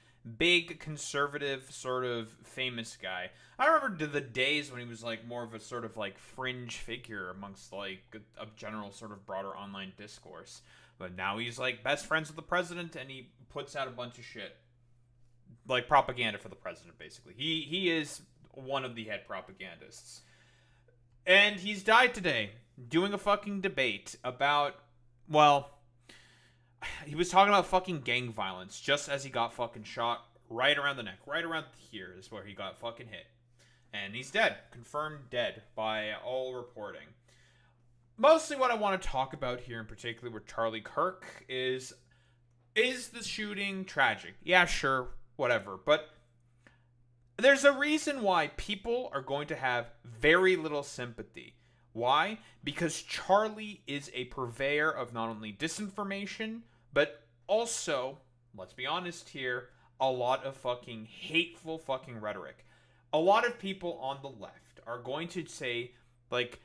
conservative, sort of famous guy. I remember the days when he was like more of a sort of like fringe figure amongst like a general sort of broader online discourse. But now he's like best friends with the president and he puts out a bunch of shit. Like propaganda for the president, basically. He is one of the head propagandists. And he's died today doing a fucking debate about, well, he was talking about fucking gang violence just as he got fucking shot right around the neck. Right around here is where he got fucking hit. And he's dead. Confirmed dead by all reporting. Mostly what I want to talk about here in particular with Charlie Kirk is the shooting tragic? Yeah, sure, whatever. But there's a reason why people are going to have very little sympathy. Why? Because Charlie is a purveyor of not only disinformation, but also, let's be honest here, a lot of fucking hateful fucking rhetoric. A lot of people on the left are going to say, like,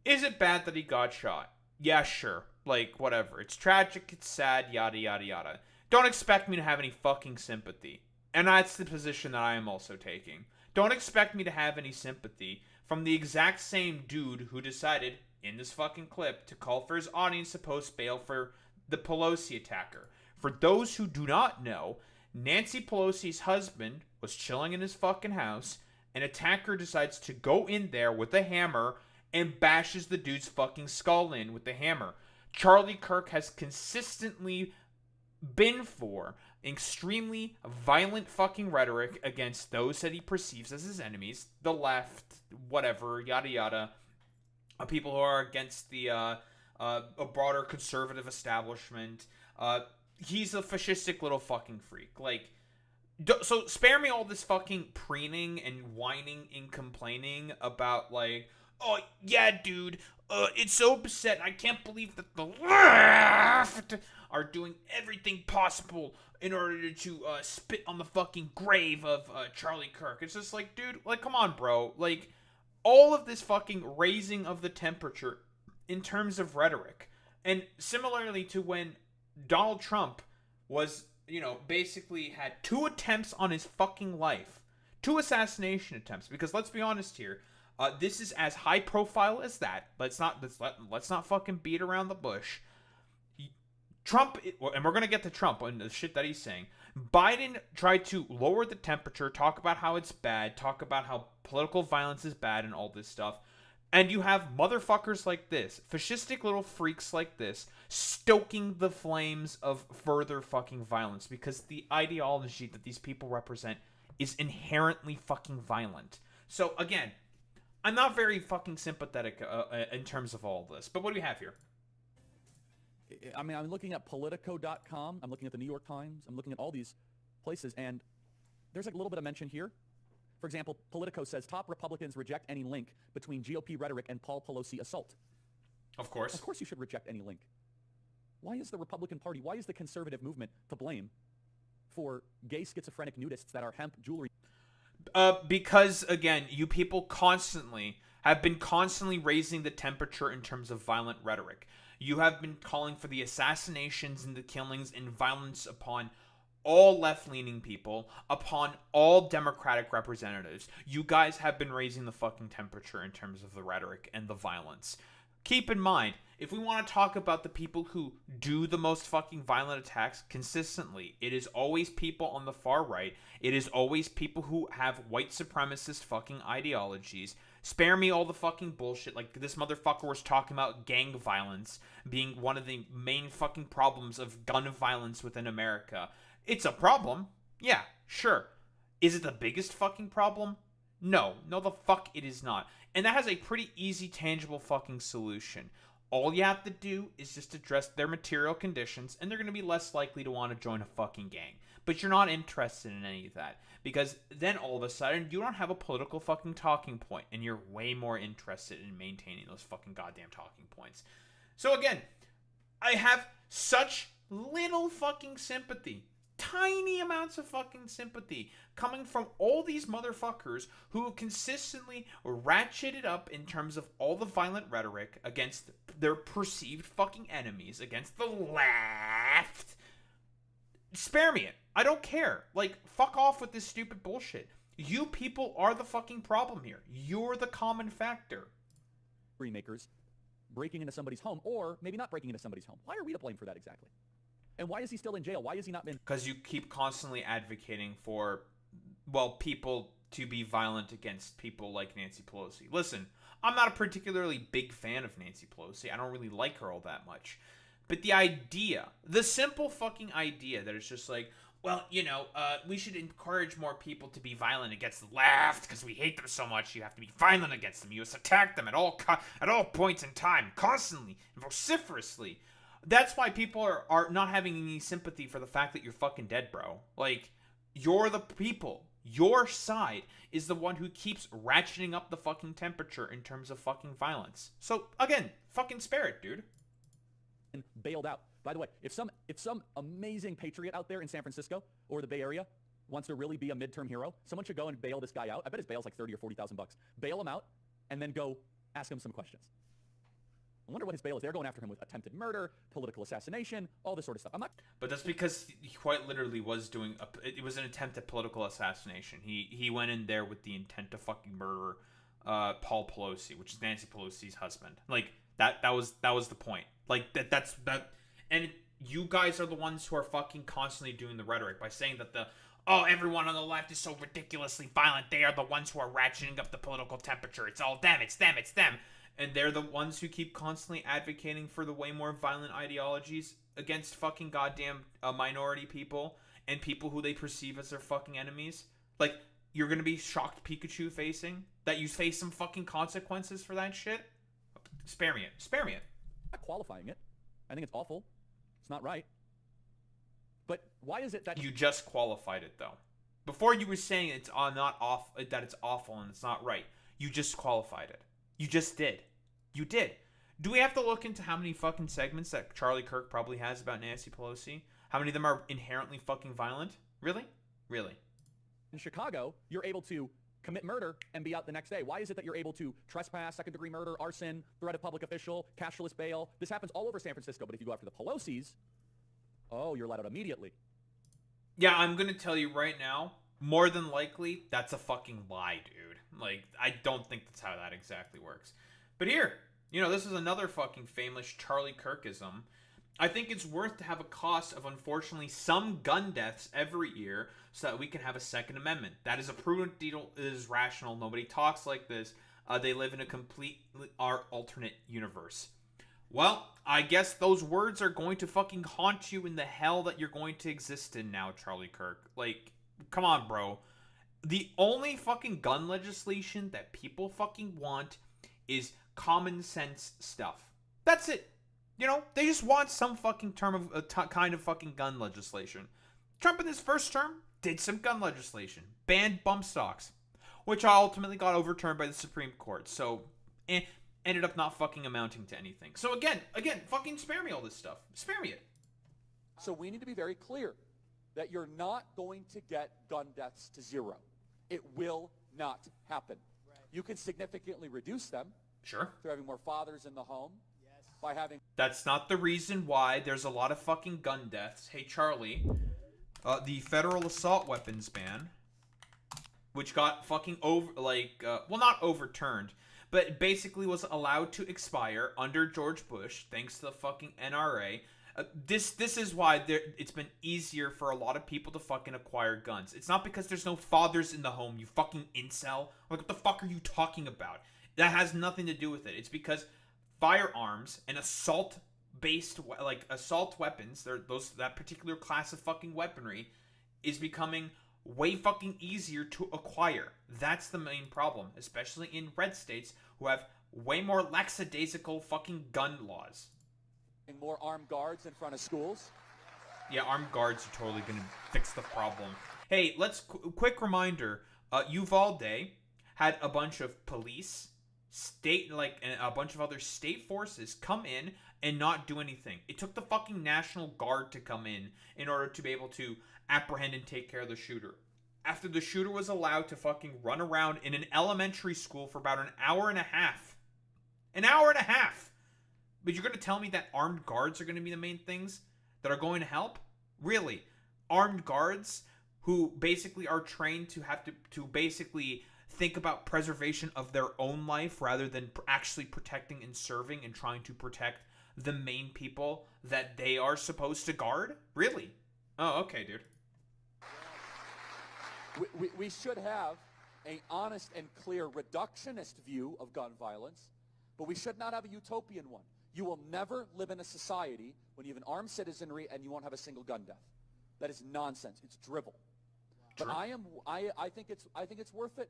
is it bad that he got shot? Yeah, sure. Like, whatever. It's tragic, it's sad, yada, yada, yada. Don't expect me to have any fucking sympathy. And that's the position that I am also taking. Don't expect me to have any sympathy from the exact same dude who decided, in this fucking clip, to call for his audience to post bail for the Pelosi attacker. For those who do not know, Nancy Pelosi's husband was chilling in his fucking house. An attacker decides to go in there with a hammer and bashes the dude's fucking skull in with the hammer. Charlie Kirk has consistently been for extremely violent fucking rhetoric against those that he perceives as his enemies, the left, whatever, yada yada, people who are against the a broader conservative establishment. He's a fascistic little fucking freak. Like, so spare me all this fucking preening and whining and complaining about, like, oh yeah, dude, it's so upset. I can't believe that the left are doing everything possible in order to spit on the fucking grave of Charlie Kirk. It's just like, dude, like, come on, bro. Like, all of this fucking raising of the temperature in terms of rhetoric. And similarly to when Donald Trump was basically had 2 attempts on his fucking life. 2 assassination attempts. Because let's be honest here, this is as high profile as that. Let's not fucking beat around the bush. Trump, and we're gonna get to Trump and the shit that he's saying. Biden tried to lower the temperature, talk about how it's bad, talk about how political violence is bad and all this stuff. And you have motherfuckers like this, fascistic little freaks like this, stoking the flames of further fucking violence because the ideology that these people represent is inherently fucking violent. So again, I'm not very fucking sympathetic in terms of all this. But what do we have here? I mean, I'm looking at Politico.com. I'm looking at the New York Times. I'm looking at all these places, and there's like a little bit of mention here. For example, Politico says top Republicans reject any link between GOP rhetoric and Paul Pelosi assault. Of course. Of course you should reject any link. Why is the Republican Party, why is the conservative movement to blame for gay schizophrenic nudists that are hemp jewelry? Because, again, you people have been constantly raising the temperature in terms of violent rhetoric. You have been calling for the assassinations and the killings and violence upon all left-leaning people, upon all Democratic representatives. You guys have been raising the fucking temperature in terms of the rhetoric and the violence. Keep in mind, if we want to talk about the people who do the most fucking violent attacks consistently, it is always people on the far right. It is always people who have white supremacist fucking ideologies. Spare me all the fucking bullshit. Like, this motherfucker was talking about gang violence being one of the main fucking problems of gun violence within America. It's a problem. Yeah, sure. Is it the biggest fucking problem? No. No, the fuck it is not. And that has a pretty easy, tangible fucking solution. All you have to do is just address their material conditions, and they're going to be less likely to want to join a fucking gang. But you're not interested in any of that. Because then all of a sudden, you don't have a political fucking talking point, and you're way more interested in maintaining those fucking goddamn talking points. So again, I have such little fucking sympathy, tiny amounts of fucking sympathy coming from all these motherfuckers who have consistently ratcheted up in terms of all the violent rhetoric against their perceived fucking enemies, against the left. Spare me it. I don't care. Like, fuck off with this stupid bullshit. You people are the fucking problem here. You're the common factor. Makers breaking into somebody's home, or maybe not breaking into somebody's home. Why are we to blame for that exactly? And why is he still in jail? Why has he not been? Because you keep constantly advocating for, well, people to be violent against people like Nancy Pelosi. Listen, I'm not a particularly big fan of Nancy Pelosi. I don't really like her all that much. But the idea, the simple fucking idea that it's just like, well, we should encourage more people to be violent against the left because we hate them so much. You have to be violent against them. You must attack them at all points in time, constantly, vociferously. That's why people are not having any sympathy for the fact that you're fucking dead, bro. Like, you're the people. Your side is the one who keeps ratcheting up the fucking temperature in terms of fucking violence. So, again, fucking spare it, dude. And bailed out. By the way, if some amazing patriot out there in San Francisco or the Bay Area wants to really be a midterm hero, someone should go and bail this guy out. I bet his bail's like $30,000 or $40,000. Bail him out and then go ask him some questions. I wonder what his bail is. They're going after him with attempted murder, political assassination, all this sort of stuff. But that's because he quite literally was doing it was an attempt at political assassination. He went in there with the intent to fucking murder Paul Pelosi, which is Nancy Pelosi's husband. Like that was the point. Like that's and you guys are the ones who are fucking constantly doing the rhetoric by saying that everyone on the left is so ridiculously violent. They are the ones who are ratcheting up the political temperature. It's all them. It's them. It's them. And they're the ones who keep constantly advocating for the way more violent ideologies against fucking goddamn minority people and people who they perceive as their fucking enemies. Like, you're gonna be shocked Pikachu facing? That you face some fucking consequences for that shit? Spare me it. Spare me it. I'm not qualifying it. I think it's awful. It's not right. But why is it that... You just qualified it, though. Before you were saying it's not off, that it's awful and it's not right. You just qualified it. You just did. You did. Do we have to look into how many fucking segments that Charlie Kirk probably has about Nancy Pelosi? How many of them are inherently fucking violent? Really? Really? In Chicago, you're able to commit murder and be out the next day. Why is it that you're able to trespass, second-degree murder, arson, threat of public official, cashless bail? This happens all over San Francisco, but if you go after the Pelosi's, oh, you're let out immediately. Yeah, I'm gonna tell you right now, more than likely, that's a fucking lie, dude. Like, I don't think that's how that exactly works. But here, this is another fucking famous Charlie Kirkism. I think it's worth to have a cost of, unfortunately, some gun deaths every year so that we can have a Second Amendment. That is a prudent deal. It is rational. Nobody talks like this. They live in a completely alternate universe. Well, I guess those words are going to fucking haunt you in the hell that you're going to exist in now, Charlie Kirk. Like, come on, bro. The only fucking gun legislation that people fucking want is common sense stuff. That's it. They just want some fucking kind of fucking gun legislation. Trump in his first term did some gun legislation. Banned bump stocks, which ultimately got overturned by the Supreme Court. So, ended up not fucking amounting to anything. So again, fucking spare me all this stuff. Spare me it. So we need to be very clear that you're not going to get gun deaths to zero. It will not happen. Right. You can significantly reduce them. Sure. Through having more fathers in the home. Yes. By having... That's not the reason why there's a lot of fucking gun deaths. Hey, Charlie, the federal assault weapons ban, which got fucking not overturned, but basically was allowed to expire under George Bush, thanks to the fucking NRA. This is why it's been easier for a lot of people to fucking acquire guns. It's not because there's no fathers in the home, you fucking incel. Like, what the fuck are you talking about? That has nothing to do with it. It's because firearms and assault-based, assault weapons, that particular class of fucking weaponry, is becoming way fucking easier to acquire. That's the main problem, especially in red states who have way more lackadaisical fucking gun laws. More armed guards in front of schools. Yeah, armed guards are totally gonna fix the problem. Hey, quick reminder, Uvalde had a bunch of police, and a bunch of other state forces come in and not do anything. It took the fucking National Guard to come in order to be able to apprehend and take care of the shooter. After the shooter was allowed to fucking run around in an elementary school for about an hour and a half. An hour and a half! But you're going to tell me that armed guards are going to be the main things that are going to help? Really? Armed guards who basically are trained to basically think about preservation of their own life rather than actually protecting and serving and trying to protect the main people that they are supposed to guard? Really? Oh, okay, dude. We should have an honest and clear reductionist view of gun violence, but we should not have a utopian one. You will never live in a society when you have an armed citizenry and you won't have a single gun death. That is nonsense. It's drivel. But I think it's worth it.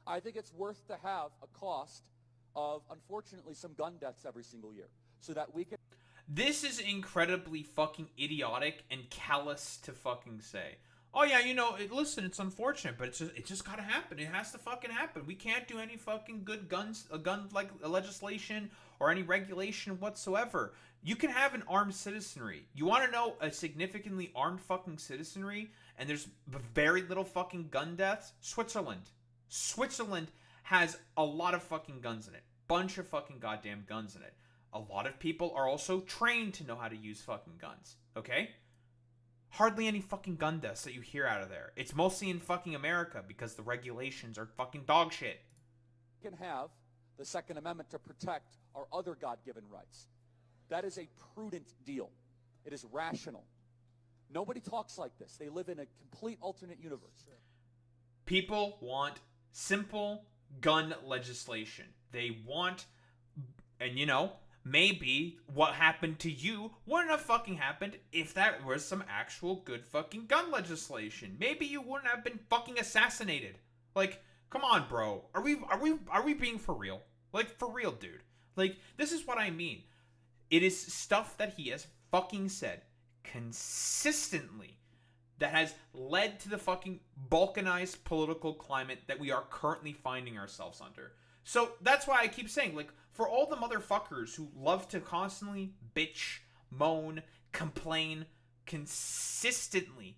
I think it's worth to have a cost of, unfortunately, some gun deaths every single year so that we can... This is incredibly fucking idiotic and callous to fucking say. Oh yeah, listen, it's unfortunate, but it just gotta happen. It has to fucking happen. We can't do any fucking good gun legislation or any regulation whatsoever. You can have an armed citizenry. You want to know a significantly armed fucking citizenry, and there's very little fucking gun deaths? Switzerland. Switzerland has a lot of fucking guns in it. Bunch of fucking goddamn guns in it. A lot of people are also trained to know how to use fucking guns. Okay? Hardly any fucking gun deaths that you hear out of there. It's mostly in fucking America because the regulations are fucking dog shit. We can have the Second Amendment to protect our other God-given rights. That is a prudent deal. It is rational. Nobody talks like this. They live in a complete alternate universe. People want simple gun legislation. They want, and maybe what happened to you wouldn't have fucking happened if that was some actual good fucking gun legislation. Maybe you wouldn't have been fucking assassinated. Like, come on, bro. Are we being for real? Like, for real, dude. Like, this is what I mean. It is stuff that he has fucking said consistently that has led to the fucking balkanized political climate that we are currently finding ourselves under. So that's why I keep saying, like, for all the motherfuckers who love to constantly bitch, moan, complain consistently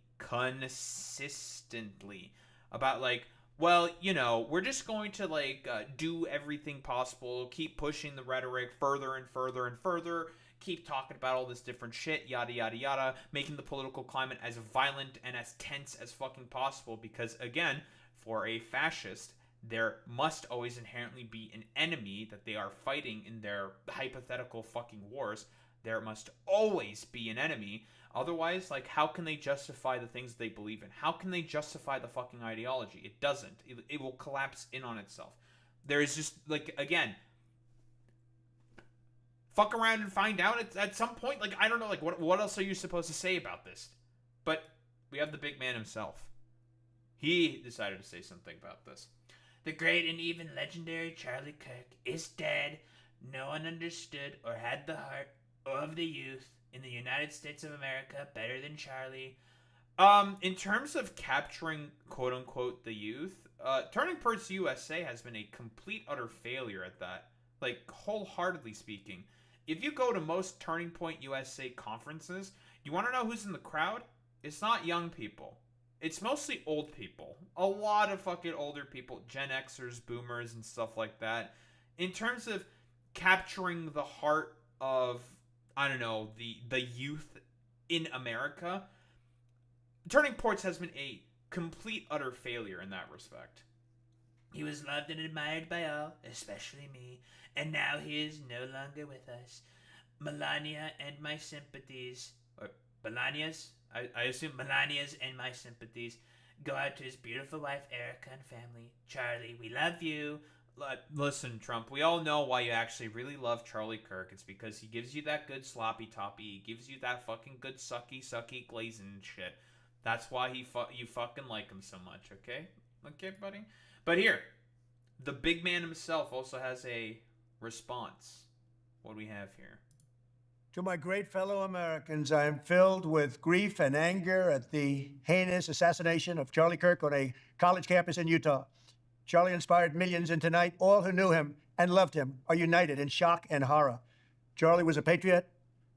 about, like, well, you know, we're just going to, like, do everything possible, keep pushing the rhetoric further and further and further, keep talking about all this different shit, yada, yada, yada, making the political climate as violent and as tense as fucking possible, because, again, for a fascist, there must always inherently be an enemy that they are fighting in their hypothetical fucking wars. There must always be an enemy. Otherwise, like, how can they justify the things they believe in? How can they justify the fucking ideology? It doesn't. It will collapse in on itself. There is just, like, again, fuck around and find out at some point. Like, I don't know, like, what else are you supposed to say about this? But we have the big man himself. He decided to say something about this. The great and even legendary Charlie Kirk is dead. No one understood or had the heart of the youth in the United States of America better than Charlie. In terms of capturing quote-unquote the youth, Turning Points USA has been a complete utter failure at that. Like, wholeheartedly speaking. If you go to most Turning Point USA conferences, you want to know who's in the crowd? It's not young people. It's mostly old people. A lot of fucking older people. Gen Xers, boomers, and stuff like that. In terms of capturing the heart of, I don't know, the youth in America, Turning Points has been a complete utter failure in that respect. He was loved and admired by all, especially me, and now he is no longer with us. Melania and my sympathies, or Melania's? I assume Melania's and my sympathies go out to his beautiful wife, Erica, and family. Charlie, we love you. Listen, Trump, we all know why you actually really love Charlie Kirk. It's because he gives you that good sloppy toppy. He gives you that fucking good sucky glazing shit. That's why you fucking like him so much, okay? Okay, buddy? But here, the big man himself also has a response. What do we have here? To my great fellow Americans, I am filled with grief and anger at the heinous assassination of Charlie Kirk on a college campus in Utah. Charlie inspired millions, and tonight, all who knew him and loved him are united in shock and horror. Charlie was a patriot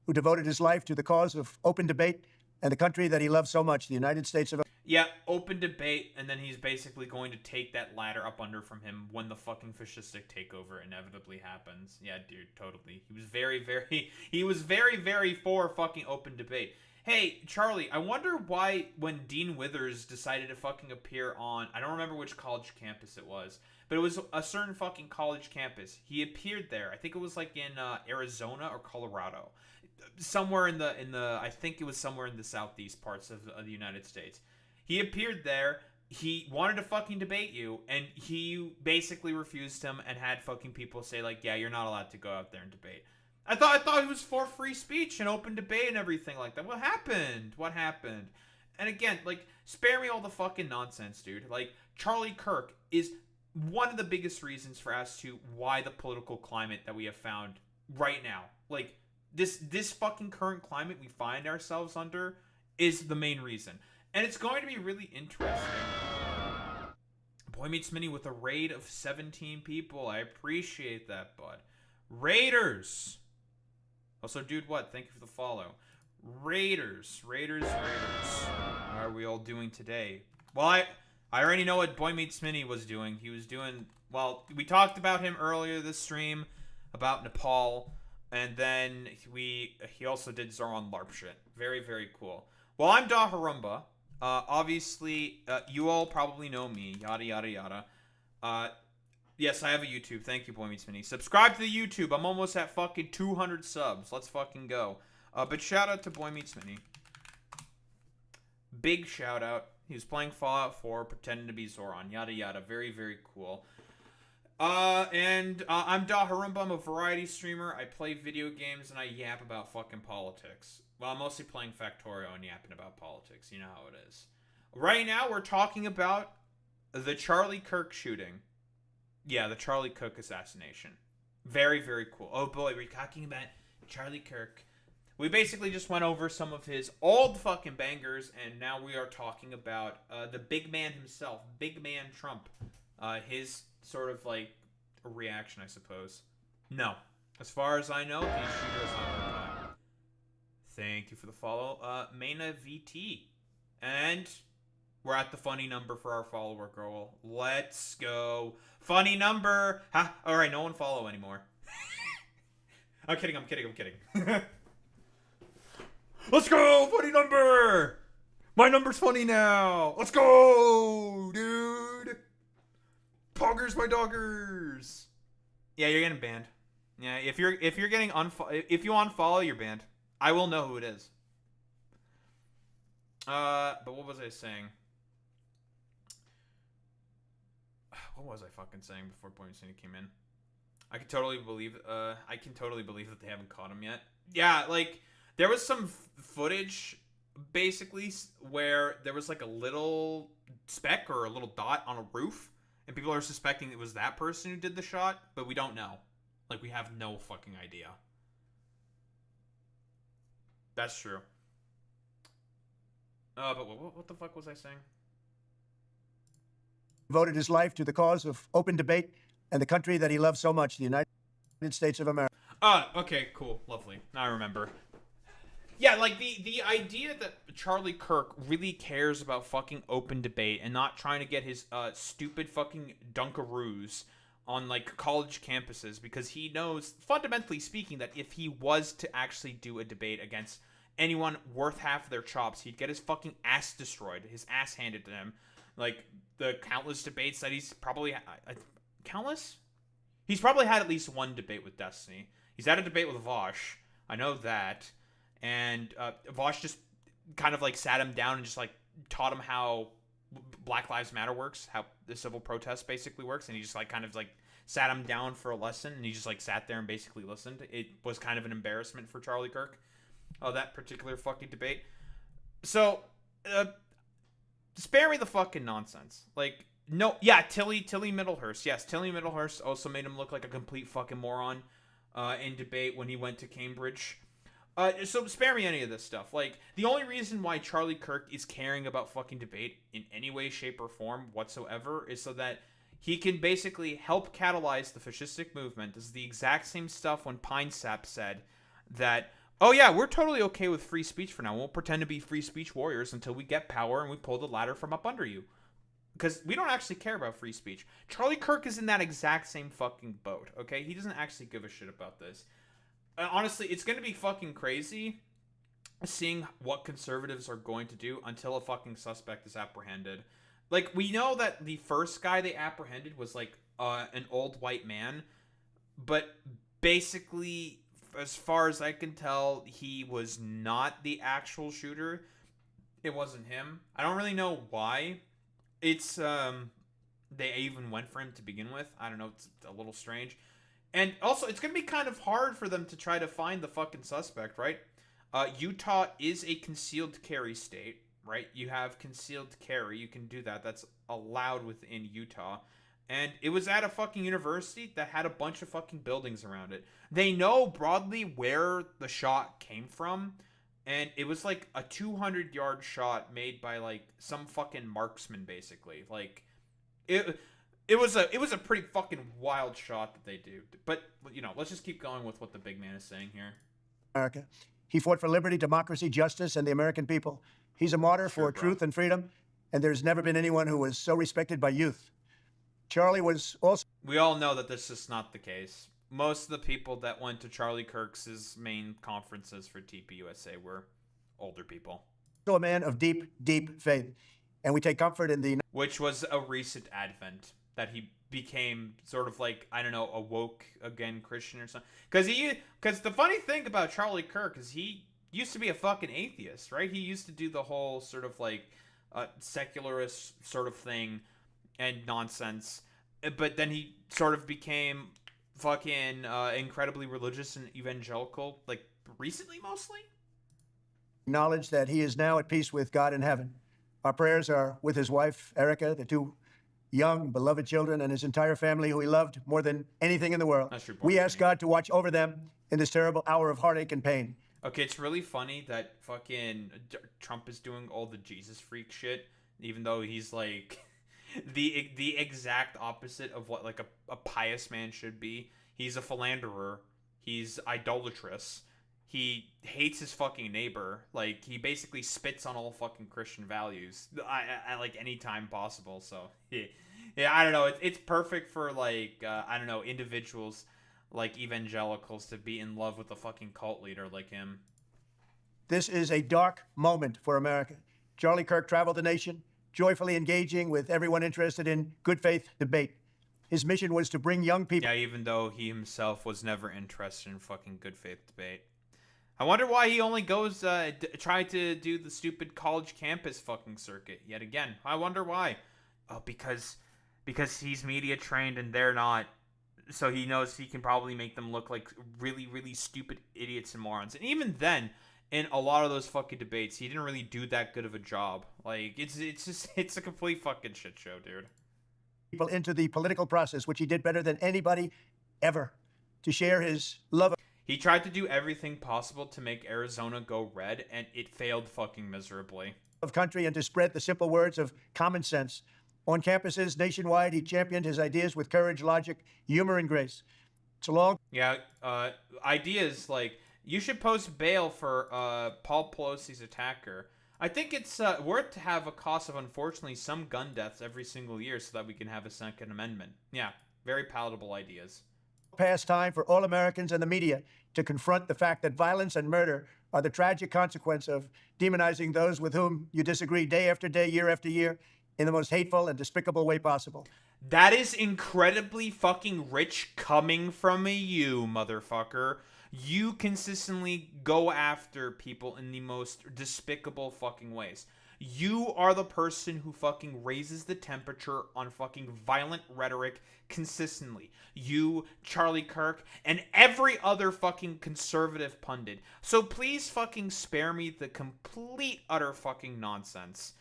who devoted his life to the cause of open debate and the country that he loved so much, the United States of America. Yeah, open debate, and then he's basically going to take that ladder up under from him when the fucking fascistic takeover inevitably happens. Yeah, dude, totally. He was very for fucking open debate. Hey, Charlie, I wonder why when Dean Withers decided to fucking appear on, I don't remember which college campus it was, but it was a certain fucking college campus. He appeared there. I think it was like in Arizona or Colorado. Somewhere in the I think it was somewhere in the southeast parts of the United States. He appeared there, he wanted to fucking debate you, and he basically refused him and had fucking people say, like, yeah, you're not allowed to go out there and debate. I thought he was for free speech and open debate and everything like that. What happened? What happened? And again, like, spare me all the fucking nonsense, dude. Like, Charlie Kirk is one of the biggest reasons as to why the political climate that we have found right now, like, this fucking current climate we find ourselves under is the main reason. And it's going to be really interesting. Boy Meets Mini with a raid of 17 people. I appreciate that, bud. Raiders. Also, dude, what? Thank you for the follow. Raiders. How are we all doing today? Well, I already know what Boy Meets Mini was doing. He was doing, well, we talked about him earlier this stream, about Nepal. And then he also did Zoran LARP shit. Very, very cool. Well, I'm Da Harumba. Obviously, you all probably know me. Yada, yada, yada. Yes, I have a YouTube. Thank you, Boy Meets Mini. Subscribe to the YouTube. I'm almost at fucking 200 subs. Let's fucking go. But shout out to Boy Meets Mini. Big shout out. He was playing Fallout 4, pretending to be Zoran. Yada, yada. Very, very cool. I'm Da Harumba. I'm a variety streamer. I play video games and I yap about fucking politics. Well, I'm mostly playing Factorio and yapping about politics. You know how it is. Right now, we're talking about the Charlie Kirk shooting. Yeah, the Charlie Kirk assassination. Very, very cool. Oh boy, we're talking about Charlie Kirk. We basically just went over some of his old fucking bangers, and now we are talking about the big man himself, Big Man Trump. His sort of like a reaction, I suppose. No. As far as I know, the shooter has not been caught. Thank you for the follow. Maina VT. And We're at the funny number for our follower goal. Let's go. Funny number. Ha. All right, no one follow anymore. I'm kidding. Let's go. Funny number. My number's funny now. Let's go, dude. Poggers, my doggers. Yeah, you're getting banned. Yeah, if you're getting if you unfollow, you're banned. I will know who it is. But what was I saying? What was I fucking saying before Poinsini came in? I can totally believe that they haven't caught him yet. Yeah, like there was some footage basically where there was like a little speck or a little dot on a roof, and people are suspecting it was that person who did the shot, but we don't know. Like, we have no fucking idea. That's true. But what the fuck was I saying? Devoted his life to the cause of open debate and the country that he loves so much, the United States of America. Okay, cool, lovely. Now I remember. Yeah, like the idea that Charlie Kirk really cares about fucking open debate and not trying to get his stupid fucking Dunkaroos on like college campuses, because he knows, fundamentally speaking, that if he was to actually do a debate against anyone worth half of their chops, he'd get his fucking ass destroyed, his ass handed to him. Like the countless debates that he's probably countless. He's probably had at least one debate with Destiny. He's had a debate with Vosh. I know that. And Vosh just kind of like sat him down and just like taught him how Black Lives Matter works, how the civil protest basically works, and he just like kind of like sat him down for a lesson, and he just like sat there and basically listened. It was kind of an embarrassment for Charlie Kirk, that particular fucking debate. So, spare me the fucking nonsense. Like, no, yeah, Tilly Middlehurst. Yes, Tilly Middlehurst also made him look like a complete fucking moron in debate when he went to Cambridge. So spare me any of this stuff. Like, the only reason why Charlie Kirk is caring about fucking debate in any way, shape, or form whatsoever is so that he can basically help catalyze the fascistic movement. This is the exact same stuff when Pine Sap said that, oh yeah, we're totally okay with free speech for now. We'll pretend to be free speech warriors until we get power and we pull the ladder from up under you. Because we don't actually care about free speech. Charlie Kirk is in that exact same fucking boat, okay? He doesn't actually give a shit about this. Honestly, it's going to be fucking crazy seeing what conservatives are going to do until a fucking suspect is apprehended. Like, we know that the first guy they apprehended was, like, an old white man. But basically, as far as I can tell, he was not the actual shooter. It wasn't him. I don't really know why. It's, they even went for him to begin with. I don't know, it's a little strange. And also, it's going to be kind of hard for them to try to find the fucking suspect, right? Utah is a concealed carry state, right? You have concealed carry. You can do that. That's allowed within Utah. And it was at a fucking university that had a bunch of fucking buildings around it. They know broadly where the shot came from. And it was like a 200-yard shot made by like some fucking marksman, basically. Like, It was a pretty fucking wild shot that they do. But, you know, let's just keep going with what the big man is saying here. America. He fought for liberty, democracy, justice, and the American people. He's a martyr for truth and freedom, and there's never been anyone who was so respected by youth. Charlie was also... We all know that this is not the case. Most of the people that went to Charlie Kirk's main conferences for TPUSA were older people. A man of deep, deep faith. And we take comfort in the... Which was a recent advent. That he became sort of like, I don't know, a woke again Christian or something. Because the funny thing about Charlie Kirk is he used to be a fucking atheist, right? He used to do the whole sort of like secularist sort of thing and nonsense. But then he sort of became fucking incredibly religious and evangelical, like recently mostly. Acknowledge that he is now at peace with God in heaven. Our prayers are with his wife, Erica, the two young, beloved children, and his entire family, who he loved more than anything in the world. We ask God to watch over them in this terrible hour of heartache and pain. Okay, it's really funny that fucking Trump is doing all the Jesus freak shit, even though he's like the exact opposite of what like a pious man should be. He's a philanderer. He's idolatrous. he hates his fucking neighbor. Like, he basically spits on all fucking Christian values at like any time possible. So yeah, I don't know. It's perfect for like I don't know, individuals like evangelicals to be in love with a fucking cult leader like him. This is a dark moment for America. Charlie Kirk traveled the nation, joyfully engaging with everyone interested in good faith debate. His mission was to bring young people. Yeah, even though he himself was never interested in fucking good faith debate. I wonder why he only goes try to do the stupid college campus fucking circuit yet again. I wonder why. Oh, because he's media trained and they're not. So he knows he can probably make them look like really, really stupid idiots and morons. And even then, in a lot of those fucking debates, he didn't really do that good of a job. Like, it's a complete fucking shit show, dude. People into the political process, which he did better than anybody ever, to share his love. He tried to do everything possible to make Arizona go red, and it failed fucking miserably. Of country and to spread the simple words of common sense. On campuses nationwide, he championed his ideas with courage, logic, humor, and grace. It's a long... Yeah, ideas like, you should post bail for Paul Pelosi's attacker. I think it's worth to have a cost of, unfortunately, some gun deaths every single year so that we can have a Second Amendment. Yeah, very palatable ideas. Past time for all Americans and the media to confront the fact that violence and murder are the tragic consequence of demonizing those with whom you disagree day after day, year after year, in the most hateful and despicable way possible. That is incredibly fucking rich coming from you, motherfucker. You consistently go after people in the most despicable fucking ways. You are the person who fucking raises the temperature on fucking violent rhetoric consistently. You, Charlie Kirk, and every other fucking conservative pundit. So please fucking spare me the complete utter fucking nonsense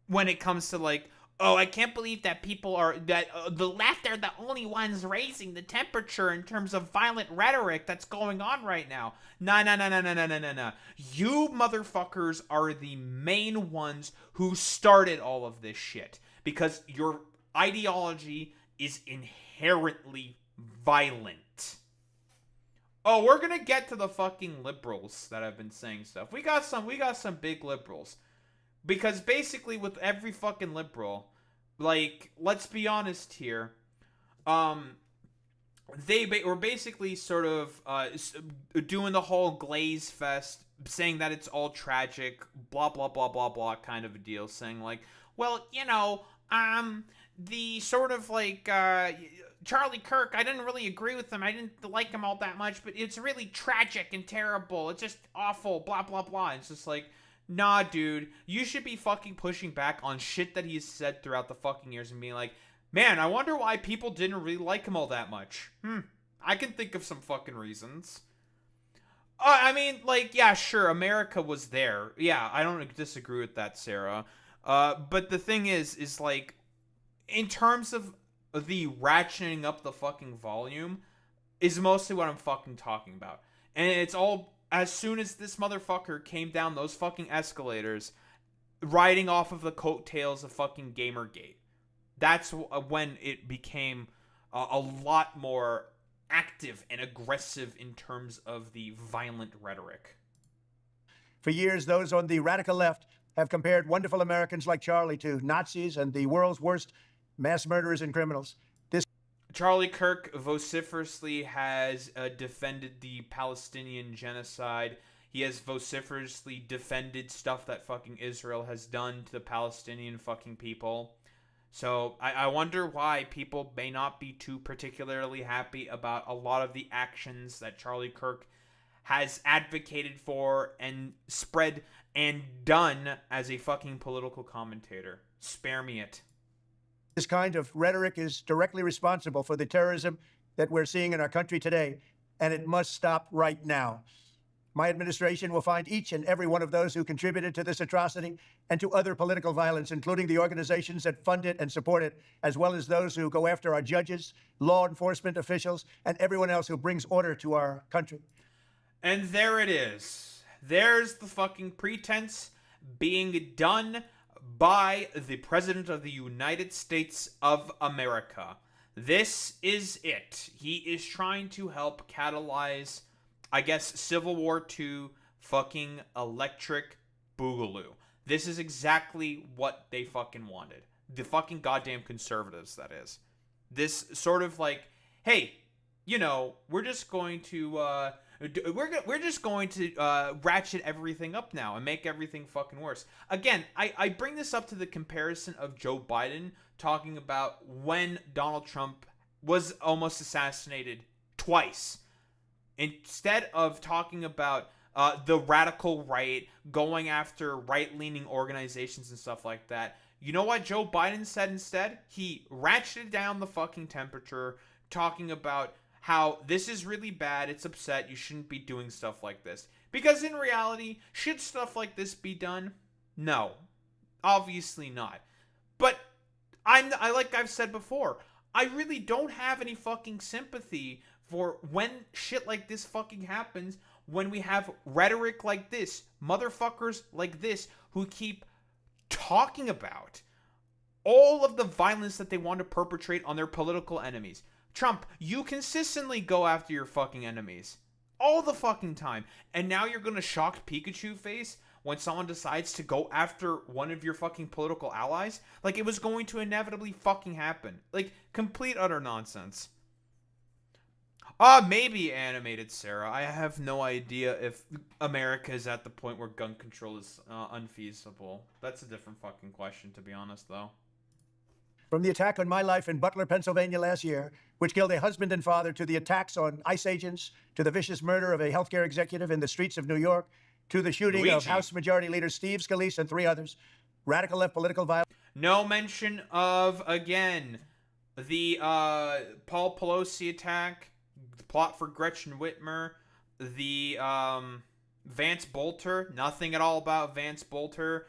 when it comes to like, oh, I can't believe that people are, that the left are the only ones raising the temperature in terms of violent rhetoric that's going on right now. No. You motherfuckers are the main ones who started all of this shit. Because your ideology is inherently violent. Oh, we're gonna get to the fucking liberals that have been saying stuff. We got some big liberals. Because basically with every fucking liberal, like, let's be honest here, they were basically sort of doing the whole glaze fest, saying that it's all tragic, blah, blah, blah, blah, blah kind of a deal, saying like, well, you know, the sort of like, Charlie Kirk, I didn't really agree with him, I didn't like him all that much, but it's really tragic and terrible, it's just awful, blah, blah, blah. It's just like, nah, dude, you should be fucking pushing back on shit that he's said throughout the fucking years and being like, man, I wonder why people didn't really like him all that much. I can think of some fucking reasons. I mean, like, yeah, sure, America was there. Yeah, I don't disagree with that, Sarah. But the thing is like, in terms of the ratcheting up the fucking volume, is mostly what I'm fucking talking about. And it's all... as soon as this motherfucker came down those fucking escalators, riding off of the coattails of fucking Gamergate, that's when it became a lot more active and aggressive in terms of the violent rhetoric. For years, those on the radical left have compared wonderful Americans like Charlie to Nazis and the world's worst mass murderers and criminals. Charlie Kirk vociferously has defended the Palestinian genocide. He has vociferously defended stuff that fucking Israel has done to the Palestinian fucking people. So I wonder why people may not be too particularly happy about a lot of the actions that Charlie Kirk has advocated for and spread and done as a fucking political commentator. Spare me it. This kind of rhetoric is directly responsible for the terrorism that we're seeing in our country today, and it must stop right now. My administration will find each and every one of those who contributed to this atrocity and to other political violence, including the organizations that fund it and support it, as well as those who go after our judges, law enforcement officials, and everyone else who brings order to our country. And there it is. There's the fucking pretense being done by the President of the United States of America. This is it. He is trying to help catalyze I guess, Civil War II fucking electric boogaloo. This is exactly what they fucking wanted. The fucking goddamn conservatives, that is. This sort of like, hey, you know, we're just going to ratchet everything up now and make everything fucking worse. Again, I bring this up to the comparison of Joe Biden talking about when Donald Trump was almost assassinated twice. Instead of talking about the radical right going after right-leaning organizations and stuff like that, you know what Joe Biden said instead? He ratcheted down the fucking temperature, talking about how this is really bad, it's upset, you shouldn't be doing stuff like this. Because in reality, should stuff like this be done? No. Obviously not. But I like I've said before, I really don't have any fucking sympathy for when shit like this fucking happens, when we have rhetoric like this, motherfuckers like this who keep talking about all of the violence that they want to perpetrate on their political enemies. Trump, you consistently go after your fucking enemies all the fucking time, and now you're gonna shocked Pikachu face when someone decides to go after one of your fucking political allies? Like, it was going to inevitably fucking happen. Like, complete utter nonsense. Maybe animated Sarah. I have no idea if America is at the point where gun control is unfeasible. That's a different fucking question, to be honest, though. From the attack on my life in Butler, Pennsylvania last year, which killed a husband and father, to the attacks on ICE agents, to the vicious murder of a healthcare executive in the streets of New York, to the shooting of House Majority Leader Steve Scalise and 3 others, radical left political violence. No mention of, again, the Paul Pelosi attack, the plot for Gretchen Whitmer, the Vance Bolter, nothing at all about Vance Bolter,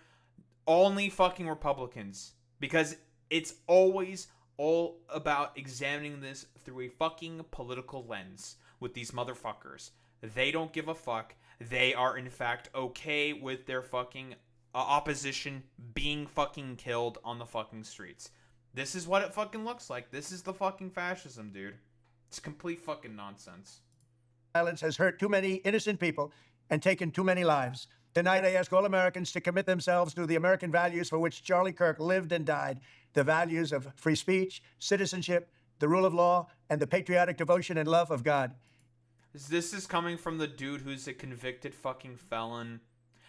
only fucking Republicans, because it's always all about examining this through a fucking political lens with these motherfuckers. They don't give a fuck. They are, in fact, okay with their fucking opposition being fucking killed on the fucking streets. This is what it fucking looks like. This is the fucking fascism, dude. It's complete fucking nonsense. Violence has hurt too many innocent people and taken too many lives. Tonight, I ask all Americans to commit themselves to the American values for which Charlie Kirk lived and died. The values of free speech, citizenship, the rule of law, and the patriotic devotion and love of God. This is coming from the dude who's a convicted fucking felon,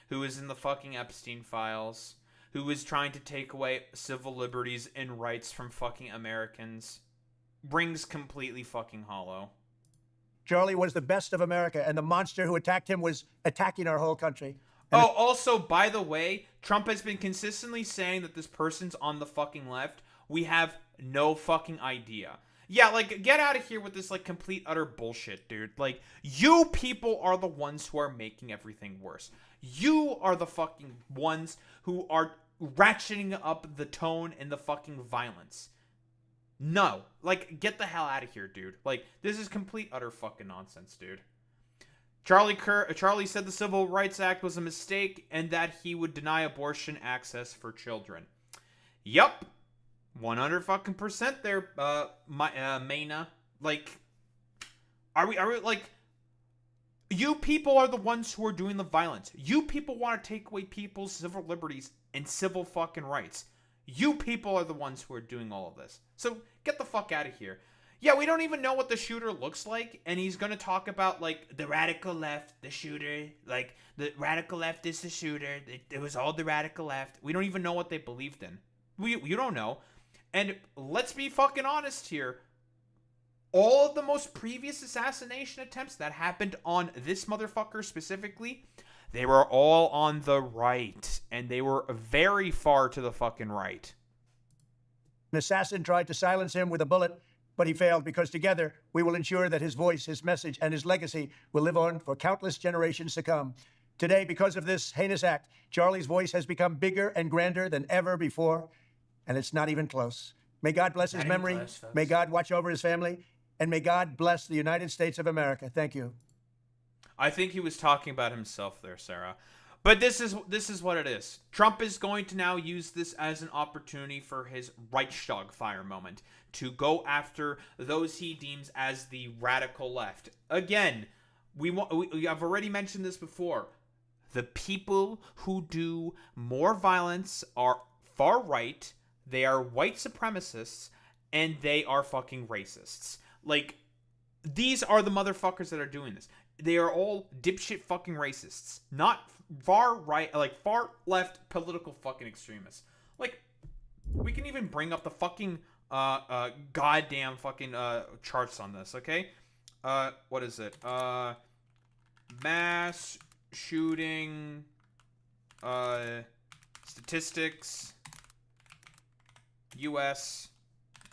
who is in the fucking Epstein files, who is trying to take away civil liberties and rights from fucking Americans. Rings completely fucking hollow. Charlie was the best of America, and the monster who attacked him was attacking our whole country. Oh, also, by the way, Trump has been consistently saying that this person's on the fucking left. We have no fucking idea. Yeah, like, get out of here with this, like, complete utter bullshit, dude. Like, you people are the ones who are making everything worse. You are the fucking ones who are ratcheting up the tone and the fucking violence. No. Like, get the hell out of here, dude. Like, this is complete utter fucking nonsense, dude. Charlie said the Civil Rights Act was a mistake and that he would deny abortion access for children. Yup. 100 fucking percent there, Maina. Like, are we, like, you people are the ones who are doing the violence. You people want to take away people's civil liberties and civil fucking rights. You people are the ones who are doing all of this. So, get the fuck out of here. Yeah, we don't even know what the shooter looks like, and he's gonna talk about, like, the radical left, the shooter, like, the radical left is the shooter, it was all the radical left. We don't even know what they believed in. You don't know. And let's be fucking honest here. All of the most previous assassination attempts that happened on this motherfucker specifically, they were all on the right, and they were very far to the fucking right. An assassin tried to silence him with a bullet, but he failed, because together we will ensure that his voice, his message, and his legacy will live on for countless generations to come. Today, because of this heinous act, Charlie's voice has become bigger and grander than ever before, and it's not even close. May God bless his memory, may God watch over his family, and may God bless the United States of America. Thank you. I think he was talking about himself there, Sarah. But this is what it is. Trump is going to now use this as an opportunity for his Reichstag fire moment to go after those he deems as the radical left. Again, I've already mentioned this before. The people who do more violence are far right, they are white supremacists, and they are fucking racists. Like, these are the motherfuckers that are doing this. They are all dipshit fucking racists. Not far right, like far left political fucking extremists. Like, we can even bring up the fucking goddamn fucking charts on this, okay? What is it? Mass shooting statistics US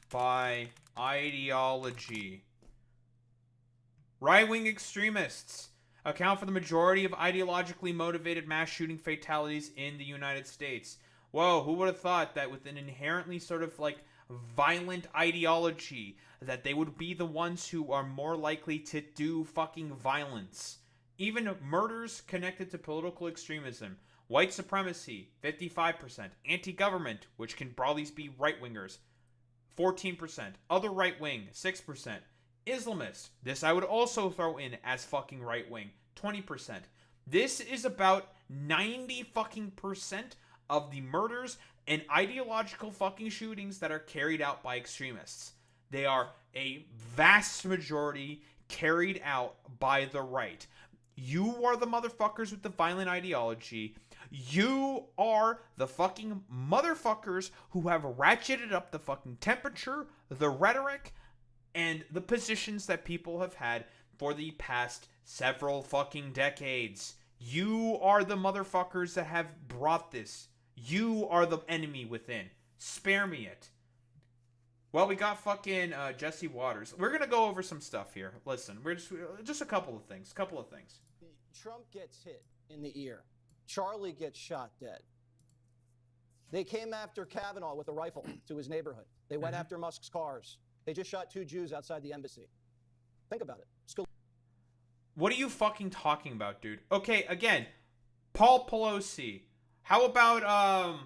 by ideology. Right-wing extremists account for the majority of ideologically motivated mass shooting fatalities in the United States. Whoa, who would have thought that with an inherently sort of like violent ideology that they would be the ones who are more likely to do fucking violence. Even murders connected to political extremism. White supremacy, 55%. Anti-government, which can broadly be right-wingers, 14%. Other right-wing, 6%. Islamist, this I would also throw in as fucking right-wing, 20%. This is about 90 fucking percent of the murders and ideological fucking shootings that are carried out by extremists. They are a vast majority carried out by the right. You are the motherfuckers with the violent ideology. You are the fucking motherfuckers who have ratcheted up the fucking temperature, the rhetoric, and the positions that people have had for the past several fucking decades. You are the motherfuckers that have brought this. You are the enemy within. Spare me it. Well, we got fucking Jesse Waters. We're gonna go over some stuff here. Listen, we're just a couple of things. Trump gets hit in the ear. Charlie gets shot dead. They came after Kavanaugh with a rifle to his neighborhood. They went after Musk's cars. They just shot 2 Jews outside the embassy. Think about it. What are you fucking talking about, dude? Okay, again, Paul Pelosi. How about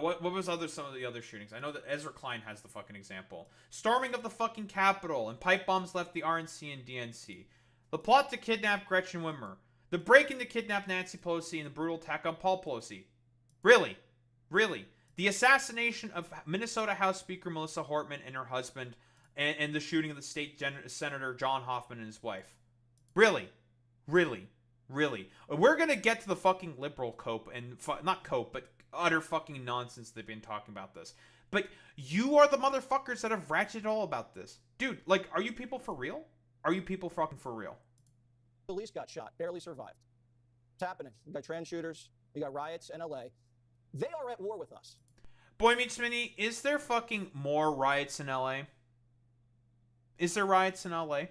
what was some of the other shootings? I know that Ezra Klein has the fucking example. Storming of the fucking Capitol and pipe bombs left the RNC and DNC. The plot to kidnap Gretchen Whitmer. The break-in to kidnap Nancy Pelosi and the brutal attack on Paul Pelosi. Really? The assassination of Minnesota House Speaker Melissa Hortman and her husband, and the shooting of the state Senator John Hoffman and his wife. Really? We're gonna get to the fucking liberal cope and not cope, but utter fucking nonsense they've been talking about this. But you are the motherfuckers that have ratcheted all about this, dude. Like, are you people for real? Are you people fucking for real? Police got shot, barely survived. It's happening. You got trans shooters. You got riots in LA. They are at war with us. Boy Meets Mini, is there fucking more riots in LA? Is there riots in LA?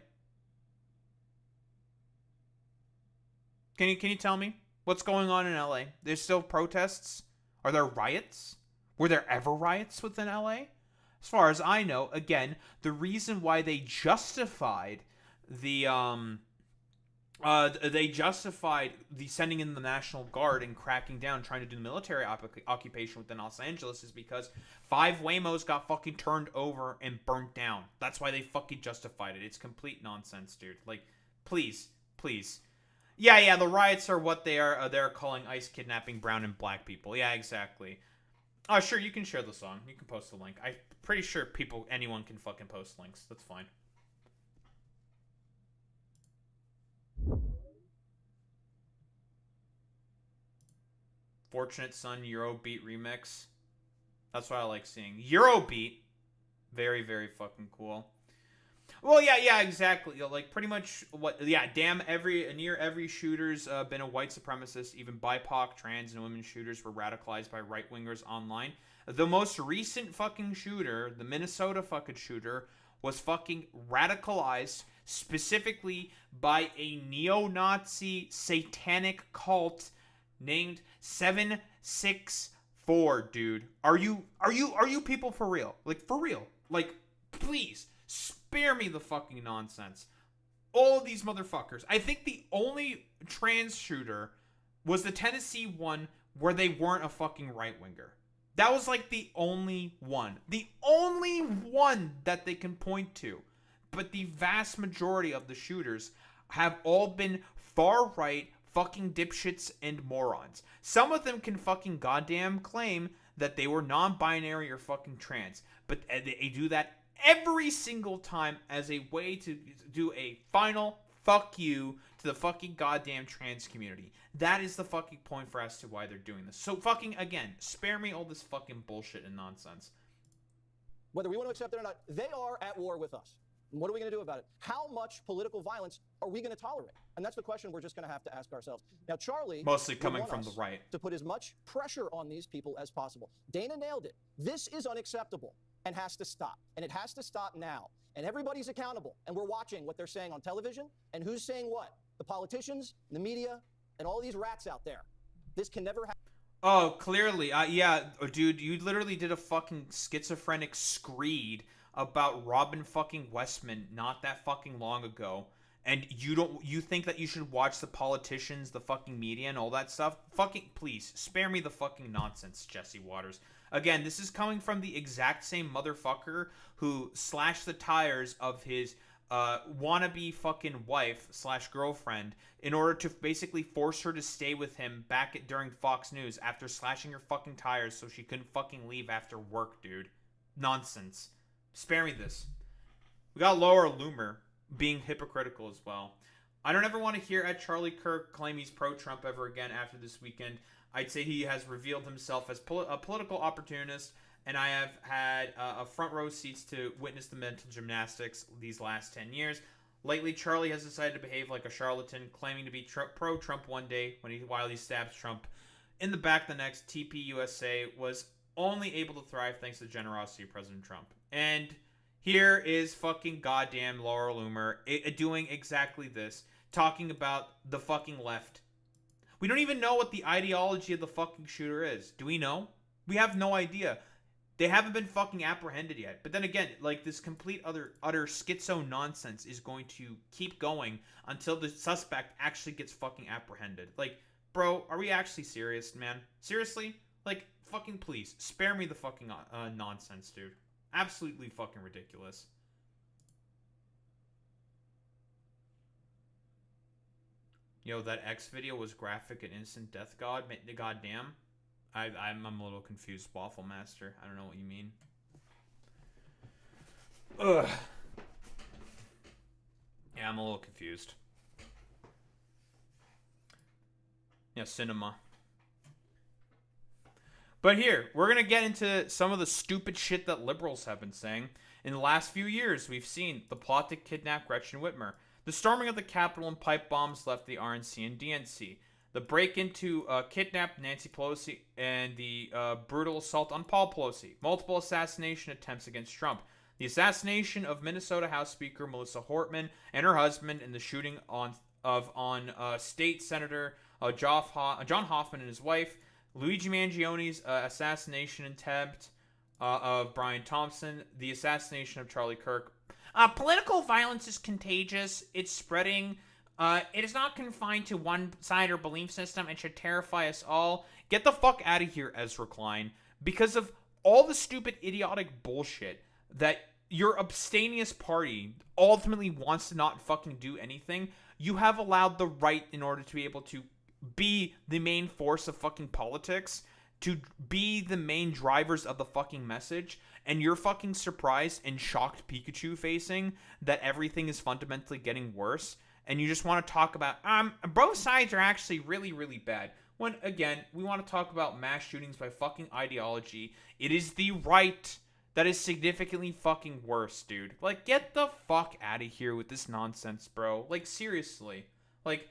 Can you tell me what's going on in LA? There's still protests? Are there riots? Were there ever riots within LA? As far as I know, again, the reason why they justified the sending in the National Guard and cracking down, trying to do the military occupation within Los Angeles is because 5 Waymos got fucking turned over and burnt down. That's why they fucking justified it. It's complete nonsense, dude. Like, please. Yeah, the riots are what they are. They're calling ICE kidnapping brown and black people. Yeah, exactly. Oh, sure, you can share the song. You can post the link. I'm pretty sure anyone can fucking post links. That's fine. Fortunate Son Eurobeat remix. That's what I like seeing. Eurobeat. Very, very fucking cool. Well, yeah, exactly. Like, pretty much near every shooter's been a white supremacist. Even BIPOC, trans, and women shooters were radicalized by right-wingers online. The most recent fucking shooter, the Minnesota fucking shooter, was fucking radicalized specifically by a neo-Nazi satanic cult named 764, dude. Are you people for real? Like, for real? Like, please, spare me the fucking nonsense. All of these motherfuckers. I think the only trans shooter was the Tennessee one where they weren't a fucking right-winger. That was like the only one. The only one that they can point to. But the vast majority of the shooters have all been far-right fucking dipshits and morons. Some of them can fucking goddamn claim that they were non-binary or fucking trans, but they do that every single time as a way to do a final fuck you to the fucking goddamn trans community. That is the fucking point for as to why they're doing this. So fucking, again, spare me all this fucking bullshit and nonsense. Whether we want to accept it or not, they are at war with us. And what are we going to do about it? How much political violence are we going to tolerate? And that's the question we're just going to have to ask ourselves. Now, Charlie... Mostly coming from the right. ...to put as much pressure on these people as possible. Dana nailed it. This is unacceptable and has to stop. And it has to stop now. And everybody's accountable. And we're watching what they're saying on television. And who's saying what? The politicians, the media, and all these rats out there. This can never happen. Oh, clearly. Yeah, dude, you literally did a fucking schizophrenic screed about Robin fucking Westman not that fucking long ago. And you think that you should watch the politicians, the fucking media, and all that stuff? Fucking, please, spare me the fucking nonsense, Jesse Waters. Again, this is coming from the exact same motherfucker who slashed the tires of his wannabe fucking wife / girlfriend in order to basically force her to stay with him back during Fox News after slashing her fucking tires so she couldn't fucking leave after work, dude. Nonsense. Spare me this. We got Laura Loomer being hypocritical as well. I don't ever want to hear Charlie Kirk claim he's pro-Trump ever again after this weekend. I'd say he has revealed himself as a political opportunist, and I have had a front row seats to witness the mental gymnastics these last 10 years. Lately, Charlie has decided to behave like a charlatan, claiming to be pro-Trump one day while he stabs Trump in the back the next. TPUSA was only able to thrive thanks to the generosity of President Trump. And here is fucking goddamn Laura Loomer doing exactly this, talking about the fucking left. We don't even know what the ideology of the fucking shooter is. Do we know? We have no idea. They haven't been fucking apprehended yet. But then again, like, this complete utter schizo nonsense is going to keep going until the suspect actually gets fucking apprehended. Like, bro, are we actually serious, man? Seriously? Like, fucking please, spare me the fucking nonsense, dude. Absolutely fucking ridiculous. Yo, that X video was graphic and instant death god. Goddamn. I'm a little confused, Waffle Master. I don't know what you mean. Ugh. Yeah, I'm a little confused. Yeah, cinema. But here, we're going to get into some of the stupid shit that liberals have been saying. In the last few years, we've seen the plot to kidnap Gretchen Whitmer. The storming of the Capitol and pipe bombs left the RNC and DNC. The break-in to kidnap Nancy Pelosi and the brutal assault on Paul Pelosi. Multiple assassination attempts against Trump. The assassination of Minnesota House Speaker Melissa Hortman and her husband, and the shooting on State Senator John Hoffman and his wife. Luigi Mangioni's assassination attempt of Brian Thompson. The assassination of Charlie Kirk. Political violence is contagious. It's spreading. It is not confined to one side or belief system and should terrify us all. Get the fuck out of here, Ezra Klein. Because of all the stupid, idiotic bullshit that your abstemious party ultimately wants to not fucking do anything, you have allowed the right, in order to be able to be the main force of fucking politics, to be the main drivers of the fucking message, and you're fucking surprised and shocked Pikachu facing that everything is fundamentally getting worse. And you just want to talk about, both sides are actually really, really bad. When, again, we want to talk about mass shootings by fucking ideology. It is the right that is significantly fucking worse, dude. Like, get the fuck out of here with this nonsense, bro. Like, seriously. Like,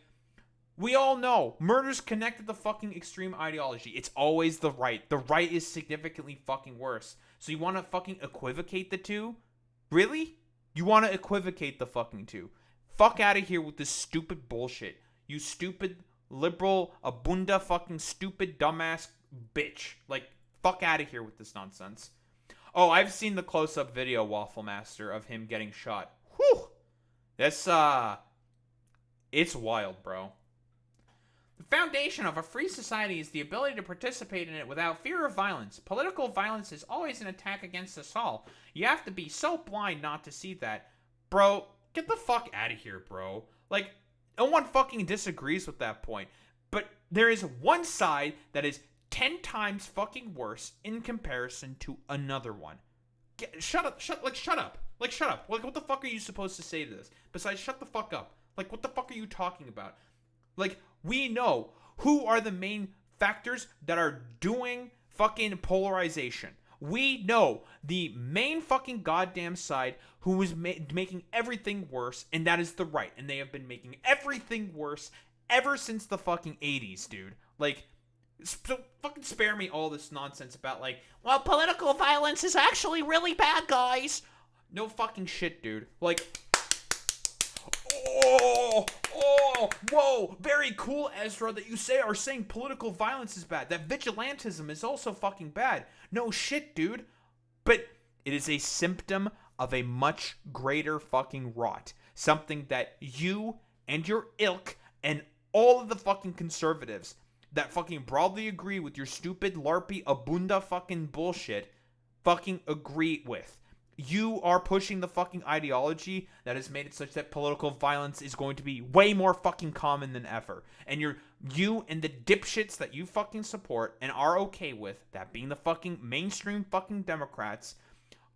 we all know murder's connected to fucking extreme ideology. It's always the right. The right is significantly fucking worse. So you want to fucking equivocate the two? Really? You want to equivocate the fucking two? Fuck out of here with this stupid bullshit. You stupid, liberal, abunda fucking stupid, dumbass bitch. Like, fuck out of here with this nonsense. Oh, I've seen the close-up video, Waffle Master, of him getting shot. Whew! That's, it's wild, bro. The foundation of a free society is the ability to participate in it without fear of violence. Political violence is always an attack against us all. You have to be so blind not to see that. Bro, get the fuck out of here, bro. Like, No one fucking disagrees with that point. But there is one side that is 10 times fucking worse in comparison to another one. Shut up. Like, what the fuck are you supposed to say to this? Besides, shut the fuck up. Like, what the fuck are you talking about? Like, we know who are the main factors that are doing fucking polarization. We know the main fucking goddamn side who is making everything worse, and that is the right. And they have been making everything worse ever since the fucking 80s, dude. Like, so fucking spare me all this nonsense about, like, well, political violence is actually really bad, guys. No fucking shit, dude. Like, whoa, very cool, Ezra, that you are saying political violence is bad. That vigilantism is also fucking bad. No shit, dude. But it is a symptom of a much greater fucking rot. Something that you and your ilk and all of the fucking conservatives that fucking broadly agree with your stupid LARPy abunda fucking bullshit fucking agree with. You are pushing the fucking ideology that has made it such that political violence is going to be way more fucking common than ever. And you and the dipshits that you fucking support and are okay with, that being the fucking mainstream fucking Democrats,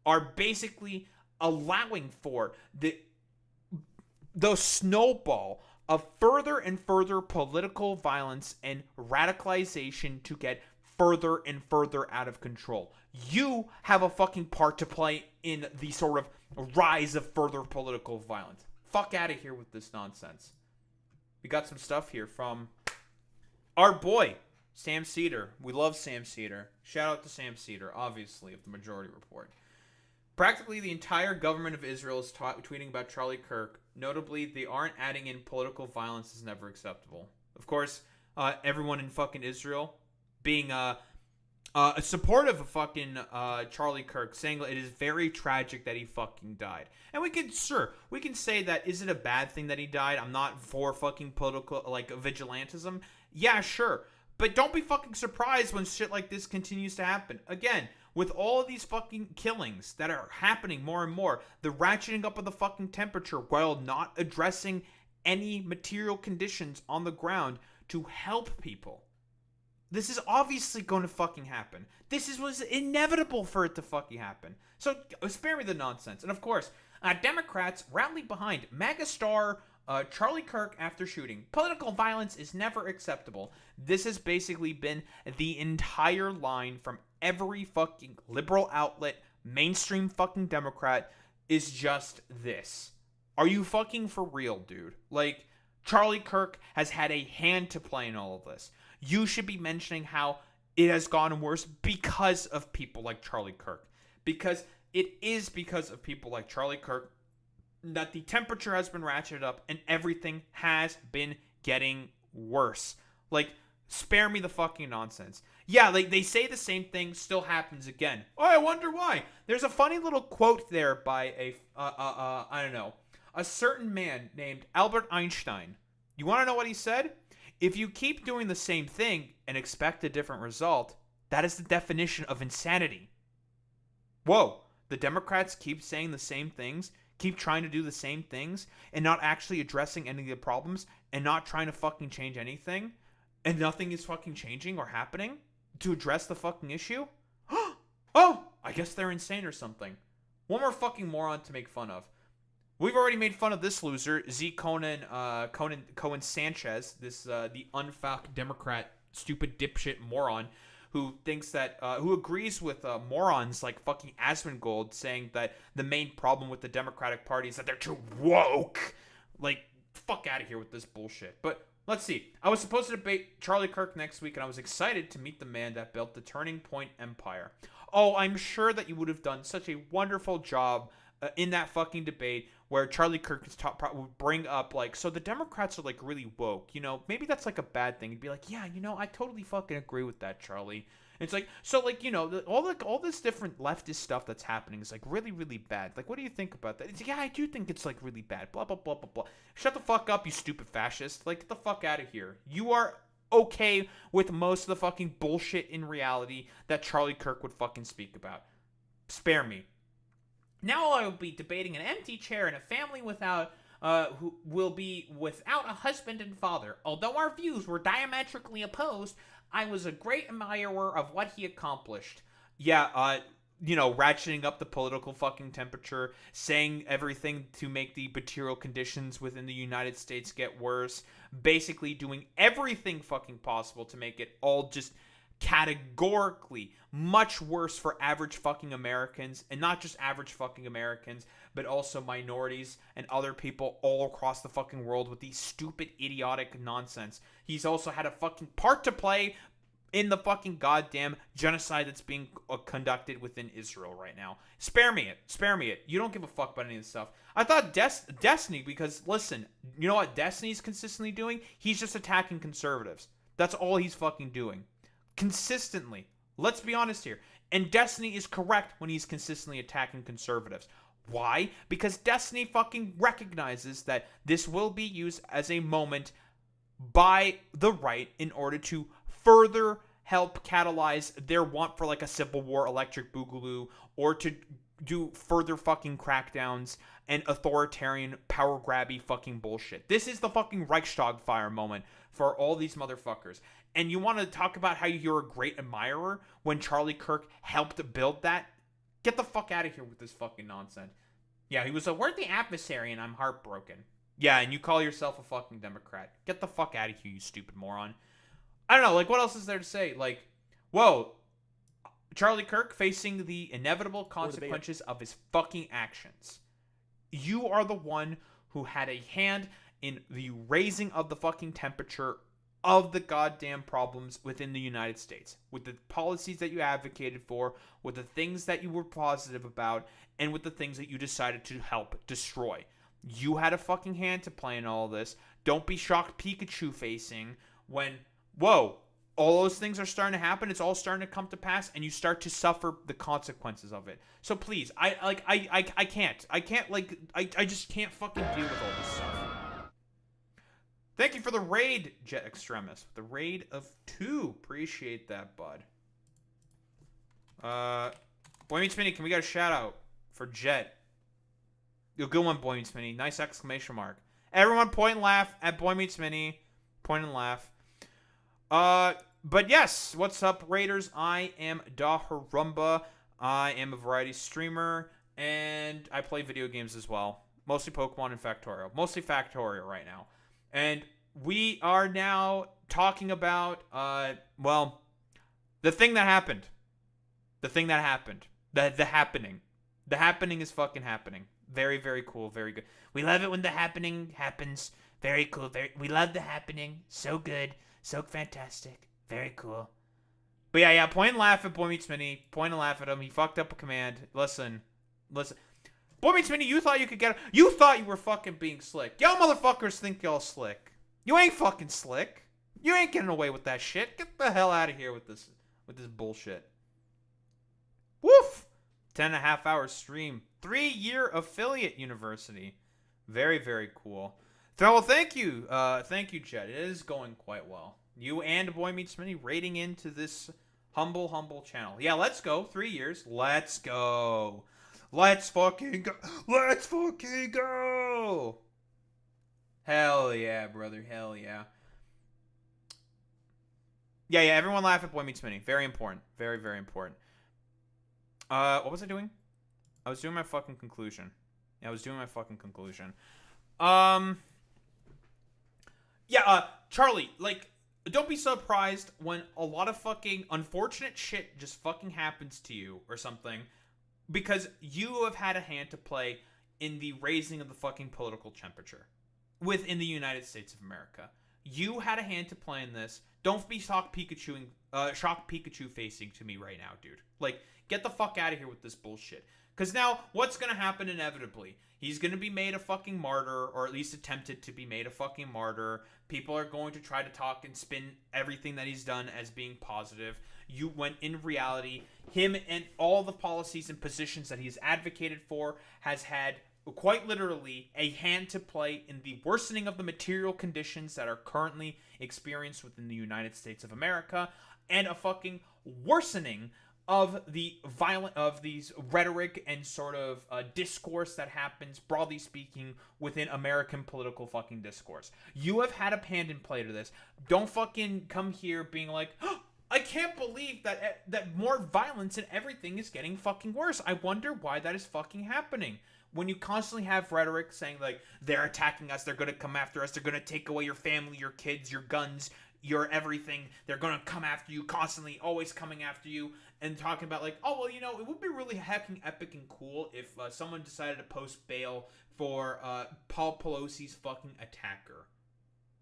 are basically allowing for the snowball of further and further political violence and radicalization to get further and further out of control. You have a fucking part to play in the sort of rise of further political violence. Fuck out of here with this nonsense. We got some stuff here from our boy, Sam Cedar. We love Sam Cedar. Shout out to Sam Cedar, obviously, of the Majority Report. Practically the entire government of Israel is tweeting about Charlie Kirk. Notably, they aren't adding in political violence is never acceptable. Of course, everyone in fucking Israel being supportive of fucking Charlie Kirk, saying it is very tragic that he fucking died. And we can say that, is it a bad thing that he died? I'm not for fucking political, like, vigilantism. Yeah, sure. But don't be fucking surprised when shit like this continues to happen. Again, with all of these fucking killings that are happening more and more, the ratcheting up of the fucking temperature while not addressing any material conditions on the ground to help people. This is obviously going to fucking happen. Was inevitable for it to fucking happen. So spare me the nonsense. And of course, Democrats rally behind MAGA star Charlie Kirk after shooting. Political violence is never acceptable. This has basically been the entire line from every fucking liberal outlet, mainstream fucking Democrat, is just this. Are you fucking for real, dude? Like, Charlie Kirk has had a hand to play in all of this. You should be mentioning how it has gotten worse because of people like Charlie Kirk. Because it is because of people like Charlie Kirk that the temperature has been ratcheted up and everything has been getting worse. Like, spare me the fucking nonsense. Yeah, like, they say the same thing still happens again. Oh, I wonder why. There's a funny little quote there by a certain man named Albert Einstein. You want to know what he said? If you keep doing the same thing and expect a different result, that is the definition of insanity. Whoa, the Democrats keep saying the same things, keep trying to do the same things, and not actually addressing any of the problems, and not trying to fucking change anything, and nothing is fucking changing or happening to address the fucking issue? Oh, I guess they're insane or something. One more fucking moron to make fun of. We've already made fun of this loser, Z. Cohen Sanchez, the unfucked Democrat, stupid dipshit moron, who thinks that, who agrees with morons like fucking Asmongold, saying that the main problem with the Democratic Party is that they're too woke. Like, fuck out of here with this bullshit. But let's see. I was supposed to debate Charlie Kirk next week, and I was excited to meet the man that built the Turning Point Empire. Oh, I'm sure that you would have done such a wonderful job in that fucking debate where Charlie Kirk would bring up, like, so the Democrats are, like, really woke, you know, maybe that's, like, a bad thing. He'd be like, yeah, you know, I totally fucking agree with that, Charlie. And it's like, so, like, you know, all this different leftist stuff that's happening is, like, really, really bad. Like, what do you think about that? It's like, yeah, I do think it's, like, really bad. Blah, blah, blah, blah, blah. Shut the fuck up, you stupid fascist. Like, get the fuck out of here. You are okay with most of the fucking bullshit in reality that Charlie Kirk would fucking speak about. Spare me. Now I will be debating an empty chair in a family without who will be without a husband and father. Although our views were diametrically opposed, I was a great admirer of what he accomplished. Yeah, ratcheting up the political fucking temperature, saying everything to make the material conditions within the United States get worse, basically doing everything fucking possible to make it all just categorically much worse for average fucking Americans, and not just average fucking Americans, but also minorities and other people all across the fucking world with these stupid, idiotic nonsense. He's also had a fucking part to play in the fucking goddamn genocide that's being conducted within Israel right now. Spare me it. You don't give a fuck about any of this stuff. I thought Destiny, because, listen, you know what Destiny's consistently doing? He's just attacking conservatives. That's all he's fucking doing. Consistently. Let's be honest here. And Destiny is correct when he's consistently attacking conservatives. Why? Because Destiny fucking recognizes that this will be used as a moment by the right in order to further help catalyze their want for like a civil war electric boogaloo, or to do further fucking crackdowns and authoritarian power grabby fucking bullshit. This is the fucking Reichstag fire moment for all these motherfuckers. And you want to talk about how you're a great admirer when Charlie Kirk helped build that? Get the fuck out of here with this fucking nonsense. Yeah, he was a worthy adversary and I'm heartbroken. Yeah, and you call yourself a fucking Democrat. Get the fuck out of here, you stupid moron. I don't know, like, what else is there to say? Like, whoa, Charlie Kirk facing the inevitable consequences of his fucking actions. You are the one who had a hand in the raising of the fucking temperature of the goddamn problems within the United States, with the policies that you advocated for, with the things that you were positive about, and with the things that you decided to help destroy. You had a fucking hand to play in all this. Don't be shocked Pikachu facing when, whoa, all those things are starting to happen. It's all starting to come to pass, and you start to suffer the consequences of it. So please, I just can't fucking deal with all this stuff. Thank you for the raid, Jet Extremis. The raid of 2. Appreciate that, bud. Boy Meets Mini, can we get a shout out for Jet? Yo, good one, Boy Meets Mini. Nice exclamation mark. Everyone point and laugh at Boy Meets Mini. Point and laugh. But yes, what's up, Raiders? I am Daharumba. I am a variety streamer, and I play video games as well. Mostly Pokemon and Factorial. Mostly Factorial right now. And we are now talking about, well, the thing that happened. The thing that happened. The happening. The happening is fucking happening. Very, very cool. Very good. We love it when the happening happens. Very cool. We love the happening. So good. So fantastic. Very cool. But yeah, point and laugh at Boy Meets Mini. Point and laugh at him. He fucked up a command. Listen. Boy Meets Mini, you thought you could get him. You thought you were fucking being slick. Y'all motherfuckers think y'all slick. You ain't fucking slick. You ain't getting away with that shit. Get the hell out of here with this bullshit. Woof! 10.5 hour stream. 3-year affiliate university. Very, very cool. Well, thank you. Thank you, Chet. It is going quite well. You and Boy Meets Mini raiding into this humble channel. Yeah, let's go. 3 years. Let's go. Let's fucking go. Let's fucking go. Hell yeah, brother. Hell yeah. Yeah, everyone laugh at Boy Meets Mini. Very important. Very, very important. What was I doing? I was doing my fucking conclusion. Yeah, I was doing my fucking conclusion. Charlie, like, don't be surprised when a lot of fucking unfortunate shit just fucking happens to you or something, because you have had a hand to play in the raising of the fucking political temperature within the United States of America. You had a hand to play in this. Don't be shocked Pikachu facing to me right now, dude. Like, get the fuck out of here with this bullshit. Because now, what's going to happen inevitably? He's going to be made a fucking martyr, or at least attempted to be made a fucking martyr. People are going to try to talk and spin everything that he's done as being positive. When in reality, him and all the policies and positions that he's advocated for has had, quite literally, a hand to play in the worsening of the material conditions that are currently experienced within the United States of America, and a fucking worsening of the these rhetoric and sort of discourse that happens, broadly speaking, within American political fucking discourse. You have had a hand in play to this. Don't fucking come here being like, oh, I can't believe that more violence and everything is getting fucking worse. I wonder why that is fucking happening. When you constantly have rhetoric saying, like, they're attacking us, they're gonna come after us, they're gonna take away your family, your kids, your guns, your everything, they're gonna come after you, constantly, always coming after you, and talking about, like, oh, well, you know, it would be really heckin' epic and cool if someone decided to post bail for Paul Pelosi's fucking attacker.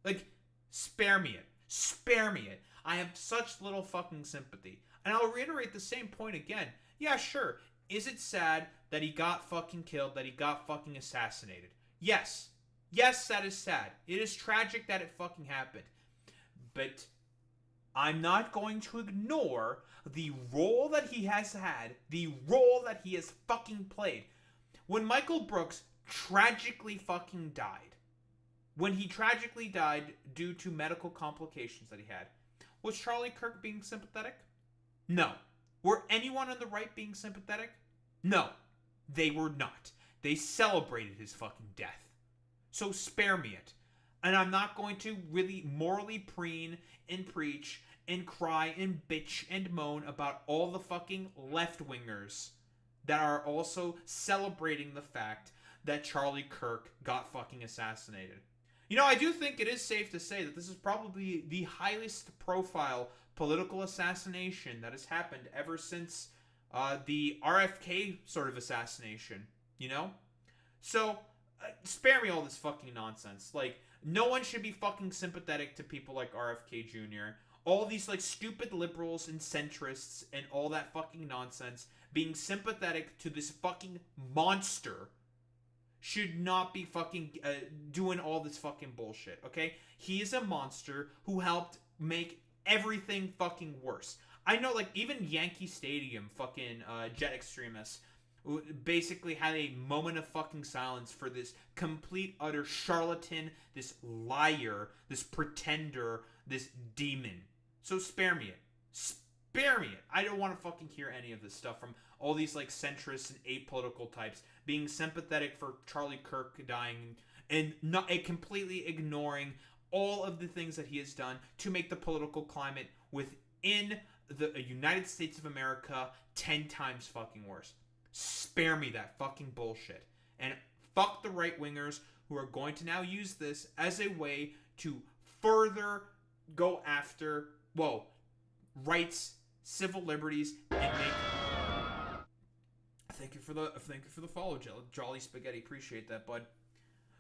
Like, spare me it. Spare me it. I have such little fucking sympathy. And I'll reiterate the same point again. Yeah, sure. Is it sad that he got fucking killed, that he got fucking assassinated? Yes. Yes, that is sad. It is tragic that it fucking happened. But I'm not going to ignore the role that he has had, the role that he has fucking played. When Michael Brooks tragically fucking died, when he tragically died due to medical complications that he had, was Charlie Kirk being sympathetic? No. Were anyone on the right being sympathetic? No. They were not. They celebrated his fucking death. So spare me it. And I'm not going to really morally preen and preach and cry and bitch and moan about all the fucking left-wingers that are also celebrating the fact that Charlie Kirk got fucking assassinated. You know, I do think it is safe to say that this is probably the highest profile political assassination that has happened ever since the RFK sort of assassination, you know? So, spare me all this fucking nonsense. Like, no one should be fucking sympathetic to people like RFK Jr. All these, like, stupid liberals and centrists and all that fucking nonsense being sympathetic to this fucking monster should not be fucking doing all this fucking bullshit, okay? He is a monster who helped make everything fucking worse. I know, like, even Yankee Stadium fucking jet extremists basically had a moment of fucking silence for this complete, utter charlatan, this liar, this pretender, this demon. So spare me it. Spare me it. I don't want to fucking hear any of this stuff from all these, like, centrists and apolitical types being sympathetic for Charlie Kirk dying and not completely ignoring all of the things that he has done to make the political climate within the United States of America 10 times fucking worse. Spare me that fucking bullshit. And fuck the right-wingers who are going to now use this as a way to further go after, well, rights, civil liberties, and make... Thank you for the follow, Jolly Spaghetti. Appreciate that, bud.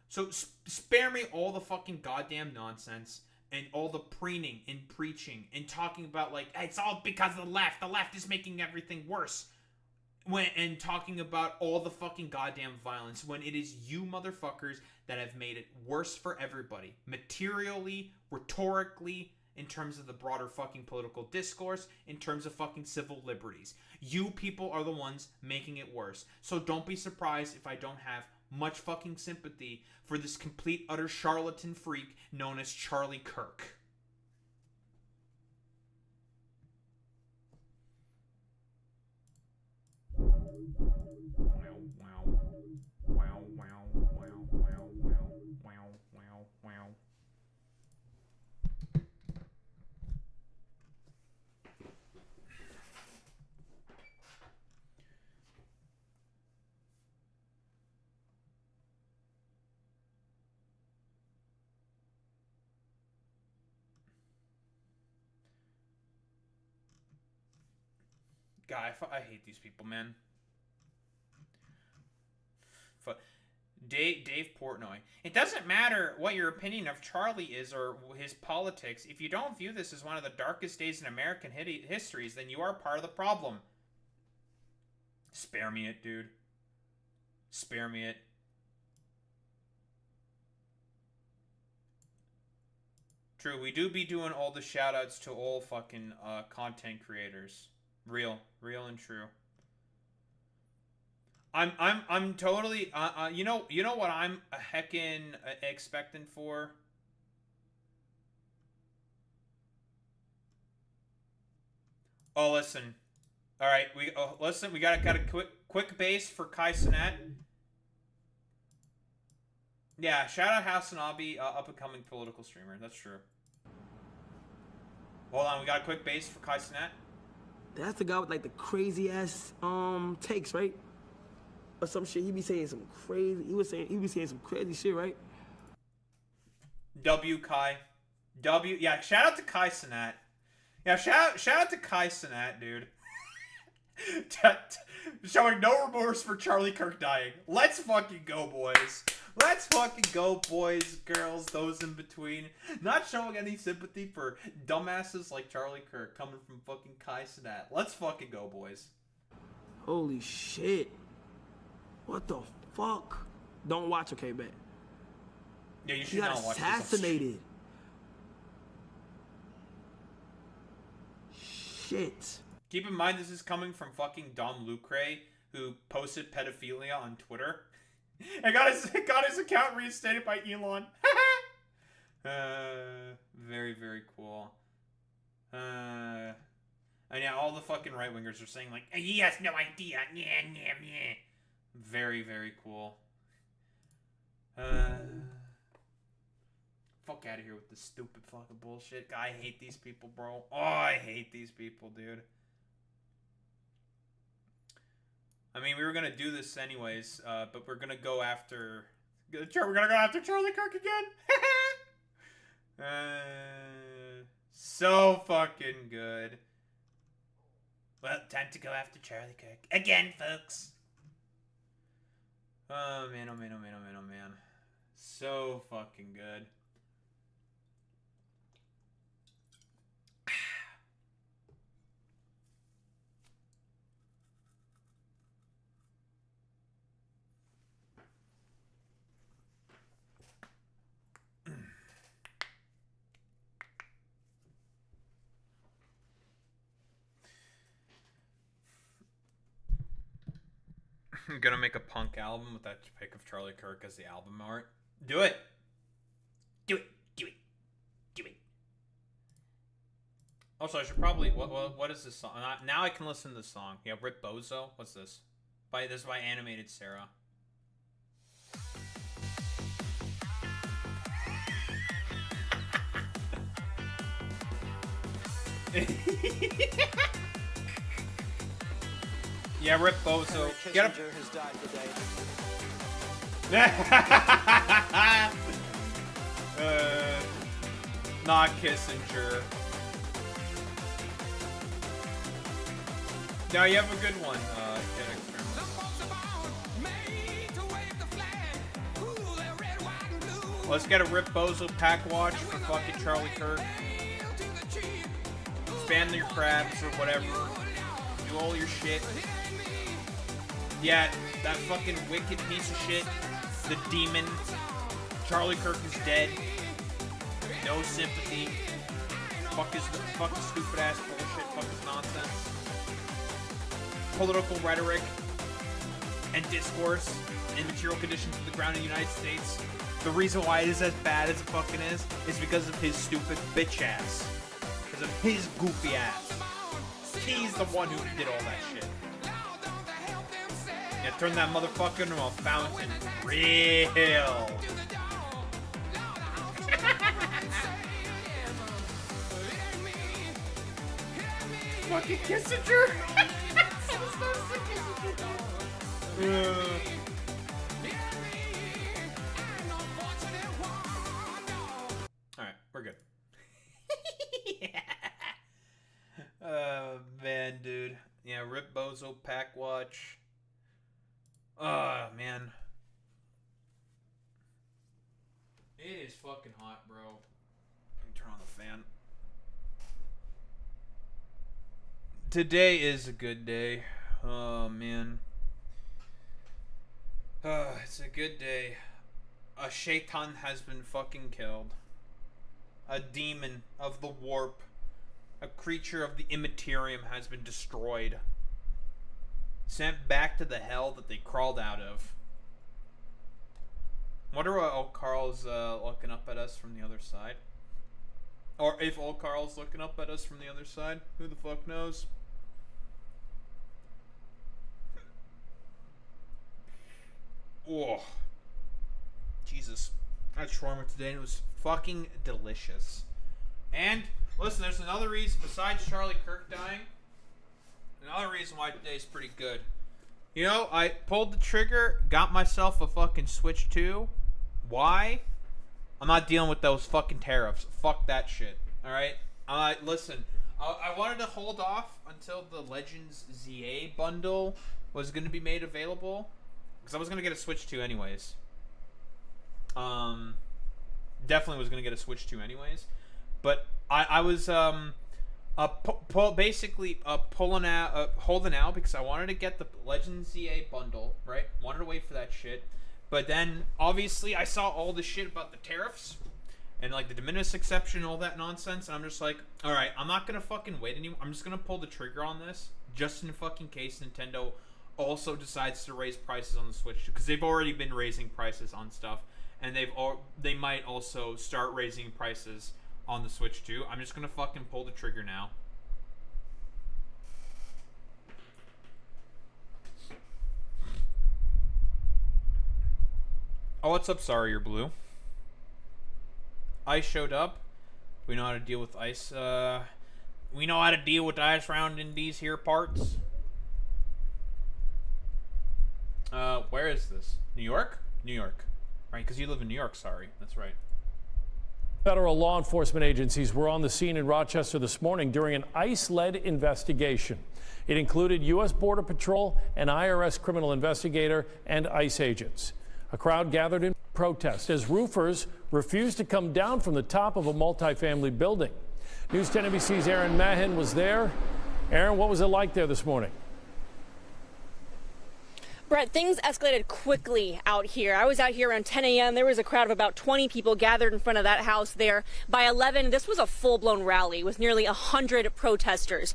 So spare me all the fucking goddamn nonsense and all the preening and preaching and talking about, like, hey, it's all because of the left. The left is making everything worse. And talking about all the fucking goddamn violence when it is you motherfuckers that have made it worse for everybody. Materially, rhetorically, in terms of the broader fucking political discourse, in terms of fucking civil liberties. You people are the ones making it worse. So don't be surprised if I don't have much fucking sympathy for this complete utter charlatan freak known as Charlie Kirk. God, I hate these people, man. Dave Portnoy. It doesn't matter what your opinion of Charlie is or his politics. If you don't view this as one of the darkest days in American histories, then you are part of the problem. Spare me it, dude. Spare me it. True, we do be doing all the shout-outs to all fucking content creators. Real and true. I'm totally you know what I'm heckin' expecting for? Oh, listen. All right, listen. We got a quick base for Kai Cenat. Yeah, shout out Hasanabi, up and coming political streamer. That's true. Hold on, we got a quick base for Kai Cenat. That's the guy with like the crazy ass takes, right? Or some shit. He be saying some crazy. He be saying some crazy shit, right? W Kai. W. Yeah, shout out to Kai Cenat. Yeah, shout out to Kai Cenat, dude. Showing no remorse for Charlie Kirk dying. Let's fucking go, boys. Let's fucking go, boys, girls, those in between. Not showing any sympathy for dumbasses like Charlie Kirk coming from fucking Kai Cenat. Let's fucking go, boys. Holy shit. What the fuck? Don't watch, okay, bet. Yeah, you should He got not watch this. assassinated. Shit. Keep in mind, this is coming from fucking Dom Lucre, who posted pedophilia on Twitter. And got his account reinstated by Elon. Very, very cool. And yeah, all the fucking right-wingers are saying, like, he has no idea. Very, very cool. Fuck out of here with this stupid fucking bullshit. I hate these people, bro. Oh, I hate these people, dude. I mean, we were gonna do this anyways, but we're gonna go after... We're gonna go after Charlie Kirk again! So fucking good. Well, time to go after Charlie Kirk. Again, folks! Oh, man, oh, man, oh, man, oh, man, oh, man. So fucking good. I'm gonna make a punk album with that pic of Charlie Kirk as the album art. Do it! Do it! Do it! Do it! Also, I should probably... What is this song? Now I can listen to the song. Yeah, Rip Bozo. What's this? This is by Animated Sarah. Yeah, Rip Bozo. Get up. Kissinger has died today. Not Kissinger. No, you have a good one, Kid Experiment. Let's get a Rip Bozo pack watch for fucking Charlie Kirk. Expand your crabs or whatever. Do all your shit. Yeah, that fucking wicked piece of shit. The demon. Charlie Kirk is dead. No sympathy. Fuck his stupid ass bullshit. Fuck his nonsense. Political rhetoric and discourse and material conditions of the ground in the United States. The reason why it is as bad as it fucking is because of his stupid bitch ass. Because of his goofy ass. He's the one who did all that shit. Yeah, turn that motherfucker into a fountain. Real. Fucking Kissinger. Alright, we're good. Man, dude. Yeah, Rip Bozo pack watch. Oh, man. It is fucking hot, bro. Let me turn on the fan. Today is a good day. Oh, man. It's a good day. A shaitan has been fucking killed. A demon of the warp. A creature of the immaterium has been destroyed. Sent back to the hell that they crawled out of. Wonder what old Carl's looking up at us from the other side. Or if old Carl's looking up at us from the other side. Who the fuck knows? Oh, Jesus. I had shawarma today and it was fucking delicious. And, listen, there's another reason besides Charlie Kirk dying. Another reason why today's pretty good. You know, I pulled the trigger, got myself a fucking Switch 2. Why? I'm not dealing with those fucking tariffs. Fuck that shit. Alright? Listen, I wanted to hold off until the Legends ZA bundle was going to be made available. Because I was going to get a Switch 2 anyways. Definitely was going to get a Switch 2 anyways. But I was holding out because I wanted to get the Legends ZA bundle, right? Wanted to wait for that shit. But then, obviously, I saw all the shit about the tariffs and, like, the de minimis exception and all that nonsense. And I'm just like, alright, I'm not going to fucking wait anymore. I'm just going to pull the trigger on this just in fucking case Nintendo also decides to raise prices on the Switch. Because they've already been raising prices on stuff. And they might also start raising prices on the Switch too. I'm just going to fucking pull the trigger now. Oh, what's up? Sorry, you're blue. Ice showed up. We know how to deal with ice. We know how to deal with ice around in these here parts. Where is this? New York? New York. Right, because you live in New York, sorry. That's right. Federal law enforcement agencies were on the scene in Rochester this morning during an ICE-led investigation. It included U.S. Border Patrol, an IRS criminal investigator, and ICE agents. A crowd gathered in protest as roofers refused to come down from the top of a multifamily building. News 10 NBC's Aaron Mahin was there. Aaron, what was it like there this morning? Brett, things escalated quickly out here. I was out here around 10 a.m. There was a crowd of about 20 people gathered in front of that house there. By 11, this was a full-blown rally with nearly 100 protesters.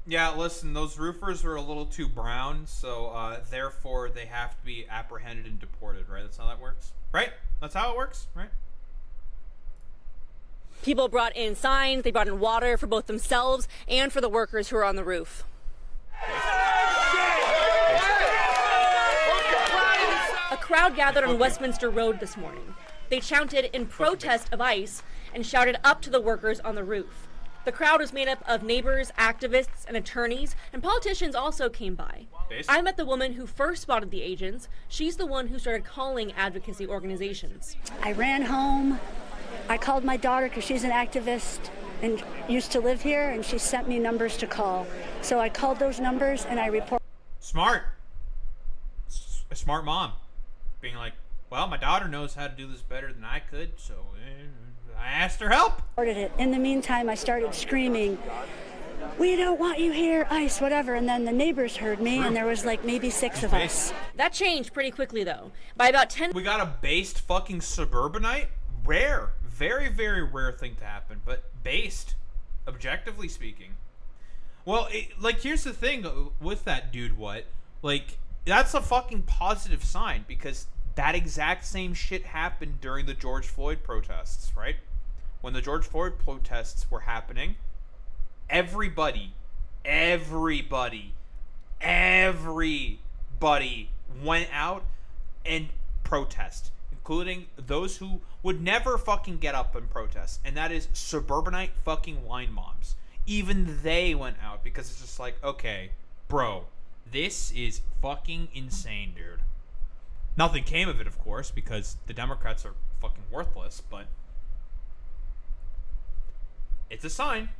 Yeah, listen, those roofers were a little too brown, so therefore they have to be apprehended and deported, right? That's how that works? Right? That's how it works, right? People brought in signs, they brought in water for both themselves and for the workers who are on the roof. A crowd gathered on Westminster Road this morning. They chanted in protest of ICE and shouted up to the workers on the roof. The crowd was made up of neighbors, activists, and attorneys, and politicians also came by. I met the woman who first spotted the agents. She's the one who started calling advocacy organizations. I ran home. I called my daughter because she's an activist and used to live here, and she sent me numbers to call. So I called those numbers and I reported. Smart. A smart mom. Being like, well, my daughter knows how to do this better than I could, so I asked her help. In the meantime, I started screaming, "We don't want you here, ICE, whatever." And then the neighbors heard me, and there was like maybe 6 of us. That changed pretty quickly, though. By about 10... We got a based fucking suburbanite? Rare. Very, very rare thing to happen, but based, objectively speaking. Well, like, here's the thing with that dude, what? Like, that's a fucking positive sign, because that exact same shit happened during the George Floyd protests, right? When the George Floyd protests were happening, everybody went out and protest, including those who would never fucking get up and protest, and that is suburbanite fucking wine moms. Even they went out because it's just like, okay, bro, this is fucking insane, dude. Nothing came of it, of course, because the Democrats are fucking worthless, but it's a sign.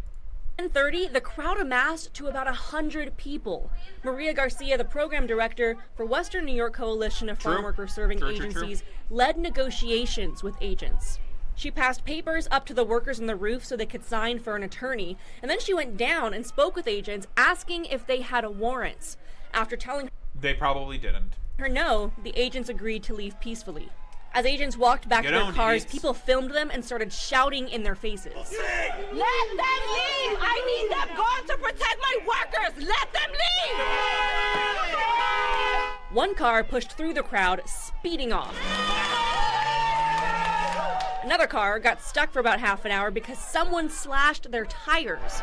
10:30, the crowd amassed to about 100 people. Maria Garcia, the program director for Western New York Coalition of Farm Worker Serving Agencies, led negotiations with agents. She passed papers up to the workers on the roof so they could sign for an attorney, and then she went down and spoke with agents asking if they had warrants. After telling They probably didn't. her no, the agents agreed to leave peacefully. As agents walked back to their cars, people filmed them and started shouting in their faces. Let them leave! I need them gone to protect my workers! Let them leave! One car pushed through the crowd, speeding off. Another car got stuck for about half an hour because someone slashed their tires.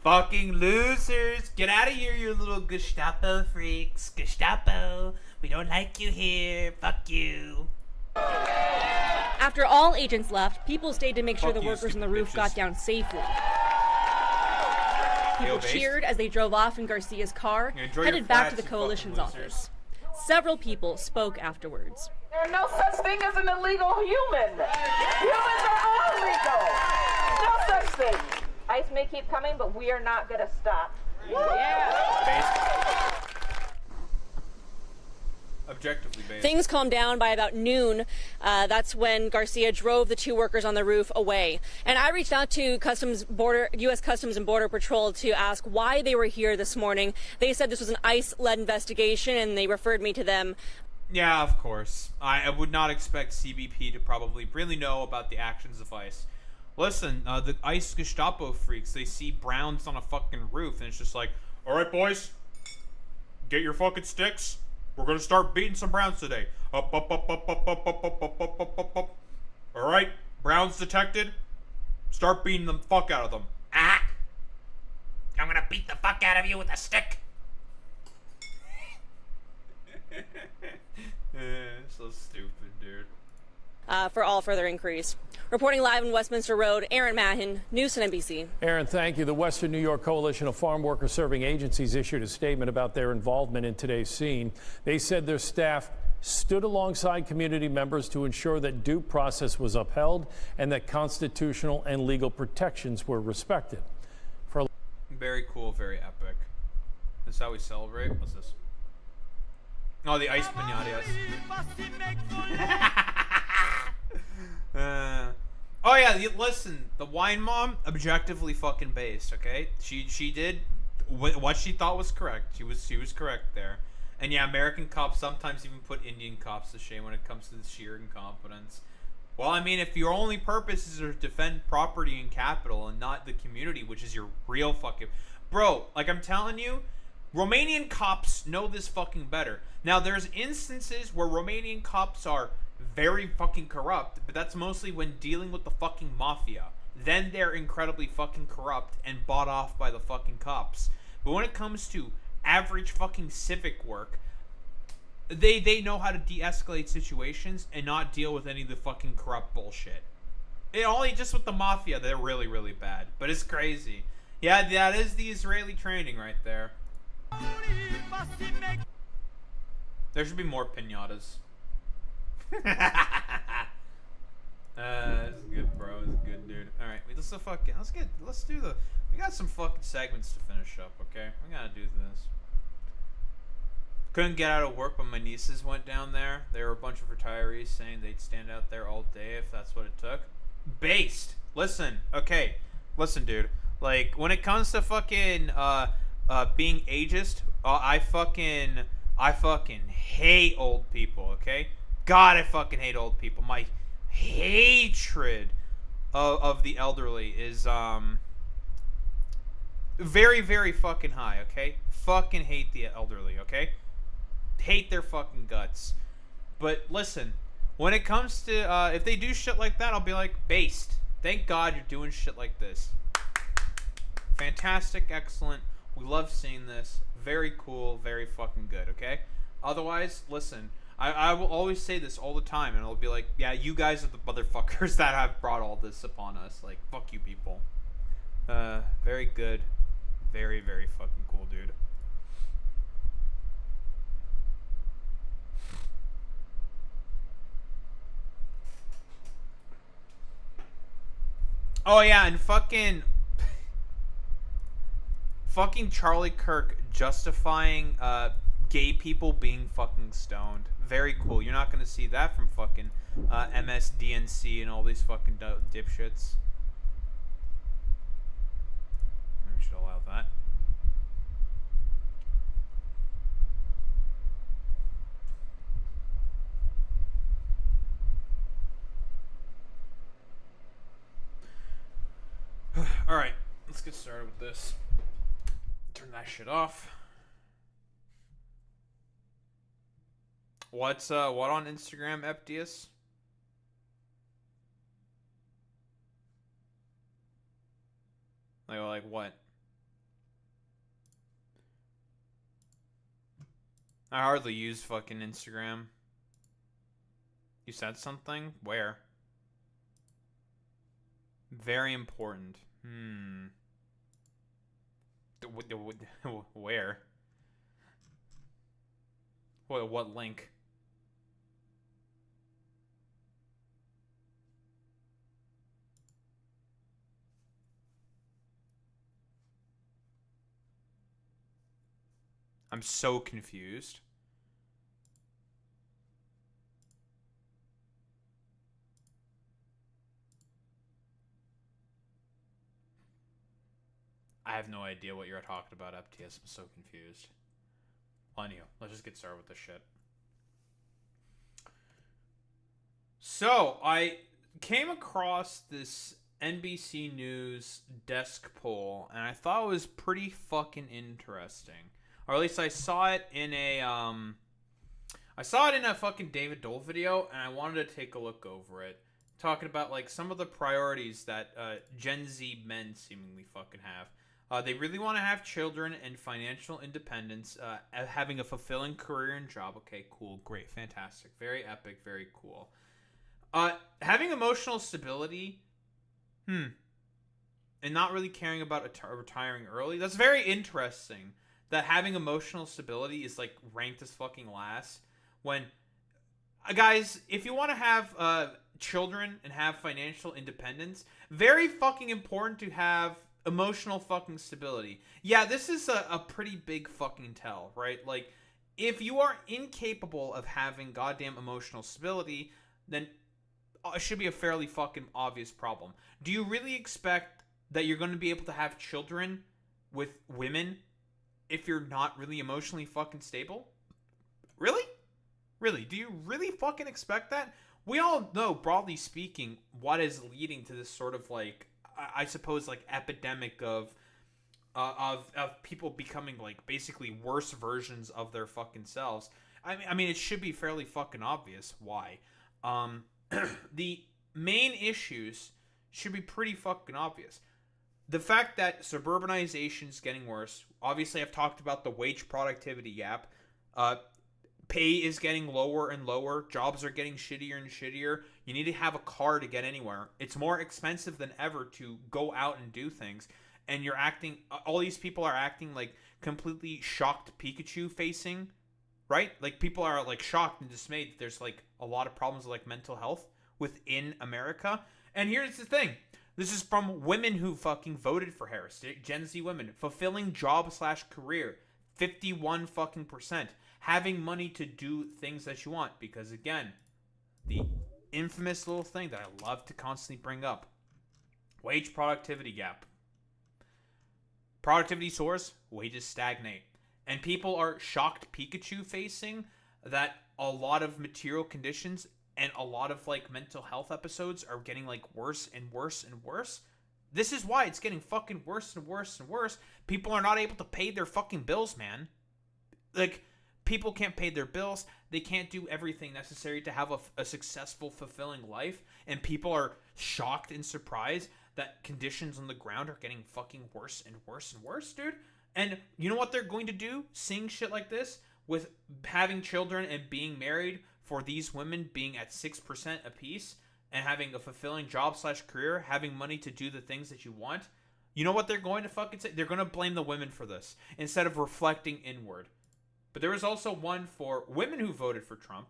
Fucking losers. Get out of here, you little Gestapo freaks. Gestapo. We don't like you here. Fuck you. After all agents left, people stayed to make sure Fuck the you, workers on the stupid roof bitches. got down safely. People Yo-based? cheered as they drove off in Garcia's car, Yeah, enjoy your headed back to flats, the you coalition's fucking losers. office. Several people spoke afterwards. There's no such thing as an illegal human. Humans are all legal. No such thing. ICE may keep coming, but we are not going to stop. Yeah. Objectively based. Things calmed down by about noon. That's when Garcia drove the two workers on the roof away. And I reached out to U.S. Customs and Border Patrol to ask why they were here this morning. They said this was an ICE-led investigation, and they referred me to them. Yeah, of course. I would not expect CBP to probably really know about the actions of ICE. Listen, the ICE Gestapo freaks, they see Browns on a fucking roof, and it's just like, alright, boys, get your fucking sticks. We're gonna start beating some Browns today. Up, up, up, up, up, up, up, up, up, up, up, up, up. Alright, Browns detected. Start beating the fuck out of them. Ah! I'm gonna beat the fuck out of you with a stick. So stupid, dude. For all further inquiries. Reporting live in Westminster Road, Aaron Mahin, News and NBC. Aaron, thank you. The Western New York Coalition of Farm Worker Serving Agencies issued a statement about their involvement in today's scene. They said their staff stood alongside community members to ensure that due process was upheld and that constitutional and legal protections were respected. Very cool, very epic. This is how we celebrate. What's this? Oh, the ice pinatas. Oh yeah, listen, the wine mom, objectively fucking based, okay? She did what she thought was correct. She was correct there. And yeah, American cops sometimes even put Indian cops to shame when it comes to the sheer incompetence. Well, I mean, if your only purpose is to defend property and capital and not the community, which is your real fucking... Bro, like I'm telling you, Romanian cops know this fucking better. Now, there's instances where Romanian cops are very fucking corrupt, but that's mostly when dealing with the fucking mafia. Then they're incredibly fucking corrupt and bought off by the fucking cops. But when it comes to average fucking civic work, they know how to de-escalate situations and not deal with any of the fucking corrupt bullshit. It only just with the mafia, they're really, really bad. But it's crazy. Yeah, that is the Israeli training right there. There should be more pinatas. This is good, bro. This is good, dude. All right, let's do the. We got some fucking segments to finish up, okay? We gotta do this. Couldn't get out of work when my nieces went down there. There were a bunch of retirees saying they'd stand out there all day if that's what it took. Based. Listen, okay. Listen, dude. Like, when it comes to fucking being ageist, I fucking hate old people, okay? God, I fucking hate old people. My hatred of the elderly is very, very fucking high, okay? Fucking hate the elderly, okay? Hate their fucking guts. But listen, when it comes to if they do shit like that, I'll be like, based. Thank God you're doing shit like this. Fantastic, excellent. We love seeing this. Very cool, very fucking good, okay? Otherwise, listen, I will always say this all the time, and I'll be like, yeah, you guys are the motherfuckers that have brought all this upon us. Like, fuck you people. Very good. Very, very fucking cool, dude. Oh yeah, and fucking Charlie Kirk justifying gay people being fucking stoned. Very cool. You're not gonna see that from fucking MSDNC and all these fucking dipshits. We should allow that. Alright, let's get started with this. Turn that shit off. What on Instagram, Epdius? Like what? I hardly use fucking Instagram. You said something? Where? Very important. Where? What link? I'm so confused. I have no idea what you're talking about, FTS. I'm so confused. On you. Let's just get started with this shit. So, I came across this NBC News desk poll, and I thought it was pretty fucking interesting. Or at least I saw it in a, fucking David Dole video, and I wanted to take a look over it. Talking about, like, some of the priorities that Gen Z men seemingly fucking have. They really want to have children and financial independence, having a fulfilling career and job. Okay, cool, great, fantastic, very epic, very cool. Having emotional stability, and not really caring about retiring early. That's very interesting. That having emotional stability is like ranked as fucking last. When, guys, if you want to have children and have financial independence, very fucking important to have emotional fucking stability. Yeah, this is a pretty big fucking tell, right? Like, if you are incapable of having goddamn emotional stability, then it should be a fairly fucking obvious problem. Do you really expect that you're going to be able to have children with women if you're not really emotionally fucking stable? Really? Really? Do you really fucking expect that? We all know, broadly speaking, what is leading to this sort of, like, I suppose, like, epidemic of people becoming, like, basically worse versions of their fucking selves. I mean, it should be fairly fucking obvious why. The main issues should be pretty fucking obvious. The fact that suburbanization is getting worse. Obviously, I've talked about the wage productivity gap. Pay is getting lower and lower. Jobs are getting shittier and shittier. You need to have a car to get anywhere. It's more expensive than ever to go out and do things. And you're acting, all these people are acting like completely shocked Pikachu facing, right? Like, people are like shocked and dismayed that there's like a lot of problems with like mental health within America. And here's the thing. This is from women who fucking voted for Harris. Gen Z women. Fulfilling job/career. 51 fucking %. Having money to do things that you want. Because again, the infamous little thing that I love to constantly bring up. Wage productivity gap. Productivity soars, wages stagnate. And people are shocked Pikachu facing that a lot of material conditions and a lot of like mental health episodes are getting like worse and worse and worse. This is why it's getting fucking worse and worse and worse. People are not able to pay their fucking bills, man. Like, people can't pay their bills. They can't do everything necessary to have a successful, fulfilling life. And people are shocked and surprised that conditions on the ground are getting fucking worse and worse and worse, dude. And you know what they're going to do? Seeing shit like this with having children and being married, for these women being at 6% apiece and having a fulfilling job/career, having money to do the things that you want. You know what they're going to fucking say? They're going to blame the women for this instead of reflecting inward. But there was also one for women who voted for Trump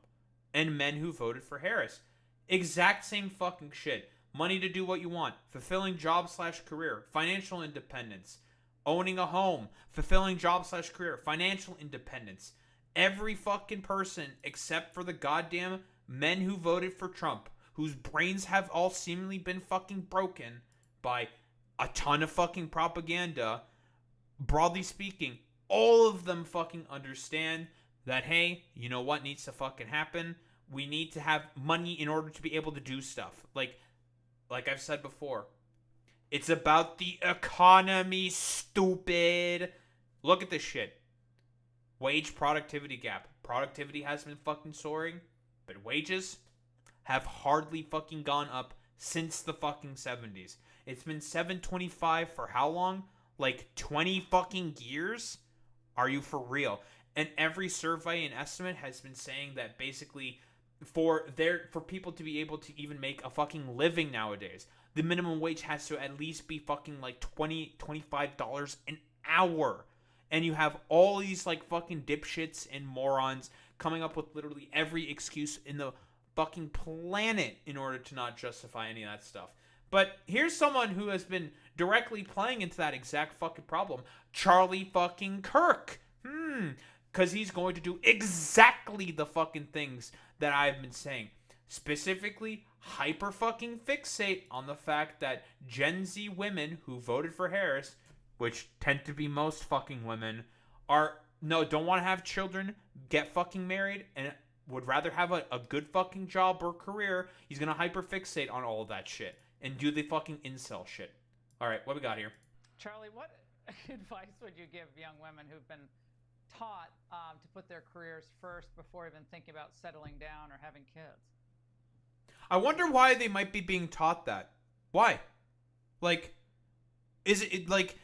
and men who voted for Harris. Exact same fucking shit. Money to do what you want. Fulfilling job/career. Financial independence. Owning a home. Fulfilling job/career. Financial independence. Every fucking person except for the goddamn men who voted for Trump, whose brains have all seemingly been fucking broken by a ton of fucking propaganda, broadly speaking, all of them fucking understand that, hey, you know what needs to fucking happen? We need to have money in order to be able to do stuff. Like I've said before, it's about the economy, stupid. Look at this shit. Wage productivity gap. Productivity has been fucking soaring, but wages have hardly fucking gone up since the fucking 70s. It's been $7.25 for how long? Like 20 fucking years? Are you for real? And every survey and estimate has been saying that basically for people to be able to even make a fucking living nowadays, the minimum wage has to at least be fucking like $25 an hour. And you have all these like fucking dipshits and morons coming up with literally every excuse in the fucking planet in order to not justify any of that stuff. But here's someone who has been directly playing into that exact fucking problem. Charlie fucking Kirk. Because he's going to do exactly the fucking things that I've been saying. Specifically, hyper fucking fixate on the fact that Gen Z women who voted for Harris, which tend to be most fucking women, don't want to have children, get fucking married, and would rather have a good fucking job or career. He's going to hyper fixate on all of that shit and do the fucking incel shit. All right, what we got here? Charlie, what advice would you give young women who've been taught to put their careers first before even thinking about settling down or having kids? I wonder why they might be being taught that. Why? Like, is it like,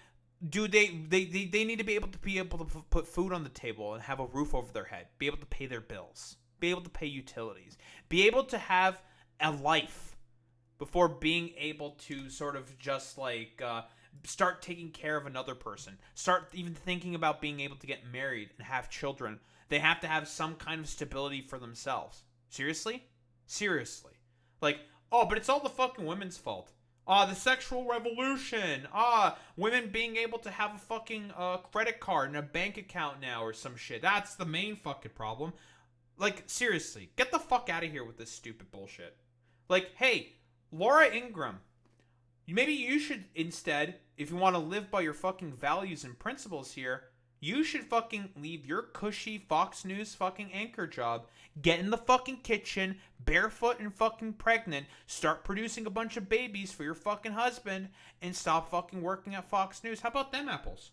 do they need to be able to put food on the table and have a roof over their head, be able to pay their bills, be able to pay utilities, be able to have a life before being able to sort of just like start taking care of another person, start even thinking about being able to get married and have children. They have to have some kind of stability for themselves. Seriously? Like, oh, but it's all the fucking women's fault. The sexual revolution. Women being able to have a fucking credit card and a bank account now or some shit. That's the main fucking problem. Like, seriously, get the fuck out of here with this stupid bullshit. Like, hey, Laura Ingraham, maybe you should instead, if you want to live by your fucking values and principles here, you should fucking leave your cushy Fox News fucking anchor job, get in the fucking kitchen, barefoot and fucking pregnant, start producing a bunch of babies for your fucking husband, and stop fucking working at Fox News. How about them apples?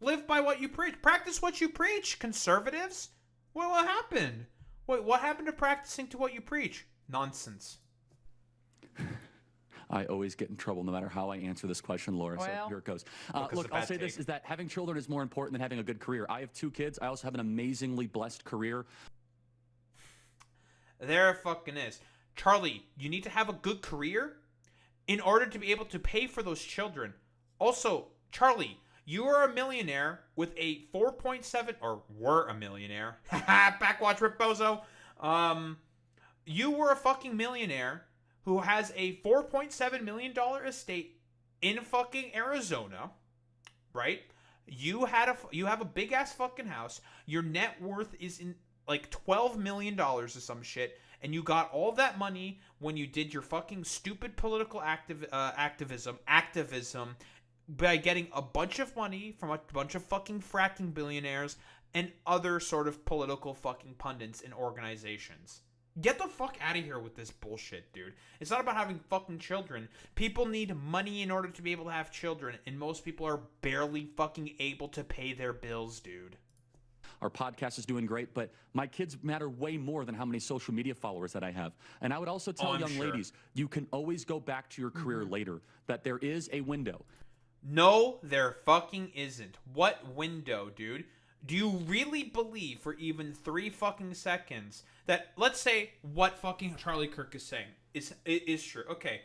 Live by what you preach. Practice what you preach, conservatives. What happened? Wait, what happened to practicing to what you preach? Nonsense. I always get in trouble no matter how I answer this question, Laura, so here it goes. Look, I'll say this, is that having children is more important than having a good career. I have 2 kids. I also have an amazingly blessed career. There it fucking is. Charlie, you need to have a good career in order to be able to pay for those children. Also, Charlie, you are a millionaire with a 4.7, or were a millionaire. Backwatch Rip Bozo. You were a fucking millionaire who has a $4.7 million estate in fucking Arizona, right? You have a big ass fucking house. Your net worth is in like $12 million or some shit, and you got all that money when you did your fucking stupid political activism by getting a bunch of money from a bunch of fucking fracking billionaires and other sort of political fucking pundits and organizations. Get the fuck out of here with this bullshit, dude. It's not about having fucking children. People need money in order to be able to have children, and most people are barely fucking able to pay their bills, dude. Our podcast is doing great, but my kids matter way more than how many social media followers that I have. And I would also tell young ladies, you can always go back to your career later, that there is a window. No, there fucking isn't. What window, dude? Do you really believe for even 3 fucking seconds that, let's say, what fucking Charlie Kirk is saying is true? Okay,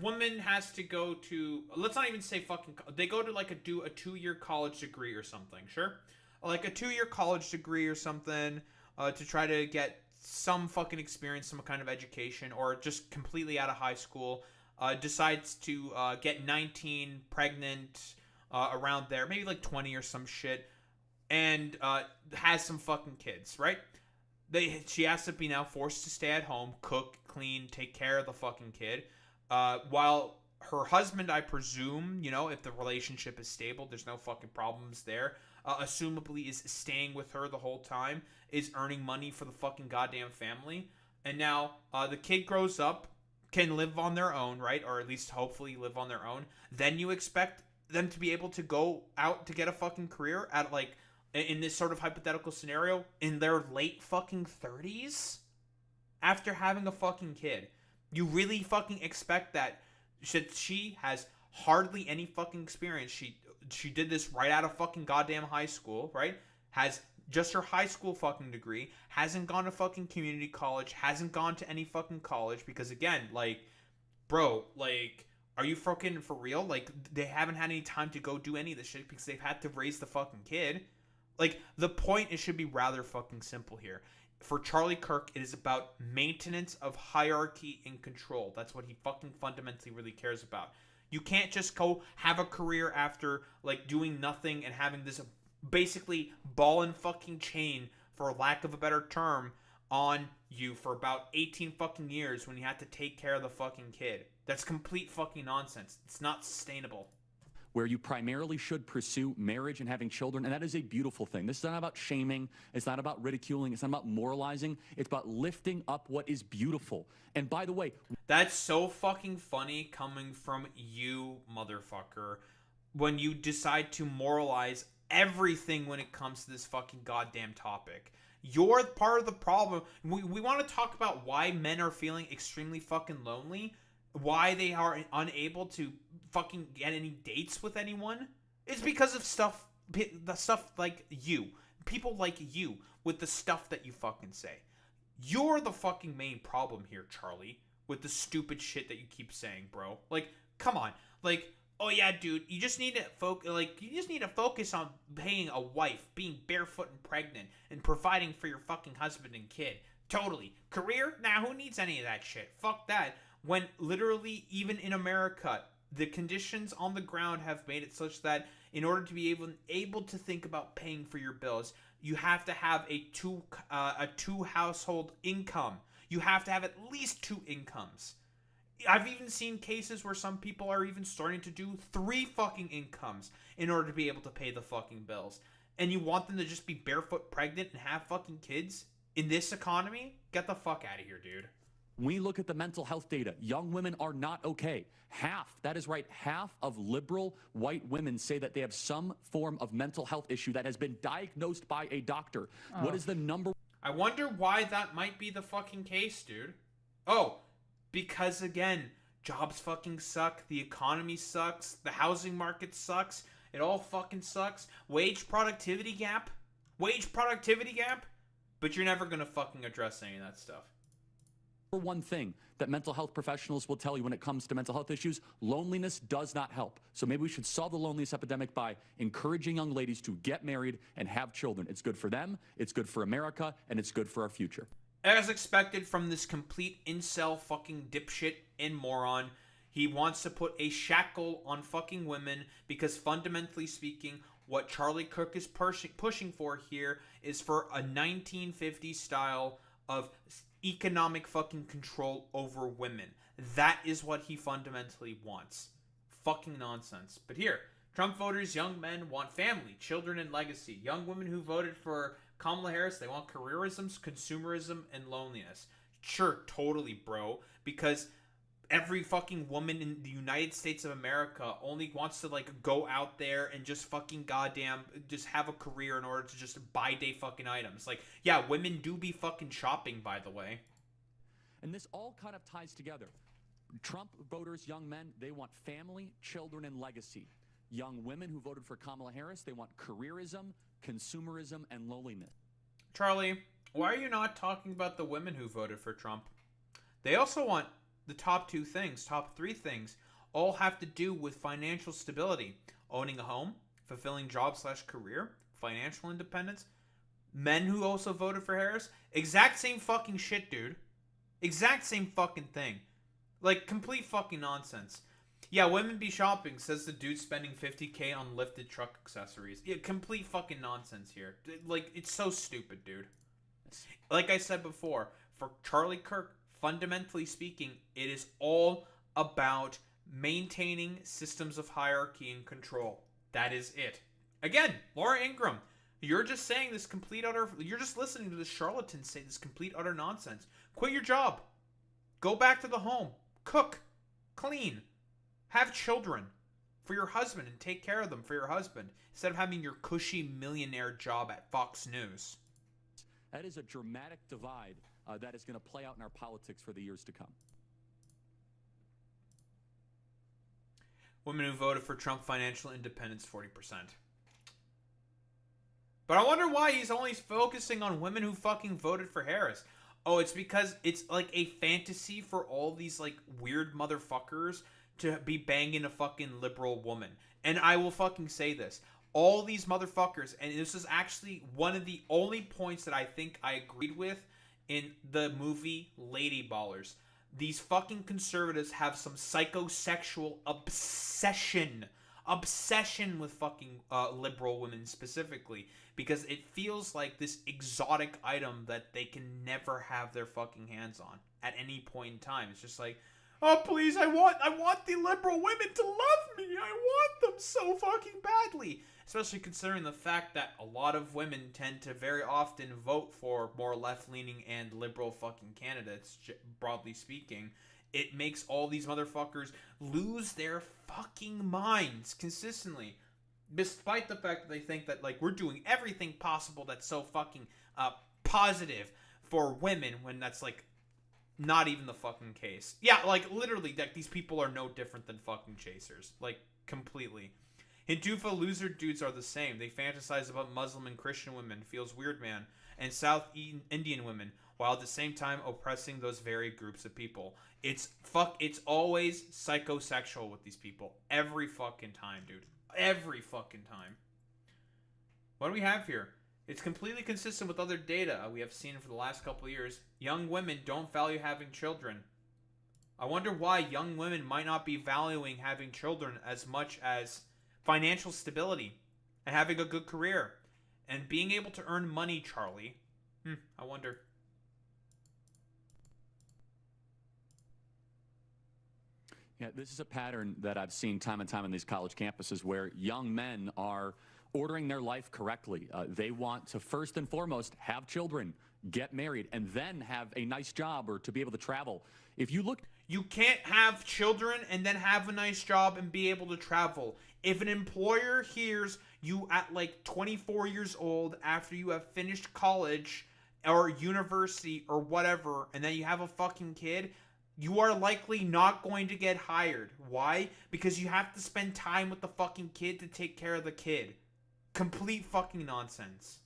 woman has to go to, let's not even say fucking, they go to like do a 2-year college degree or something, sure? Like a 2-year college degree or something to try to get some fucking experience, some kind of education, or just completely out of high school, decides to get 19, pregnant, around there, maybe like 20 or some shit, and has some fucking kids, right? She has to be now forced to stay at home, cook, clean, take care of the fucking kid, while her husband, I presume, you know, if the relationship is stable, there's no fucking problems there, assumably is staying with her the whole time, is earning money for the fucking goddamn family, and now the kid grows up, can live on their own, right? Or at least hopefully live on their own. Then you expect them to be able to go out to get a fucking career at, like, in this sort of hypothetical scenario, in their late fucking 30s after having a fucking kid. You really fucking expect that? She has hardly any fucking experience. She did this right out of fucking goddamn high school, right? Has just her high school fucking degree, hasn't gone to fucking community college, hasn't gone to any fucking college, because again, like, bro, like, are you fucking for real? Like, they haven't had any time to go do any of this shit because they've had to raise the fucking kid. Like, the point, it should be rather fucking simple here. For Charlie Kirk, it is about maintenance of hierarchy and control. That's what he fucking fundamentally really cares about. You can't just go have a career after, like, doing nothing and having this basically ball and fucking chain, for lack of a better term, on you for about 18 fucking years when you have to take care of the fucking kid. That's complete fucking nonsense. It's not sustainable. Where you primarily should pursue marriage and having children, and that is a beautiful thing. This is not about shaming. It's not about ridiculing. It's not about moralizing. It's about lifting up what is beautiful. And by the way, that's so fucking funny coming from you, motherfucker, when you decide to moralize everything when it comes to this fucking goddamn topic. You're part of the problem. We want to talk about why men are feeling extremely fucking lonely, why they are unable to fucking get any dates with anyone. It's because of the stuff like you. People like you with the stuff that you fucking say. You're the fucking main problem here, Charlie, with the stupid shit that you keep saying, bro. Like, come on. Like, oh yeah, dude, you just need to focus on paying a wife, being barefoot and pregnant, and providing for your fucking husband and kid. Totally. Career? Nah, who needs any of that shit? Fuck that. When literally, even in America, the conditions on the ground have made it such that in order to be able to think about paying for your bills, you have to have a two household income. You have to have at least 2 incomes. I've even seen cases where some people are even starting to do 3 fucking incomes in order to be able to pay the fucking bills. And you want them to just be barefoot pregnant and have fucking kids in this economy? Get the fuck out of here, dude. we look at the mental health data. Young women are not okay. Half, that is right, half of liberal white women say that they have some form of mental health issue that has been diagnosed by a doctor. Oh. What is the number? I wonder why that might be the fucking case, dude. Oh, because again, jobs fucking suck, the economy sucks, the housing market sucks, it all fucking sucks. Wage productivity gap? Wage productivity gap? But you're never gonna fucking address any of that stuff. One thing that mental health professionals will tell you when it comes to mental health issues, loneliness does not help. So maybe we should solve the loneliness epidemic by encouraging young ladies to get married and have children. It's good for them, it's good for America, and it's good for our future. As expected from this complete incel fucking dipshit and moron, he wants to put a shackle on fucking women because fundamentally speaking, what Charlie Kirk is pushing for here is for a 1950s style of economic fucking control over women. That is what he fundamentally wants. Fucking nonsense. But here, Trump voters, young men want family, children, and legacy. Young women who voted for Kamala Harris, they want careerism, consumerism, and loneliness. Sure, totally, bro. Because every fucking woman in the United States of America only wants to, like, go out there and just fucking goddamn just have a career in order to just buy day fucking items. Like, yeah, women do be fucking shopping, by the way. And this all kind of ties together. Trump voters, young men, they want family, children, and legacy. Young women who voted for Kamala Harris, they want careerism, consumerism, and loneliness. Charlie, why are you not talking about the women who voted for Trump? They also want the top 2 things, top 3 things, all have to do with financial stability. Owning a home, fulfilling job/career, financial independence. Men who also voted for Harris, exact same fucking shit, dude. Exact same fucking thing. Like, complete fucking nonsense. Yeah, women be shopping, says the dude spending $50K on lifted truck accessories. Yeah, complete fucking nonsense here. Like, it's so stupid, dude. Like I said before, for Charlie Kirk, fundamentally speaking, it is all about maintaining systems of hierarchy and control. That is it. Again, Laura Ingraham, you're just saying this you're just listening to this charlatan say this complete utter nonsense. Quit your job. Go back to the home. Cook. Clean. Have children for your husband and take care of them for your husband instead of having your cushy millionaire job at Fox News. That is a dramatic divide that is going to play out in our politics for the years to come. Women who voted for Trump financial independence, 40%. But I wonder why he's only focusing on women who fucking voted for Harris. Oh, it's because it's like a fantasy for all these like weird motherfuckers to be banging a fucking liberal woman. And I will fucking say this. All these motherfuckers, and this is actually one of the only points that I think I agreed with in the movie Lady Ballers. These fucking conservatives have some psychosexual obsession with fucking liberal women specifically, because it feels like this exotic item that they can never have their fucking hands on at any point in time. It's just like, oh please, I want the liberal women to love me. I want them so fucking badly. Especially considering the fact that a lot of women tend to very often vote for more left-leaning and liberal fucking candidates, broadly speaking. It makes all these motherfuckers lose their fucking minds consistently. Despite the fact that they think that, like, we're doing everything possible that's so fucking positive for women, when that's, like, not even the fucking case. Yeah, like, literally, like, these people are no different than fucking chasers. Like, completely. Hindufa loser dudes are the same. They fantasize about Muslim and Christian women, feels weird man, and South Indian women, while at the same time oppressing those very groups of people. It's always psychosexual with these people. Every fucking time, dude. Every fucking time. What do we have here? It's completely consistent with other data we have seen for the last couple of years. Young women don't value having children. I wonder why young women might not be valuing having children as much as financial stability and having a good career and being able to earn money, Charlie. I wonder. Yeah, this is a pattern that I've seen time and time on these college campuses where young men are ordering their life correctly. They want to first and foremost have children, get married, and then have a nice job or to be able to travel. If you look... You can't have children and then have a nice job and be able to travel. If an employer hears you at like 24 years old after you have finished college or university or whatever, and then you have a fucking kid, you are likely not going to get hired. Why? Because you have to spend time with the fucking kid to take care of the kid. Complete fucking nonsense.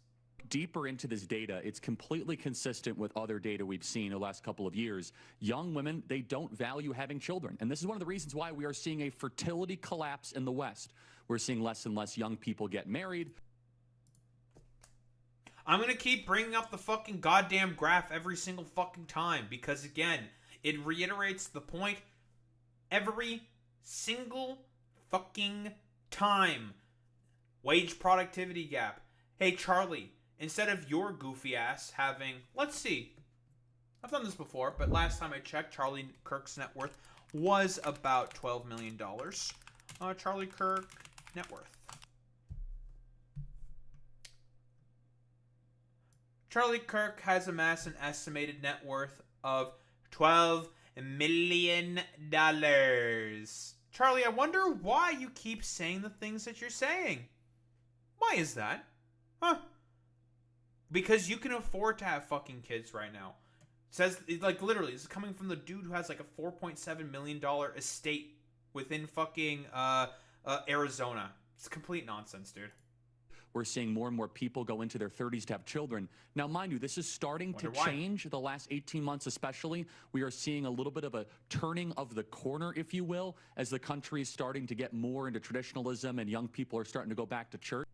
Deeper into this data, it's completely consistent with other data we've seen the last couple of years. Young women, they don't value having children. And this is one of the reasons why we are seeing a fertility collapse in the West. We're seeing less and less young people get married. I'm going to keep bringing up the fucking goddamn graph every single fucking time because, again, it reiterates the point every single fucking time. Wage productivity gap. Hey, Charlie, instead of your goofy ass having, let's see, I've done this before, but last time I checked, Charlie Kirk's net worth was about $12 million. Charlie Kirk net worth. Charlie Kirk has amassed an estimated net worth of $12 million. Charlie, I wonder why you keep saying the things that you're saying. Why is that? Huh? Because you can afford to have fucking kids right now. It says, like, literally, this is coming from the dude who has like a $4.7 million estate within fucking Arizona. It's complete nonsense, dude. We're seeing more and more people go into their 30s to have children. Now, mind you, this is starting to change the last 18 months especially. We are seeing a little bit of a turning of the corner, if you will, as the country is starting to get more into traditionalism and young people are starting to go back to church.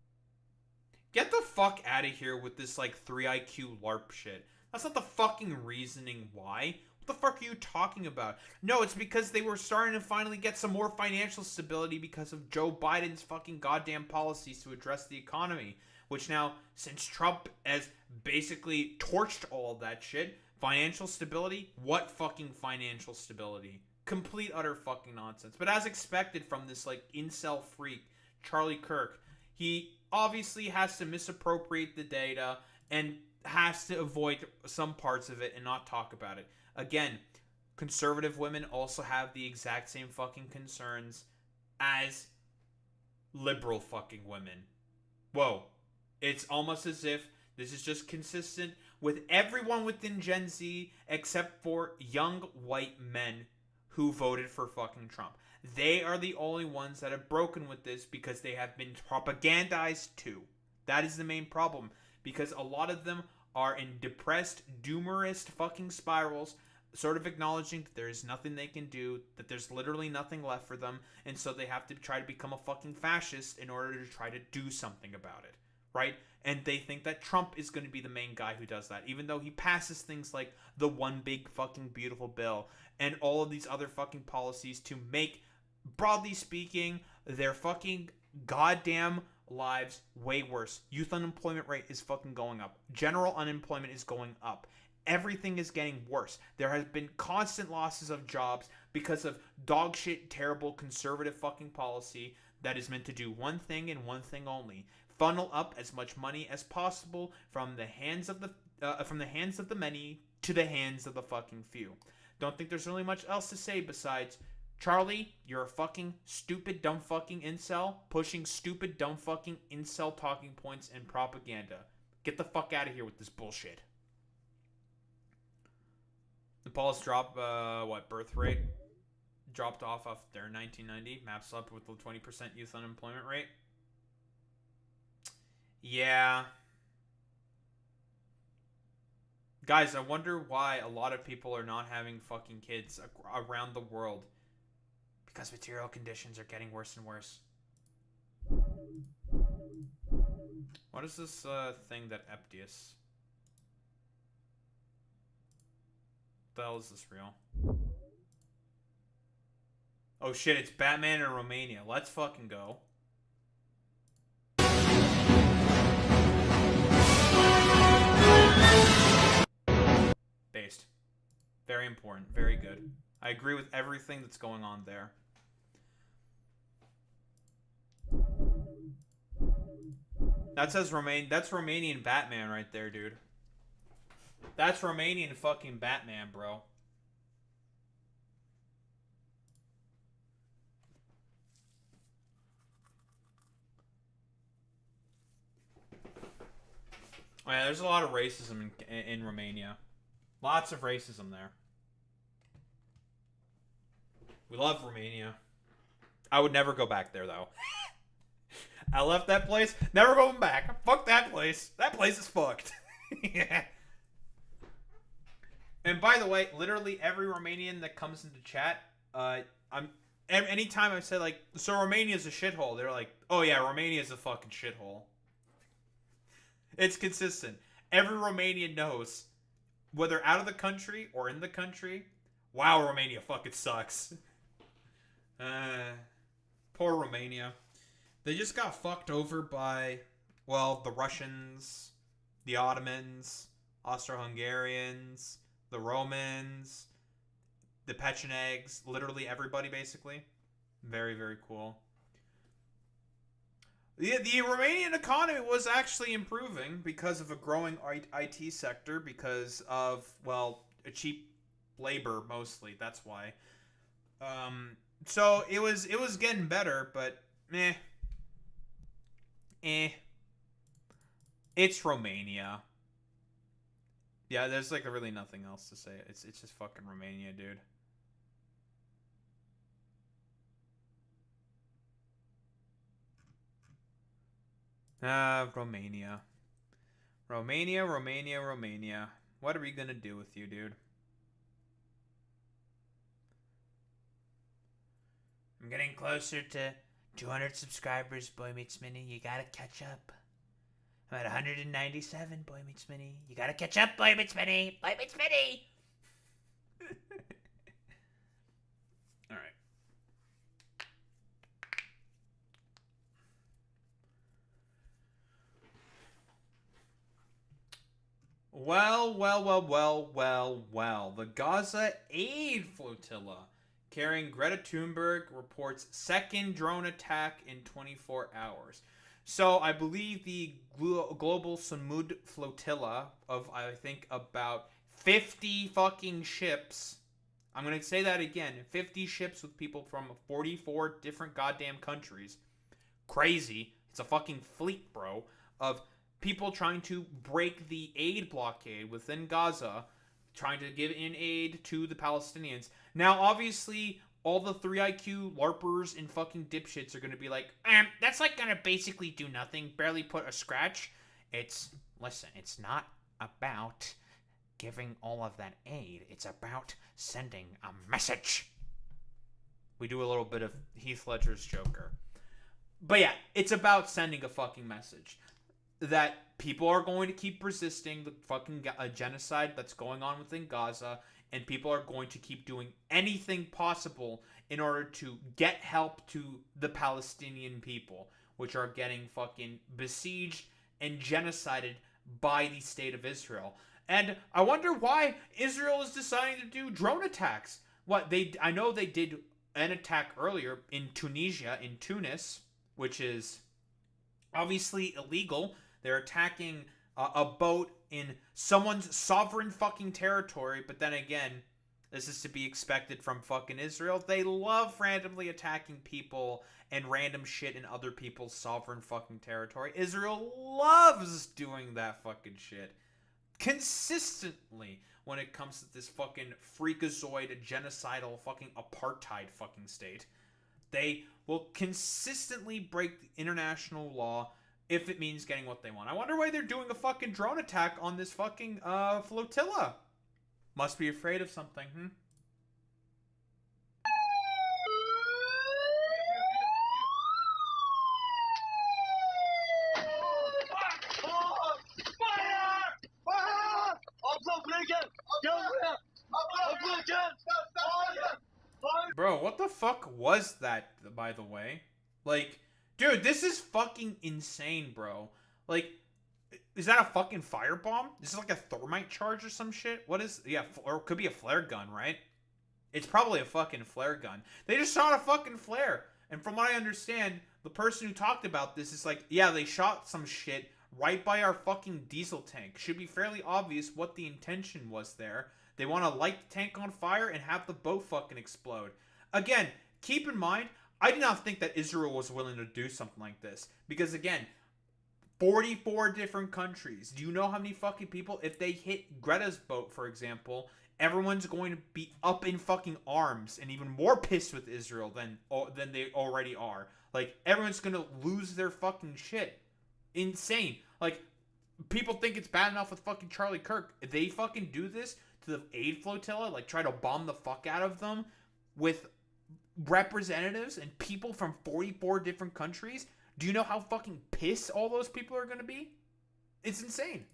Get the fuck out of here with this, like, 3 IQ LARP shit. That's not the fucking reasoning why. What the fuck are you talking about? No, it's because they were starting to finally get some more financial stability because of Joe Biden's fucking goddamn policies to address the economy. Which now, since Trump has basically torched all of that shit, financial stability? What fucking financial stability? Complete utter fucking nonsense. But as expected from this, like, incel freak, Charlie Kirk, he obviously has to misappropriate the data and has to avoid some parts of it and not talk about it. Again, conservative women also have the exact same fucking concerns as liberal fucking women. Whoa. It's almost as if this is just consistent with everyone within Gen Z except for young white men who voted for fucking Trump. They are the only ones that have broken with this because they have been propagandized too. That is the main problem, because a lot of them are in depressed, doomerist fucking spirals, sort of acknowledging that there is nothing they can do, that there's literally nothing left for them, and so they have to try to become a fucking fascist in order to try to do something about it, right? And they think that Trump is going to be the main guy who does that, even though he passes things like the one big fucking beautiful bill and all of these other fucking policies to make, broadly speaking, their fucking goddamn lives way worse. Youth unemployment rate is fucking going up. General unemployment is going up. Everything is getting worse. There has been constant losses of jobs because of dog shit, terrible, conservative fucking policy that is meant to do one thing and one thing only: funnel up as much money as possible from the hands of the many to the hands of the fucking few. Don't think there's really much else to say besides, Charlie, you're a fucking stupid, dumb fucking incel pushing stupid, dumb fucking incel talking points and propaganda. Get the fuck out of here with this bullshit. Nepal's birth rate dropped off their 1990. Maps up with the 20% youth unemployment rate. Yeah. Guys, I wonder why a lot of people are not having fucking kids around the world. Because material conditions are getting worse and worse. What is this thing that Eptius? What the hell is this real? Oh shit, it's Batman in Romania. Let's fucking go. Based. Very important. Very good. I agree with everything that's going on there. That says that's Romanian Batman right there, dude. That's Romanian fucking Batman, bro. Oh, yeah, there's a lot of racism in Romania. Lots of racism there. We love Romania. I would never go back there, though. I left that place. Never going back. Fuck that place. That place is fucked. Yeah. And by the way, literally every Romanian that comes into chat, anytime I say like, so Romania's a shithole, they're like, oh yeah, Romania's a fucking shithole. It's consistent. Every Romanian knows, whether out of the country or in the country, wow, Romania fucking sucks. Poor Romania. They just got fucked over by, well, the Russians, the Ottomans, Austro-Hungarians, the Romans, the Pechenegs, literally everybody, basically. Very, very cool. The Romanian economy was actually improving because of a growing IT sector, because of, well, a cheap labor, mostly. That's why. So it was getting better, but meh. It's Romania. Yeah, there's like really nothing else to say. It's just fucking Romania, dude. Romania. Romania. What are we gonna do with you, dude? I'm getting closer to 200 subscribers, Boy Meets Mini. You gotta catch up. I'm at 197, Boy Meets Mini. You gotta catch up, Boy Meets Mini. Boy Meets Mini. All right. Well. The Gaza aid flotilla carrying Greta Thunberg reports second drone attack in 24 hours. So I believe the global Samud flotilla of, I think, about 50 fucking ships. I'm going to say that again. 50 ships with people from 44 different goddamn countries. Crazy. It's a fucking fleet, bro, of people trying to break the aid blockade within Gaza trying to give in aid to the Palestinians. Now, obviously, all the 3 IQ LARPers and fucking dipshits are going to be like, that's like going to basically do nothing, barely put a scratch. Listen, it's not about giving all of that aid. It's about sending a message. We do a little bit of Heath Ledger's Joker. But yeah, it's about sending a fucking message that people are going to keep resisting the fucking genocide that's going on within Gaza, and people are going to keep doing anything possible in order to get help to the Palestinian people, which are getting fucking besieged and genocided by the state of Israel. And I wonder why Israel is deciding to do drone attacks. I know they did an attack earlier in Tunisia, in Tunis, which is obviously illegal. They're attacking a boat in someone's sovereign fucking territory, but then again, this is to be expected from fucking Israel. They love randomly attacking people and random shit in other people's sovereign fucking territory. Israel loves doing that fucking shit consistently when it comes to this fucking freakazoid, genocidal, fucking apartheid fucking state. They will consistently break the international law if it means getting what they want. I wonder why they're doing a fucking drone attack on this fucking flotilla. Must be afraid of something, Bro, what the fuck was that, by the way? Like, dude, this is fucking insane, bro. Like, is that a fucking firebomb? Is this like a thermite charge or some shit? What is... Yeah, or it could be a flare gun, right? It's probably a fucking flare gun. They just shot a fucking flare. And from what I understand, the person who talked about this is like, yeah, they shot some shit right by our fucking diesel tank. Should be fairly obvious what the intention was there. They want to light the tank on fire and have the boat fucking explode. Again, keep in mind, I did not think that Israel was willing to do something like this. Because again, 44 different countries. Do you know how many fucking people, if they hit Greta's boat, for example, everyone's going to be up in fucking arms and even more pissed with Israel than they already are. Like, everyone's going to lose their fucking shit. Insane. Like, people think it's bad enough with fucking Charlie Kirk. If they fucking do this to the aid flotilla, like try to bomb the fuck out of them with representatives and people from 44 different countries, do you know how fucking pissed all those people are going to be? It's insane.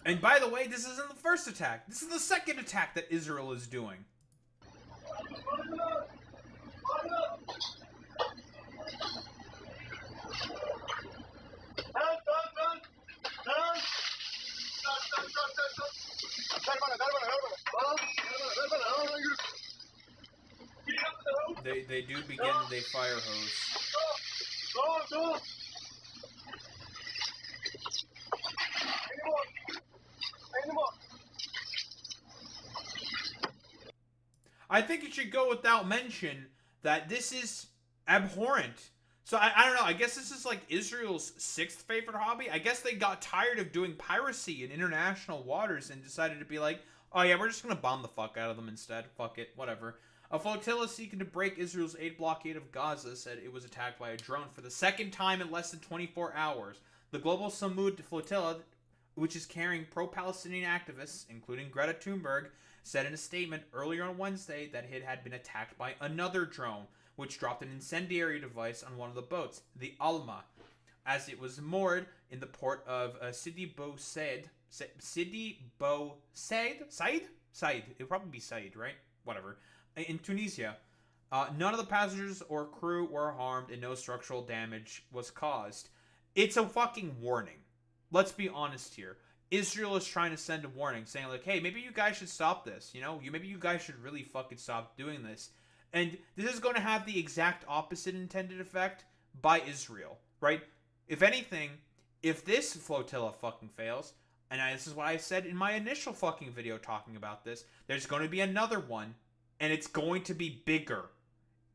And by the way, this isn't the first attack. This is the second attack that Israel is doing. They do begin with a fire hose. I think it should go without mention that this is abhorrent. So I don't know, I guess this is like Israel's 6th favorite hobby. I guess they got tired of doing piracy in international waters and decided to be like, oh yeah, we're just gonna bomb the fuck out of them instead. Fuck it, whatever. A flotilla seeking to break Israel's aid blockade of Gaza said it was attacked by a drone for the second time in less than 24 hours. The Global Samud flotilla, which is carrying pro-Palestinian activists, including Greta Thunberg, said in a statement earlier on Wednesday that it had been attacked by another drone, which dropped an incendiary device on one of the boats, the Alma, as it was moored in the port of Sidi Bou Said. Said? It'd probably be Said, right? Whatever. In Tunisia. None of the passengers or crew were harmed and no structural damage was caused. It's a fucking warning. Let's be honest here. Israel is trying to send a warning saying like, hey, maybe you guys should stop this. You know, maybe you guys should really fucking stop doing this. And this is going to have the exact opposite intended effect by Israel, right? If anything, if this flotilla fucking fails, and this is what I said in my initial fucking video talking about this, there's going to be another one, and it's going to be bigger.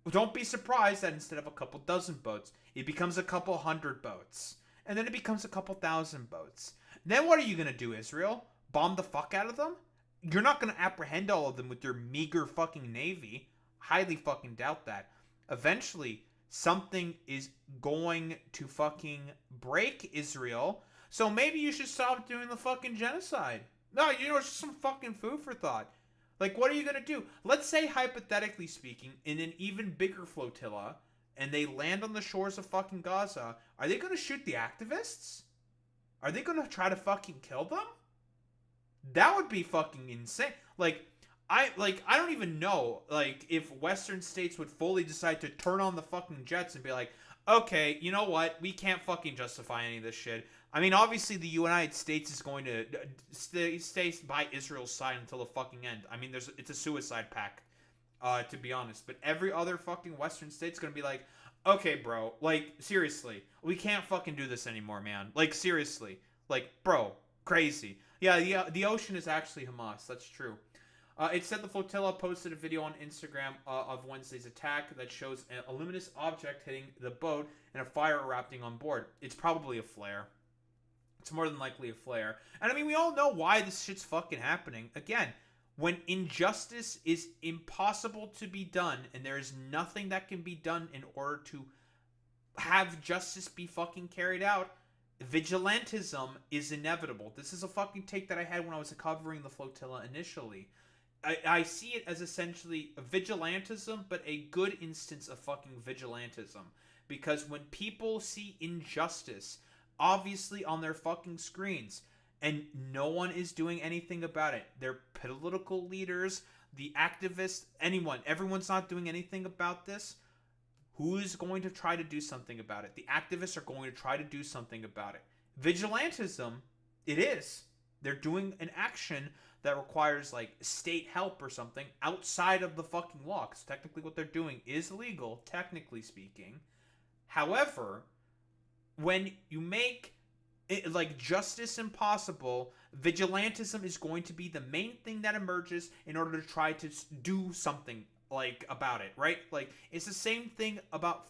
don't be surprised that instead of a couple dozen boats, it becomes a couple hundred boats. And then it becomes a couple thousand boats. Then what are you going to do, Israel? Bomb the fuck out of them? You're not going to apprehend all of them with your meager fucking navy. Highly fucking doubt that. Eventually, something is going to fucking break Israel. So maybe you should stop doing the fucking genocide. No, you know, it's just some fucking food for thought. Like, what are you going to do? Let's say, hypothetically speaking, in an even bigger flotilla, and they land on the shores of fucking Gaza, are they going to shoot the activists? Are they going to try to fucking kill them? That would be fucking insane. I don't even know, if Western states would fully decide to turn on the fucking jets and be like, okay, you know what? We can't fucking justify any of this shit. I mean, obviously the United States is going to stay by Israel's side until the fucking end. I mean, it's a suicide pact, to be honest. But every other fucking Western state's going to be like, okay, bro, seriously, we can't fucking do this anymore, man. Seriously. Bro, crazy. Yeah, the ocean is actually Hamas. That's true. It said the flotilla posted a video on Instagram of Wednesday's attack that shows a luminous object hitting the boat and a fire erupting on board. It's probably a flare. It's more than likely a flare. And I mean, we all know why this shit's fucking happening. Again, when injustice is impossible to be done and there is nothing that can be done in order to have justice be fucking carried out, vigilantism is inevitable. This is a fucking take that I had when I was covering the flotilla initially. I see it as essentially a vigilantism, but a good instance of fucking vigilantism. Because when people see injustice, obviously on their fucking screens, and no one is doing anything about it, their political leaders, the activists, everyone's not doing anything about this, who's going to try to do something about it? The activists are going to try to do something about it. Vigilantism, it is. They're doing an action that requires state help or something outside of the fucking law. Because technically what they're doing is legal, technically speaking. However, when you make it, justice impossible, vigilantism is going to be the main thing that emerges in order to try to do something about it, right? It's the same thing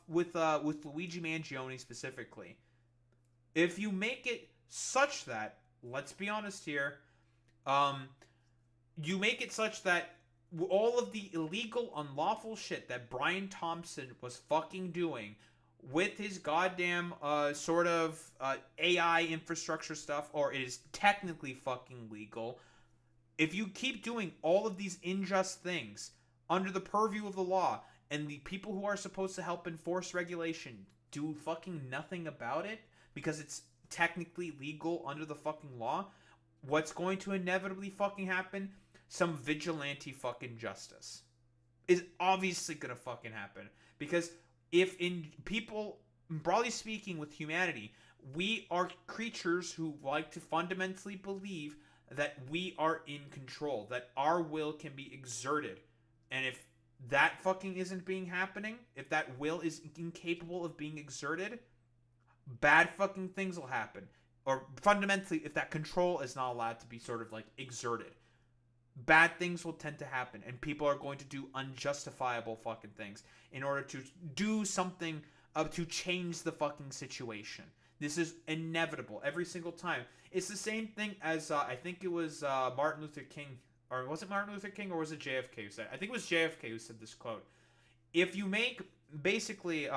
with Luigi Mangione specifically. If you make it such that, let's be honest here, you make it such that all of the illegal, unlawful shit that Brian Thompson was fucking doing with his goddamn AI infrastructure stuff, or it is technically fucking legal, if you keep doing all of these unjust things under the purview of the law, and the people who are supposed to help enforce regulation do fucking nothing about it because it's technically legal under the fucking law, what's going to inevitably fucking happen? Some vigilante fucking justice is obviously gonna fucking happen. Because if in people, broadly speaking with humanity, we are creatures who like to fundamentally believe that we are in control, that our will can be exerted. And if that fucking isn't being happening, if that will is incapable of being exerted, bad fucking things will happen. Or fundamentally, if that control is not allowed to be exerted, bad things will tend to happen, and people are going to do unjustifiable fucking things in order to do something to change the fucking situation. This is inevitable every single time. It's the same thing as I think it was Martin Luther King, or was it Martin Luther King, or was it JFK who said it? I think it was JFK who said this quote. If you make basically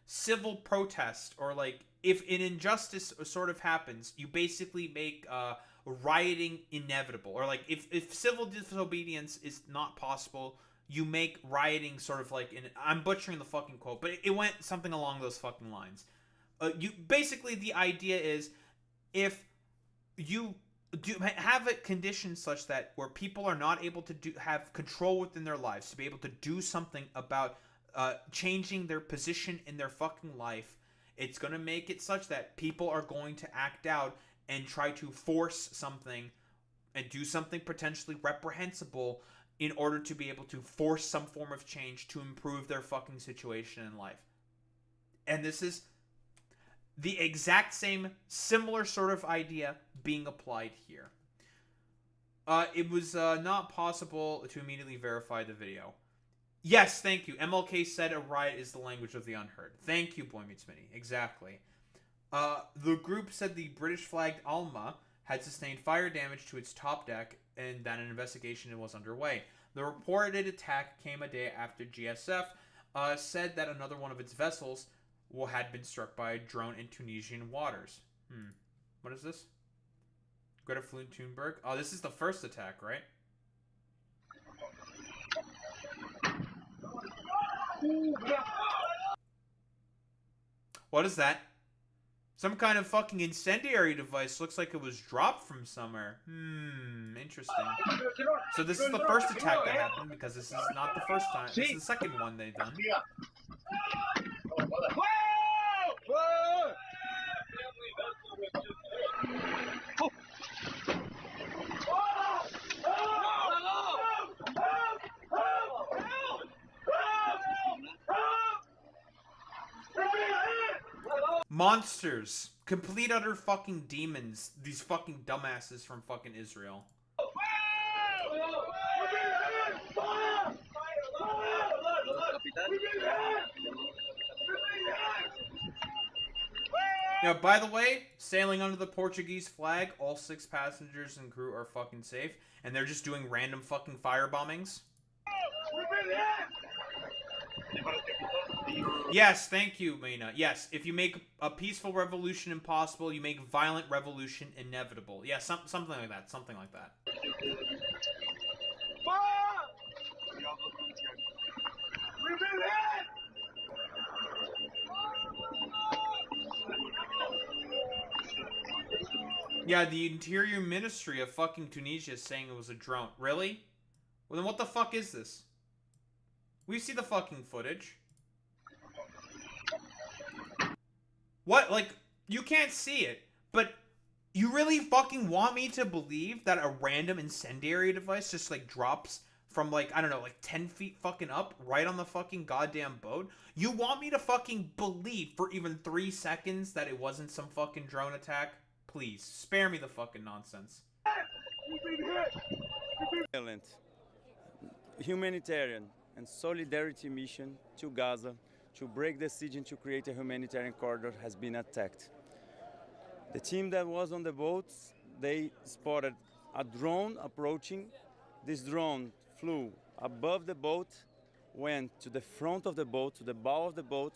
civil protest, or if an injustice sort of happens, you basically make rioting inevitable. Or if civil disobedience is not possible, you make rioting I'm butchering the fucking quote, but it went something along those fucking lines. You basically, the idea is, if you have a condition such that where people are not able to have control within their lives, to be able to do something about changing their position in their fucking life, it's going to make it such that people are going to act out and try to force something and do something potentially reprehensible in order to be able to force some form of change to improve their fucking situation in life. And this is the exact same, similar sort of idea being applied here. It was not possible to immediately verify the video. Yes, thank you. MLK said a riot is the language of the unheard. Thank you, Boy Meets Mini. Exactly. The group said the British-flagged Alma had sustained fire damage to its top deck and that an investigation was underway. The reported attack came a day after GSF said that another one of its vessels had been struck by a drone in Tunisian waters. What is this? Greta Thunberg? Oh, this is the first attack, right? What is that? Some kind of fucking incendiary device. Looks like it was dropped from somewhere. Interesting. So this is the first attack that happened, because this is not the first time. This is the second one they've done. Monsters. Complete utter fucking demons. These fucking dumbasses from fucking Israel. Now, by the way, sailing under the Portuguese flag, all 6 passengers and crew are fucking safe, and they're just doing random fucking fire bombings. Yes, thank you, Mina. Yes, if you make a peaceful revolution impossible, you make violent revolution inevitable. Yeah, something like that. Something like that. Yeah, the Interior Ministry of fucking Tunisia is saying it was a drone. Really? Well, then what the fuck is this? We see the fucking footage. What? Like, you can't see it, but you really fucking want me to believe that a random incendiary device just, like, drops from, like, I don't know, like 10 feet fucking up right on the fucking goddamn boat? You want me to fucking believe for even 3 seconds that it wasn't some fucking drone attack? Please, spare me the fucking nonsense. Humanitarian and solidarity mission to Gaza to break the siege and to create a humanitarian corridor has been attacked. The team that was on the boats, they spotted a drone approaching. This drone flew above the boat, went to the front of the boat, to the bow of the boat,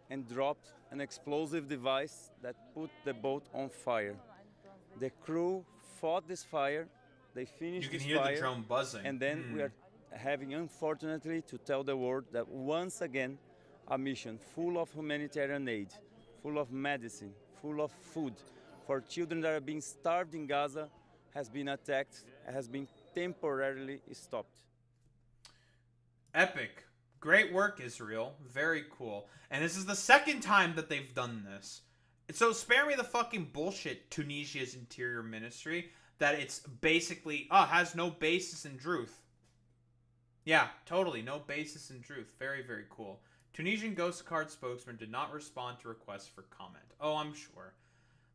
and dropped an explosive device that put the boat on fire. The crew fought this fire, they finished this fire. You can hear the drone buzzing. And then we are having, unfortunately, to tell the world that once again, a mission full of humanitarian aid, full of medicine, full of food for children that are being starved in Gaza has been attacked, has been temporarily stopped. Epic. Great work, Israel. Very cool. And this is the second time that they've done this. So spare me the fucking bullshit, Tunisia's Interior Ministry, that it's basically, has no basis in truth. Yeah, totally. No basis in truth. Very, very cool. Tunisian Ghost Card spokesman did not respond to requests for comment. Oh, I'm sure.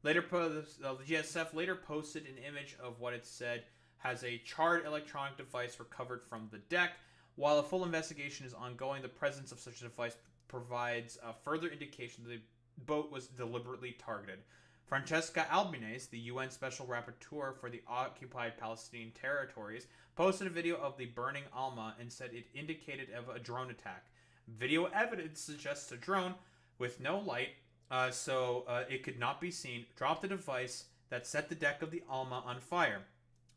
Later, the GSF later posted an image of what it said has a charred electronic device recovered from the deck. While a full investigation is ongoing, the presence of such a device provides a further indication that the boat was deliberately targeted. Francesca Albanese, the UN Special Rapporteur for the occupied Palestinian territories, posted a video of the burning Alma and said it indicated a drone attack. Video evidence suggests a drone with no light, so it could not be seen, dropped a device that set the deck of the Alma on fire,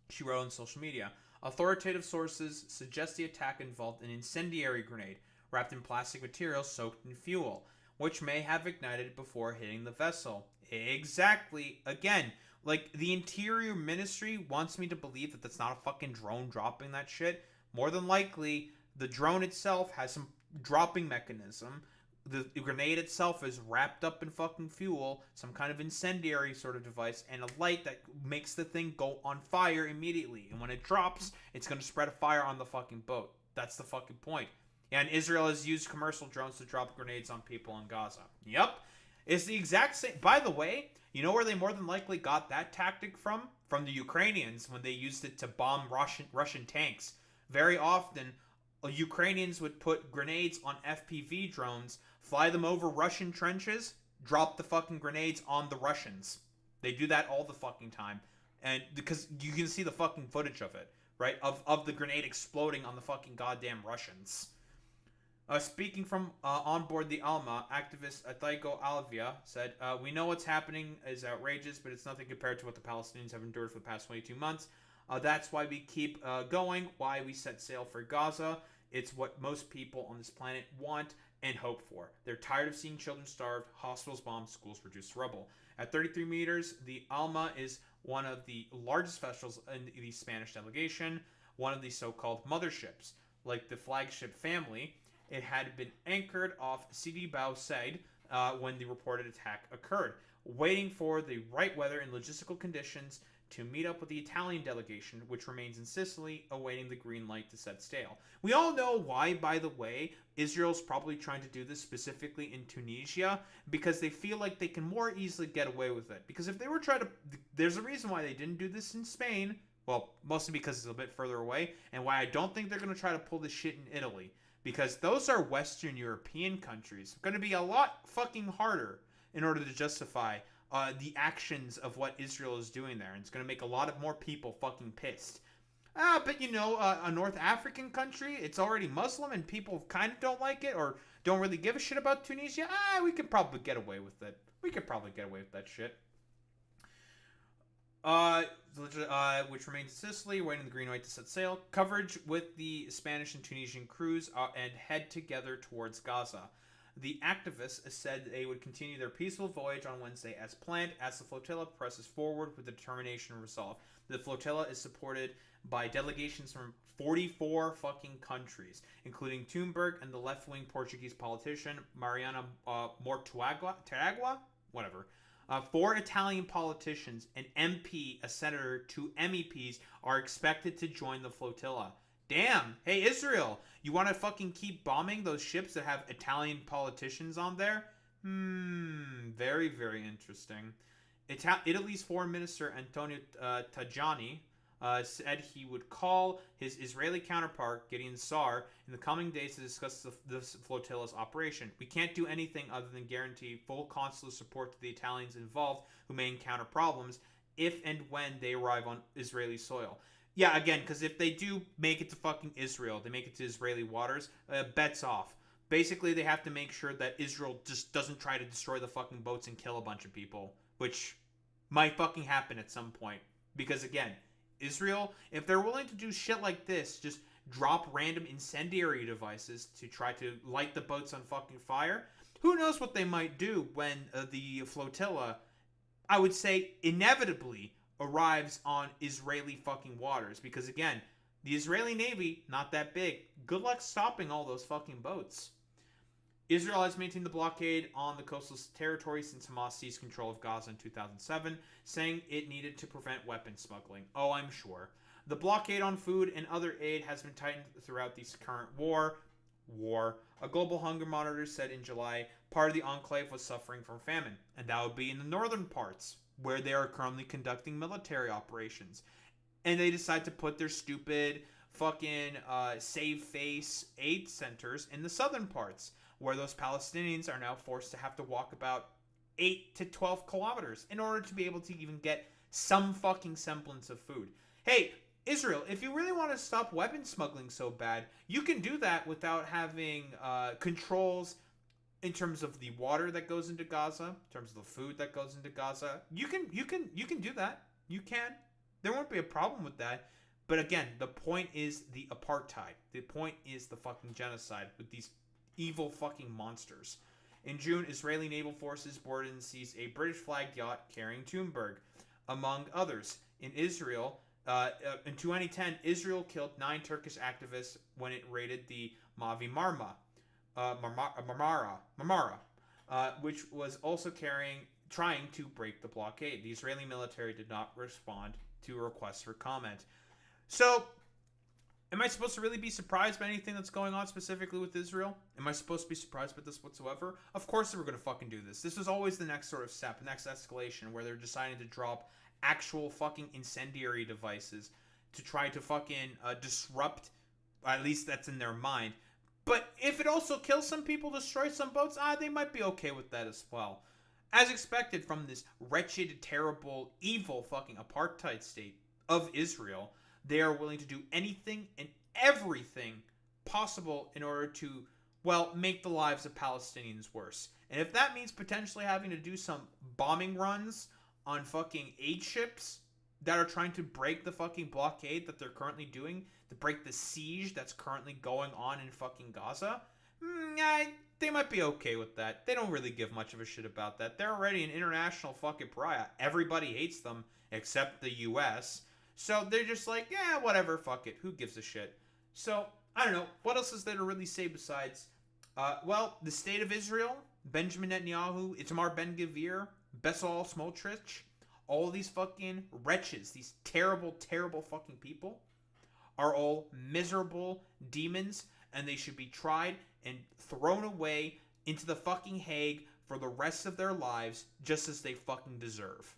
she wrote on social media. Authoritative sources suggest the attack involved an incendiary grenade wrapped in plastic material soaked in fuel, which may have ignited before hitting the vessel. Exactly. Again, like, the Interior Ministry wants me to believe that that's not a fucking drone dropping that shit. More than likely, the drone itself has some dropping mechanism. The grenade itself is wrapped up in fucking fuel, some kind of incendiary sort of device, and a light that makes the thing go on fire immediately. And when it drops, it's going to spread a fire on the fucking boat. That's the fucking point. And Israel has used commercial drones to drop grenades on people in Gaza. Yep. It's the exact same. By the way, you know where they more than likely got that tactic from? From the Ukrainians when they used it to bomb Russian tanks. Very often, Ukrainians would put grenades on FPV drones, fly them over Russian trenches, drop the fucking grenades on the Russians. They do that all the fucking time. And because you can see the fucking footage of it, right? Of the grenade exploding on the fucking goddamn Russians. Speaking from on board the Alma, activist Taiko Alvia said, we know what's happening is outrageous, but it's nothing compared to what the Palestinians have endured for the past 22 months. That's why we keep going, why we set sail for Gaza. It's what most people on this planet want and hope for. They're tired of seeing children starved, hospitals bombed, schools reduced to rubble. At 33 meters, the Alma is one of the largest vessels in the Spanish delegation, one of the so-called motherships. Like the flagship family, it had been anchored off Sidi Bou Said when the reported attack occurred, waiting for the right weather and logistical conditions to meet up with the Italian delegation, which remains in Sicily, awaiting the green light to set sail. We all know why, by the way, Israel's probably trying to do this specifically in Tunisia, because they feel like they can more easily get away with it. Because if they were trying to... There's a reason why they didn't do this in Spain. Well, mostly because it's a bit further away, and why I don't think they're going to try to pull this shit in Italy. Because those are Western European countries. It's going to be a lot fucking harder in order to justify the actions of what Israel is doing there. And it's going to make a lot of more people fucking pissed. But you know, a North African country, it's already Muslim and people kind of don't like it or don't really give a shit about Tunisia. We could probably get away with it. We could probably get away with that shit. Which remains in Sicily, waiting the green light to set sail. Coverage with the Spanish and Tunisian crews and head together towards Gaza. The activists said they would continue their peaceful voyage on Wednesday as planned as the flotilla presses forward with determination and resolve. The flotilla is supported by delegations from 44 fucking countries, including Thunberg and the left-wing Portuguese politician Mariana Mortágua, whatever. 4 Italian politicians, an MP, a senator, 2 MEPs are expected to join the flotilla. Damn! Hey, Israel! You want to fucking keep bombing those ships that have Italian politicians on there? Very, very interesting. Italy's foreign minister, Antonio Tajani, said he would call his Israeli counterpart, Gideon Sa'ar, in the coming days to discuss the flotilla's operation. We can't do anything other than guarantee full consular support to the Italians involved who may encounter problems if and when they arrive on Israeli soil. Yeah, again, because if they do make it to fucking Israel, they make it to Israeli waters, bets off. Basically, they have to make sure that Israel just doesn't try to destroy the fucking boats and kill a bunch of people, which might fucking happen at some point. Because again, Israel, if they're willing to do shit like this, just drop random incendiary devices to try to light the boats on fucking fire, who knows what they might do when the flotilla, I would say, inevitably arrives on Israeli fucking waters. Because again, the Israeli Navy, not that big. Good luck stopping all those fucking boats. Israel has maintained the blockade on the coastal territory since Hamas seized control of Gaza in 2007, saying it needed to prevent weapons smuggling. Oh, I'm sure. The blockade on food and other aid has been tightened throughout this current war. A global hunger monitor said in July part of the enclave was suffering from famine, and that would be in the northern parts, where they are currently conducting military operations. And they decide to put their stupid fucking save face aid centers in the southern parts, where those Palestinians are now forced to have to walk about 8 to 12 kilometers in order to be able to even get some fucking semblance of food. Hey, Israel, if you really want to stop weapon smuggling so bad, you can do that without having controls in terms of the water that goes into Gaza, in terms of the food that goes into Gaza. You can do that. You can. There won't be a problem with that. But again, the point is the apartheid. The point is the fucking genocide with these evil fucking monsters. In June, Israeli naval forces boarded and seized a British-flagged yacht carrying Thunberg, among others. In Israel, in 2010, Israel killed 9 Turkish activists when it raided the Mavi Marmara, which was also trying to break the blockade. The Israeli military did not respond to requests for comment. So, am I supposed to really be surprised by anything that's going on specifically with Israel? Am I supposed to be surprised by this whatsoever? Of course they were going to fucking do this. This was always the next sort of step, next escalation, where they're deciding to drop actual fucking incendiary devices to try to fucking disrupt At least that's in their mind. But if it also kills some people, destroys some boats, they might be okay with that as well. As expected from this wretched, terrible, evil fucking apartheid state of Israel, they are willing to do anything and everything possible in order to, well, make the lives of Palestinians worse. And if that means potentially having to do some bombing runs on fucking aid ships that are trying to break the fucking blockade that they're currently doing, to break the siege that's currently going on in fucking Gaza, they might be okay with that. They don't really give much of a shit about that. They're already an international fucking pariah. Everybody hates them except the US. So they're just like, yeah, whatever, fuck it. Who gives a shit? So, I don't know. What else is there to really say besides, well, the state of Israel, Benjamin Netanyahu, Itamar Ben-Gvir, Bezalel Smotrich, all these fucking wretches, these terrible, terrible fucking people are all miserable demons, and they should be tried and thrown away into the fucking Hague for the rest of their lives, just as they fucking deserve.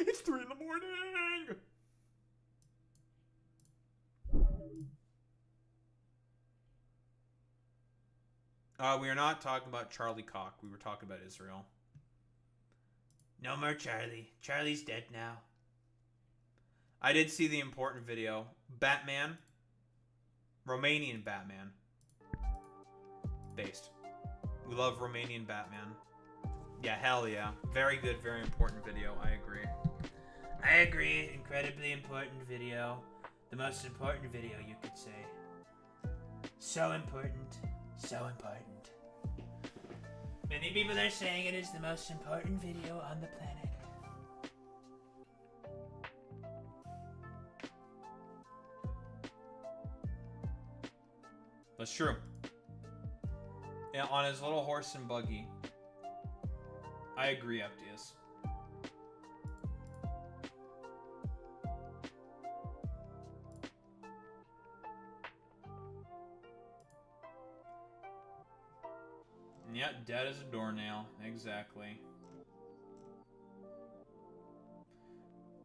It's 3 in the morning! We are not talking about Charlie Cock. We were talking about Israel. No more Charlie. Charlie's dead now. I did see the important video. Batman. Romanian Batman. Based. We love Romanian Batman. Yeah, hell yeah. Very good, very important video. I agree. I agree. Incredibly important video. The most important video, you could say. So important. So important. Many people are saying it is the most important video on the planet. That's true. Yeah, on his little horse and buggy. I agree, Aptius. Yeah, dead as a doornail. Exactly.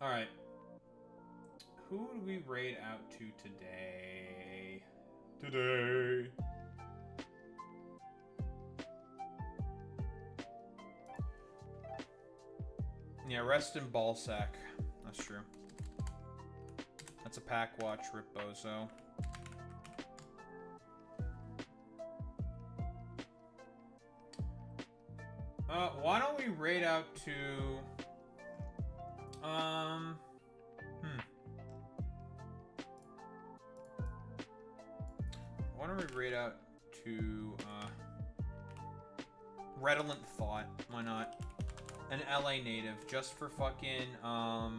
Alright. Who do we raid out to today? Yeah, rest in Ballsack. That's true. That's a pack watch, Rip Bozo. Why don't we raid out to... Why don't we raid out to, Redolent Thought? Why not? An LA native, just for fucking, a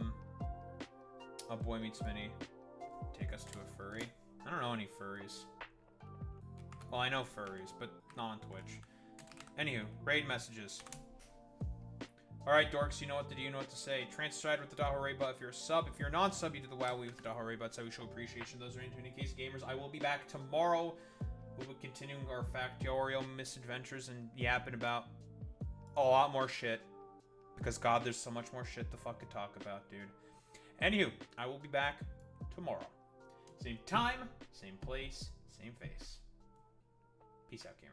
Boy Meets Mini. Take us to a furry. I don't know any furries. Well, I know furries, but not on Twitch. Anywho, raid messages. Alright, dorks, you know what to do, you know what to say. Transcribe with the Daho Rayba if you're a sub. If you're a non-sub, you do the WoW with the Daho Rayba. That's how we show appreciation. Those are into any case gamers. I will be back tomorrow. We'll be continuing our Factorial misadventures and yapping about a lot more shit. Because, God, there's so much more shit to fucking talk about, dude. Anywho, I will be back tomorrow. Same time, same place, same face. Peace out, gamers.